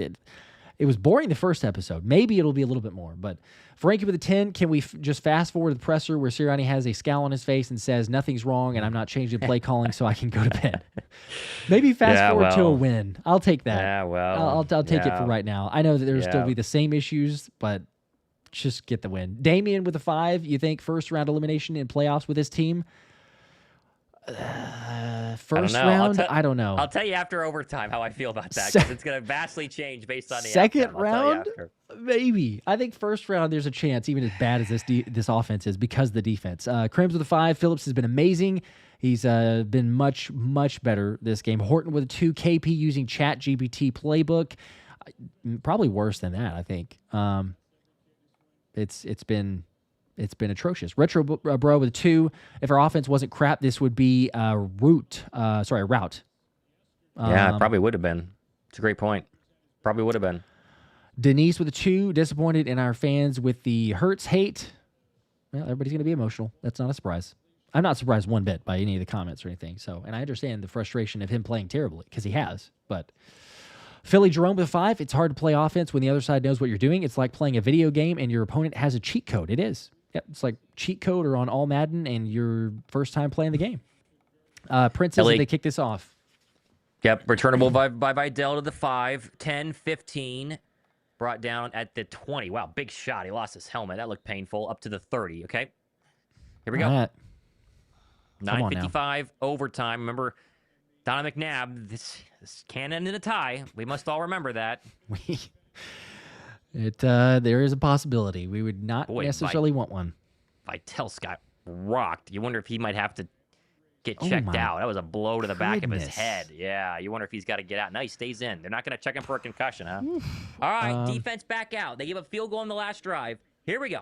it was boring the first episode. Maybe it'll be a little bit more. But Frankie with a 10, can we just fast forward the presser where Sirianni has a scowl on his face and says, nothing's wrong and I'm not changing play calling so I can go to bed? Maybe fast forward to a win. I'll take that. Yeah, well. I'll take it for right now. I know that there'll still be the same issues, but just get the win. Damian with a 5, you think first round elimination in playoffs with this team? First round? I don't know. I'll tell you after overtime how I feel about that, because it's going to vastly change based on the second outcome. round. Maybe. I think first round there's a chance, even as bad as this offense is, because of the defense. Crims with a 5. Phillips has been amazing. He's been much better this game. Horton with a 2. KP using Chat GPT playbook. Probably worse than that, I think. It's been atrocious. Retro Bro with a 2. If our offense wasn't crap, this would be a route. Yeah, it probably would have been. It's a great point. Probably would have been. Denise with a 2. Disappointed in our fans with the Hurts hate. Well, everybody's going to be emotional. That's not a surprise. I'm not surprised one bit by any of the comments or anything. So, and I understand the frustration of him playing terribly, because he has. But Philly Jerome with a 5. It's hard to play offense when the other side knows what you're doing. It's like playing a video game and your opponent has a cheat code. It is. Yep, it's like cheat code or on all Madden and your first time playing the game. Princess, they kick this off. Yep, returnable by Vidal to the 5, 10, 15. Brought down at the 20. Wow, big shot. He lost his helmet. That looked painful. Up to the 30, okay? Here we go. Right. 9:55 overtime. Remember, Donna McNabb, this cannon in a tie. We must all remember that. There is a possibility. We would not necessarily want one. Vitell's got rocked. You wonder if he might have to get checked out. That was a blow to the back of his head. Yeah, you wonder if he's got to get out. No, he stays in. They're not going to check him for a concussion, huh? All right, defense back out. They give a field goal on the last drive. Here we go.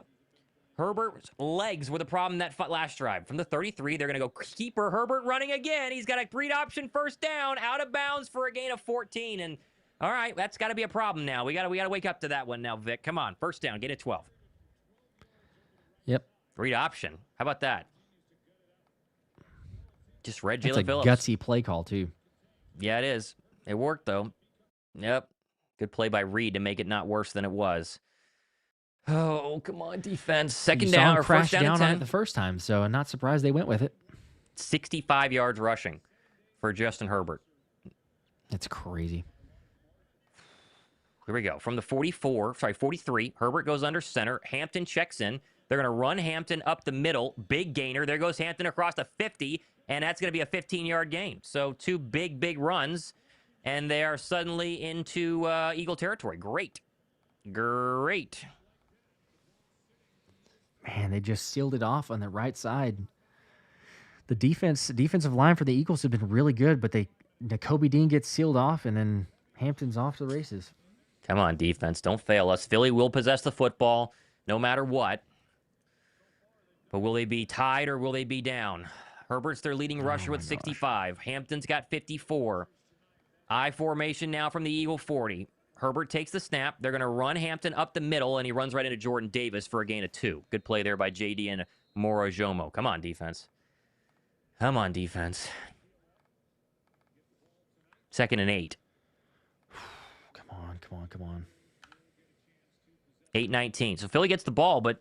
Herbert's legs were the problem that last drive. From the 33, they're going to go keeper. Herbert running again. He's got a read option first down, out of bounds for a gain of 14. And all right, that's got to be a problem now. We got to wake up to that one now, Vic. Come on, first down, get it 12. Yep. Read option. How about that? Just read Jalen Phillips. That's a gutsy play call, too. Yeah, it is. It worked, though. Yep. Good play by Reed to make it not worse than it was. Oh, come on, defense. Second down or first down on it the first time, so I'm not surprised they went with it. 65 yards rushing for Justin Herbert. That's crazy. Here we go. From the 43, Herbert goes under center. Hampton checks in. They're going to run Hampton up the middle. Big gainer. There goes Hampton across the 50, and that's going to be a 15-yard gain. So 2 big runs, and they are suddenly into Eagle territory. Great. Man, they just sealed it off on the right side. The defensive line for the Eagles have been really good, but Nakobe Dean gets sealed off, and then Hampton's off to the races. Come on, defense. Don't fail us. Philly will possess the football no matter what. But will they be tied or will they be down? Herbert's their leading rusher with 65. Hampton's got 54. I formation now from the Eagle 40. Herbert takes the snap. They're going to run Hampton up the middle, and he runs right into Jordan Davis for a gain of 2. Good play there by JD and Morojomo. Come on, defense. Come on, defense. 2nd and 8. Come on. 8:19. So Philly gets the ball, but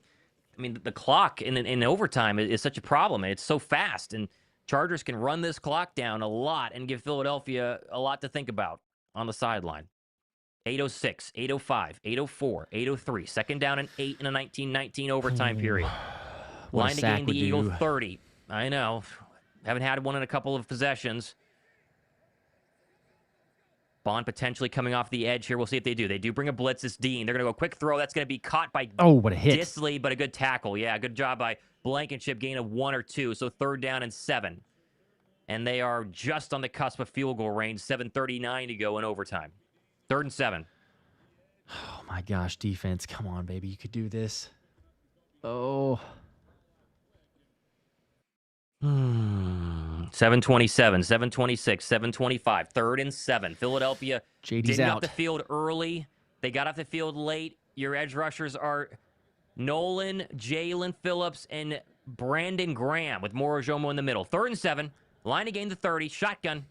I mean the clock in overtime is such a problem. It's so fast, and Chargers can run this clock down a lot and give Philadelphia a lot to think about on the sideline. 8:06, 8:05, 8:04, 8:03. 2nd down and 8 in a 19-19 overtime period. Line to gain the Eagle 30. I know. Haven't had one in a couple of possessions. Bond potentially coming off the edge here. We'll see if they do. They do bring a blitz. It's Dean. They're going to go quick throw. That's going to be caught by what a hit. Disley, but a good tackle. Yeah, good job by Blankenship. Gain of 1 or 2. So 3rd down and 7. And they are just on the cusp of field goal range. 7:39 to go in overtime. 3rd and 7. Oh, my gosh, defense. Come on, baby. You could do this. Oh. 7:27, 7:26, 7:25, 3rd and 7. Philadelphia JD's didn't get out. off the field early. They got off the field late. Your edge rushers are Nolan, Jalen Phillips, and Brandon Graham with Morojomo in the middle. 3rd and 7. Line to gain the 30. Shotgun.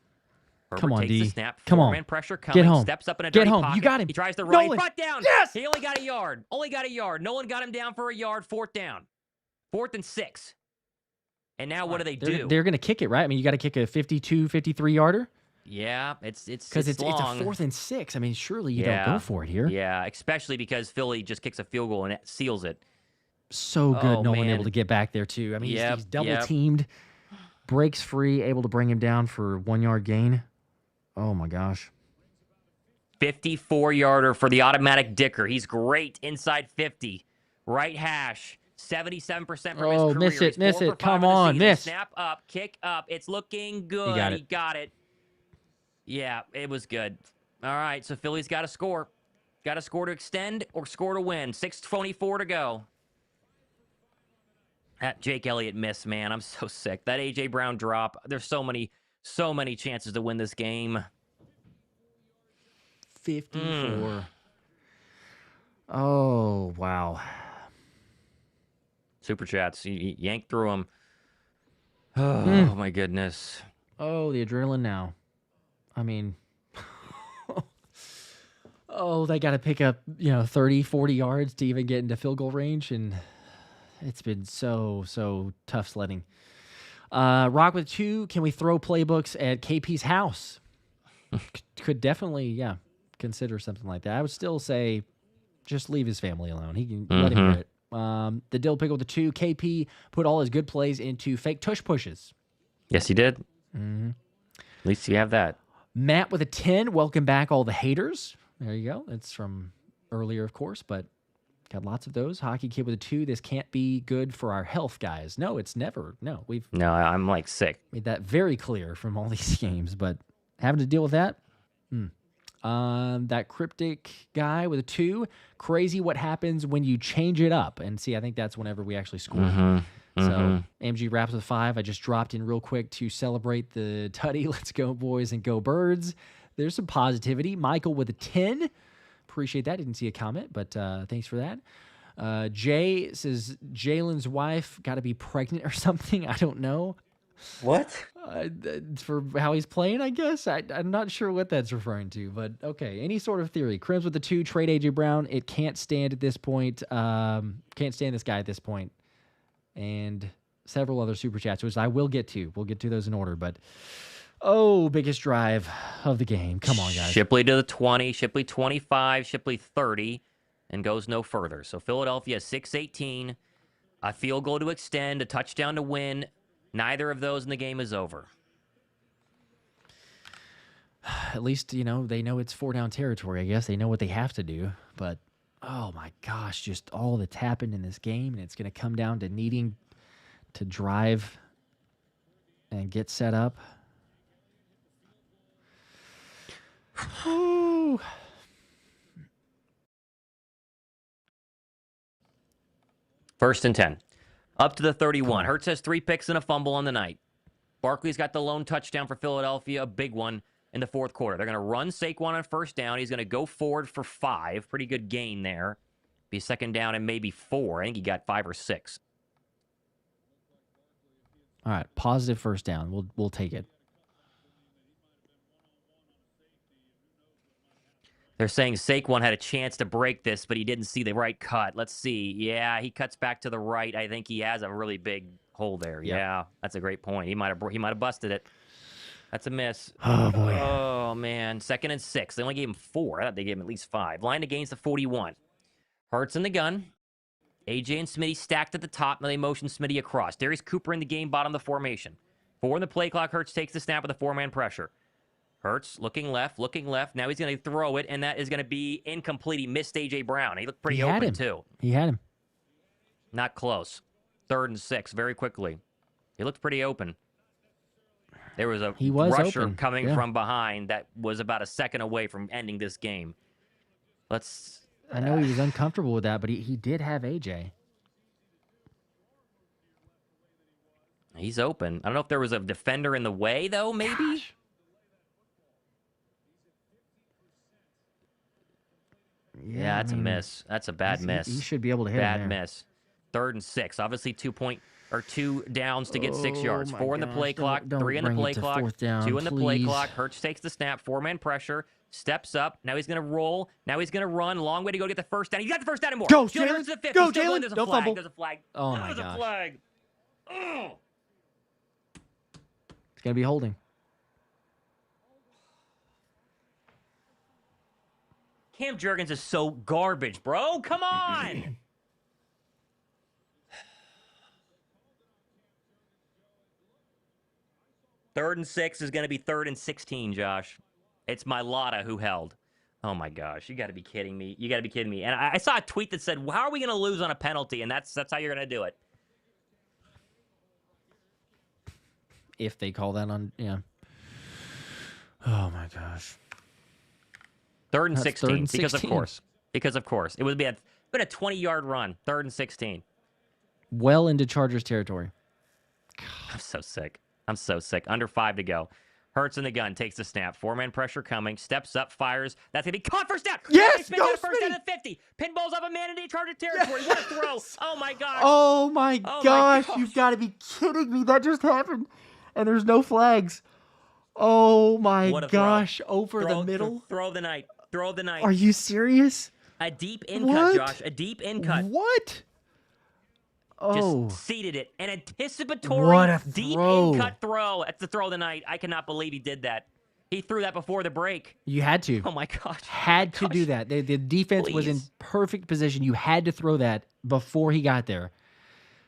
Herbert Come on, takes D. the snap. Come on. Four-man pressure coming. Get home. Steps up in a Get dirty home. pocket. You got him. He tries to run. Nolan. Front down. Yes. He only got a yard. Nolan got him down for a yard. 4th down. 4th and 6. And now what do they do? They're going to kick it, right? I mean, you got to kick a 52, 53-yarder? Yeah, it's because it's a long. 4th and 6. I mean, surely you don't go for it here. Yeah, especially because Philly just kicks a field goal and it seals it. So good, Nolan able to get back there too. I mean, he's double-teamed, breaks free, able to bring him down for 1-yard gain. Oh, my gosh. 54-yarder for the automatic Dicker. He's great inside 50. Right hash. 77% from his career. Miss it. Come on, miss. Snap up, kick up. It's looking good. He got it. Yeah, it was good. All right, so Philly's got to score. Got to score to extend or score to win. 6:24 to go. That Jake Elliott miss, man. I'm so sick. That A.J. Brown drop. There's so many chances to win this game. 54. Oh, wow. Super chats. You yank through them. Oh, my goodness. Oh, the adrenaline now. I mean, they got to pick up, 30, 40 yards to even get into field goal range. And it's been so tough sledding. Rock with 2. Can we throw playbooks at KP's house? Could definitely, consider something like that. I would still say just leave his family alone. He can let him hear it. The Dill Pickle with the 2. KP put all his good plays into fake tush pushes. Yes, he did. Mm-hmm. At least you have that. Matt with a 10. Welcome back, all the haters. There you go. It's from earlier, of course, but got lots of those. Hockey Kid with a 2. This can't be good for our health, guys. No, it's never. No, I'm like sick. Made that very clear from all these games, but having to deal with that. That cryptic guy with a 2. Crazy what happens when you change it up. And see, I think that's whenever we actually score. So MG wraps with 5. I just dropped in real quick to celebrate the tutty. Let's go, boys, and go birds. There's some positivity. Michael with a 10. Appreciate that. Didn't see a comment, but thanks for that. Jay says Jalen's wife got to be pregnant or something. I don't know. What? For how he's playing, I guess. I'm not sure what that's referring to, but okay. Any sort of theory. Crims with the 2. Trade A.J. Brown. It can't stand at this point. Can't stand this guy at this point. And several other super chats, which I will get to. We'll get to those in order, but biggest drive of the game. Come on, guys. Shipley to the 20, Shipley 25, Shipley 30, and goes no further. So Philadelphia 6-18, a field goal to extend, a touchdown to win. Neither of those in the game is over. At least, they know it's 4-down territory, I guess. They know what they have to do, but oh my gosh, just all that's happened in this game, and it's going to come down to needing to drive and get set up. Ooh. First and 10. Up to the 31. Hurts has 3 picks and a fumble on the night. Barkley's got the lone touchdown for Philadelphia, a big one in the 4th quarter. They're going to run Saquon on 1st down. He's going to go forward for 5. Pretty good gain there. Be 2nd down and maybe 4. I think he got 5 or 6. All right, positive first down. We'll take it. They're saying Saquon had a chance to break this, but he didn't see the right cut. Let's see. Yeah, he cuts back to the right. I think he has a really big hole there. Yep. Yeah, that's a great point. He might have busted it. That's a miss. Oh, boy. Oh, man. 2nd and 6. They only gave him 4. I thought they gave him at least 5. Line against the 41. Hurts in the gun. AJ and Smitty stacked at the top. Now they motion Smitty across. Darius Cooper in the game, bottom of the formation. 4 in the play clock. Hurts takes the snap with a 4-man pressure. Hurts looking left. Now he's going to throw it, and that is going to be incomplete. He missed A.J. Brown. He looked pretty open, too. He had him. Not close. 3rd and 6, very quickly. He looked pretty open. There was a rusher coming from behind that was about a second away from ending this game. I know he was uncomfortable with that, but he did have A.J. He's open. I don't know if there was a defender in the way, though, maybe? Gosh. Yeah, that's a miss. That's a bad miss. He should be able to hit bad him there. miss. 3rd and 6. Obviously 2 downs to get 6 yards. 4 in the play clock. 3 in the play clock. 2 in the play clock. Hurts takes the snap. 4-man pressure. Steps up. Now he's going to roll. Now he's going to run. Long way to go get the first down. He got the first down and more. Go, Jalen. Go, Jalen. There's a Don't flag. fumble. There's a flag. Oh, my There's gosh. a flag. Oh. It's going to be holding. Cam Jurgens is so garbage, bro. Come on. Third and 6 is going to be 3rd and 16, Josh. It's Mailata who held. Oh, my gosh. You got to be kidding me. You got to be kidding me. And I saw a tweet that said, how are we going to lose on a penalty? And that's how you're going to do it. If they call that on, yeah. Oh, my gosh. 3rd and 16, 3rd and 16. Because of course. It would be been a 20-yard run. 3rd and 16. Well into Chargers territory. I'm so sick. Under 5 to go. Hurts in the gun, takes the snap. 4-man pressure coming. Steps up, fires. That's going to be caught. First down. Yes, Smith got a first down at 50. Pinballs up a man into Charger territory. Yes. What a throw. Oh, my gosh. Oh, my gosh. You've got to be kidding me. That just happened. And there's no flags. Oh, my gosh. Over the middle. Throw of the night. Are you serious? A deep in cut, Josh. A deep in cut. What? Oh. Just seated it. An anticipatory deep in cut throw. That's the throw of the night. I cannot believe he did that. He threw that before the break. You had to. Oh, my gosh. Had to do that. The defense was in perfect position. You had to throw that before he got there.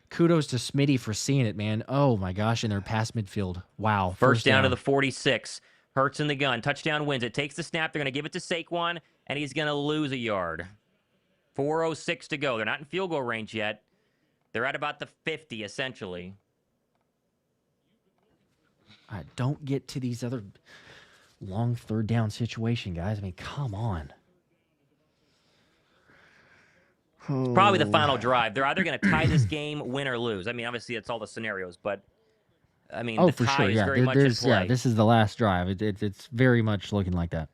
Kudos to Smitty for seeing it, man. Oh, my gosh. And they're past midfield. Wow. First down to the 46. Hurts in the gun. Touchdown wins it. Takes the snap. They're going to give it to Saquon, and he's going to lose a yard. 4:06 to go. They're not in field goal range yet. They're at about the 50, essentially. All right, don't get to these other long 3rd down situation, guys. I mean, come on. It's probably the final drive. They're either going to tie this game, win or lose. I mean, obviously, it's all the scenarios, but I mean, the tie is very much in play. Yeah, this is the last drive. It's very much looking like that.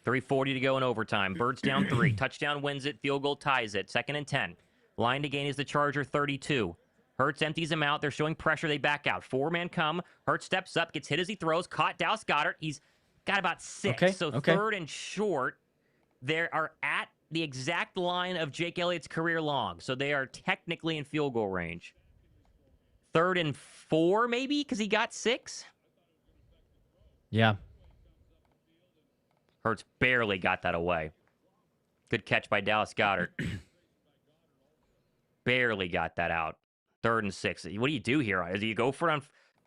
3:40 to go in overtime. Birds down 3. Touchdown wins it. Field goal ties it. 2nd and 10. Line to gain is the Charger 32. Hurts empties him out. They're showing pressure. They back out. 4-man come. Hurts steps up, gets hit as he throws. Caught Dallas Goedert. He's got about 6. Okay, so 3rd and short. They are at the exact line of Jake Elliott's career long. So they are technically in field goal range. 3rd and 4, maybe, because he got 6. Yeah. Hurts barely got that away. Good catch by Dallas Goedert. Barely got that out. 3rd and 6. What do you do here? Do you go for it on?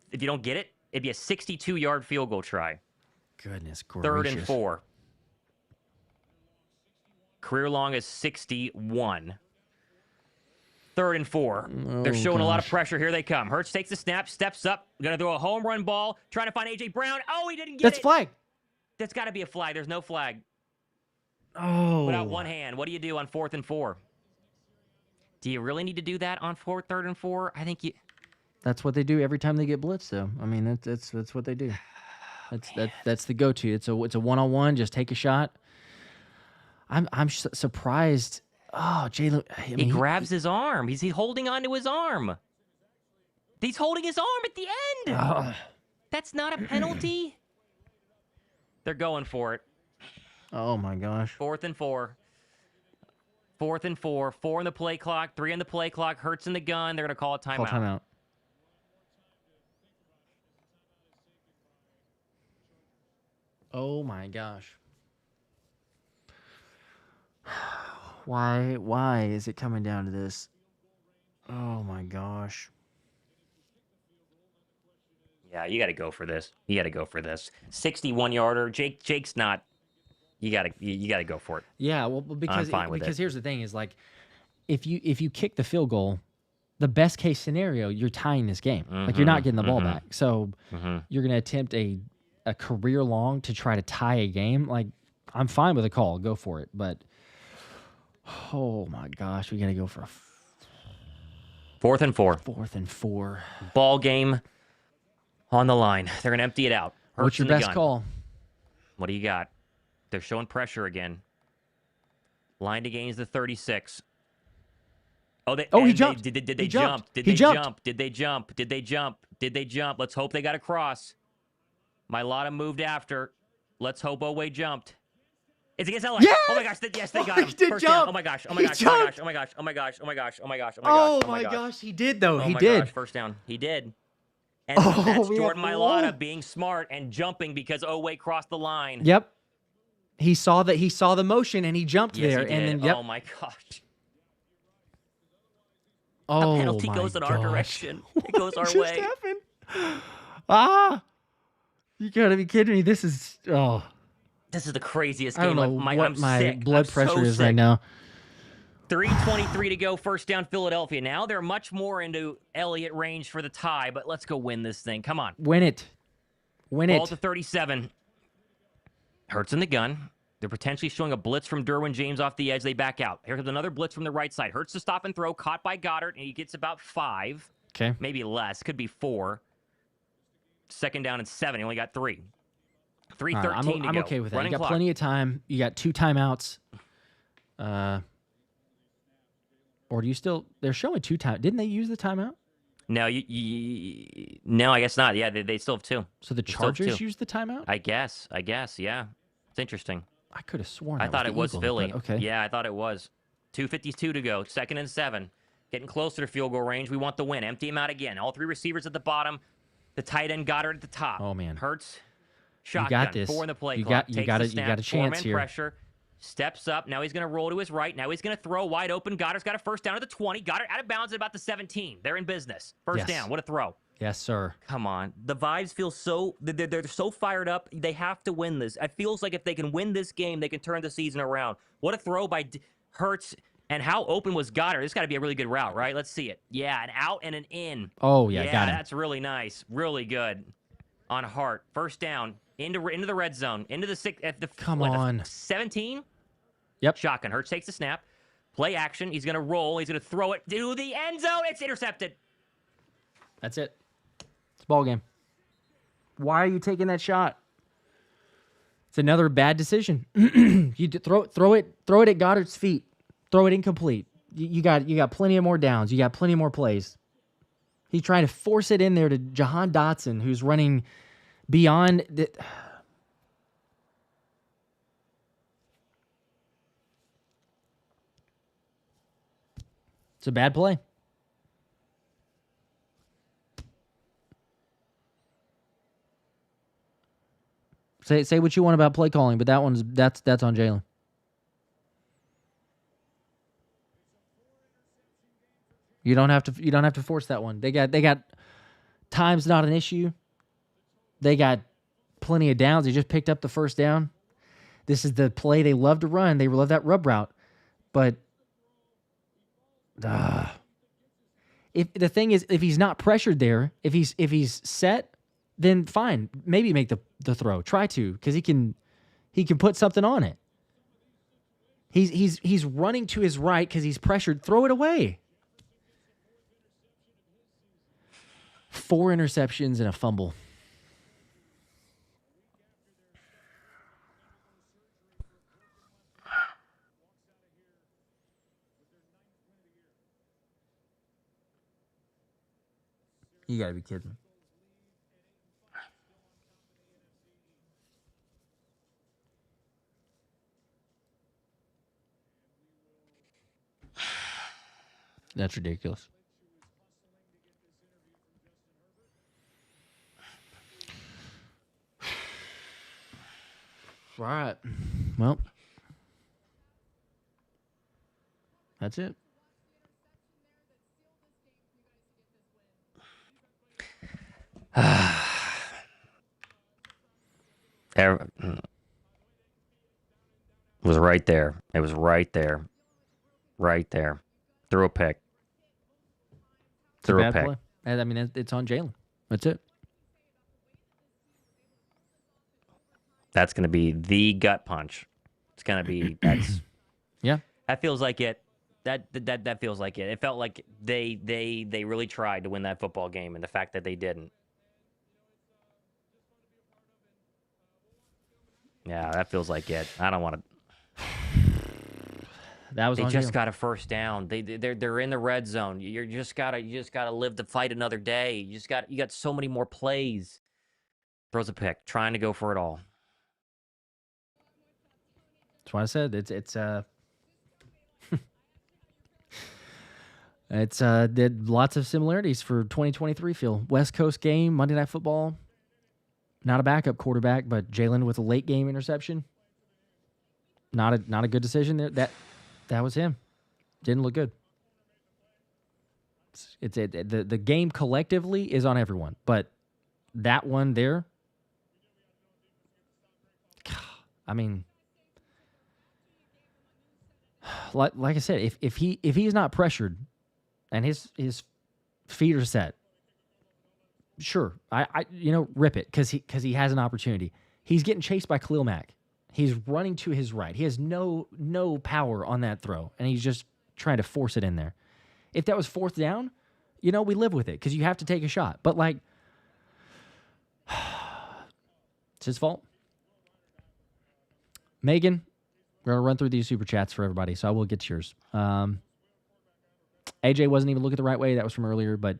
If you don't get it, it'd be a 62-yard field goal try. Goodness gracious. 3rd and 4. Career long is 61. 3rd and 4. They're showing a lot of pressure. Here they come. Hurts takes the snap, steps up, going to throw a home run ball, trying to find A.J. Brown. Oh, he didn't get it. That's flag. That's got to be a flag. There's no flag. Oh. Without one hand. What do you do on 4th and 4? Do you really need to do that on 3rd and 4? I think you... That's what they do every time they get blitzed, though. I mean, that's what they do. That's the go-to. It's a one-on-one. Just take a shot. I'm surprised. Oh, Jalen. He grabs his arm. He's holding onto his arm. He's holding his arm at the end. That's not a penalty. They're going for it. Oh, my gosh. 4th and 4. 4th and 4. 4 in the play clock. 3 in the play clock. Hurts in the gun. They're going to call a timeout. Call timeout. Oh, my gosh. Why is it coming down to this? Oh, my gosh. Yeah, you got to go for this. 61-yarder. Jake's not. You got to go for it. Yeah, well, because I'm fine with it. Here's the thing: is like, if you kick the field goal, the best case scenario, you're tying this game. Like you're not getting the ball back, so you're gonna attempt a career long to try to tie a game. Like I'm fine with a call, go for it. But oh my gosh, we got to go for a 4th and 4. 4th and 4. Ball game on the line. They're gonna empty it out. Hurts What's your best call? What do you got? They're showing pressure again. Line to gains the 36. He jumped. Did they He jump? jumped. Did He they jumped. jump? Did they jump? Did they jump? Did they jump? Let's hope they got across. Mailata moved after. Let's hope Oweh jumped. It's against LA. Yes! Oh my gosh! Yes, they got him. He did First jump. down. Oh my gosh! Oh my He gosh! Oh my gosh! jumped. Oh my gosh! Oh my gosh! Oh my gosh! Oh my gosh! Oh my gosh, he did though. He my did. Gosh, first down. He did. And that's Jordan Mailata being smart and jumping because Oweh crossed the line. Yep. He saw the motion and he jumped Yes, there he did. and then yep. Oh my gosh. Oh, a penalty my goes in gosh. our direction. It goes our What way. just happened? You gotta be kidding me. This is This is the craziest I don't game. know what I'm my sick. blood I'm pressure so is sick. right now. 3:23 to go. First down, Philadelphia. Now they're much more into Elliott range for the tie, but let's go win this thing. Come on. Win it. Ball to 37. Hurts in the gun. They're potentially showing a blitz from Derwin James off the edge. They back out. Here comes another blitz from the right side. Hurts to stop and throw. Caught by Goddard, and he gets about 5. Okay. Maybe less. Could be 4. Second down and 7. He only got 3. 3:13 to go. I'm okay with that. Running You got clock. plenty of time. You got 2 timeouts. Or do you still? They're showing 2 timeouts. Didn't they use the timeout? No, no, I guess not. Yeah, they still have 2. So the They still have Chargers 2. used the timeout? I guess, yeah. It's interesting. I could have sworn I thought it was the Eagles, Philly. but okay. Yeah, I thought it was. 2:52 to go. 2nd and 7. Getting closer to field goal range. We want the win. Empty him out again. All 3 receivers at the bottom. The tight end Goddard at the top. Oh, man. Hurts. Shotgun. You got this. 4 in the play You clock. got Takes the it. You snap. got a chance 4-man here. pressure. Steps up. Now he's going to roll to his right. Now he's going to throw wide open. Goddard's got a first down at the 20. Goddard out of bounds at about the 17. They're in business. First Yes. down. What a throw. Yes, sir. Come on. The vibes feel so... They're so fired up. They have to win this. It feels like if they can win this game, they can turn the season around. What a throw by Hurts. And how open was Goddard? This got to be a really good route, right? Let's see it. Yeah, an out and an in. Oh, yeah, got him. That's really nice. Really good. On Hart. First down. Into the red zone. Into the 6... Come on. 17? Yep. Shotgun. Hurts takes the snap. Play action. He's going to roll. He's going to throw it to the end zone. It's intercepted. That's it. It's a ball game. Why are you taking that shot? It's another bad decision. You throw it at Goddard's feet. Throw it incomplete. You got plenty of more downs. You got plenty more plays. He's trying to force it in there to Jahan Dotson, who's running beyond the... It's a bad play. Say what you want about play calling, but that's on Jalen. You don't have to force that one. They got time's not an issue. They got plenty of downs. They just picked up the first down. This is the play they love to run. They love that rub route. But if the thing is, if he's not pressured there, if he's set, then fine. Maybe make the throw. Try to, because he can put something on it. He's running to his right because he's pressured. Throw it away. 4 interceptions and a fumble. You got to be kidding me. That's ridiculous. All right. Well, that's it. It was right there. It was right there. Right there. Threw a pick. Threw a pick. Play. I mean, it's on Jalen. That's it. That's going to be the gut punch. It's going to be that's yeah. That feels like it. That feels like it. It felt like they really tried to win that football game, and the fact that they didn't. Yeah, that feels like it. I don't want to. That was. They just got a first down. They're in the red zone. You just gotta live to fight another day. You got so many more plays. Throws a pick, trying to go for it all. That's why I said it's it's did lots of similarities for 2023. Feel West Coast game, Monday Night Football. Not a backup quarterback, but Jalen with a late game interception. Not a good decision there. That was him. Didn't look good. The game collectively is on everyone, but that one there. I mean, like I said, if he's not pressured, and his feet are set. Sure, I rip it because he has an opportunity. He's getting chased by Khalil Mack. He's running to his right. He has no power on that throw, and he's just trying to force it in there. If that was fourth down, we live with it because you have to take a shot. But like, it's his fault. Megan, we're gonna run through these super chats for everybody, so I will get to yours. AJ wasn't even looking the right way. That was from earlier, but.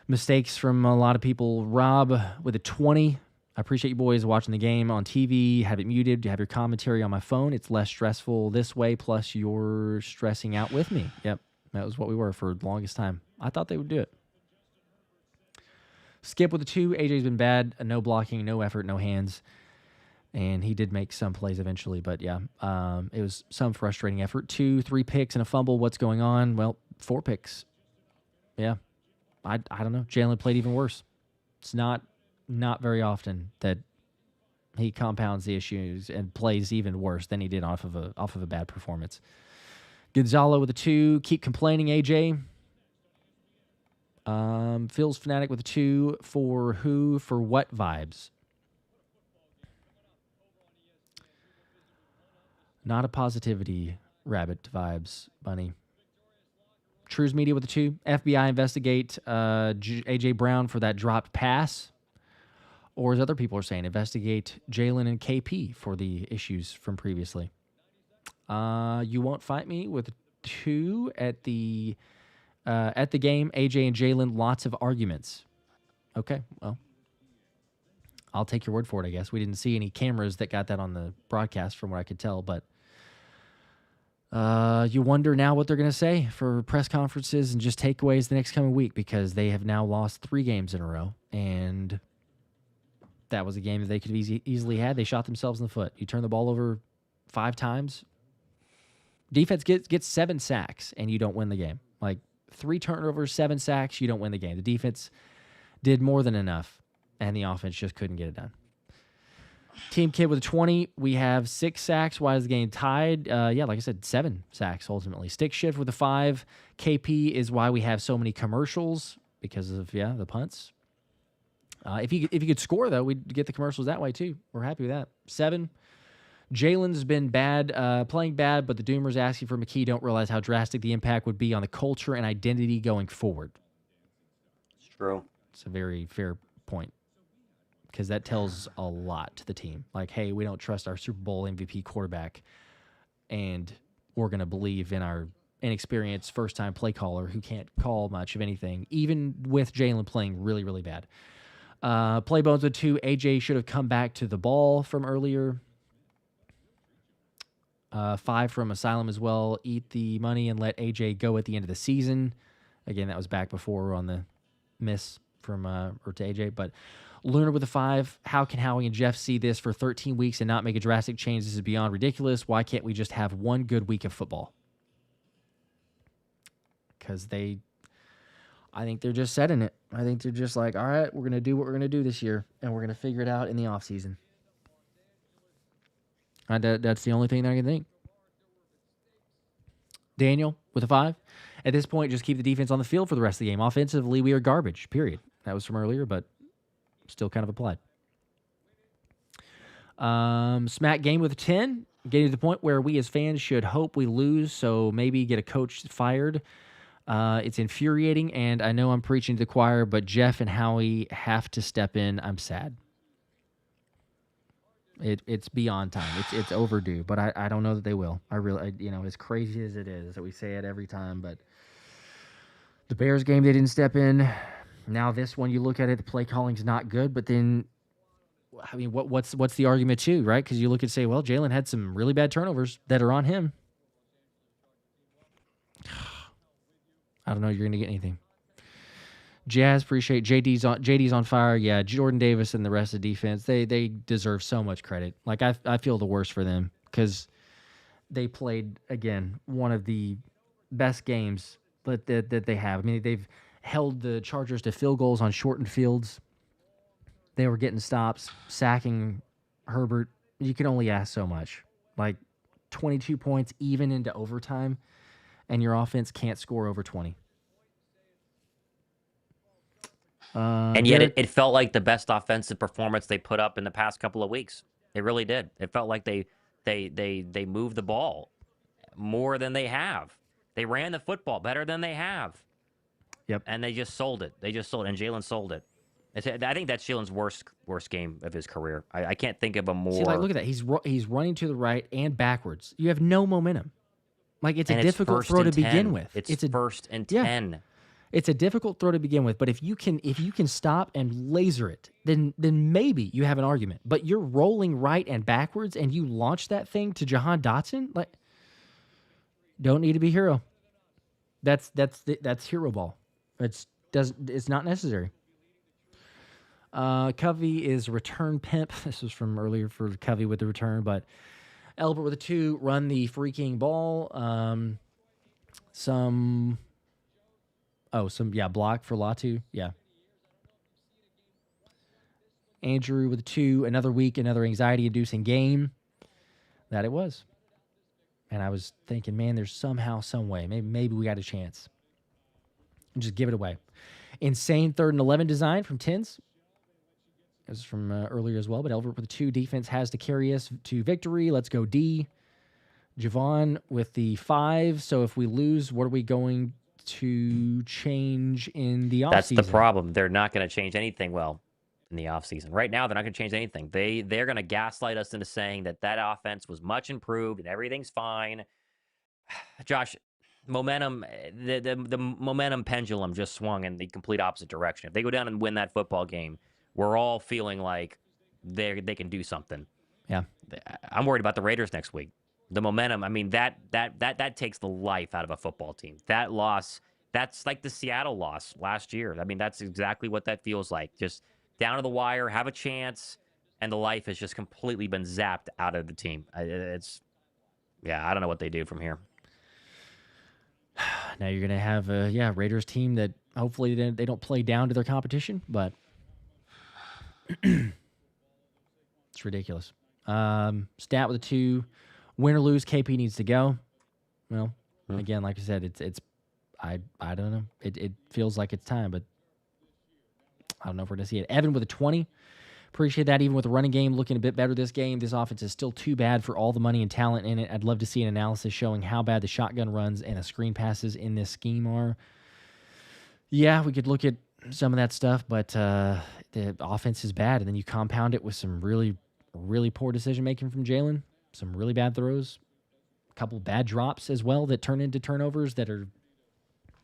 Mistakes from a lot of people. Rob with a 20. I appreciate you boys watching the game on TV. Have it muted. You have your commentary on my phone. It's less stressful this way, plus you're stressing out with me. Yep, that was what we were for the longest time. I thought they would do it. Skip with a 2. AJ's been bad. No blocking, no effort, no hands. And he did make some plays eventually, but yeah, it was some frustrating effort. 2, 3 picks and a fumble. What's going on? Well, 4 picks. Yeah. I don't know. Jalen played even worse. It's not very often that he compounds the issues and plays even worse than he did off of a bad performance. Gonzalo with a 2. Keep complaining, AJ. Phil's Fanatic with a 2. For who? For what vibes? Not a positivity rabbit vibes, Bunny. Trues Media with a 2. FBI investigate A.J. Brown for that dropped pass. Or as other people are saying, investigate Jalen and KP for the issues from previously. You won't fight me with a 2 at the game. A.J. and Jalen, lots of arguments. Okay, well, I'll take your word for it, I guess. We didn't see any cameras that got that on the broadcast from what I could tell, but you wonder now what they're going to say for press conferences and just takeaways the next coming week because they have now lost 3 games in a row, and that was a game that they could have easily had. They shot themselves in the foot. You turn the ball over 5 times. Defense gets 7 sacks, and you don't win the game. Like 3 turnovers, 7 sacks, you don't win the game. The defense did more than enough, and the offense just couldn't get it done. Team Kid with a 20. We have 6 sacks. Why is the game tied? Yeah, like I said, 7 sacks ultimately. Stick Shift with a 5. KP is why we have so many commercials because of, the punts. If you could score, though, we'd get the commercials that way, too. We're happy with that. 7. Jalen's been bad, playing bad, but the Doomers asking for McKee don't realize how drastic the impact would be on the culture and identity going forward. It's true. It's a very fair point. Because that tells a lot to the team. Like, hey, we don't trust our Super Bowl MVP quarterback, and we're going to believe in our inexperienced first-time play caller who can't call much of anything, even with Jalen playing really, really bad. Play bones with 2. AJ should have come back to the ball from earlier. 5 from Asylum as well. Eat the money and let AJ go at the end of the season. Again, that was back before on the miss from or to AJ. But Lunar with a 5. How can Howie and Jeff see this for 13 weeks and not make a drastic change? This is beyond ridiculous. Why can't we just have one good week of football? Because I think they're just setting it. I think they're just like, all right, we're going to do what we're going to do this year, and we're going to figure it out in the offseason. That's the only thing that I can think. Daniel with a 5. At this point, just keep the defense on the field for the rest of the game. Offensively, we are garbage, period. That was from earlier, but still kind of applied. Smack game with a 10. Getting to the point where we as fans should hope we lose, so maybe get a coach fired. It's infuriating, and I know I'm preaching to the choir, but Jeff and Howie have to step in. I'm sad. It's beyond time. It's overdue, but I don't know that they will. As crazy as it is that we say it every time, but the Bears game, they didn't step in. Now this one, you look at it, the play calling's not good, but then, I mean, what's the argument too, right? Because you look and say, well, Jalen had some really bad turnovers that are on him. I don't know you're going to get anything. Jazz, appreciate JD's on fire. Yeah, Jordan Davis and the rest of the defense, they deserve so much credit. Like, I feel the worst for them because they played, again, one of the best games that they have. I mean, they've held the Chargers to field goals on shortened fields. They were getting stops, sacking Herbert. You can only ask so much. Like, 22 points even into overtime, and your offense can't score over 20. And yet it felt like the best offensive performance they put up in the past couple of weeks. It really did. It felt like they moved the ball more than they have. They ran the football better than they have. Yep. And they just sold it. And Jalen sold it. I think that's Jalen's worst game of his career. I can't think of a more. See, like, look at that. He's running to the right and backwards. You have no momentum. Like, it's a difficult throw to begin with. It's first and 10. Yeah. It's a difficult throw to begin with, but if you can stop and laser it, then maybe you have an argument. But you're rolling right and backwards, and you launch that thing to Jahan Dotson. Like, don't need to be hero. That's hero ball. It's not necessary. Covey is return pimp. This was from earlier for Covey with the return, but Elbert with a 2, run the freaking ball. Block for Latu. Yeah. Andrew with a 2, another week, another anxiety-inducing game. That it was. And I was thinking, man, there's somehow, some way, maybe we got a chance. And just give it away. Insane 3rd and 11 design from Tins. This is from earlier as well, but Elbert with a 2. Defense has to carry us to victory. Let's go D. Javon with the 5. So if we lose, what are we going to change in the offseason? That's the problem. They're not going to change anything in the offseason. Right now, they're not going to change anything. They're going to gaslight us into saying that offense was much improved and everything's fine. Josh, momentum, the momentum pendulum just swung in the complete opposite direction. If they go down and win that football game, we're all feeling like they can do something. Yeah. I'm worried about the Raiders next week. The momentum, I mean, that takes the life out of a football team. That loss, that's like the Seattle loss last year. I mean, that's exactly what that feels like. Just down to the wire, have a chance, and the life has just completely been zapped out of the team. I don't know what they do from here. Now you're going to have a Raiders team that hopefully they don't play down to their competition, but it's ridiculous. Stat with a 2. Win or lose, KP needs to go. Well, again, like I said, I don't know. It feels like it's time, but I don't know if we're going to see it. Evan with a 20. Appreciate that. Even with the running game looking a bit better this game, this offense is still too bad for all the money and talent in it. I'd love to see an analysis showing how bad the shotgun runs and the screen passes in this scheme are. Yeah, we could look at some of that stuff, but the offense is bad, and then you compound it with some really, really poor decision-making from Jalen, some really bad throws. A couple bad drops as well that turn into turnovers that are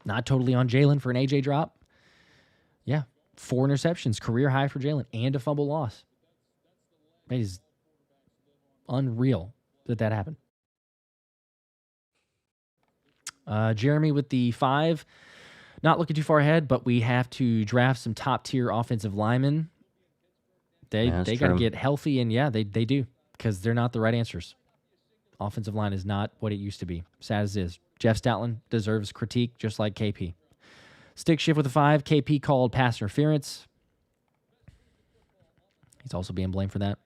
not totally on Jalen for an AJ drop. Yeah, 4 interceptions, career high for Jalen, and a fumble loss. It is unreal that happened. Jeremy with the 5. Not looking too far ahead, but we have to draft some top-tier offensive linemen. They got to get healthy, and yeah, they do, because they're not the right answers. Offensive line is not what it used to be. Sad as it is. Jeff Stoutland deserves critique, just like KP. Stick shift with a 5. KP called pass interference. He's also being blamed for that.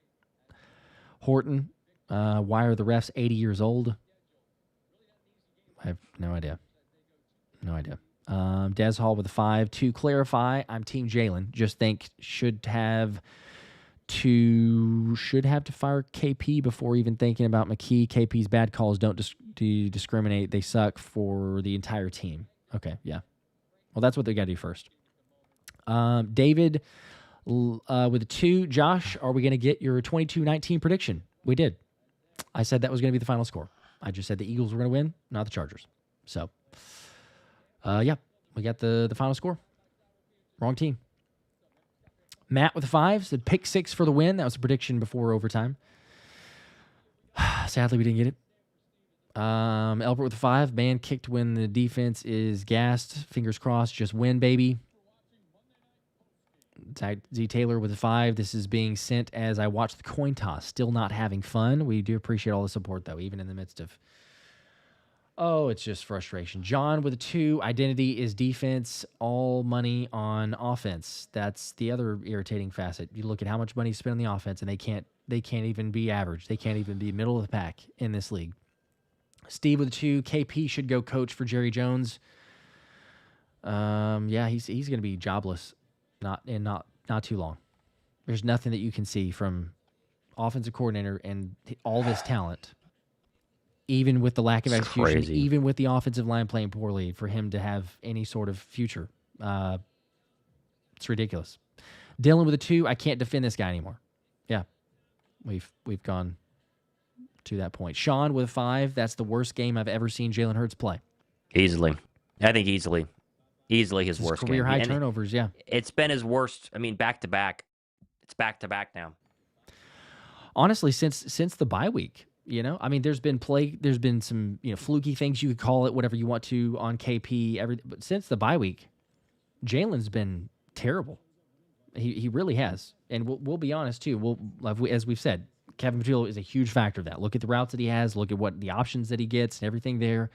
Horton, why are the refs 80 years old? I have no idea. Des Hall with a 5. To clarify, I'm Team Jalen. Just think should have to fire KP before even thinking about McKee. KP's bad calls don't discriminate. They suck for the entire team. Okay, yeah. Well, that's what they got to do first. David with a 2. Josh, are we going to get your 22-19 prediction? We did. I said that was going to be the final score. I just said the Eagles were going to win, not the Chargers. So, yeah, we got the final score. Wrong team. Matt with a 5 said pick 6 for the win. That was a prediction before overtime. Sadly, we didn't get it. Albert with a 5. Man kicked when the defense is gassed. Fingers crossed. Just win, baby. Z Taylor with a 5. This is being sent as I watch the coin toss. Still not having fun. We do appreciate all the support, though, even in the midst of... Oh, it's just frustration. John with a 2. Identity is defense. All money on offense. That's the other irritating facet. You look at how much money is spent on the offense, and they can't even be average. They can't even be middle of the pack in this league. Steve with a 2. KP should go coach for Jerry Jones. Yeah, he's going to be jobless. Not too long. There's nothing that you can see from offensive coordinator and all this talent, even with the lack of execution, even with the offensive line playing poorly, for him to have any sort of future. It's ridiculous. Dylan with a 2. I can't defend this guy anymore. Yeah, we've gone to that point. Sean with a 5. That's the worst game I've ever seen Jalen Hurts play. Easily. I think easily. Easily his worst career game. High turnovers, yeah. It's been his worst. I mean, back to back. It's back to back now. Honestly, since the bye week, I mean, there's been some fluky things, you could call it whatever you want to, on KP. But since the bye week, Jalen's been terrible. He really has, and we'll be honest too. As we've said, Kevin Patullo is a huge factor of that. Look at the routes that he has. Look at what the options that he gets and everything there.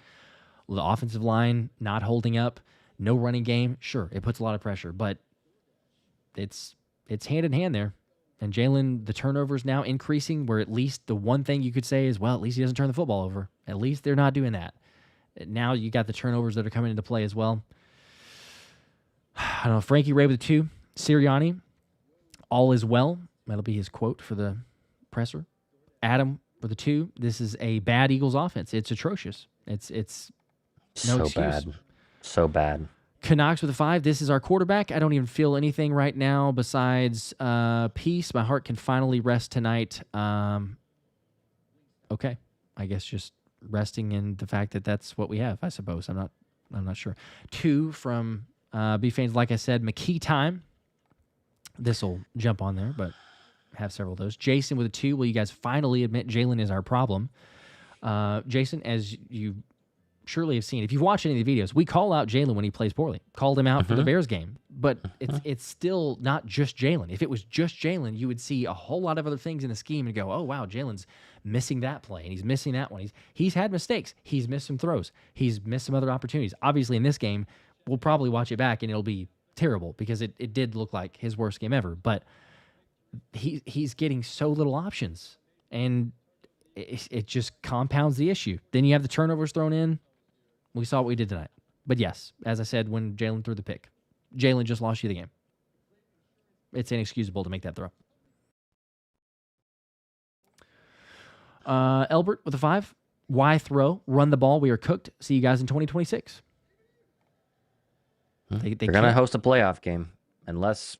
The offensive line not holding up. No running game. Sure, it puts a lot of pressure, but it's hand in hand there. And Jalen, the turnovers now increasing, where at least the one thing you could say is, well, at least he doesn't turn the football over. At least they're not doing that. Now you got the turnovers that are coming into play as well. I don't know. Frankie Ray with a 2. Sirianni, all is well. That'll be his quote for the presser. Adam with a 2. This is a bad Eagles offense. It's atrocious. It's no excuse. Bad. So bad. Canucks with a 5. This is our quarterback. I don't even feel anything right now besides peace. My heart can finally rest tonight. Okay. I guess just resting in the fact that that's what we have, I suppose. I'm not sure. 2 from B fans, like I said, McKee time. This will jump on there, but have several of those. Jason with a 2. Will you guys finally admit Jalen is our problem? Jason, as you surely have seen, if you've watched any of the videos, we call out Jalen when he plays poorly. Called him out for the Bears game. But it's still not just Jalen. If it was just Jalen, you would see a whole lot of other things in the scheme and go, oh, wow, Jalen's missing that play, and he's missing that one. He's had mistakes. He's missed some throws. He's missed some other opportunities. Obviously, in this game, we'll probably watch it back, and it'll be terrible because it did look like his worst game ever. But he's getting so little options, and it just compounds the issue. Then you have the turnovers thrown in. We saw what we did tonight. But yes, as I said, when Jalen threw the pick, Jalen just lost you the game. It's inexcusable to make that throw. Elbert with a 5. Why throw? Run the ball. We are cooked. See you guys in 2026. They're going to host a playoff game unless,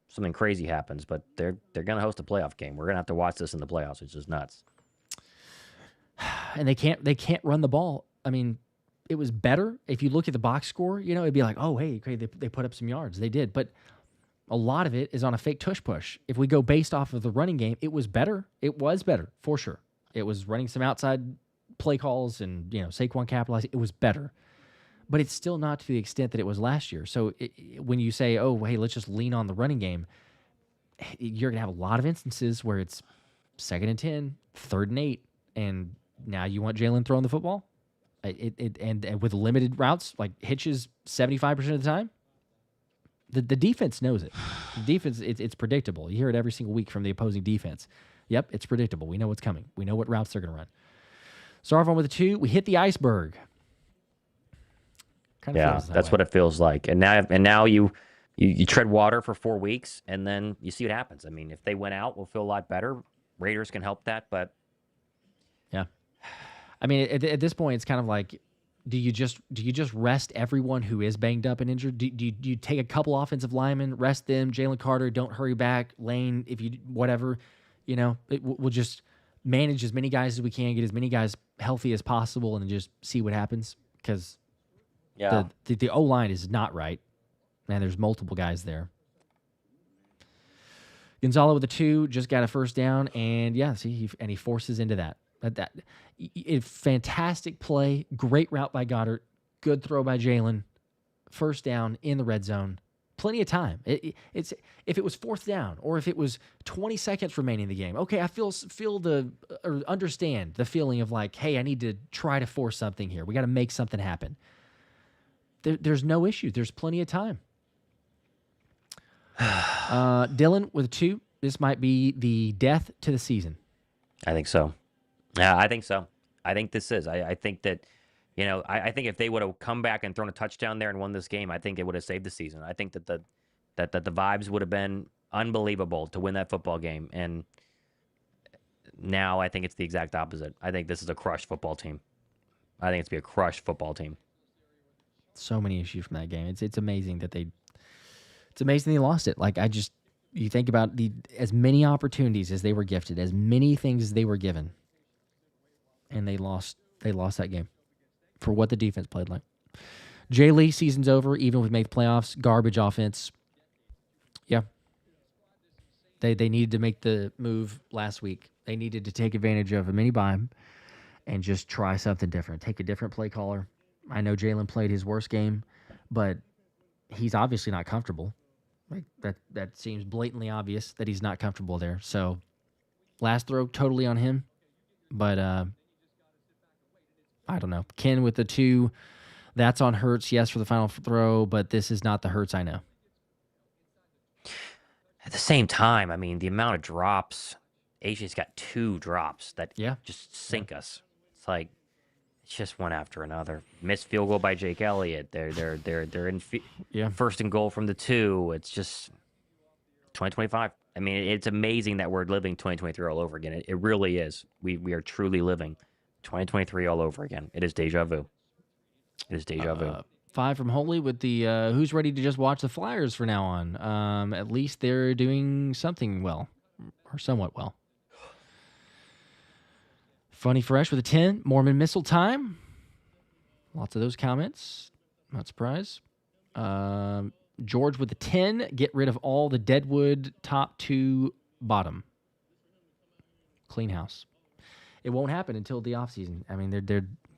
something crazy happens. But they're going to host a playoff game. We're going to have to watch this in the playoffs, which is nuts. and they can't run the ball. I mean, it was better if you look at the box score. It'd be like, oh, hey, okay, they put up some yards. They did, but a lot of it is on a fake tush push. If we go based off of the running game, it was better. It was better for sure. It was running some outside play calls and Saquon capitalizing. It was better, but it's still not to the extent that it was last year. So when you say, oh, hey, let's just lean on the running game, you're gonna have a lot of instances where it's 2nd and 10, 3rd and 8, and now you want Jalen throwing the football. And with limited routes, like hitches 75% of the time. The defense knows it. The defense, it's predictable. You hear it every single week from the opposing defense. Yep, it's predictable. We know what's coming. We know what routes they're going to run. Sarvon with a 2. We hit the iceberg. That's what it feels like. And now you tread water for 4 weeks, and then you see what happens. I mean, if they win out, we'll feel a lot better. Raiders can help that, but yeah. I mean, at this point, it's kind of like, do you just rest everyone who is banged up and injured? Do you take a couple offensive linemen, rest them, Jalen Carter, don't hurry back, Lane, if you whatever, we'll just manage as many guys as we can, get as many guys healthy as possible, and then just see what happens. Because the O-line is not right, and there's multiple guys there. Gonzalo with a 2, just got a first down, and he forces into that. Fantastic play, great route by Goddard, good throw by Jalen, first down in the red zone, plenty of time. It's if it was 4th down or if it was 20 seconds remaining in the game, okay, I feel or understand the feeling of like, hey, I need to try to force something here. We got to make something happen. There's no issue. There's plenty of time. Dylan with a 2. This might be the death to the season. I think so. Yeah, I think so. I think this is. I think that, I think if they would have come back and thrown a touchdown there and won this game, I think it would have saved the season. I think that the vibes would have been unbelievable to win that football game. And now I think it's the exact opposite. I think this is a crushed football team. I think it's be a crushed football team. So many issues from that game. It's amazing that they lost it. Like, you think about as many opportunities as they were gifted, as many things as they were given, and they lost that game for what the defense played like. Jay Lee, season's over, even with made the playoffs, garbage offense. Yeah. They needed to make the move last week. They needed to take advantage of a mini bye and just try something different. Take a different play caller. I know Jalen played his worst game, but he's obviously not comfortable. Like that seems blatantly obvious that he's not comfortable there. So last throw, totally on him. But I don't know. Ken with the 2, that's on Hurts, yes, for the final throw, but this is not the Hurts I know. At the same time, I mean, the amount of drops, AJ's got 2 drops that just sink us. It's like, it's just one after another. Missed field goal by Jake Elliott. They're in first and goal from the 2. It's just 2025. I mean, it's amazing that we're living 2023 all over again. It really is. We are truly living 2023 all over again. It is deja vu. It is deja vu. 5 from Holy with the who's ready to just watch the Flyers from now on. At least they're doing something well, or somewhat well. Funny Fresh with a 10. Mormon Missile time. Lots of those comments. Not surprised. George with a 10. Get rid of all the Deadwood top to bottom. Clean house. It won't happen until the offseason. I mean,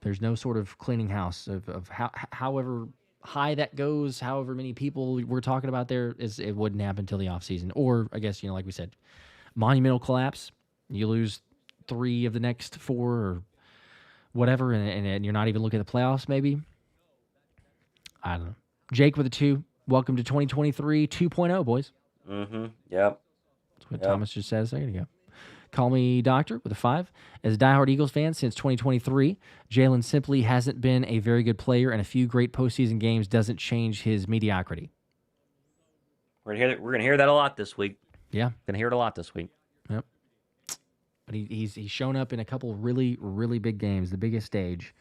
there's no sort of cleaning house of however high that goes, however many people we're talking about there, it wouldn't happen until the offseason. Or, I guess, like we said, monumental collapse. You lose 3 of the next 4 or whatever, and you're not even looking at the playoffs, maybe. I don't know. Jake with a 2. Welcome to 2023 2.0, boys. Mm-hmm. Yep. That's what Thomas just said a second ago. Call me Doctor with a 5. As a diehard Eagles fan since 2023, Jalen simply hasn't been a very good player, and a few great postseason games doesn't change his mediocrity. We're gonna hear that a lot this week. Yeah, gonna hear it a lot this week. Yep. But he's shown up in a couple really, really big games, the biggest stage.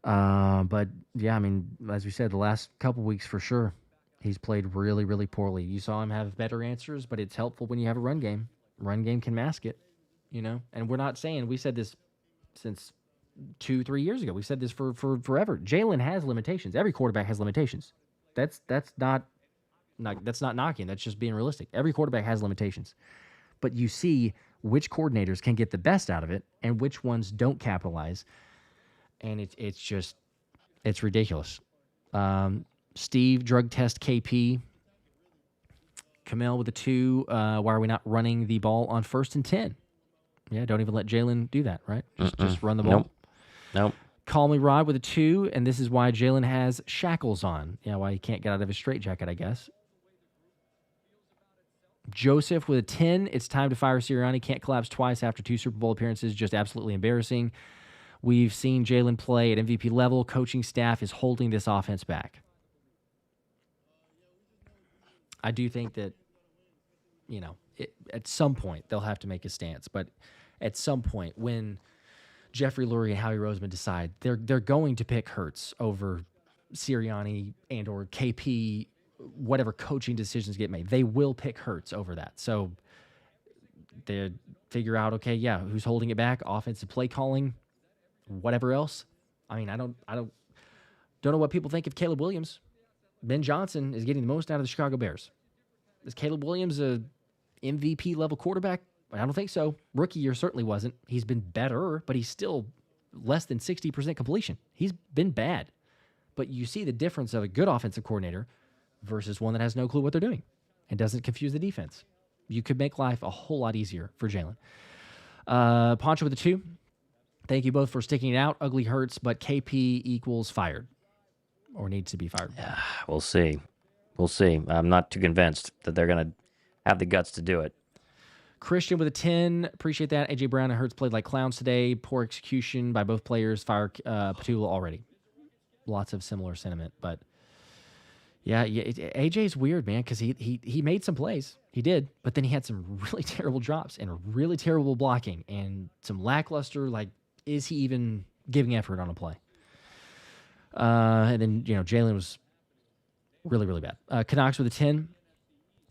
But yeah, I mean, as we said, the last couple weeks for sure, he's played really, really poorly. You saw him have better answers, but it's helpful when you have a run game. Run game can mask it, And we're not saying, we said this since 2-3 years ago. We've said this for forever. Jalen has limitations. Every quarterback has limitations. That's not knocking. That's just being realistic. Every quarterback has limitations. But you see which coordinators can get the best out of it and which ones don't capitalize. And it's ridiculous. Steve, drug test KP. Kamel with a 2. Why are we not running the ball on 1st and 10? Yeah, don't even let Jalen do that, right? Just run the ball. Nope. Call me Rod with a 2, and this is why Jalen has shackles on. Yeah, why he can't get out of his straitjacket, I guess. Joseph with a 10. It's time to fire Sirianni. Can't collapse twice after 2 Super Bowl appearances. Just absolutely embarrassing. We've seen Jalen play at MVP level. Coaching staff is holding this offense back. I do think that, at some point they'll have to make a stance. But at some point when Jeffrey Lurie and Howie Roseman decide they're going to pick Hurts over Sirianni and or KP, whatever coaching decisions get made, they will pick Hurts over that. So they figure out, okay, yeah, who's holding it back? Offensive play calling, whatever else. I mean, I don't know what people think of Caleb Williams. Ben Johnson is getting the most out of the Chicago Bears. Is Caleb Williams a MVP level quarterback? I don't think so. Rookie year certainly wasn't. He's been better, but he's still less than 60% completion. He's been bad. But you see the difference of a good offensive coordinator versus one that has no clue what they're doing and doesn't confuse the defense. You could make life a whole lot easier for Jalen. Poncho with a 2. Thank you both for sticking it out. Ugly hurts, but KP equals fired or needs to be fired. We'll see. I'm not too convinced that they're going to have the guts to do it. Christian with a 10. Appreciate that. AJ Brown and Hurts played like clowns today. Poor execution by both players. Fire Patullo already. Lots of similar sentiment, but yeah, AJ's weird, man, because he made some plays. He did, but then he had some really terrible drops and really terrible blocking and some lackluster, is he even giving effort on a play? And then, Jalen was really, really bad. Canucks with a 10.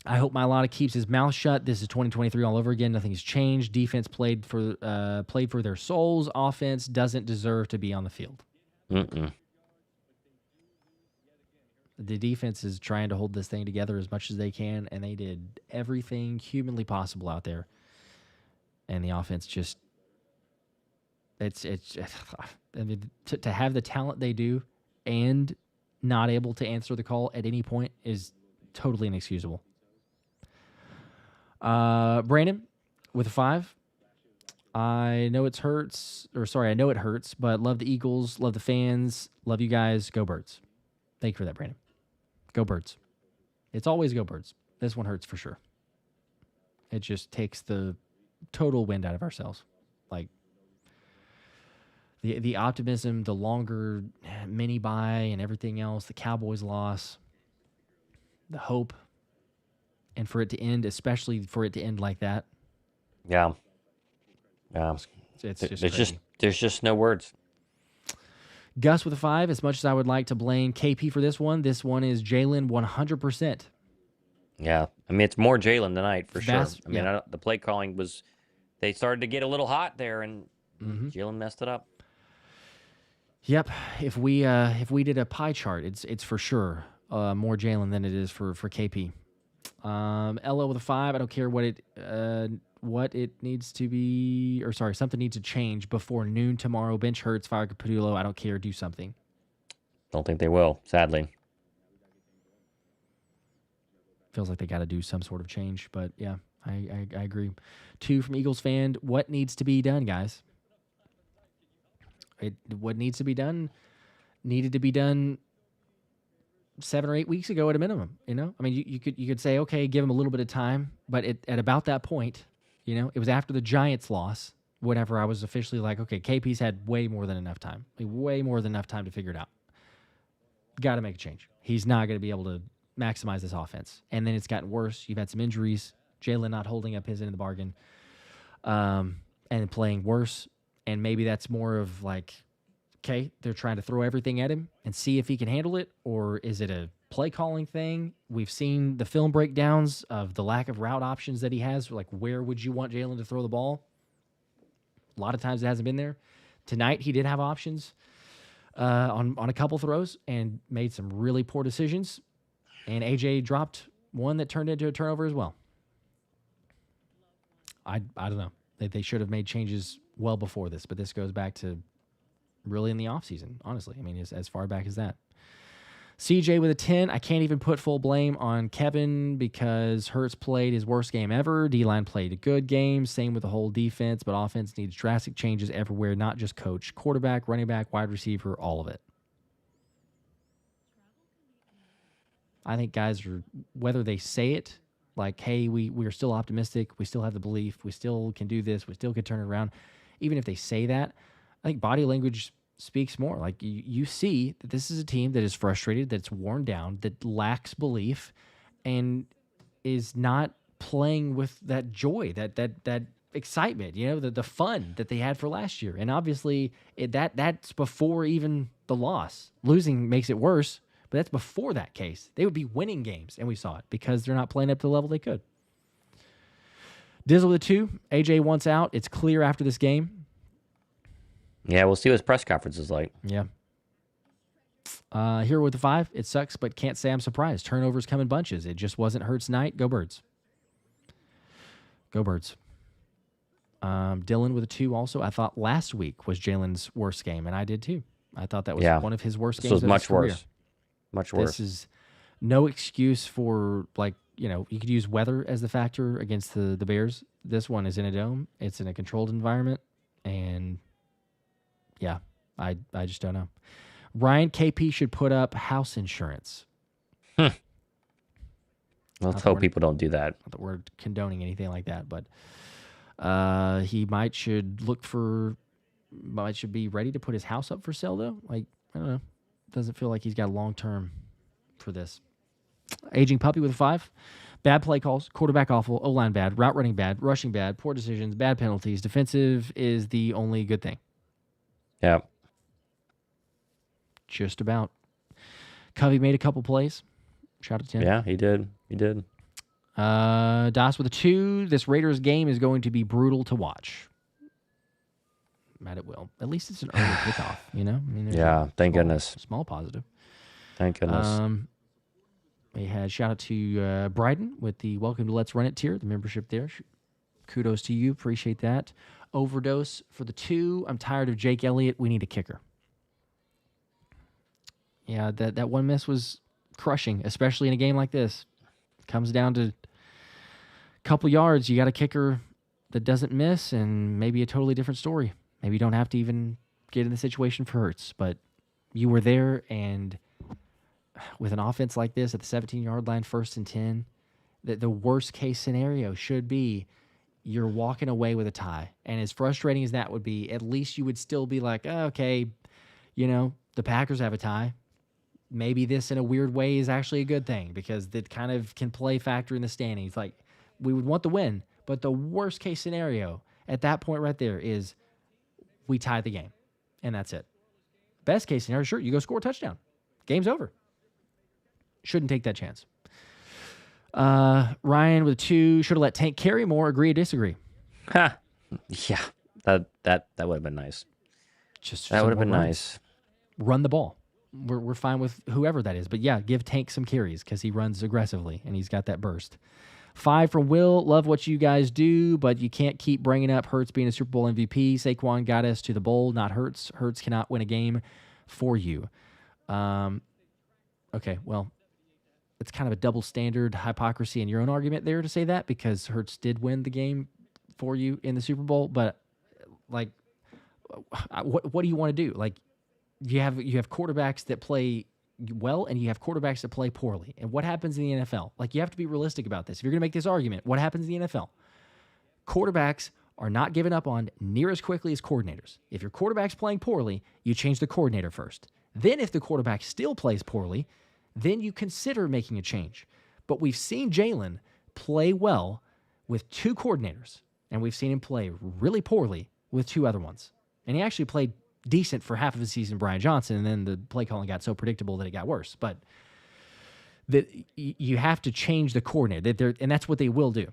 I hope Mailata keeps his mouth shut. This is 2023 all over again. Nothing has changed. Defense played for their souls. Offense doesn't deserve to be on the field. The defense is trying to hold this thing together as much as they can, and they did everything humanly possible out there. And the offense just, I mean, to have the talent they do and not able to answer the call at any point is totally inexcusable. Brandon with a 5. I know it hurts, but love the Eagles, love the fans, love you guys. Go Birds. Thank you for that, Brandon. Go Birds. It's always go Birds. This one hurts for sure. It just takes the total wind out of ourselves. The optimism, the longer mini bye and everything else, the Cowboys loss, the hope, and for it to end, especially for it to end like that. Yeah. It's just there's just no words. Gus with a 5. As much as I would like to blame KP for this one is Jalen 100%. Yeah. I mean, it's more Jalen tonight for sure. I mean, the play calling they started to get a little hot there, and Jalen messed it up. Yep. If we did a pie chart, it's for sure more Jalen than it is for KP. Ella with a 5. I don't care what it needs to be, something needs to change before noon tomorrow. Bench Hurts, fire Patullo. I don't care. Do something. Don't think they will, sadly. Feels like they got to do some sort of change, but yeah, I agree. 2 from Eagles fan. What needs to be done, guys? What needs to be done needed to be done 7 or 8 weeks ago at a minimum. I mean, you could say, okay, give him a little bit of time, but at about that point, it was after the Giants loss, whenever I was officially like, okay, KP's had way more than enough time, to figure it out. Got to make a change. He's not going to be able to maximize this offense. And then it's gotten worse. You've had some injuries, Jalen not holding up his end of the bargain, and playing worse. And maybe that's more of okay, they're trying to throw everything at him and see if he can handle it, or is it a play calling thing? We've seen the film breakdowns of the lack of route options that he has. Where would you want Jalen to throw the ball? A lot of times it hasn't been there. Tonight, he did have options on a couple throws and made some really poor decisions. And AJ dropped one that turned into a turnover as well. I don't know. They should have made changes well before this, but this goes back to really in the offseason, honestly. I mean, as far back as that. CJ with a 10. I can't even put full blame on Kevin because Hurts played his worst game ever. D-line played a good game. Same with the whole defense, but offense needs drastic changes everywhere, not just coach. Quarterback, running back, wide receiver, all of it. I think guys are, whether they say it, like, hey, we are still optimistic, we still have the belief, we still can do this, we still can turn it around. Even if they say that, I think body language speaks more. Like you see that this is a team that is frustrated, that's worn down, that lacks belief, and is not playing with that joy, that excitement, the fun that they had for last year. And obviously that's before even the loss. Losing makes it worse, but that's before that case. They would be winning games, and we saw it because they're not playing up to the level they could. Dizzle with a 2. AJ wants out. It's clear after this game. Yeah, we'll see what his press conference is like. Yeah. Here with the 5. It sucks, but can't say I'm surprised. Turnovers come in bunches. It just wasn't Hurts' night. Go Birds. Go Birds. Dylan with a 2 also. I thought last week was Jalen's worst game, and I did too. I thought that was one of his worst games of his career. Much worse. This is no excuse for, you could use weather as the factor against the Bears. This one is in a dome. It's in a controlled environment, and yeah, I just don't know. Ryan, KP should put up house insurance. Let's hope people don't do that. Not that we're condoning anything like that, but he should be ready to put his house up for sale, though. I don't know. Doesn't feel like he's got long term for this. Aging puppy with a 5. Bad play calls, quarterback awful, O-line bad, route running bad, rushing bad, poor decisions, bad penalties. Defensive is the only good thing. Yeah. Just about. Covey made a couple plays. Shout out to him. Yeah, he did. Das with a 2. This Raiders game is going to be brutal to watch. Matt, it will. At least it's an early kickoff, thank goodness. Small positive. Thank goodness. We had shout out to Bryden with the Welcome to Let's Run It tier, the membership there. Kudos to you. Appreciate that. Overdose for the 2. I'm tired of Jake Elliott. We need a kicker. Yeah, that one miss was crushing, especially in a game like this. It comes down to a couple yards. You got a kicker that doesn't miss, and maybe a totally different story. Maybe you don't have to even get in the situation for Hurts, but you were there, and with an offense like this at the 17-yard line, 1st and 10, the worst-case scenario should be you're walking away with a tie. And as frustrating as that would be, at least you would still be like, oh, okay, the Packers have a tie. Maybe this in a weird way is actually a good thing because that kind of can play factor in the standings. Like, we would want the win, but the worst-case scenario at that point right there is we tie the game, and that's it. Best-case scenario, sure, you go score a touchdown. Game's over. Shouldn't take that chance. Ryan with a 2. Should have let Tank carry more. Agree or disagree? Yeah, that would have been nice. That would have been nice. Run the ball. We're fine with whoever that is. But yeah, give Tank some carries because he runs aggressively and he's got that burst. 5 from Will. Love what you guys do, but you can't keep bringing up Hurts being a Super Bowl MVP. Saquon got us to the bowl, not Hurts. Hurts cannot win a game for you. Okay, well, it's kind of a double standard hypocrisy in your own argument there to say that because Hurts did win the game for you in the Super Bowl. But like, what do you want to do? Like, you have quarterbacks that play well and you have quarterbacks that play poorly. And what happens in the NFL? Like, you have to be realistic about this. If you're going to make this argument, what happens in the NFL? Quarterbacks are not given up on near as quickly as coordinators. If your quarterback's playing poorly, you change the coordinator first. Then if the quarterback still plays poorly, then you consider making a change. But we've seen Jalen play well with 2 coordinators, and we've seen him play really poorly with 2 other ones. And he actually played decent for half of the season, Brian Johnson, and then the play calling got so predictable that it got worse. But you have to change the coordinator, and that's what they will do.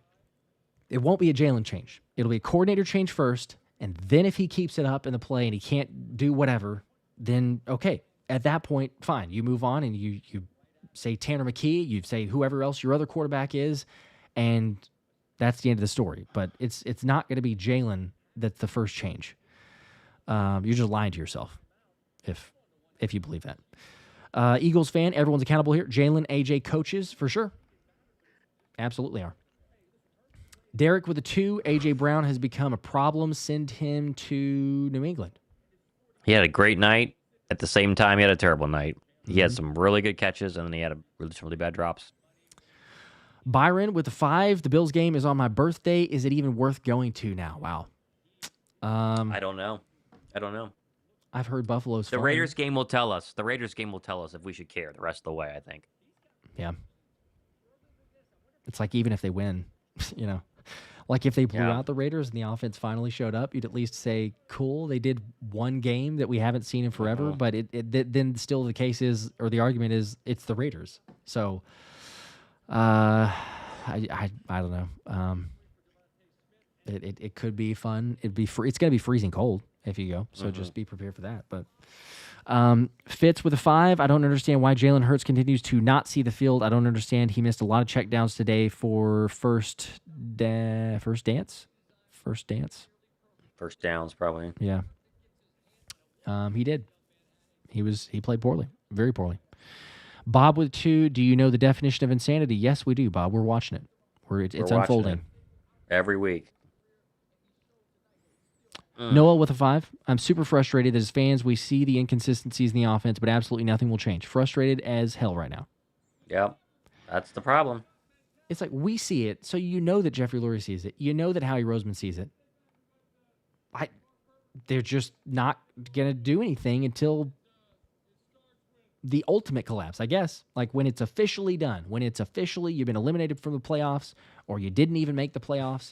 It won't be a Jalen change. It'll be a coordinator change first, And then if he keeps it up in the play and he can't do whatever, then okay. At that point, fine. You move on and you say Tanner McKee, you say whoever else your other quarterback is, and that's the end of the story. But it's not going to be Jalen that's the first change. You're just lying to yourself if you believe that. Eagles fan, everyone's accountable here. Jalen, AJ coaches for sure. Absolutely are. Derek with a 2. AJ Brown has become a problem. Send him to New England. He had a great night. At the same time, he had a terrible night. He had some really good catches, and then he had some really bad drops. Byron with a 5. The Bills game is on my birthday. Is it even worth going to now? Wow. I don't know. I've heard Buffalo's The fun. Raiders game will tell us. The Raiders game will tell us if we should care the rest of the way, I think. Yeah. It's like even if they win, like if they blew out the Raiders and the offense finally showed up, you'd at least say, cool, they did one game that we haven't seen in forever, but then still the case is, or the argument is, it's the Raiders. So, I don't know. It could be fun. It's going to be freezing cold if you go, so just be prepared for that. But Fitz with a 5. I don't understand why Jalen Hurts continues to not see the field. I don't understand. He missed a lot of checkdowns today for first dance. First downs, probably. Yeah. He did. He played poorly, very poorly. Bob with 2. Do you know the definition of insanity? Yes, we do, Bob. We're watching it. It's unfolding every week. Noah with a 5. I'm super frustrated that as fans, we see the inconsistencies in the offense, but absolutely nothing will change. Frustrated as hell right now. Yep. That's the problem. It's like we see it, so you know that Jeffrey Lurie sees it. You know that Howie Roseman sees it. They're just not going to do anything until the ultimate collapse, I guess. Like when it's officially done, when it's officially you've been eliminated from the playoffs or you didn't even make the playoffs,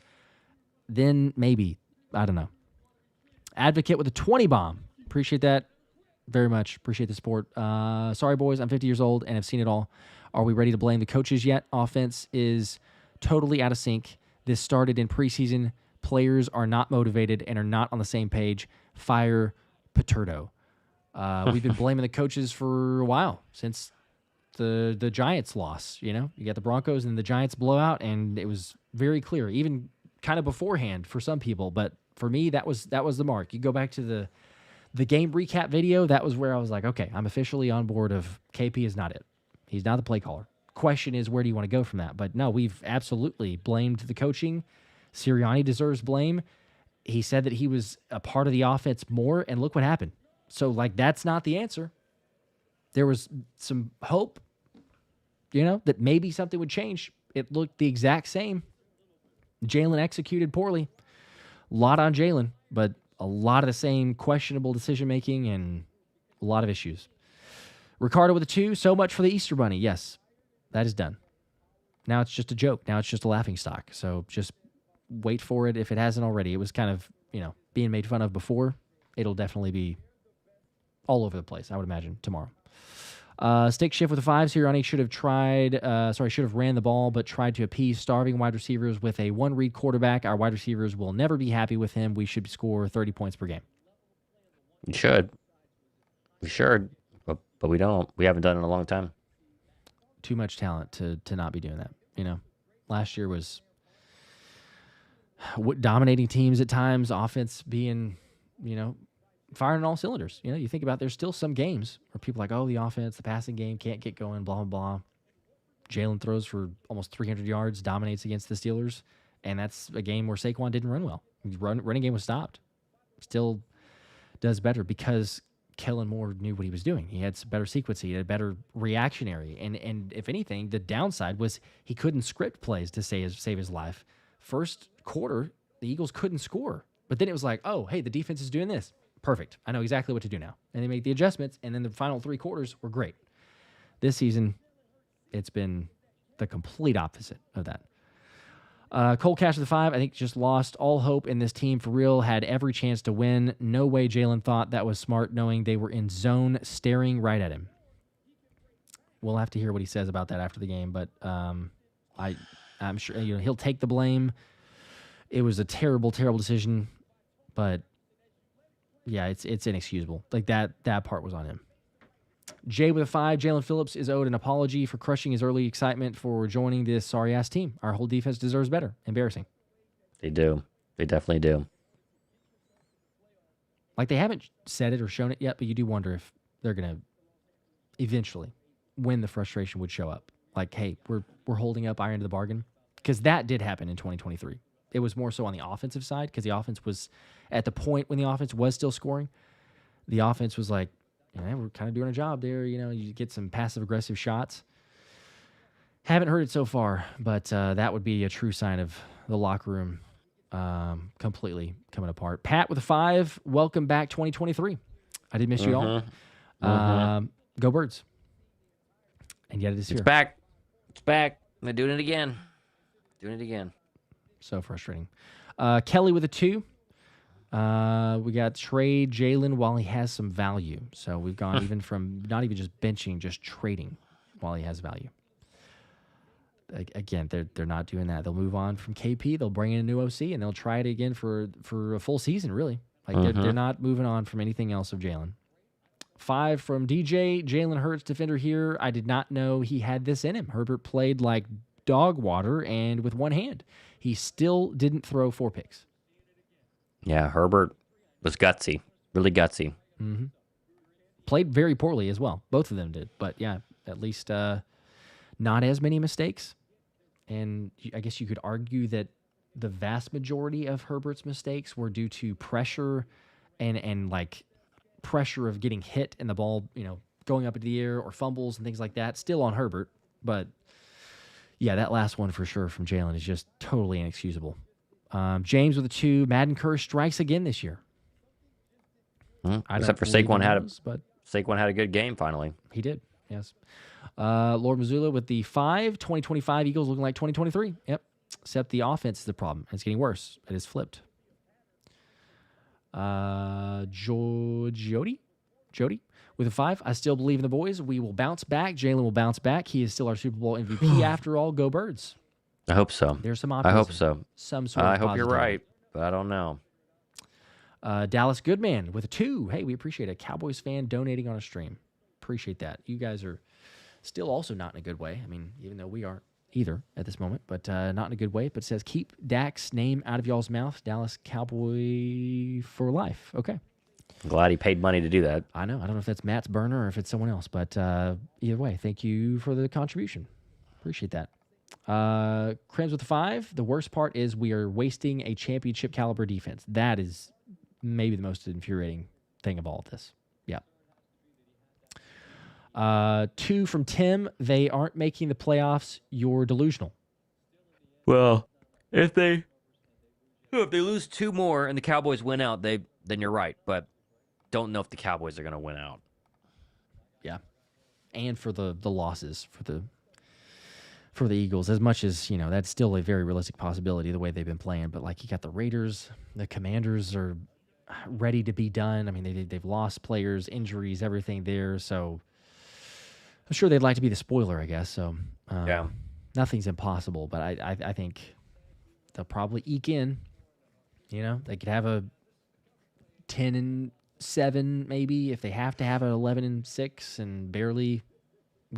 then maybe. I don't know. Advocate with a 20 bomb. Appreciate that very much. Appreciate the support. Sorry, boys. I'm 50 years old and have seen it all. Are we ready to blame the coaches yet? Offense is totally out of sync. This started in preseason. Players are not motivated and are not on the same page. Fire Paterno. We've been blaming the coaches for a while since the Giants loss. You got the Broncos and the Giants blowout, and it was very clear, even kind of beforehand for some people, but for me, that was the mark. You go back to the game recap video, that was where I was like, okay, I'm officially on board of KP is not it. He's not the play caller. Question is, where do you want to go from that? But no, we've absolutely blamed the coaching. Sirianni deserves blame. He said that he was a part of the offense more, and look what happened. So, that's not the answer. There was some hope, that maybe something would change. It looked the exact same. Jalen executed poorly. A lot on Jalen, but a lot of the same questionable decision-making and a lot of issues. Ricardo with a 2. So much for the Easter Bunny. Yes, that is done. Now it's just a joke. Now it's just a laughingstock. So just wait for it if it hasn't already. It was kind of, being made fun of before. It'll definitely be all over the place, I would imagine, tomorrow. Stick shift with a 5. Sirianni should have ran the ball, but tried to appease starving wide receivers with a one-read quarterback. Our wide receivers will never be happy with him. We should score 30 points per game. You should. We should, but we don't. We haven't done it in a long time. Too much talent to not be doing that. Last year was dominating teams at times, offense being, firing on all cylinders. You think about there's still some games where people are like, oh, the offense, the passing game can't get going, blah, blah, blah. Jalen throws for almost 300 yards, dominates against the Steelers, and that's a game where Saquon didn't run well. Running game was stopped. Still does better because Kellen Moore knew what he was doing. He had some better sequencing. He had better reactionary. And if anything, the downside was he couldn't script plays to save his life. First quarter, the Eagles couldn't score. But then it was like, oh, hey, the defense is doing this. Perfect. I know exactly what to do now. And they make the adjustments, and then the final 3 quarters were great. This season, it's been the complete opposite of that. Cole Cash of the 5, I think just lost all hope in this team for real. Had every chance to win. No way Jalen thought that was smart, knowing they were in zone, staring right at him. We'll have to hear what he says about that after the game, but I'm sure he'll take the blame. It was a terrible, terrible decision But yeah, it's inexcusable. Like that part was on him. Jay with a 5. Jalen Phillips is owed an apology for crushing his early excitement for joining this sorry-ass team. Our whole defense deserves better. Embarrassing. They do. They definitely do. Like, they haven't said it or shown it yet, but you do wonder if they're going to eventually, when the frustration would show up. Like, hey, we're holding up iron to the bargain. Because that did happen in 2023. It was more so on the offensive side because the offense was, at the point when the offense was still scoring, the offense was like, yeah, we're kind of doing a job there. You know, you get some passive-aggressive shots. Haven't heard it so far, but that would be a true sign of the locker room completely coming apart. Pat with a 5. Welcome back 2023. I did miss you all. Go Birds. And yet it is here. It's back. It's back. They're doing it again. Doing it again. So frustrating. Kelly with a 2. We got trade Jalen while he has some value. So we've gone even from not even just benching, just trading while he has value. Again, they're not doing that. They'll move on from KP. They'll bring in a new OC, and they'll try it again for a full season, really. Like they're not moving on from anything else of Jalen. 5 from DJ. Jalen Hurts, defender here. I did not know he had this in him. Herbert played like dog water and with one hand. He still didn't throw 4 picks. Yeah, Herbert was gutsy. Really gutsy. Mm-hmm. Played very poorly as well. Both of them did. But, yeah, at least not as many mistakes. And I guess you could argue that the vast majority of Herbert's mistakes were due to pressure and like pressure of getting hit and the ball, you know, going up into the air or fumbles and things like that. Still on Herbert. But, yeah, that last one for sure from Jalen is just totally inexcusable. James with a 2. Madden curse strikes again this year. Except for Saquon Saquon had a good game finally. He did, yes. Lord Missoula with the 5. 2025 Eagles looking like 2023. Yep. Except the offense is the problem. It's getting worse. It is flipped. Jody with a 5. I still believe in the boys. We will bounce back. Jalen will bounce back. He is still our Super Bowl MVP after all. Go Birds. I hope so. There's some optimism. I hope so. Some sort of I hope positivity. you're right, but I don't know. Dallas Goodman with a 2. Hey, we appreciate a Cowboys fan donating on a stream. Appreciate that. You guys are still also not in a good way. I mean, even though we aren't either at this moment, but not in a good way. But it says, keep Dak's name out of y'all's mouth. Dallas Cowboy for life. Okay. I'm glad he paid money to do that. I know. I don't know if that's Matt's burner or if it's someone else, but either way, thank you for the contribution. Appreciate that. Crims with a 5. The worst part is we are wasting a championship caliber defense. That is maybe the most infuriating thing of all of this. Yeah. 2 from Tim. They aren't making the playoffs. You're delusional. Well, if they lose 2 more and the Cowboys win out, then you're right. But don't know if the Cowboys are going to win out. Yeah, and for the losses for the Eagles, as much as, you know, that's still a very realistic possibility the way they've been playing. But like, you got the Raiders, the Commanders are ready to be done. I mean, they've lost players, injuries, everything there. So I'm sure they'd like to be the spoiler, I guess. So yeah, nothing's impossible. But I think they'll probably eke in. You know, they could have a 10-7 maybe if they have to have an 11-6 and barely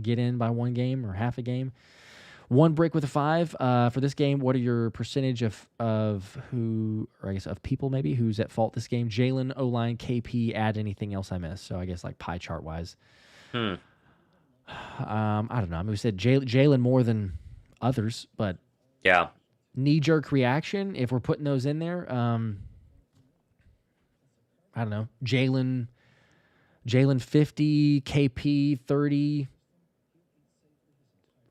get in by 1 game or half a game. 1 brick with a 5 for this game. What are your percentage of who, or I guess of people maybe who's at fault this game? Jalen, O-line, KP. Add anything else I missed? So I guess like pie chart wise. I don't know. I mean, we said Jalen more than others, but yeah, knee jerk reaction. If we're putting those in there, I don't know. Jalen 50, KP 30,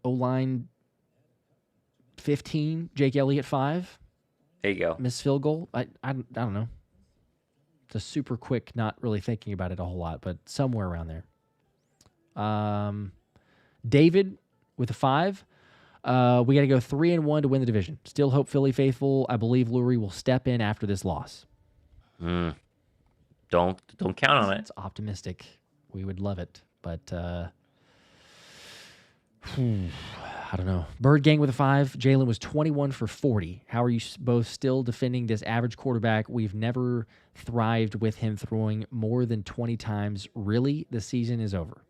O-line 15, Jake Elliott 5. There you go. Missed field goal. I don't know. It's a super quick, not really thinking about it a whole lot, but somewhere around there. David with a 5. We got to go 3-1 to win the division. Still hope Philly faithful. I believe Lurie will step in after this loss. Don't count on it. It's optimistic. We would love it, but I I don't know. Bird Gang with a 5. Jalen was 21 for 40. How are you both still defending this average quarterback? We've never thrived with him throwing more than 20 times. Really, the season is over.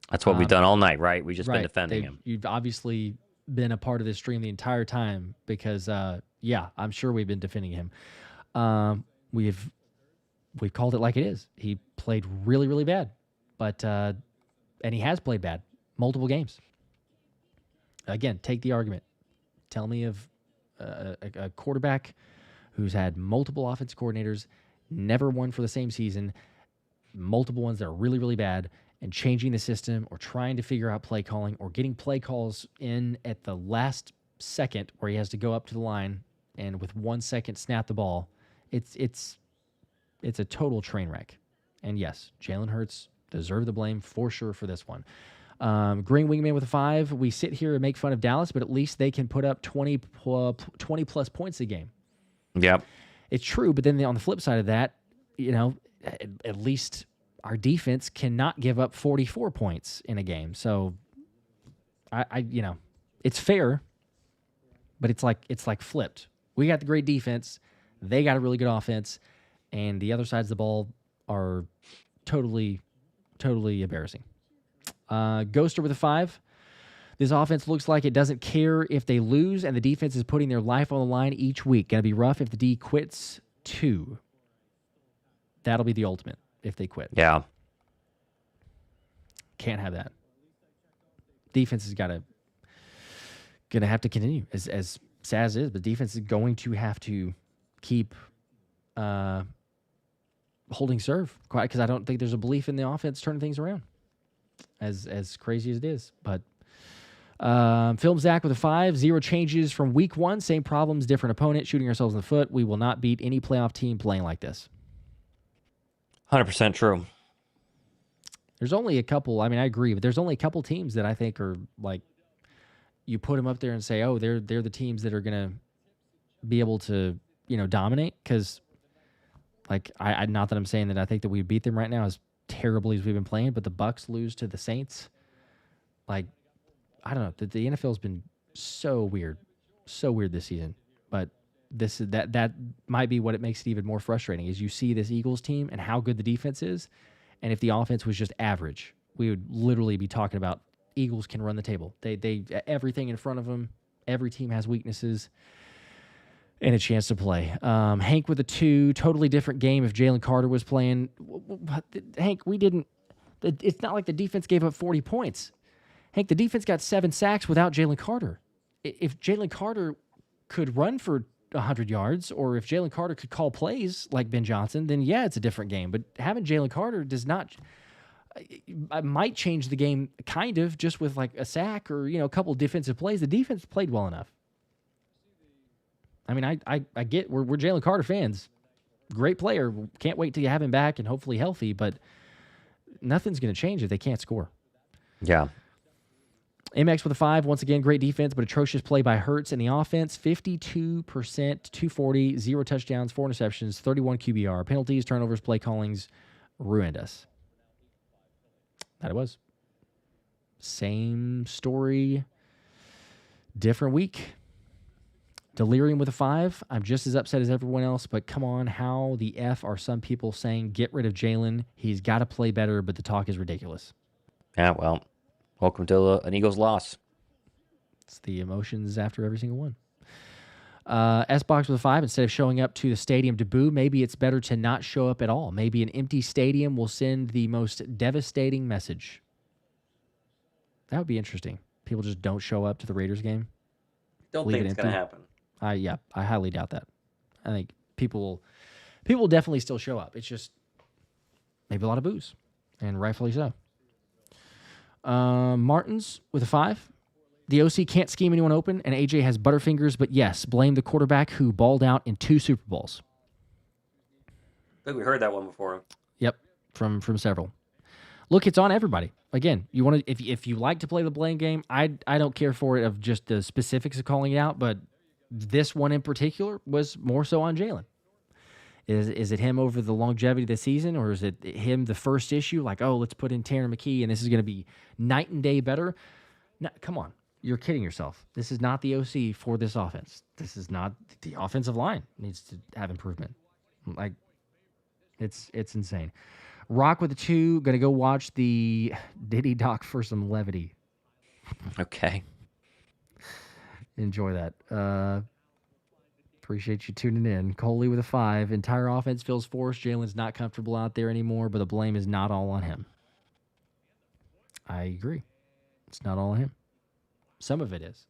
That's what we've done all night, right? We've just been defending him. You've obviously been a part of this stream the entire time because, I'm sure we've been defending him. We've called it like it is. He played really, really bad, and he has played bad multiple games. Again, take the argument. Tell me of a quarterback who's had multiple offense coordinators, never won for the same season, multiple ones that are really, really bad, and changing the system or trying to figure out play calling or getting play calls in at the last second where he has to go up to the line and with 1 second snap the ball. It's a total train wreck. And yes, Jalen Hurts deserved the blame for sure for this one. Green Wingman with a 5. We sit here and make fun of Dallas, but at least they can put up 20 plus points a game. Yep. It's true, but then on the flip side of that, at least our defense cannot give up 44 points in a game. So, it's fair, but it's like flipped. We got the great defense, they got a really good offense, and the other sides of the ball are totally, totally embarrassing. Ghoster with a 5. This offense looks like it doesn't care if they lose, and the defense is putting their life on the line each week. Gonna be rough if the D quits too. That'll be the ultimate if they quit. Yeah. Can't have that. Defense is gonna have to continue. As sad as it is, but defense is going to have to keep holding serve, quite, because I don't think there's a belief in the offense turning things around. As crazy as it is, but Film Zach with a 5. 0 changes from week 1. Same problems, different opponent, shooting ourselves in the foot. We will not beat any playoff team playing like this. 100% true. There's only a couple. I mean, I agree, but there's only a couple teams that I think are like, you put them up there and say, oh, they're the teams that are gonna be able to dominate. Because like I not that I'm saying that I think that we beat them right now as terribly as we've been playing, but the Bucks lose to the Saints. Like, I don't know. The NFL's been so weird this season. But that might be what it makes it even more frustrating. Is you see this Eagles team and how good the defense is, and if the offense was just average, we would literally be talking about Eagles can run the table. They everything in front of them. Every team has weaknesses and a chance to play. Hank with a 2, totally different game if Jalen Carter was playing. Hank, it's not like the defense gave up 40 points. Hank, the defense got 7 sacks without Jalen Carter. If Jalen Carter could run for 100 yards, or if Jalen Carter could call plays like Ben Johnson, then yeah, it's a different game. But having Jalen Carter does not... I might change the game kind of just with like a sack or, a couple of defensive plays. The defense played well enough. I mean, I get we're Jalen Carter fans. Great player. Can't wait till you have him back and hopefully healthy, but nothing's going to change if they can't score. Yeah. MX with a 5. Once again, great defense, but atrocious play by Hurts in the offense. 52%, 240, 0 touchdowns, 4 interceptions, 31 QBR. Penalties, turnovers, play callings ruined us. That it was. Same story, different week. Delirium with a 5. I'm just as upset as everyone else, but come on, how the F are some people saying get rid of Jalen? He's got to play better, but the talk is ridiculous. Yeah, well, welcome to an Eagles loss. It's the emotions after every single one. S-Box with a 5. Instead of showing up to the stadium to boo, maybe it's better to not show up at all. Maybe an empty stadium will send the most devastating message. That would be interesting. People just don't show up to the Raiders game. Don't think it's going to happen. I highly doubt that. I think people will definitely still show up. It's just maybe a lot of boos, and rightfully so. Martins with a 5. The OC can't scheme anyone open, and AJ has butterfingers, but yes, blame the quarterback who balled out in 2 Super Bowls. I think we heard that one before. Yep, from several. Look, it's on everybody. Again, you want to if you like to play the blame game, I don't care for it of just the specifics of calling it out, but this one in particular was more so on Jalen. Is it him over the longevity of the season, or is it him the first issue? Like, oh, let's put in Tanner McKee, and this is going to be night and day better. No, come on. You're kidding yourself. This is not the OC for this offense. This is not the offensive line needs to have improvement. Like, it's insane. Rock with the 2. Going to go watch the Diddy doc for some levity. Okay. Enjoy that. Appreciate you tuning in. Coley with a 5. Entire offense feels forced. Jalen's not comfortable out there anymore, but the blame is not all on him. I agree. It's not all on him. Some of it is.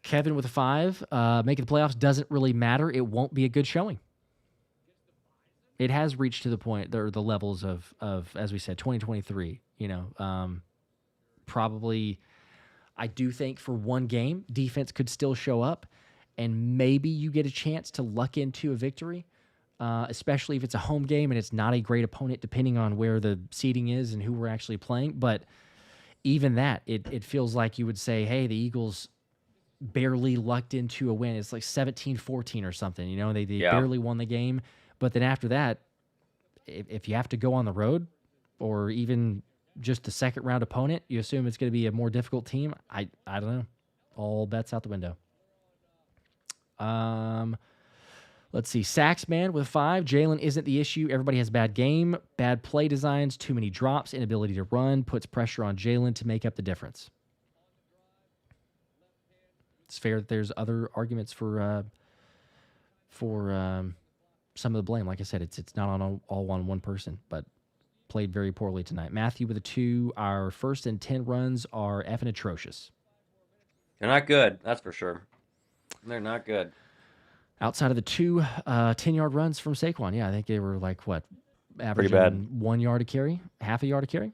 Kevin with a 5. Making the playoffs doesn't really matter. It won't be a good showing. It has reached to the point, the levels of as we said, 2023. Probably, I do think for one game, defense could still show up, and maybe you get a chance to luck into a victory, especially if it's a home game and it's not a great opponent, depending on where the seeding is and who we're actually playing. But even that, it feels like you would say, hey, the Eagles barely lucked into a win. It's like 17-14 or something. They barely won the game. But then after that, if you have to go on the road or even just the second round opponent, you assume it's going to be a more difficult team. I don't know. All bets out the window. Let's see. Saxman with 5. Jalen isn't the issue. Everybody has bad game, bad play designs, too many drops, inability to run, puts pressure on Jalen to make up the difference. It's fair that there's other arguments for some of the blame. Like I said, it's not on all on one person, but played very poorly tonight. Matthew with a 2. Our 1st and 10 runs are effing atrocious. They're not good, that's for sure. They're not good. Outside of the 2 10-yard runs from Saquon, I think they were like, averaging 1 yard a carry, half a yard a carry.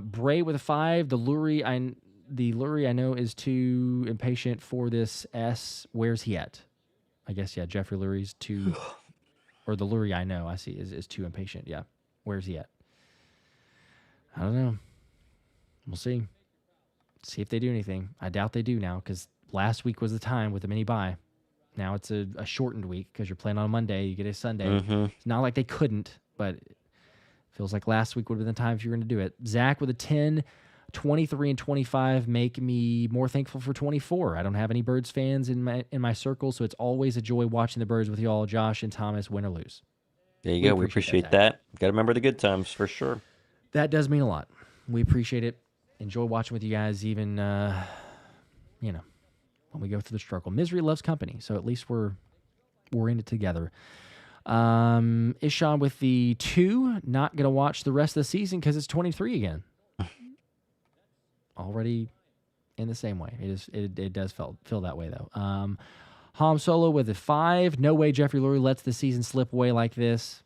Bray with a 5. The Lurie I know is too impatient for this S. Where's he at? I guess, Jeffrey Lurie's too, or the Lurie I know, I see, is too impatient. Yeah. Where's he at? I don't know. We'll see. See if they do anything. I doubt they do now, because last week was the time with the mini bye. Now it's a shortened week because you're playing on a Monday. You get a Sunday. Mm-hmm. It's not like they couldn't, but it feels like last week would have been the time if you were going to do it. Zach with a 10. 23 and 25 make me more thankful for 24. I don't have any Birds fans in my circle, so it's always a joy watching the Birds with y'all, Josh and Thomas, win or lose. There you go. We appreciate that. Got to remember the good times for sure. That does mean a lot. We appreciate it. Enjoy watching with you guys, even when we go through the struggle. Misery loves company, so at least we're in it together. Ishan with the 2. Not gonna watch the rest of the season because it's 23 again. Already in the same way. It does feel that way, though. Ham Solo with a 5. No way Jeffrey Lurie lets the season slip away like this.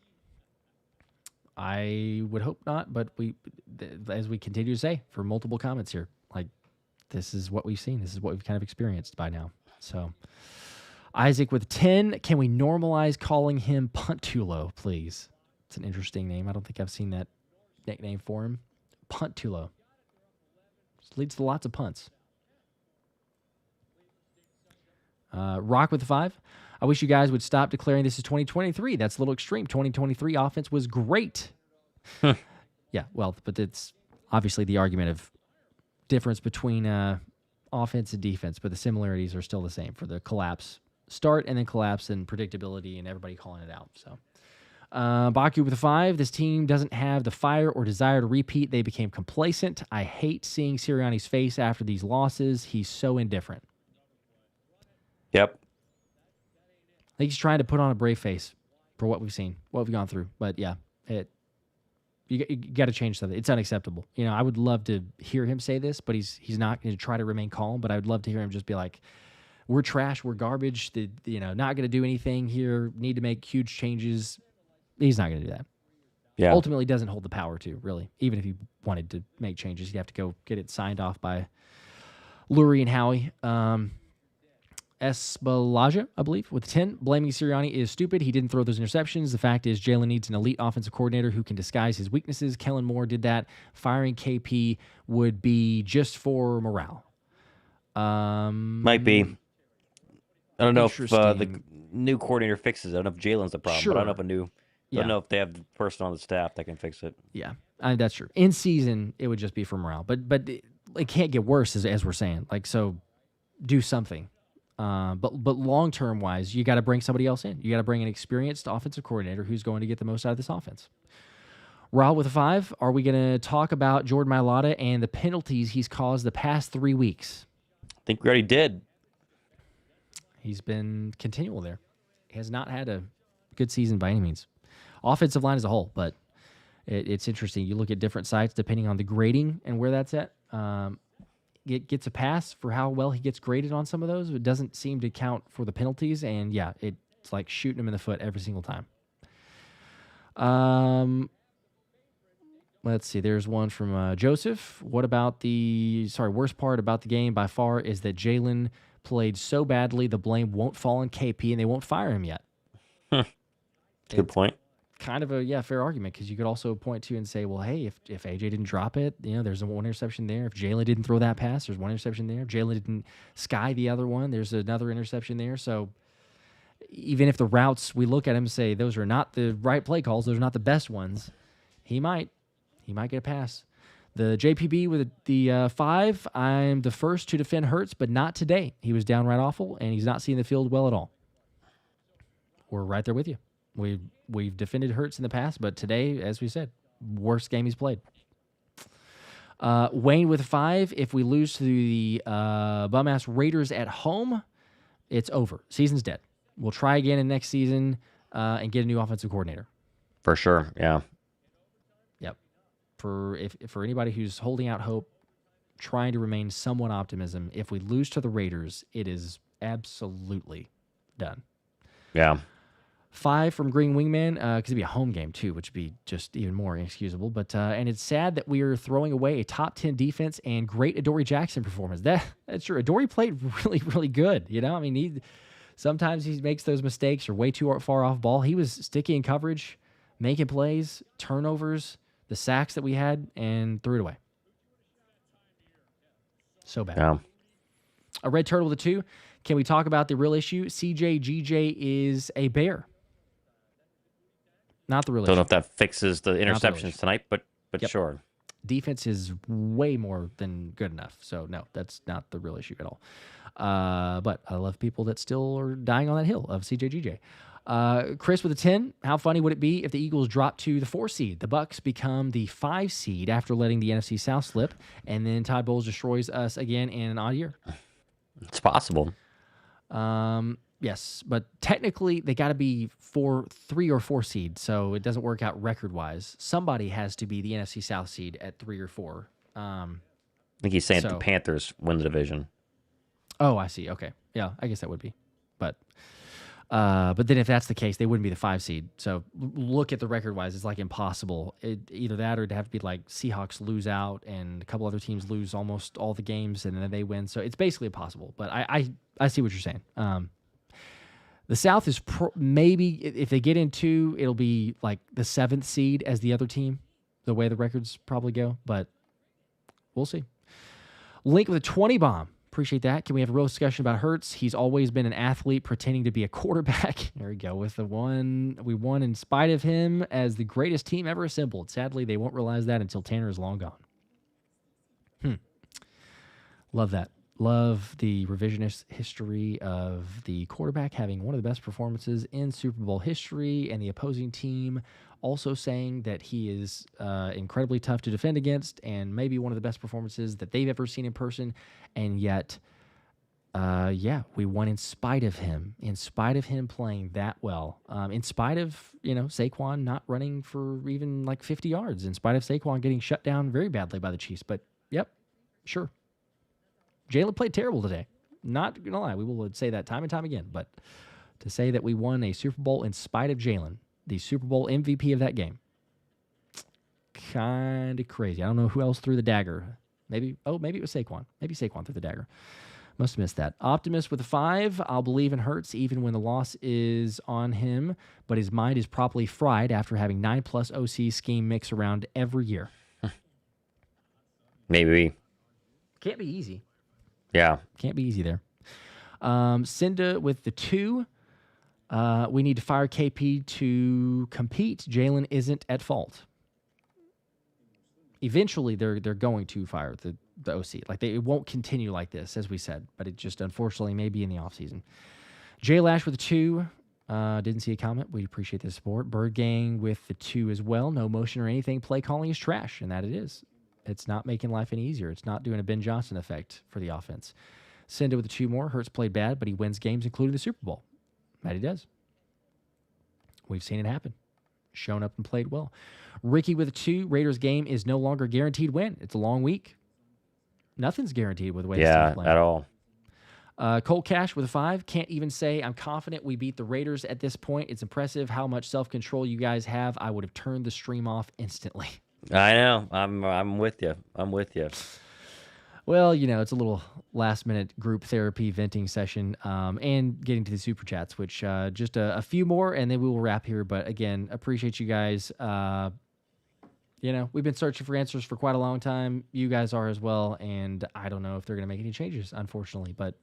I would hope not, but as we continue to say, for multiple comments here, like, this is what we've seen. This is what we've kind of experienced by now. So, Isaac with 10. Can we normalize calling him Patullo, please? It's an interesting name. I don't think I've seen that nickname for him. Patullo. Leads to lots of punts. Rock with the 5. I wish you guys would stop declaring this is 2023. That's a little extreme. 2023 offense was great. Yeah, well, but it's obviously the argument of difference between offense and defense, but the similarities are still the same for the collapse start and then collapse and predictability and everybody calling it out. So, Baku with a 5. This team doesn't have the fire or desire to repeat. They became complacent. I hate seeing Sirianni's face after these losses. He's so indifferent. Yep. I think he's trying to put on a brave face for what we've seen, what we've gone through. But yeah, you got to change something. It's unacceptable. I would love to hear him say this, but he's not going to try to remain calm. But I would love to hear him just be like, "We're trash. We're garbage. Not going to do anything here. Need to make huge changes." He's not going to do that. Yeah. Ultimately, doesn't hold the power to, really. Even if he wanted to make changes, he'd have to go get it signed off by Lurie and Howie. Espalaja, I believe, with 10. Blaming Sirianni is stupid. He didn't throw those interceptions. The fact is Jalen needs an elite offensive coordinator who can disguise his weaknesses. Kellen Moore did that. Firing KP would be just for morale. Might be. I don't know if the new coordinator fixes it. I don't know if Jalen's the problem, but I don't know if I don't know if they have the person on the staff that can fix it. Yeah, that's true. In season, it would just be for morale. But it can't get worse, as we're saying. Like, so do something. But long-term wise, you got to bring somebody else in. You got to bring an experienced offensive coordinator who's going to get the most out of this offense. Rob with a 5. Are we going to talk about Jordan Mailata and the penalties he's caused the past 3 weeks? I think we already did. He's been continual there. He has not had a good season by any means. Offensive line as a whole, but it's interesting. You look at different sites depending on the grading and where that's at. It gets a pass for how well he gets graded on some of those. It doesn't seem to count for the penalties, and yeah, it's like shooting him in the foot every single time. Let's see. There's one from Joseph. What about worst part about the game by far is that Jalen played so badly the blame won't fall on KP and they won't fire him yet. Good point. Kind of a fair argument, because you could also point to and say, well, hey, if AJ didn't drop it, there's one interception there. If Jalen didn't throw that pass, there's one interception there. If Jalen didn't sky the other one, there's another interception there. So even if the routes, we look at him and say those are not the right play calls, those are not the best ones, he might get a pass. The JPB with the 5, I'm the first to defend Hurts, but not today. He was downright awful, and he's not seeing the field well at all. We're right there with you. We've defended Hurts in the past, but today, as we said, worst game he's played. Wayne with 5, if we lose to the bum-ass Raiders at home, it's over. Season's dead. We'll try again in next season and get a new offensive coordinator. For sure, yeah. Yep. For anybody who's holding out hope, trying to remain somewhat optimism, if we lose to the Raiders, it is absolutely done. Yeah. 5 from Green Wingman, because it'd be a home game too, which would be just even more inexcusable. But and it's sad that we are throwing away a top 10 defense and great Adoree Jackson performance. That's true. Adoree played really, really good. I mean, sometimes he makes those mistakes or way too far off ball. He was sticky in coverage, making plays, turnovers, the sacks that we had, and threw it away. So bad. Yeah. A red turtle with a 2. Can we talk about the real issue? CJ is a bear. Not the real issue. Don't know if that fixes the interceptions tonight, but yep. Sure. Defense is way more than good enough. So, no, that's not the real issue at all. But I love people that still are dying on that hill of CJ. Chris with a 10. How funny would it be if the Eagles drop to the 4 seed? The Bucs become the 5 seed after letting the NFC South slip, and then Todd Bowles destroys us again in an odd year. It's possible. Yes, but technically they got to be 3 or 4 seed, so it doesn't work out record-wise. Somebody has to be the NFC South seed at 3 or 4. I think he's saying the Panthers win the division. Oh, I see. Okay. Yeah, I guess that would be. But then if that's the case, they wouldn't be the 5 seed. So look at the record-wise. It's like impossible. Either that or it'd have to be like Seahawks lose out and a couple other teams lose almost all the games and then they win. So it's basically impossible. But I see what you're saying. The South is maybe, if they get in 2, it'll be like the 7th seed as the other team, the way the records probably go. But we'll see. Link with a 20 bomb. Appreciate that. Can we have a real discussion about Hurts? He's always been an athlete pretending to be a quarterback. There we go. With the one, we won in spite of him as the greatest team ever assembled. Sadly, they won't realize that until Tanner is long gone. Love that. Love the revisionist history of the quarterback having one of the best performances in Super Bowl history and the opposing team also saying that he is incredibly tough to defend against and maybe one of the best performances that they've ever seen in person. And yet, we won in spite of him playing that well, in spite of, Saquon not running for even like 50 yards, in spite of Saquon getting shut down very badly by the Chiefs. But, yep, sure. Jalen played terrible today. Not going to lie. We will say that time and time again. But to say that we won a Super Bowl in spite of Jalen, the Super Bowl MVP of that game, kind of crazy. I don't know who else threw the dagger. Maybe it was Saquon. Maybe Saquon threw the dagger. Must have missed that. Optimist with a 5. I'll believe in Hurts even when the loss is on him, but his mind is properly fried after having 9+ OC scheme mix around every year. Maybe. Can't be easy. Yeah. Can't be easy there. Cinda with the 2. We need to fire KP to compete. Jalen isn't at fault. Eventually, they're going to fire the OC. Like it won't continue like this, as we said, but it just unfortunately may be in the offseason. Jay Lash with a 2. Didn't see a comment. We appreciate the support. Bird Gang with the 2 as well. No motion or anything. Play calling is trash, and that it is. It's not making life any easier. It's not doing a Ben Johnson effect for the offense. Cinda with a 2 more. Hurts played bad, but he wins games, including the Super Bowl. That he does. We've seen it happen. Shown up and played well. Ricky with a 2. Raiders game is no longer guaranteed win. It's a long week. Nothing's guaranteed with the way this team's playing. At all. Colt Cash with a 5. Can't even say I'm confident we beat the Raiders at this point. It's impressive how much self-control you guys have. I would have turned the stream off instantly. I know. I'm with you. I'm with you. Well, it's a little last-minute group therapy venting session, and getting to the super chats, which just a few more, and then we will wrap here. But again, appreciate you guys. We've been searching for answers for quite a long time. You guys are as well, and I don't know if they're going to make any changes, unfortunately, but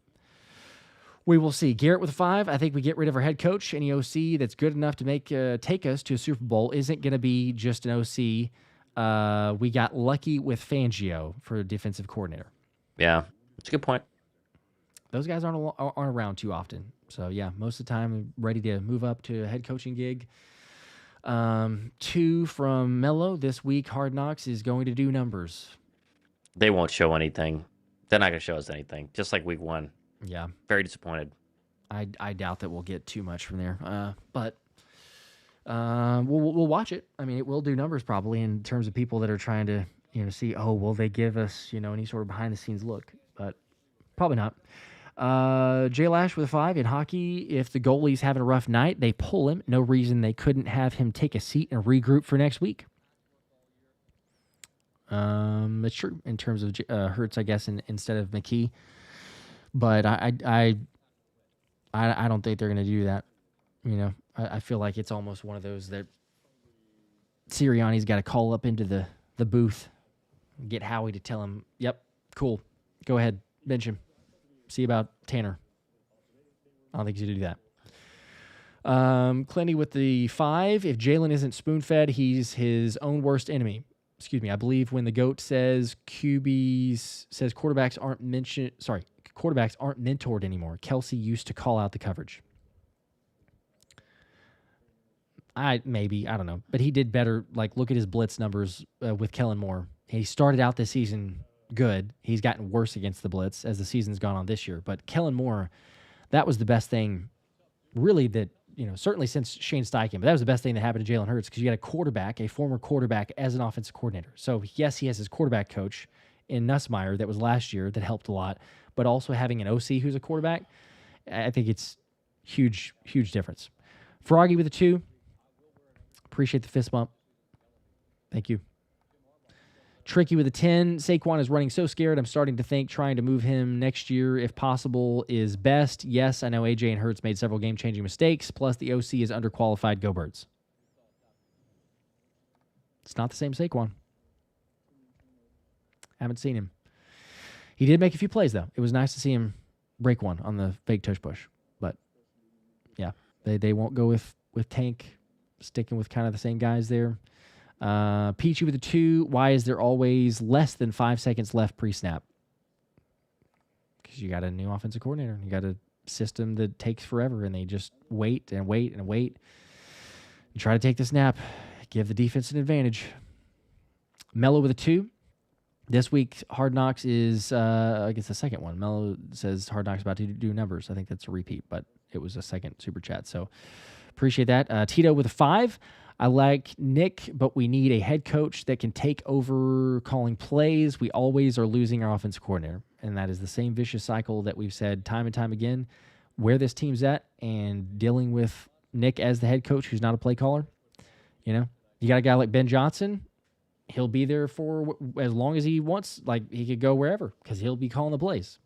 we will see. Garrett with a 5. I think we get rid of our head coach. Any OC that's good enough to take us to a Super Bowl isn't going to be just an OC. We got lucky with Fangio for a defensive coordinator. Yeah, that's a good point. Those guys aren't around too often. So, yeah, most of the time, I'm ready to move up to a head coaching gig. 2 from Mello. This week, Hard Knocks is going to do numbers. They won't show anything. They're not going to show us anything, just like week 1. Yeah. Very disappointed. I doubt that we'll get too much from there. But we'll watch it. I mean, it will do numbers probably in terms of people that are trying to, see, will they give us, any sort of behind-the-scenes look. But probably not. Jay Lash with a 5. In hockey, if the goalie's having a rough night, they pull him. No reason they couldn't have him take a seat and regroup for next week. It's true in terms of Hurts, I guess, instead of McKee. But I don't think they're going to do that. I feel like it's almost one of those that Sirianni's got to call up into the booth, get Howie to tell him, yep, cool, go ahead, bench him. See about Tanner. I don't think he's going to do that. Clinty with the 5. If Jalen isn't spoon-fed, he's his own worst enemy. Excuse me. I believe when the GOAT says quarterbacks aren't mentored anymore. Kelsey used to call out the coverage. I don't know. But he did better. Like, look at his blitz numbers with Kellen Moore. He started out this season good. He's gotten worse against the blitz as the season's gone on this year. But Kellen Moore, that was the best thing, really, that, certainly since Shane Steichen, but that was the best thing that happened to Jalen Hurts because you got a former quarterback as an offensive coordinator. So, yes, he has his quarterback coach in Nussmeier that was last year that helped a lot, but also having an OC who's a quarterback, I think it's huge, huge difference. Froggy with a 2. Appreciate the fist bump. Thank you. Tricky with a 10. Saquon is running so scared, I'm starting to think trying to move him next year, if possible, is best. Yes, I know AJ and Hurts made several game-changing mistakes, plus the OC is underqualified. Go Birds. It's not the same Saquon. Haven't seen him. He did make a few plays, though. It was nice to see him break one on the fake tush push. But, yeah, they won't go with Tank, sticking with kind of the same guys there. Peachy with a 2. Why is there always less than 5 seconds left pre-snap? Because you got a new offensive coordinator. You got a system that takes forever, and they just wait and wait and wait. You try to take the snap. Give the defense an advantage. Mello with a 2. This week, Hard Knocks is, I guess, the second one. Mello says Hard Knocks about to do numbers. I think that's a repeat, but it was a second super chat. So appreciate that. Tito with a 5. I like Nick, but we need a head coach that can take over calling plays. We always are losing our offensive coordinator, and that is the same vicious cycle that we've said time and time again, where this team's at, and dealing with Nick as the head coach who's not a play caller. You got a guy like Ben Johnson. He'll be there for as long as he wants. Like, he could go wherever because he'll be calling the plays.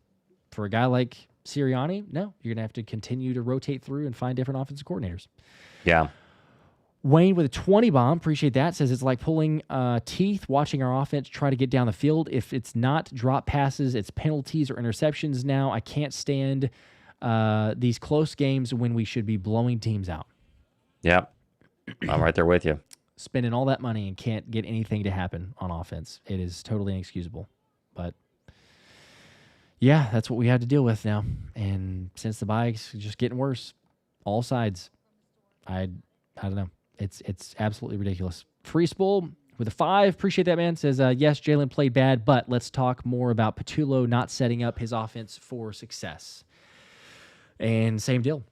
For a guy like Sirianni, no, you're going to have to continue to rotate through and find different offensive coordinators. Yeah. Wayne with a 20 bomb, appreciate that, says it's like pulling teeth watching our offense try to get down the field. If it's not drop passes, it's penalties or interceptions now. I can't stand these close games when we should be blowing teams out. Yeah, I'm right there with you. Spending all that money and can't get anything to happen on offense. It is totally inexcusable. But Yeah, that's what we had to deal with now. And since the bike's just getting worse, all sides. I don't know. It's absolutely ridiculous. Free Spool with a 5. Appreciate that, man. Says, yes, Jalen played bad, but let's talk more about Patullo not setting up his offense for success. And same deal.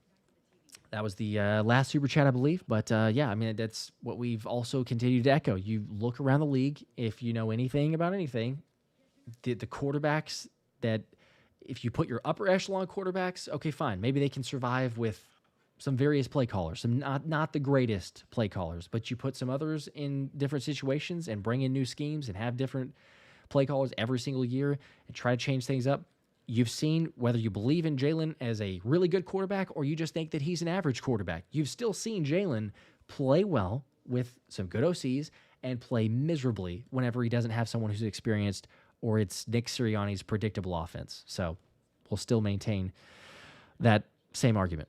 That was the last super chat, I believe. But yeah, I mean, that's what we've also continued to echo. You look around the league, if you know anything about anything, the quarterbacks that, if you put your upper echelon quarterbacks, okay, fine. Maybe they can survive with some various play callers, some not the greatest play callers, but you put some others in different situations and bring in new schemes and have different play callers every single year and try to change things up. You've seen, whether you believe in Jalen as a really good quarterback or you just think that he's an average quarterback, you've still seen Jalen play well with some good OCs and play miserably whenever he doesn't have someone who's experienced or it's Nick Sirianni's predictable offense. So we'll still maintain that same argument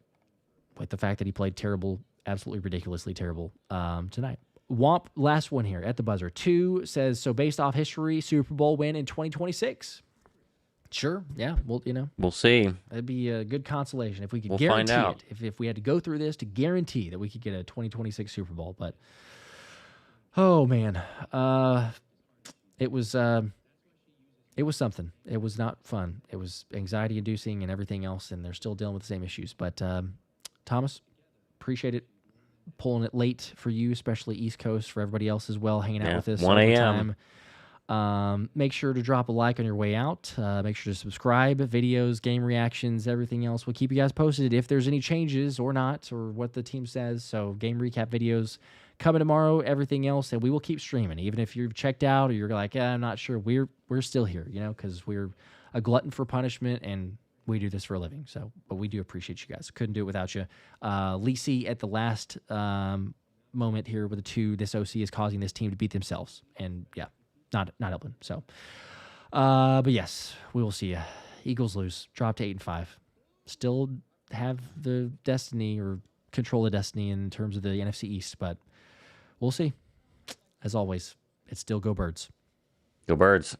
with the fact that he played terrible, absolutely ridiculously terrible tonight. Womp, last one here at the buzzer. 2 says, so based off history, Super Bowl win in 2026. Sure, yeah, well, we'll see. That'd be a good consolation if we could guarantee find out. it. If we had to go through this to guarantee that we could get a 2026 Super Bowl, but oh man, it was something. It was not fun. It was anxiety inducing and everything else, and they're still dealing with the same issues. But Thomas, appreciate it. Pulling it late for you, especially East Coast, for everybody else as well, hanging out with us 1 a.m. Make sure to drop a like on your way out. Make sure to subscribe, videos, game reactions, everything else. We'll keep you guys posted if there's any changes or not, or what the team says. So game recap videos coming tomorrow, everything else, and we will keep streaming. Even if you've checked out or you're like, I'm not sure, we're still here, because we're a glutton for punishment and we do this for a living. So, but we do appreciate you guys. Couldn't do it without you. Lisi at the last moment here with the 2, this OC is causing this team to beat themselves. And yeah, not helping. So, but yes, we will see you. Eagles lose, drop to 8-5. Still have the destiny or control the destiny in terms of the NFC East, but we'll see. As always, it's still go Birds. Go Birds.